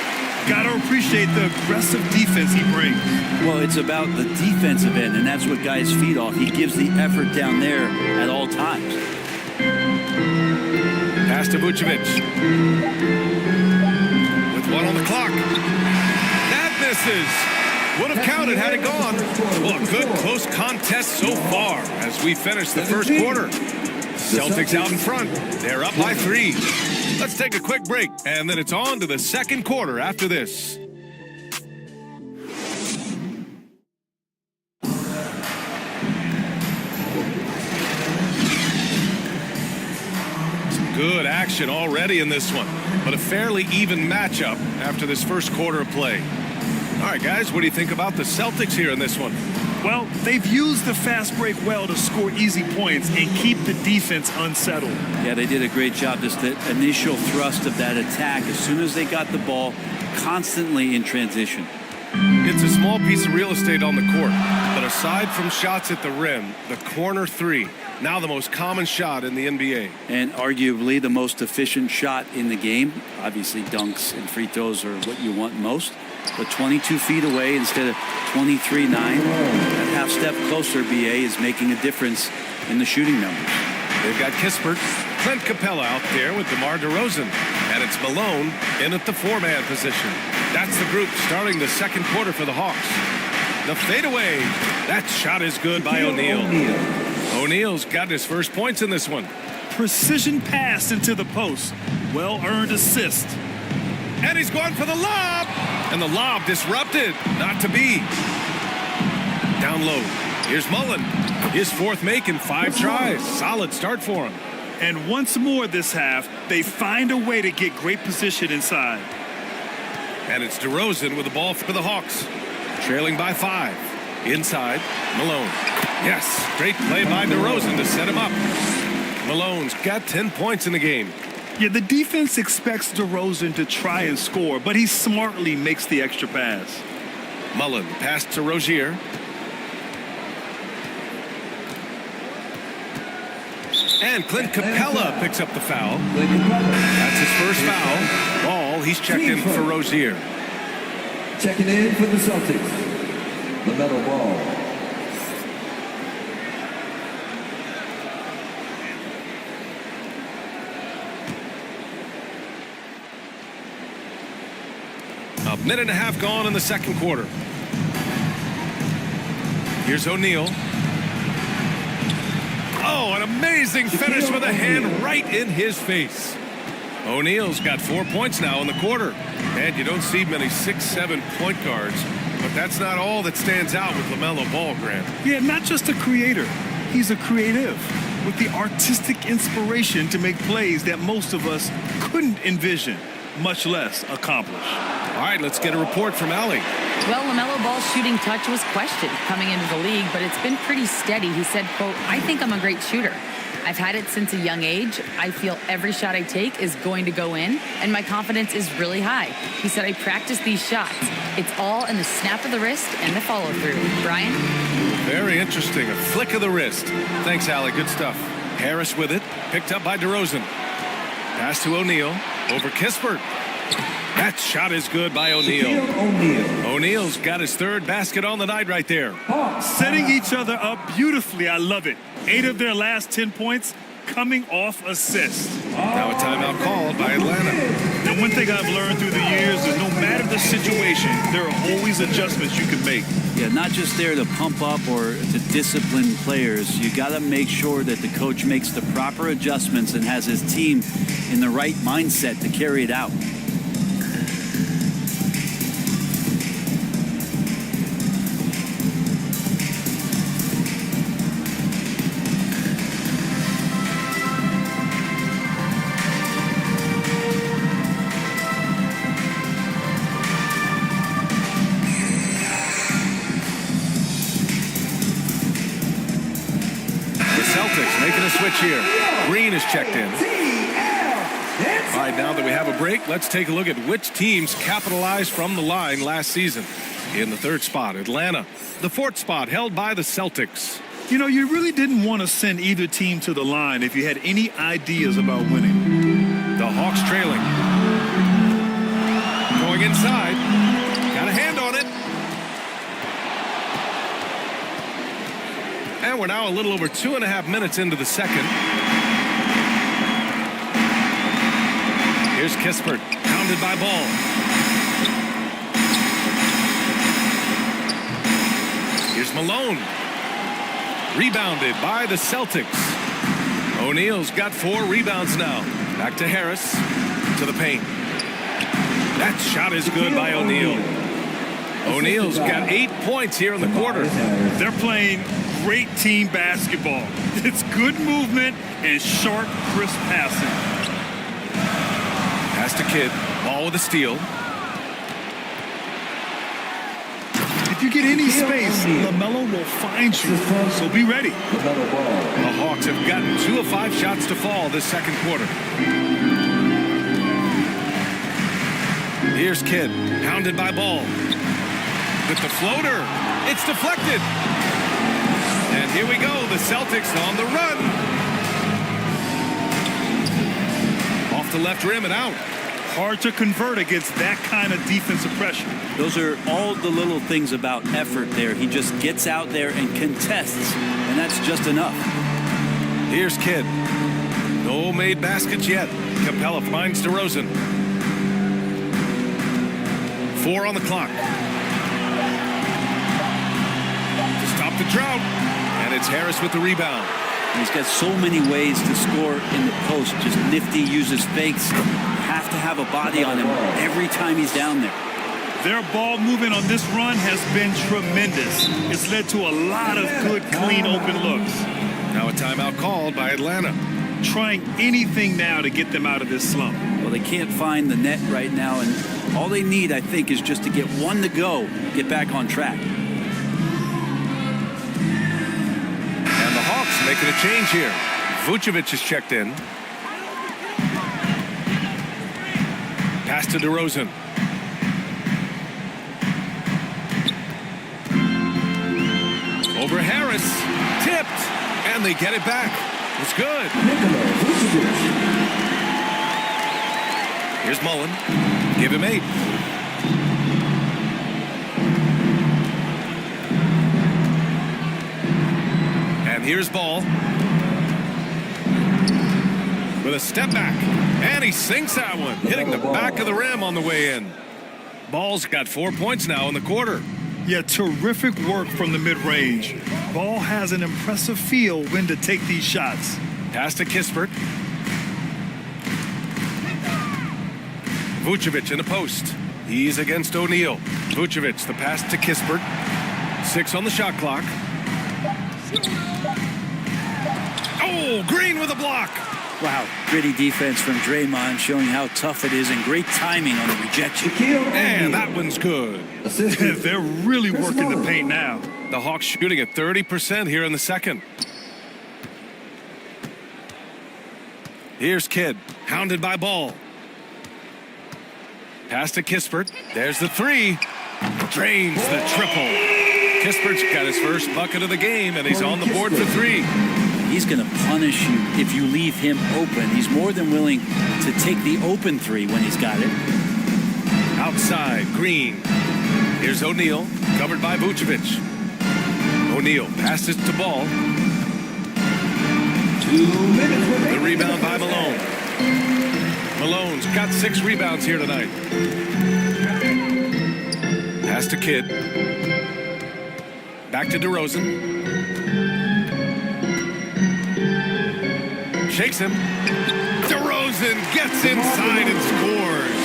Got to appreciate the aggressive defense he brings. Well, it's about the defensive end, and that's what guys feed off. He gives the effort down there at all times. Pass to Vucevic. With 1 on the clock. That misses. Would have counted had it gone. Well, a good close contest so far as we finish the first quarter. Celtics out in front. They're up by 3. Let's take a quick break, and then it's on to the second quarter after this. Some good action already in this one, but a fairly even matchup after this first quarter of play. All right, guys, what do you think about the Celtics here in this one? Well, they've used the fast break well to score easy points and keep the defense unsettled. Yeah, they did a great job. Just the initial thrust of that attack, as soon as they got the ball, constantly in transition. It's a small piece of real estate on the court, but aside from shots at the rim, the corner 3, now the most common shot in the NBA. And arguably the most efficient shot in the game. Obviously, dunks and free throws are what you want most. But 22 feet away instead of 23-9. That half step closer, BA, is making a difference in the shooting numbers. They've got Kispert, Clint Capella out there with DeMar DeRozan. And it's Malone in at the 4-man position. That's the group starting the second quarter for the Hawks. The fadeaway. That shot is good by O'Neal. O'Neal's got his first points in this one. Precision pass into the post. Well-earned assist. And he's going for the lob. And the lob disrupted. Not to be. Down low. Here's Mullen. His 4th make in 5 tries. Solid start for him. And once more this half, they find a way to get great position inside. And it's DeRozan with the ball for the Hawks. Trailing by 5. Inside, Malone. Yes, great play by DeRozan to set him up. Malone's got 10 points in the game. Yeah, the defense expects DeRozan to try and score, but he smartly makes the extra pass. Mullen pass to Rozier. And Clint Capella picks up the foul. That's his first foul. Ball, he's checked in for Rozier. Checking in for the Celtics, LaMelo Ball. A minute and a half gone in the second quarter. Here's O'Neal. Oh, an amazing finish with a hand right in his face. O'Neal's got 4 points now in the quarter. And you don't see many 6-7 point guards. But that's not all that stands out with LaMelo Ball, Grant. Yeah, not just a creator. He's a creative with the artistic inspiration to make plays that most of us couldn't envision, much less accomplish. All right, let's get a report from Allie. Well, LaMelo Ball's shooting touch was questioned coming into the league, but it's been pretty steady. He said, quote, "I think I'm a great shooter. I've had it since a young age. I feel every shot I take is going to go in, and my confidence is really high." He said, "I practice these shots. It's all in the snap of the wrist and the follow-through." Brian? Very interesting. A flick of the wrist. Thanks, Allie. Good stuff. Harris with it. Picked up by DeRozan. Pass to O'Neal. Over Kispert. That shot is good by O'Neal. O'Neal's got his third basket on the night right there. Setting each other up beautifully. I love it. 8 of their last 10 points coming off assists. Now a timeout called by Atlanta. Now, one thing I've learned through the years is no matter the situation, there are always adjustments you can make. Yeah, not just there to pump up or to discipline players. You got to make sure that the coach makes the proper adjustments and has his team in the right mindset to carry it out. Making a switch here. Green is checked in. All right, now that we have a break, let's take a look at which teams capitalized from the line last season. In the third spot, Atlanta. The fourth spot held by the Celtics. You know, you really didn't want to send either team to the line if you had any ideas about winning. The Hawks trailing. Going inside. Got a hand on it. And we're now a little over 2.5 minutes into the second. Here's Kispert, pounded by Ball. Here's Malone. Rebounded by the Celtics. O'Neal's got 4 rebounds now. Back to Harris, to the paint. That shot is good by O'Neal. O'Neal's got 8 points here in the quarter. They're playing great team basketball. It's good movement and sharp, crisp passing. Pass to Kidd. Ball with a steal. If you get any space, LaMelo will find you, so be ready. The Hawks have gotten 2 of 5 shots to fall this second quarter. Here's Kidd, pounded by Ball. With the floater, it's deflected. And here we go, the Celtics on the run. Off the left rim and out. Hard to convert against that kind of defensive pressure. Those are all the little things about effort there. He just gets out there and contests, and that's just enough. Here's Kidd. No made baskets yet. Capella finds DeRozan. 4 on the clock. To stop the drought. And it's Harris with the rebound. He's got so many ways to score in the post. Just nifty, uses fakes. Have to have a body on him every time he's down there. Their ball movement on this run has been tremendous. It's led to a lot of good, clean, open looks. Now a timeout called by Atlanta. Trying anything now to get them out of this slump. Well, they can't find the net right now, and all they need, I think, is just to get one to go, get back on track. Hawks making a change here. Vucevic is checked in. Pass to DeRozan. Over Harris. Tipped. And they get it back. It's good. Here's Mullen. Give him 8. And here's Ball. With a step back. And he sinks that one. Hitting the back of the rim on the way in. Ball's got 4 points now in the quarter. Yeah, terrific work from the mid-range. Ball has an impressive feel when to take these shots. Pass to Kispert. Vucevic in the post. He's against O'Neal. Vucevic, the pass to Kispert. 6 on the shot clock. Oh, Green with a block. Wow, gritty defense from Draymond, showing how tough it is, and great timing on the rejection. And that one's good. They're really working the paint now. The Hawks shooting at 30% here in the second. Here's Kidd, hounded by Ball. Pass to Kispert. There's the 3. Drains the triple. Kispert's got his first bucket of the game, and he's on the board for 3. He's going to punish you if you leave him open. He's more than willing to take the open 3 when he's got it. Outside, Green. Here's O'Neal, covered by Vucevic. O'Neal passes to Ball. 2 minutes. The rebound by Malone. Malone's got 6 rebounds here tonight. Pass to Kidd. Back to DeRozan. Shakes him. DeRozan gets inside and scores.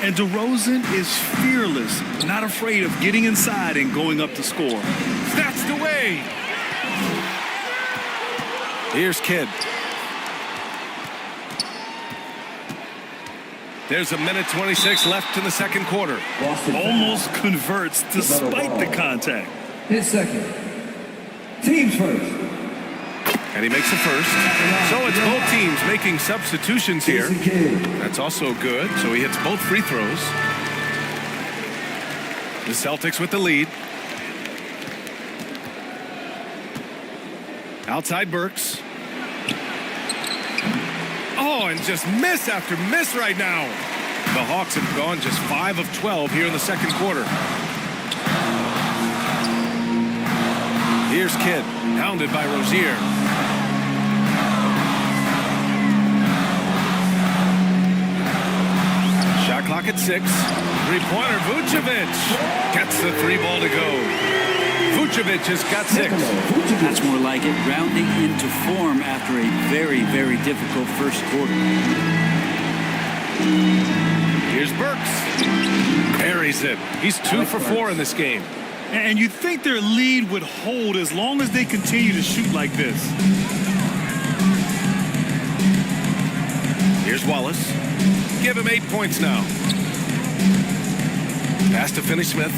And DeRozan is fearless, not afraid of getting inside and going up to score. Snatched away. Here's Kidd. There's 1:26 left in the second quarter. Almost converts despite the contact. His second. Teams first. And he makes the first. So it's both teams making substitutions here. That's also good. So he hits both free throws. The Celtics with the lead. Outside Burks. Oh, and just miss after miss right now. The Hawks have gone just 5 of 12 here in the second quarter. Here's Kidd, hounded by Rozier. Shot clock at 6. Three-pointer, Vucevic gets the 3 ball to go. Vucevic has got 6. That's more like it, rounding into form after a very, very difficult first quarter. Here's Burks. Buries it. He's 2 for 4 in this game. And you'd think their lead would hold as long as they continue to shoot like this. Here's Wallace. Give him 8 points now. Pass to Finney-Smith.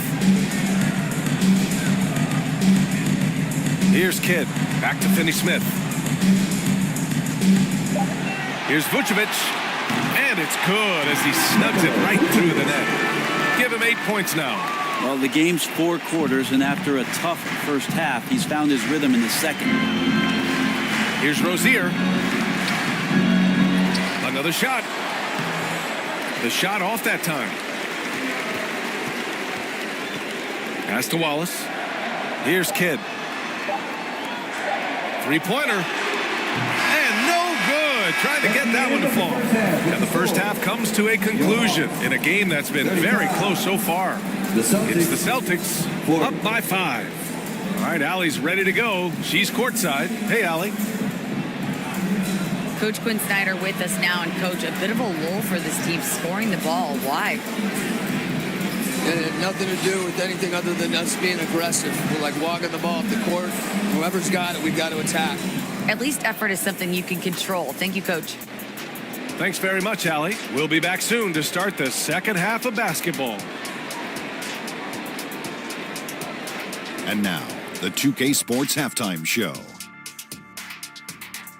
Here's Kidd. Back to Finney-Smith. Here's Vucevic. And it's good as he snugs it right through the net. Give him 8 points now. Well, the game's 4 quarters, and after a tough first half, he's found his rhythm in the second. Here's Rozier. Another shot. The shot off that time. Pass to Wallace. Here's Kidd. Three-pointer. And no good. Trying to get that one to fall. And the first half comes to a conclusion in a game that's been very close so far. It's the Celtics up by 5. All right, Allie's ready to go. She's courtside. Hey, Allie. Coach Quinn Snyder with us now. And, Coach, a bit of a lull for this team scoring the ball. Why? It had nothing to do with anything other than us being aggressive. We're like walking the ball up the court. Whoever's got it, we've got to attack. At least effort is something you can control. Thank you, Coach. Thanks very much, Allie. We'll be back soon to start the second half of basketball. And now, the 2K Sports Halftime Show.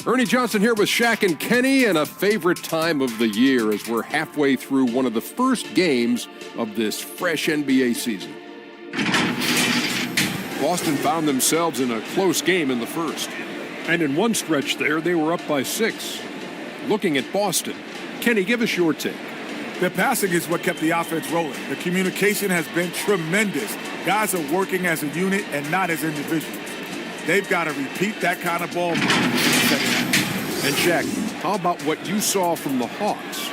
Ernie Johnson here with Shaq and Kenny, and a favorite time of the year as we're halfway through one of the first games of this fresh NBA season. Boston found themselves in a close game in the first. And in one stretch there, they were up by 6. Looking at Boston, Kenny, give us your take. Their passing is what kept the offense rolling. The communication has been tremendous. Guys are working as a unit and not as individuals. They've got to repeat that kind of ball. And Shaq, how about what you saw from the Hawks?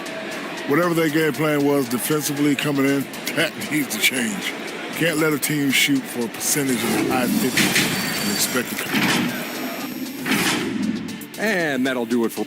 Whatever their game plan was defensively coming in, that needs to change. Can't let a team shoot for a percentage of the high 50s and expect to come. And that'll do it for...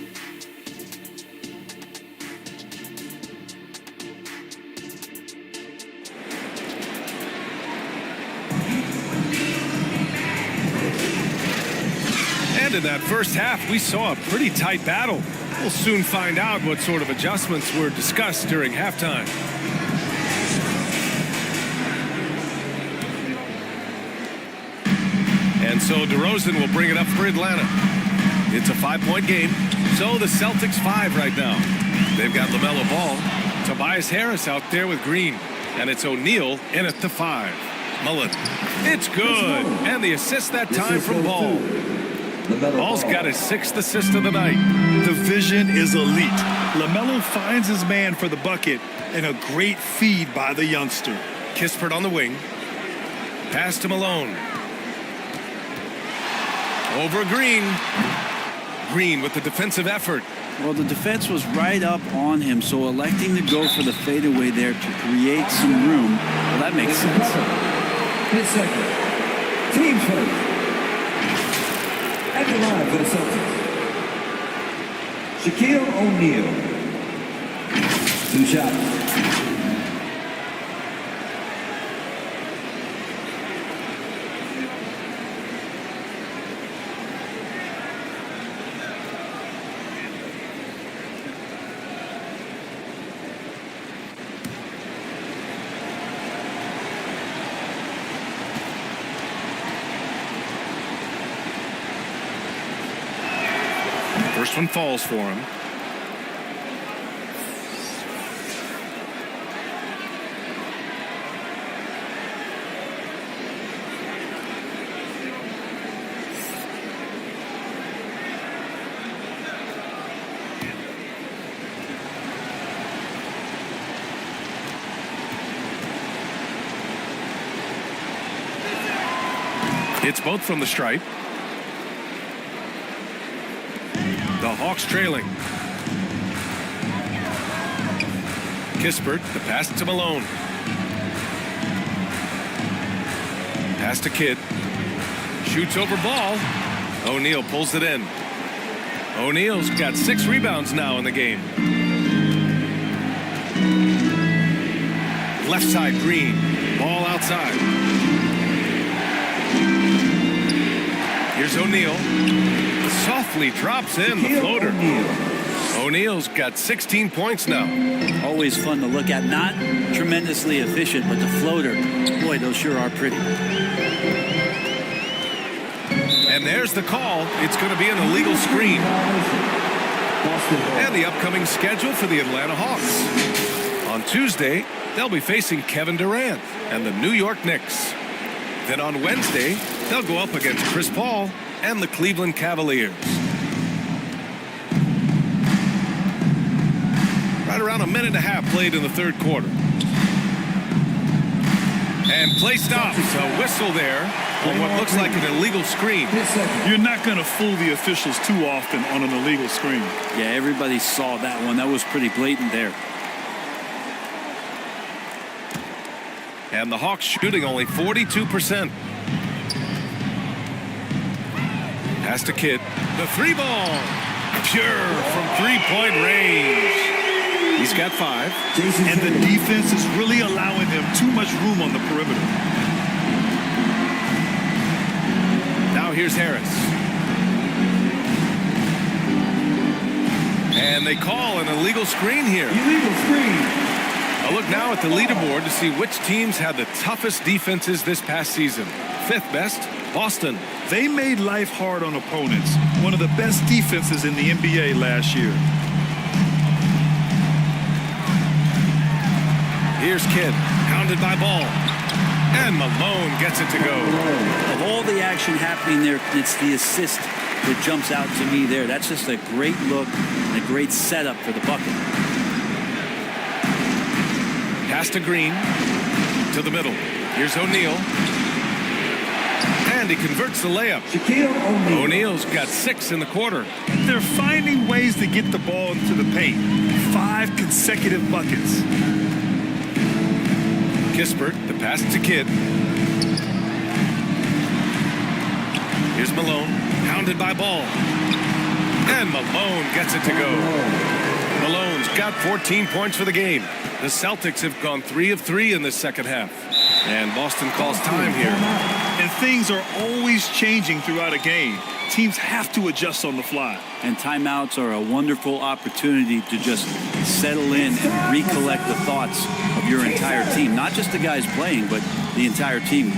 said, in that first half, we saw a pretty tight battle. We'll soon find out what sort of adjustments were discussed during halftime. And so DeRozan will bring it up for Atlanta. It's a 5-point game, so the Celtics 5 right now. They've got LaMelo Ball, Tobias Harris out there with Green, and it's O'Neal in at the 5. Mullen, it's good, and the assist that time from Ball. Ball's got his 6th assist of the night. The vision is elite. LaMelo finds his man for the bucket, and a great feed by the youngster. Kispert on the wing. Pass to Malone. Over Green. Green with the defensive effort. Well, the defense was right up on him, so electing to go for the fadeaway there to create some room, well, that makes sense. His second. Team first. At the line for the Celtics, Shaquille O'Neal. 2 shots. First one falls for him. It's both from the stripe. The Hawks trailing. Kispert, the pass to Malone. Pass to Kidd. Shoots over Ball. O'Neal pulls it in. O'Neal's got 6 rebounds now in the game. Left side, Green. Ball outside. Here's O'Neal. Softly drops in the floater. O'Neal's got 16 points now. Always fun to look at. Not tremendously efficient, but the floater, boy, those sure are pretty. And there's the call. It's going to be an illegal screen. And the upcoming schedule for the Atlanta Hawks. On Tuesday, they'll be facing Kevin Durant and the New York Knicks. Then on Wednesday, they'll go up against Chris Paul and the Cleveland Cavaliers. Right around a minute and a half played in the third quarter. And play stops. A whistle there on what looks like an illegal screen. You're not going to fool the officials too often on an illegal screen. Yeah, everybody saw that one. That was pretty blatant there. And the Hawks shooting only 42%. Pass to Kidd. The 3-ball. Pure from 3-point range. He's got 5. And the defense is really allowing them too much room on the perimeter. Now here's Harris. And they call an illegal screen here. Illegal screen. A look now at the leaderboard to see which teams had the toughest defenses this past season. 5th best, Boston. They made life hard on opponents. One of the best defenses in the NBA last year. Here's Kidd, hounded by Ball. And Malone gets it to go. Of all the action happening there, it's the assist that jumps out to me there. That's just a great look and a great setup for the bucket. Pass to Green. To the middle. Here's O'Neal. And he converts the layup. O'Neal's got 6 in the quarter. They're finding ways to get the ball into the paint. 5 consecutive buckets. Kispert, the pass to Kidd. Here's Malone, hounded by Ball. And Malone gets it to go. Malone's got 14 points for the game. The Celtics have gone 3 of 3 in this second half. And Boston calls time here. And things are always changing throughout a game. Teams have to adjust on the fly. And timeouts are a wonderful opportunity to just settle in and recollect the thoughts of your entire team. Not just the guys playing, but the entire team.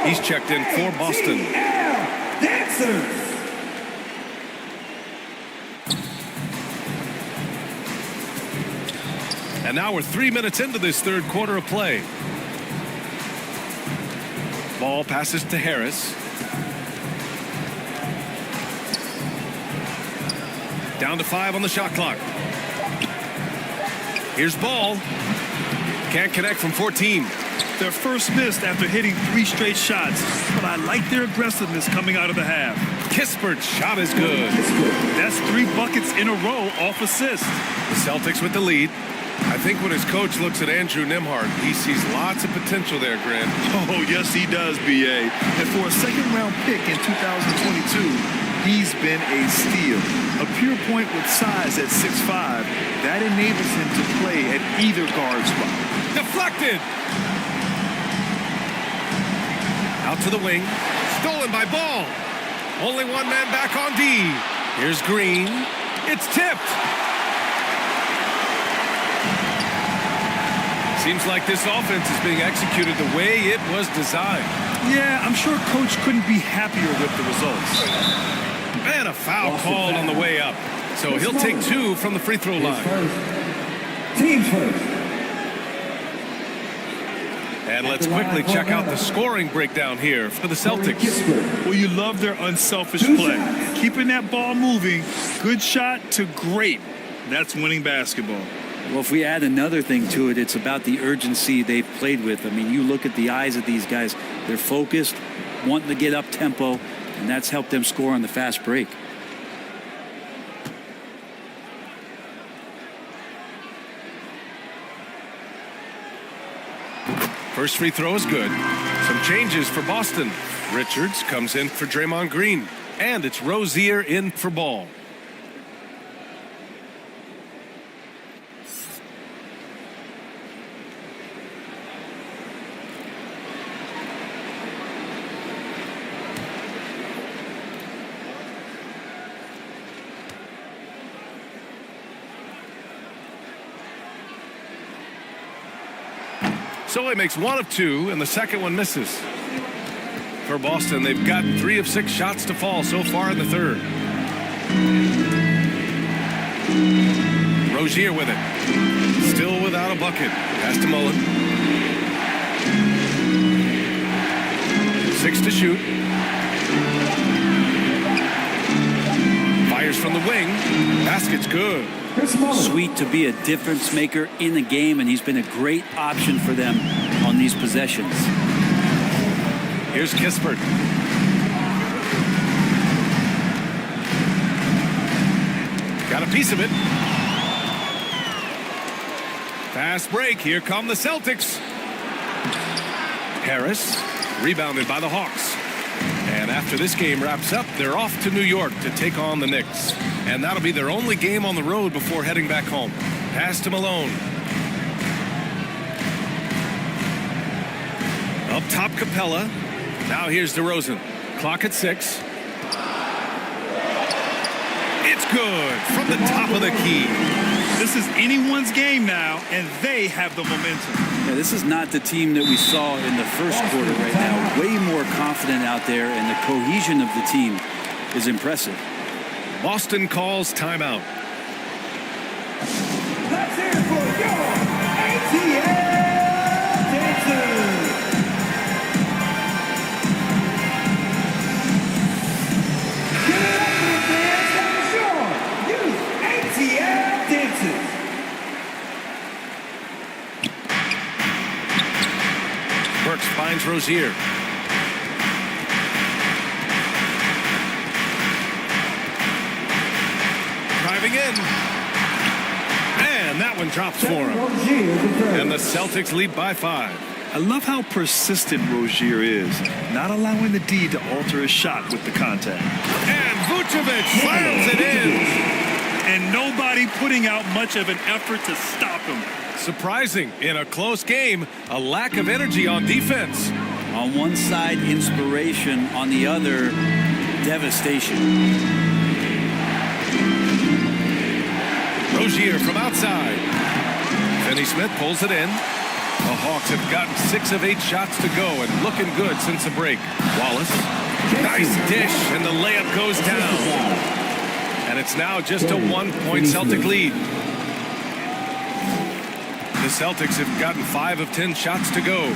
He's checked in for Boston. And now we're 3 minutes into this third quarter of play. Ball passes to Harris. Down to 5 on the shot clock. Here's Ball. Can't connect from 14. Their first missed after hitting 3 straight shots, but I like their aggressiveness coming out of the half. Kispert's shot is good. That's 3 buckets in a row off assist. The Celtics with the lead. I think when his coach looks at Andrew Nembhard, he sees lots of potential there, Grant. Oh, yes, he does, B.A. And for a second-round pick in 2022, he's been a steal. A pure point with size at 6'5", that enables him to play at either guard spot. Deflected! Out to the wing. Stolen by Ball. Only one man back on D. Here's Green. It's tipped. Seems like this offense is being executed the way it was designed. Yeah, I'm sure Coach couldn't be happier with the results. And a foul called on the way up. So he'll take 2 from the free throw line. Teams first. And let's quickly check out the scoring breakdown here for the Celtics. Well, you love their unselfish play. Keeping that ball moving, good shot to great. That's winning basketball. Well, if we add another thing to it, it's about the urgency they've played with. I mean, you look at the eyes of these guys. They're focused, wanting to get up tempo, and that's helped them score on the fast break. First free throw is good. Some changes for Boston. Richards comes in for Draymond Green. And it's Rozier in for Ball. So he makes 1 of 2, and the second one misses. For Boston, they've got 3 of 6 shots to fall so far in the third. Rozier with it. Still without a bucket. Pass to Mullen. 6 to shoot. Fires from the wing. Basket's good. Sweet to be a difference maker in the game, and he's been a great option for them on these possessions. Here's Kispert. Got a piece of it. Fast break. Here come the Celtics. Harris rebounded by the Hawks. And after this game wraps up, they're off to New York to take on the Knicks. And that'll be their only game on the road before heading back home. Pass to Malone. Up top, Capella. Now here's DeRozan. Clock at 6. It's good from the top of the key. This is anyone's game now, and they have the momentum. Yeah, this is not the team that we saw in the first quarter right now. Way more confident out there, and the cohesion of the team is impressive. Boston calls timeout. Let's hear it for your ATL dancers. Give it up for the fans that are sure. Use ATL dancers. Burks finds Rozier. Driving in. And that one drops for him. And the Celtics lead by 5. I love how persistent Rozier is, not allowing the D to alter his shot with the contact. And Vucevic slams it in. And nobody putting out much of an effort to stop him. Surprising, in a close game, a lack of energy on defense. On one side, inspiration. On the other, devastation. Rozier from outside. Finney-Smith pulls it in. The Hawks have gotten 6 of 8 shots to go and looking good since the break. Wallace, nice dish, and the layup goes down. And it's now just a 1-point Celtic lead. The Celtics have gotten 5 of 10 shots to go.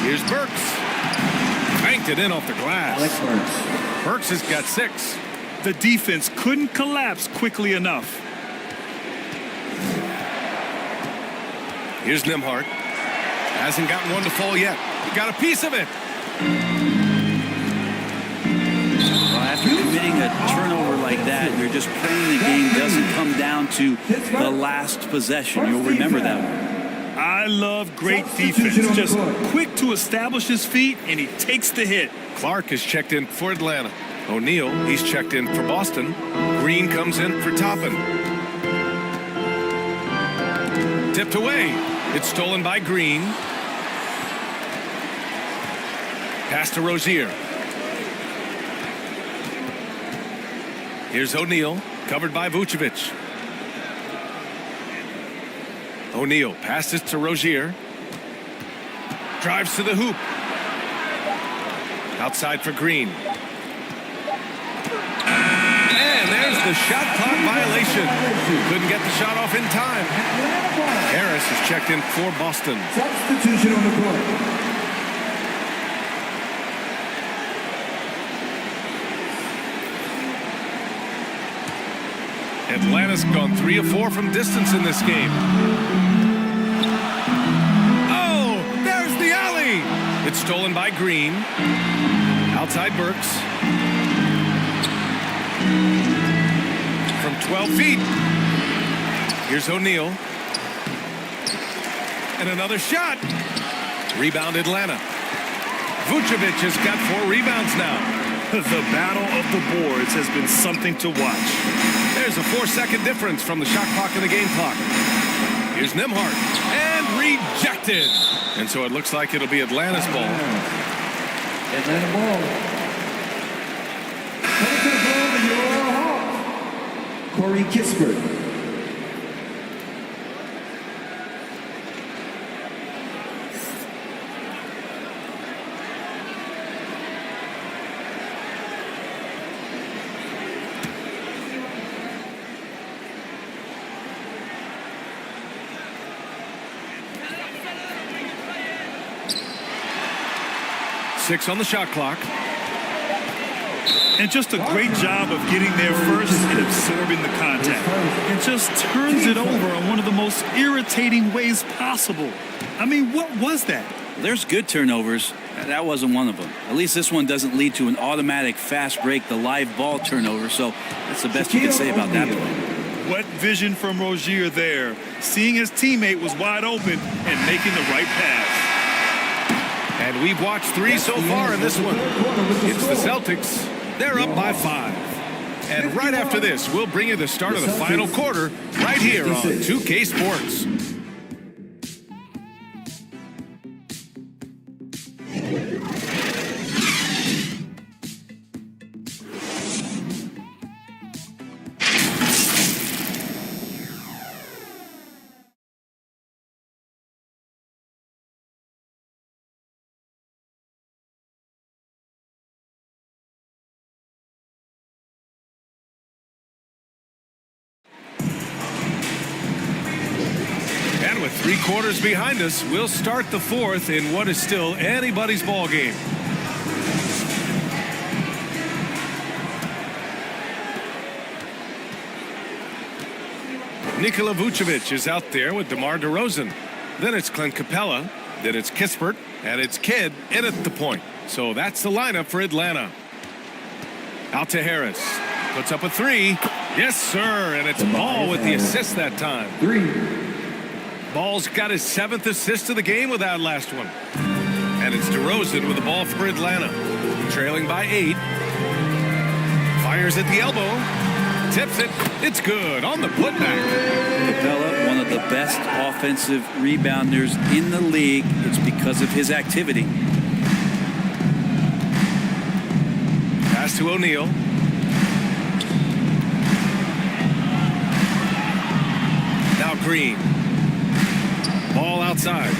Here's Burks. Banked it in off the glass. Burks has got 6. The defense couldn't collapse quickly enough. Here's Nembhard. Hasn't gotten one to fall yet. He got a piece of it. Well, after committing a turnover like that, you're just praying the game doesn't come down to the last possession. You'll remember that one. I love great defense. Just quick to establish his feet, and he takes the hit. Clark is checked in for Atlanta. O'Neal, he's checked in for Boston. Green comes in for Toppin. Tipped away. It's stolen by Green. Pass to Rozier. Here's O'Neal, covered by Vucevic. O'Neal passes to Rozier. Drives to the hoop. Outside for Green. And there's the shot clock violation. Couldn't get the shot off in time. Harris is checked in for Boston. Substitution on the court. Atlanta's gone 3 of 4 from distance in this game. Oh, there's the alley. It's stolen by Green. Outside Burks. From 12 feet. Here's O'Neal. And another shot. Rebound Atlanta. Vucevic has got 4 rebounds now. The battle of the boards has been something to watch. There's a 4-second difference from the shot clock and the game clock. Here's Nembhard. And rejected. And so it looks like it'll be Atlanta's ball. Atlanta ball. Coming to the ball, your Hawks. Corey Kispert. Six on the shot clock. And just a great job of getting there first and absorbing the contact. And just turns it over in one of the most irritating ways possible. I mean, what was that? There's good turnovers. That wasn't one of them. At least this one doesn't lead to an automatic fast break, the live ball turnover. So that's the best you can say about that play. What vision from Rozier there. Seeing his teammate was wide open and making the right pass. And we've watched 3 so far in this one. It's the Celtics. They're up by 5. And right after this, we'll bring you the start of the final quarter right here on 2K Sports. with 3 quarters behind us, we'll start the 4th in what is still anybody's ball game. Nikola Vucevic is out there with DeMar DeRozan. Then it's Clint Capella. Then it's Kispert. And it's Kidd in at the point. So that's the lineup for Atlanta. Out to Harris. Puts up a 3. Yes, sir. And it's Ball with the assist that time. 3. Ball's got his 7th assist of the game with that last one. And it's DeRozan with the ball for Atlanta. Trailing by 8. Fires at the elbow. Tips it. It's good on the putback. Capella, one of the best offensive rebounders in the league. It's because of his activity. Pass to O'Neal. Now Green. Ball outside.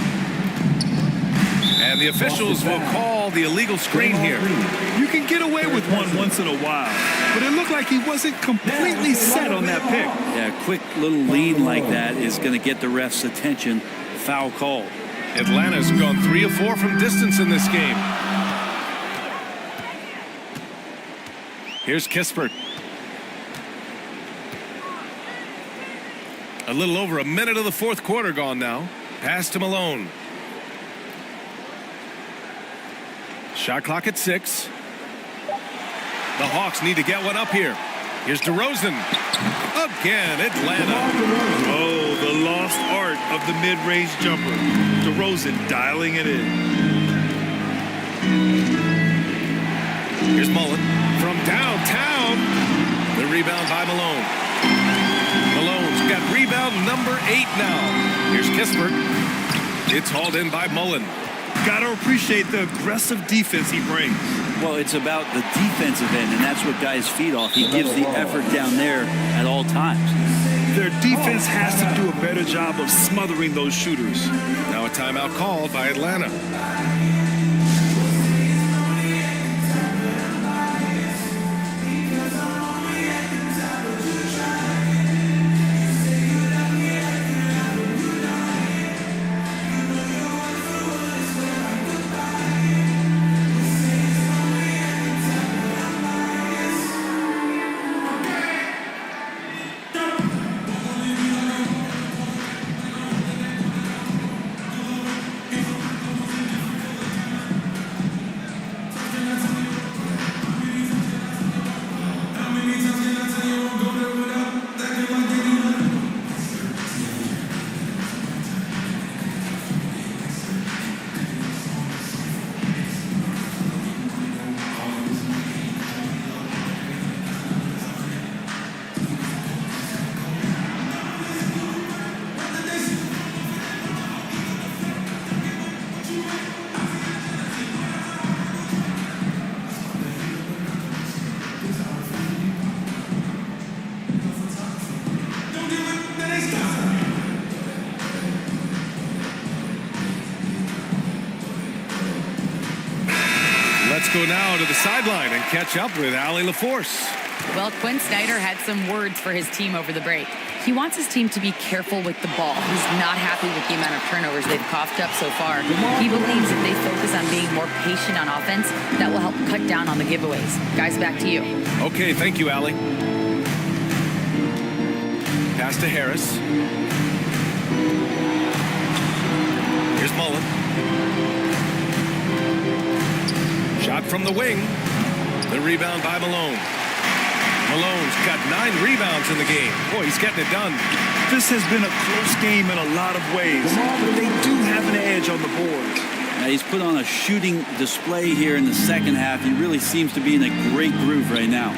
And the officials will call the illegal screen here. You can get away with one once in a while, but it looked like he wasn't completely set on that pick. Yeah, a quick little lean like that is going to get the ref's attention. Foul call. Atlanta's gone 3 of 4 from distance in this game. Here's Kispert. A little over a minute of the 4th quarter gone now. Pass to Malone. Shot clock at 6. The Hawks need to get one up here. Here's DeRozan. Again, Atlanta. Oh, the lost art of the mid-range jumper. DeRozan dialing it in. Here's Mullen from downtown. The rebound by Malone. Malone's got rebound number 8 now. Here's Kispert. It's hauled in by Mullen. Got to appreciate the aggressive defense he brings. Well, it's about the defensive end, and that's what guys feed off. He gives the effort down there at all times. Their defense has to do a better job of smothering those shooters. Now a timeout called by Atlanta. Let's go now to the sideline and catch up with Allie LaForce. Well, Quinn Snyder had some words for his team over the break. He wants his team to be careful with the ball. He's not happy with the amount of turnovers they've coughed up so far. He believes if they focus on being more patient on offense, that will help cut down on the giveaways. Guys, back to you. Okay, thank you, Allie. Pass to Harris. Here's Mullen. Shot from the wing. The rebound by Malone. Malone's got 9 rebounds in the game. Boy, he's getting it done. This has been a close game in a lot of ways, but they do have an edge on the board. Now he's put on a shooting display here in the second half. He really seems to be in a great groove right now.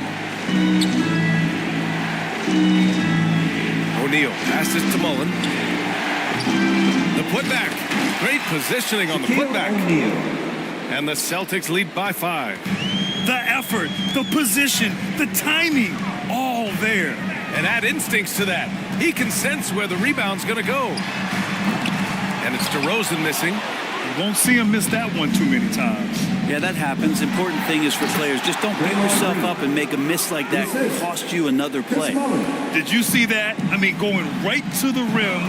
O'Neal passes to Mullen. The putback. Great positioning on the putback. And the Celtics lead by 5. The effort, the position, the timing, all there. And add instincts to that. He can sense where the rebound's going to go. And it's DeRozan missing. You won't see him miss that one too many times. Yeah, that happens. Important thing is for players, just don't beat yourself up and make a miss like that cost you another play. Did you see that? I mean, going right to the rim.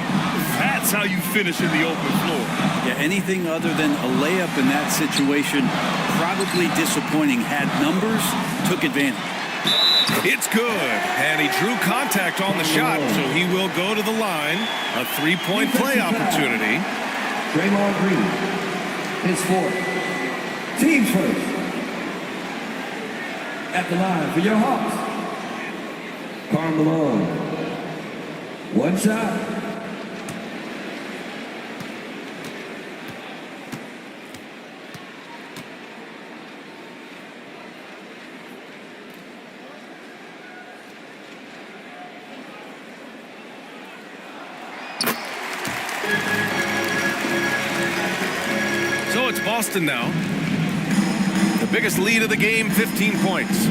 That's That's how you finish in the open floor. Yeah, anything other than a layup in that situation, probably disappointing. Had numbers, took advantage. It's good, and he drew contact on the shot, so he will go to the line. A three-point play opportunity. Draymond Green, his fourth. Team first. At the line for your Hawks, Karl Malone. One shot. So it's Boston now. The biggest lead of the game, 15 points.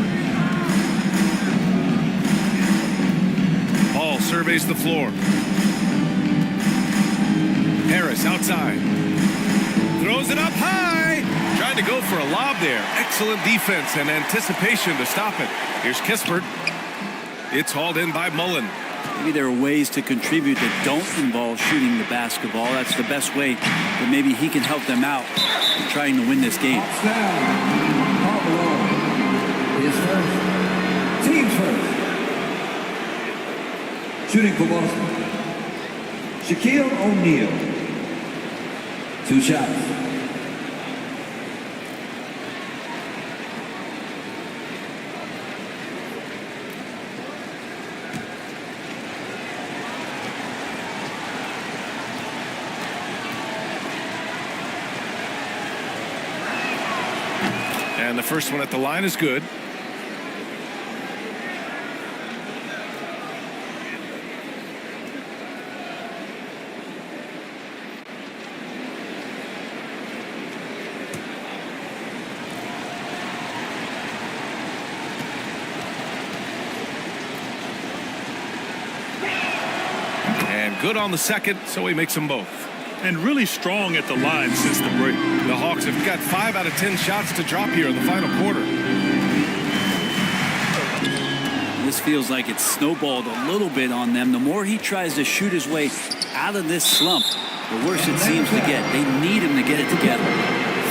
Ball surveys the floor. Harris outside. Throws it up high. Trying to go for a lob there. Excellent defense and anticipation to stop it. Here's Kispert. It's hauled in by Mullen. Maybe there are ways to contribute that don't involve shooting the basketball. That's the best way that maybe he can help them out in trying to win this game. His first. Team first. Shooting for Boston, Shaquille O'Neal. 2 shots. And the first one at the line is good. And good on the second, so he makes them both. And really strong at the line since the break. The Hawks have got 5 out of 10 shots to drop here in the final quarter. This feels like it's snowballed a little bit on them. The more he tries to shoot his way out of this slump, the worse it seems to get. They need him to get it together.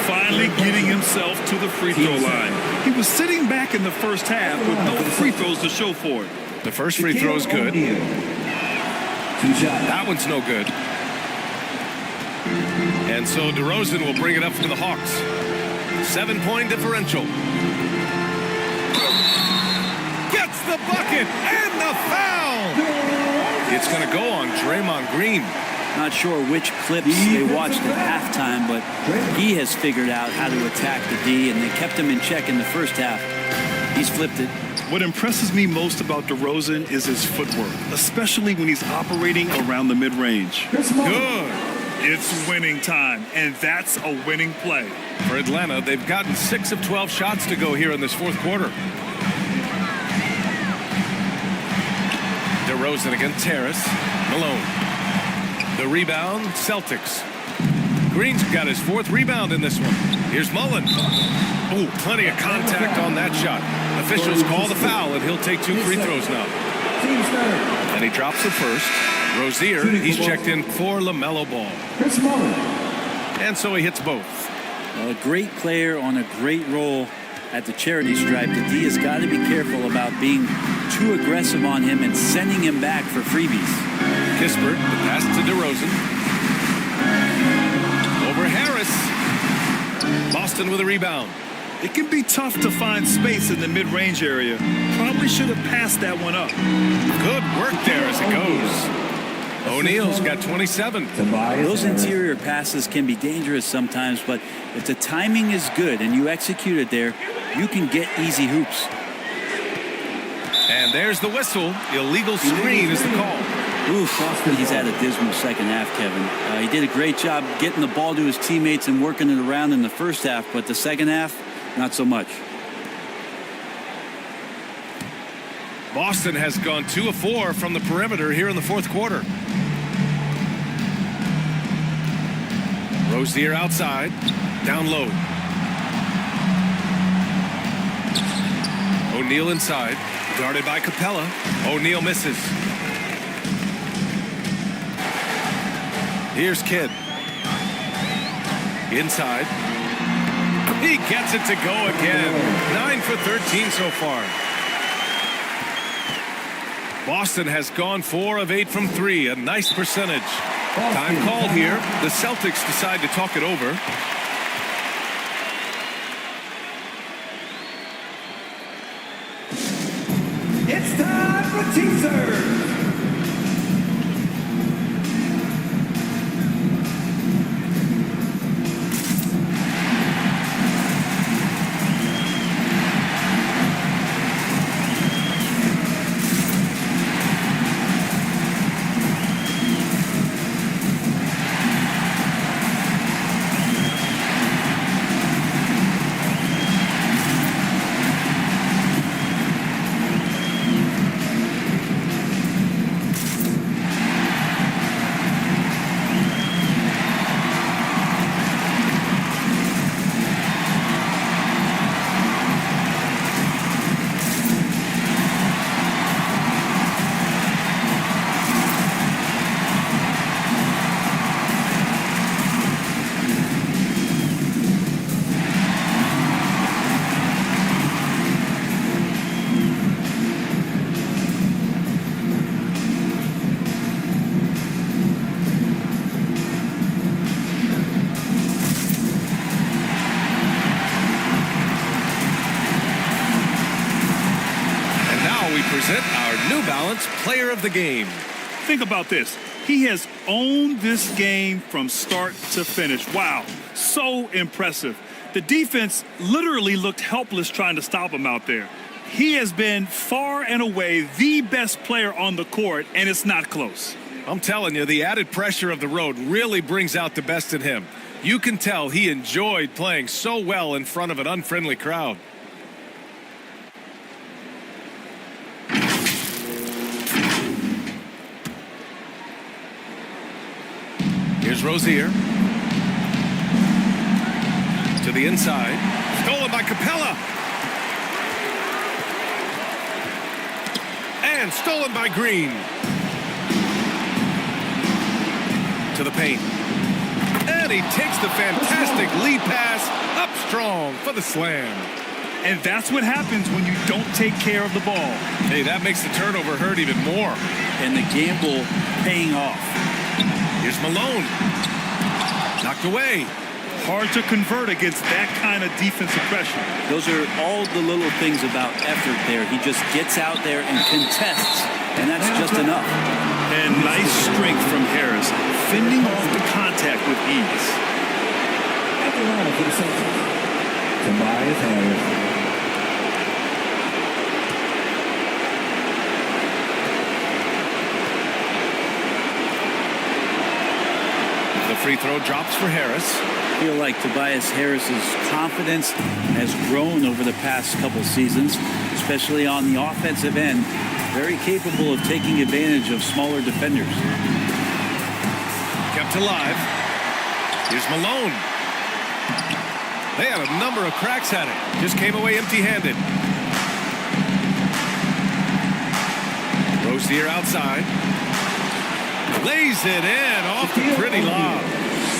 Finally getting himself to the free throw line. He was sitting back in the first half with no free throws to show for it. The first free throw is good. That one's no good. And so DeRozan will bring it up for the Hawks. 7-point differential. Gets the bucket and the foul. It's going to go on Draymond Green. Not sure which clips they watched at halftime, but he has figured out how to attack the D, and they kept him in check in the first half. He's flipped it. What impresses me most about DeRozan is his footwork, especially when he's operating around the mid-range. Good. It's winning time, and that's a winning play. For Atlanta, they've gotten 6 of 12 shots to go here in this fourth quarter. DeRozan against Harris. Malone. The rebound, Celtics. Green's got his 4th rebound in this one. Here's Mullen. Oh, plenty of contact on that shot. Officials call the foul, and he'll take 2 free throws now. And he drops the first. Rozier, he's checked in for LaMelo Ball. And so he hits both. Well, a great player on a great role at the charity stripe. The D has got to be careful about being too aggressive on him and sending him back for freebies. Kispert, the pass to DeRozan. Over Harris. Boston with a rebound. It can be tough to find space in the mid-range area. Probably should have passed that one up. Good work there as it goes. O'Neal's got 27. Those interior passes can be dangerous sometimes, but if the timing is good and you execute it there, you can get easy hoops. And there's the whistle. Illegal screen is the call. Oof, he's had a dismal second half, Kevin. He did a great job getting the ball to his teammates and working it around in the first half, but the second half, not so much. Boston has gone 2 of 4 from the perimeter here in the fourth quarter. Rozier outside, down low. O'Neal inside, guarded by Capella. O'Neal misses. Here's Kidd. Inside. He gets it to go again. 9 for 13 so far. Boston has gone 4 of 8 from 3. A nice percentage. Time called here. The Celtics decide to talk it over. It's time for teasers. Player of the game. Think about this. He has owned this game from start to finish. Wow, so impressive. The defense literally looked helpless trying to stop him out there. He has been far and away the best player on the court, and it's not close. I'm telling you, the added pressure of the road really brings out the best in him. You can tell he enjoyed playing so well in front of an unfriendly crowd. Here's Rozier. To the inside. Stolen by Capella. And stolen by Green. To the paint. And he takes the fantastic lead pass up strong for the slam. And that's what happens when you don't take care of the ball. Hey, that makes the turnover hurt even more. And the gamble paying off. Here's Malone. Knocked away. Hard to convert against that kind of defensive pressure. Those are all the little things about effort there. He just gets out there and contests, and that's just enough. And nice strength from Harris, fending off the contact with ease. At the line for the Celtics, Tobias Harris. The free throw drops for Harris. I feel like Tobias Harris's confidence has grown over the past couple seasons, especially on the offensive end. Very capable of taking advantage of smaller defenders. Kept alive. Here's Malone. They had a number of cracks at it. Just came away empty-handed. Rozier outside. Lays it in off the pretty lob.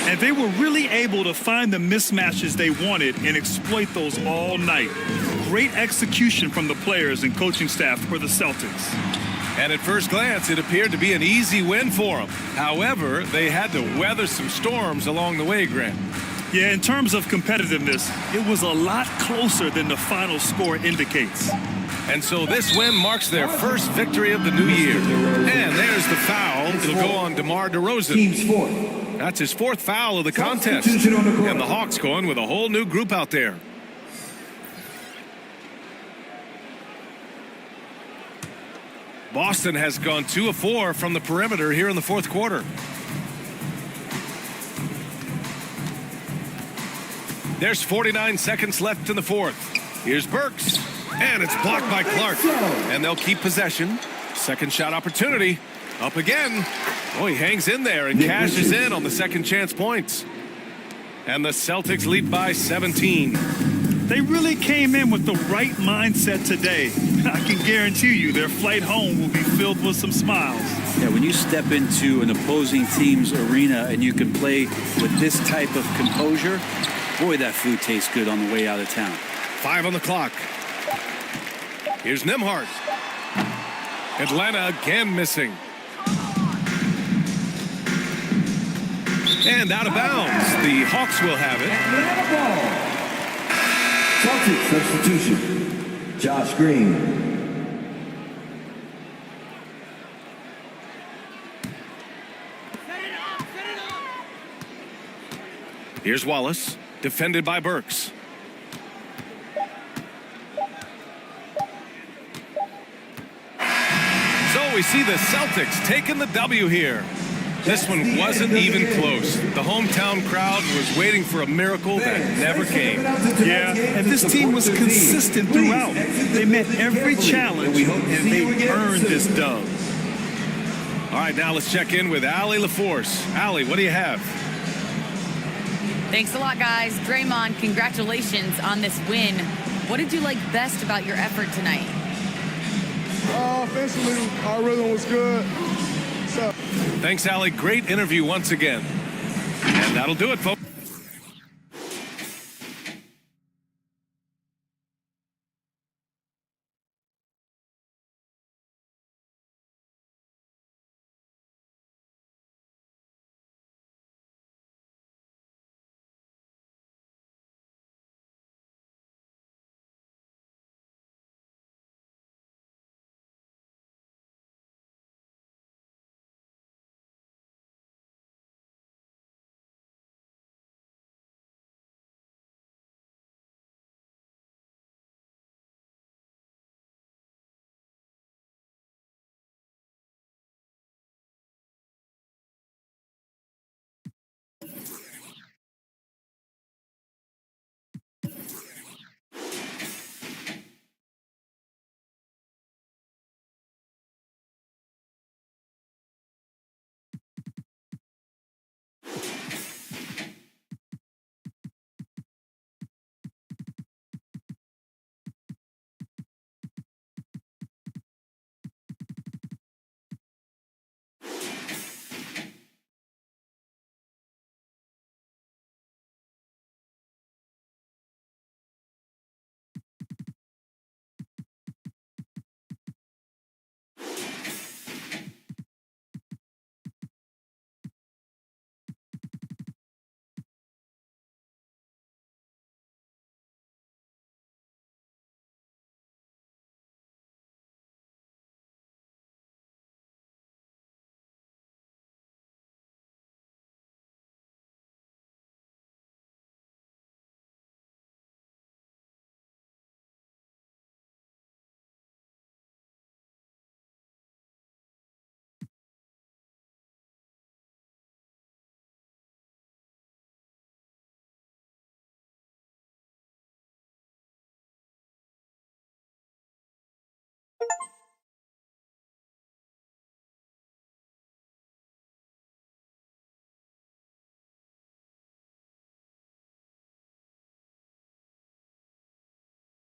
And they were really able to find the mismatches they wanted and exploit those all night. Great execution from the players and coaching staff for the Celtics. And at first glance, it appeared to be an easy win for them. However, they had to weather some storms along the way, Grant. Yeah, in terms of competitiveness, it was a lot closer than the final score indicates. And so this win marks their first victory of the new year. And there's the foul. It'll go on DeMar DeRozan. Team's fourth. That's his fourth foul of the contest. And the Hawks going with a whole new group out there. Boston has gone 2 of 4 from the perimeter here in the fourth quarter. There's 49 seconds left in the fourth. Here's Burks. And it's blocked by Clark. And they'll keep possession. Second shot opportunity. Up again. Oh, he hangs in there and cashes in on the second chance points. And the Celtics lead by 17. They really came in with the right mindset today. I can guarantee you their flight home will be filled with some smiles. Yeah, when you step into an opposing team's arena and you can play with this type of composure, boy, that food tastes good on the way out of town. 5 on the clock. Here's Nembhard. Atlanta again missing. And out of bounds. The Hawks will have it. Celtics substitution. Josh Green. Here's Wallace, defended by Burks. So we see the Celtics taking the W here. This one wasn't even close. The hometown crowd was waiting for a miracle that never came. Yeah, and this team was consistent throughout. They met every challenge, and they earned this dub. All right, now let's check in with Allie LaForce. Allie, what do you have? Thanks a lot, guys. Draymond, congratulations on this win. What did you like best about your effort tonight? Offensively, our rhythm was good. Thanks, Allie. Great interview once again. And that'll do it, folks.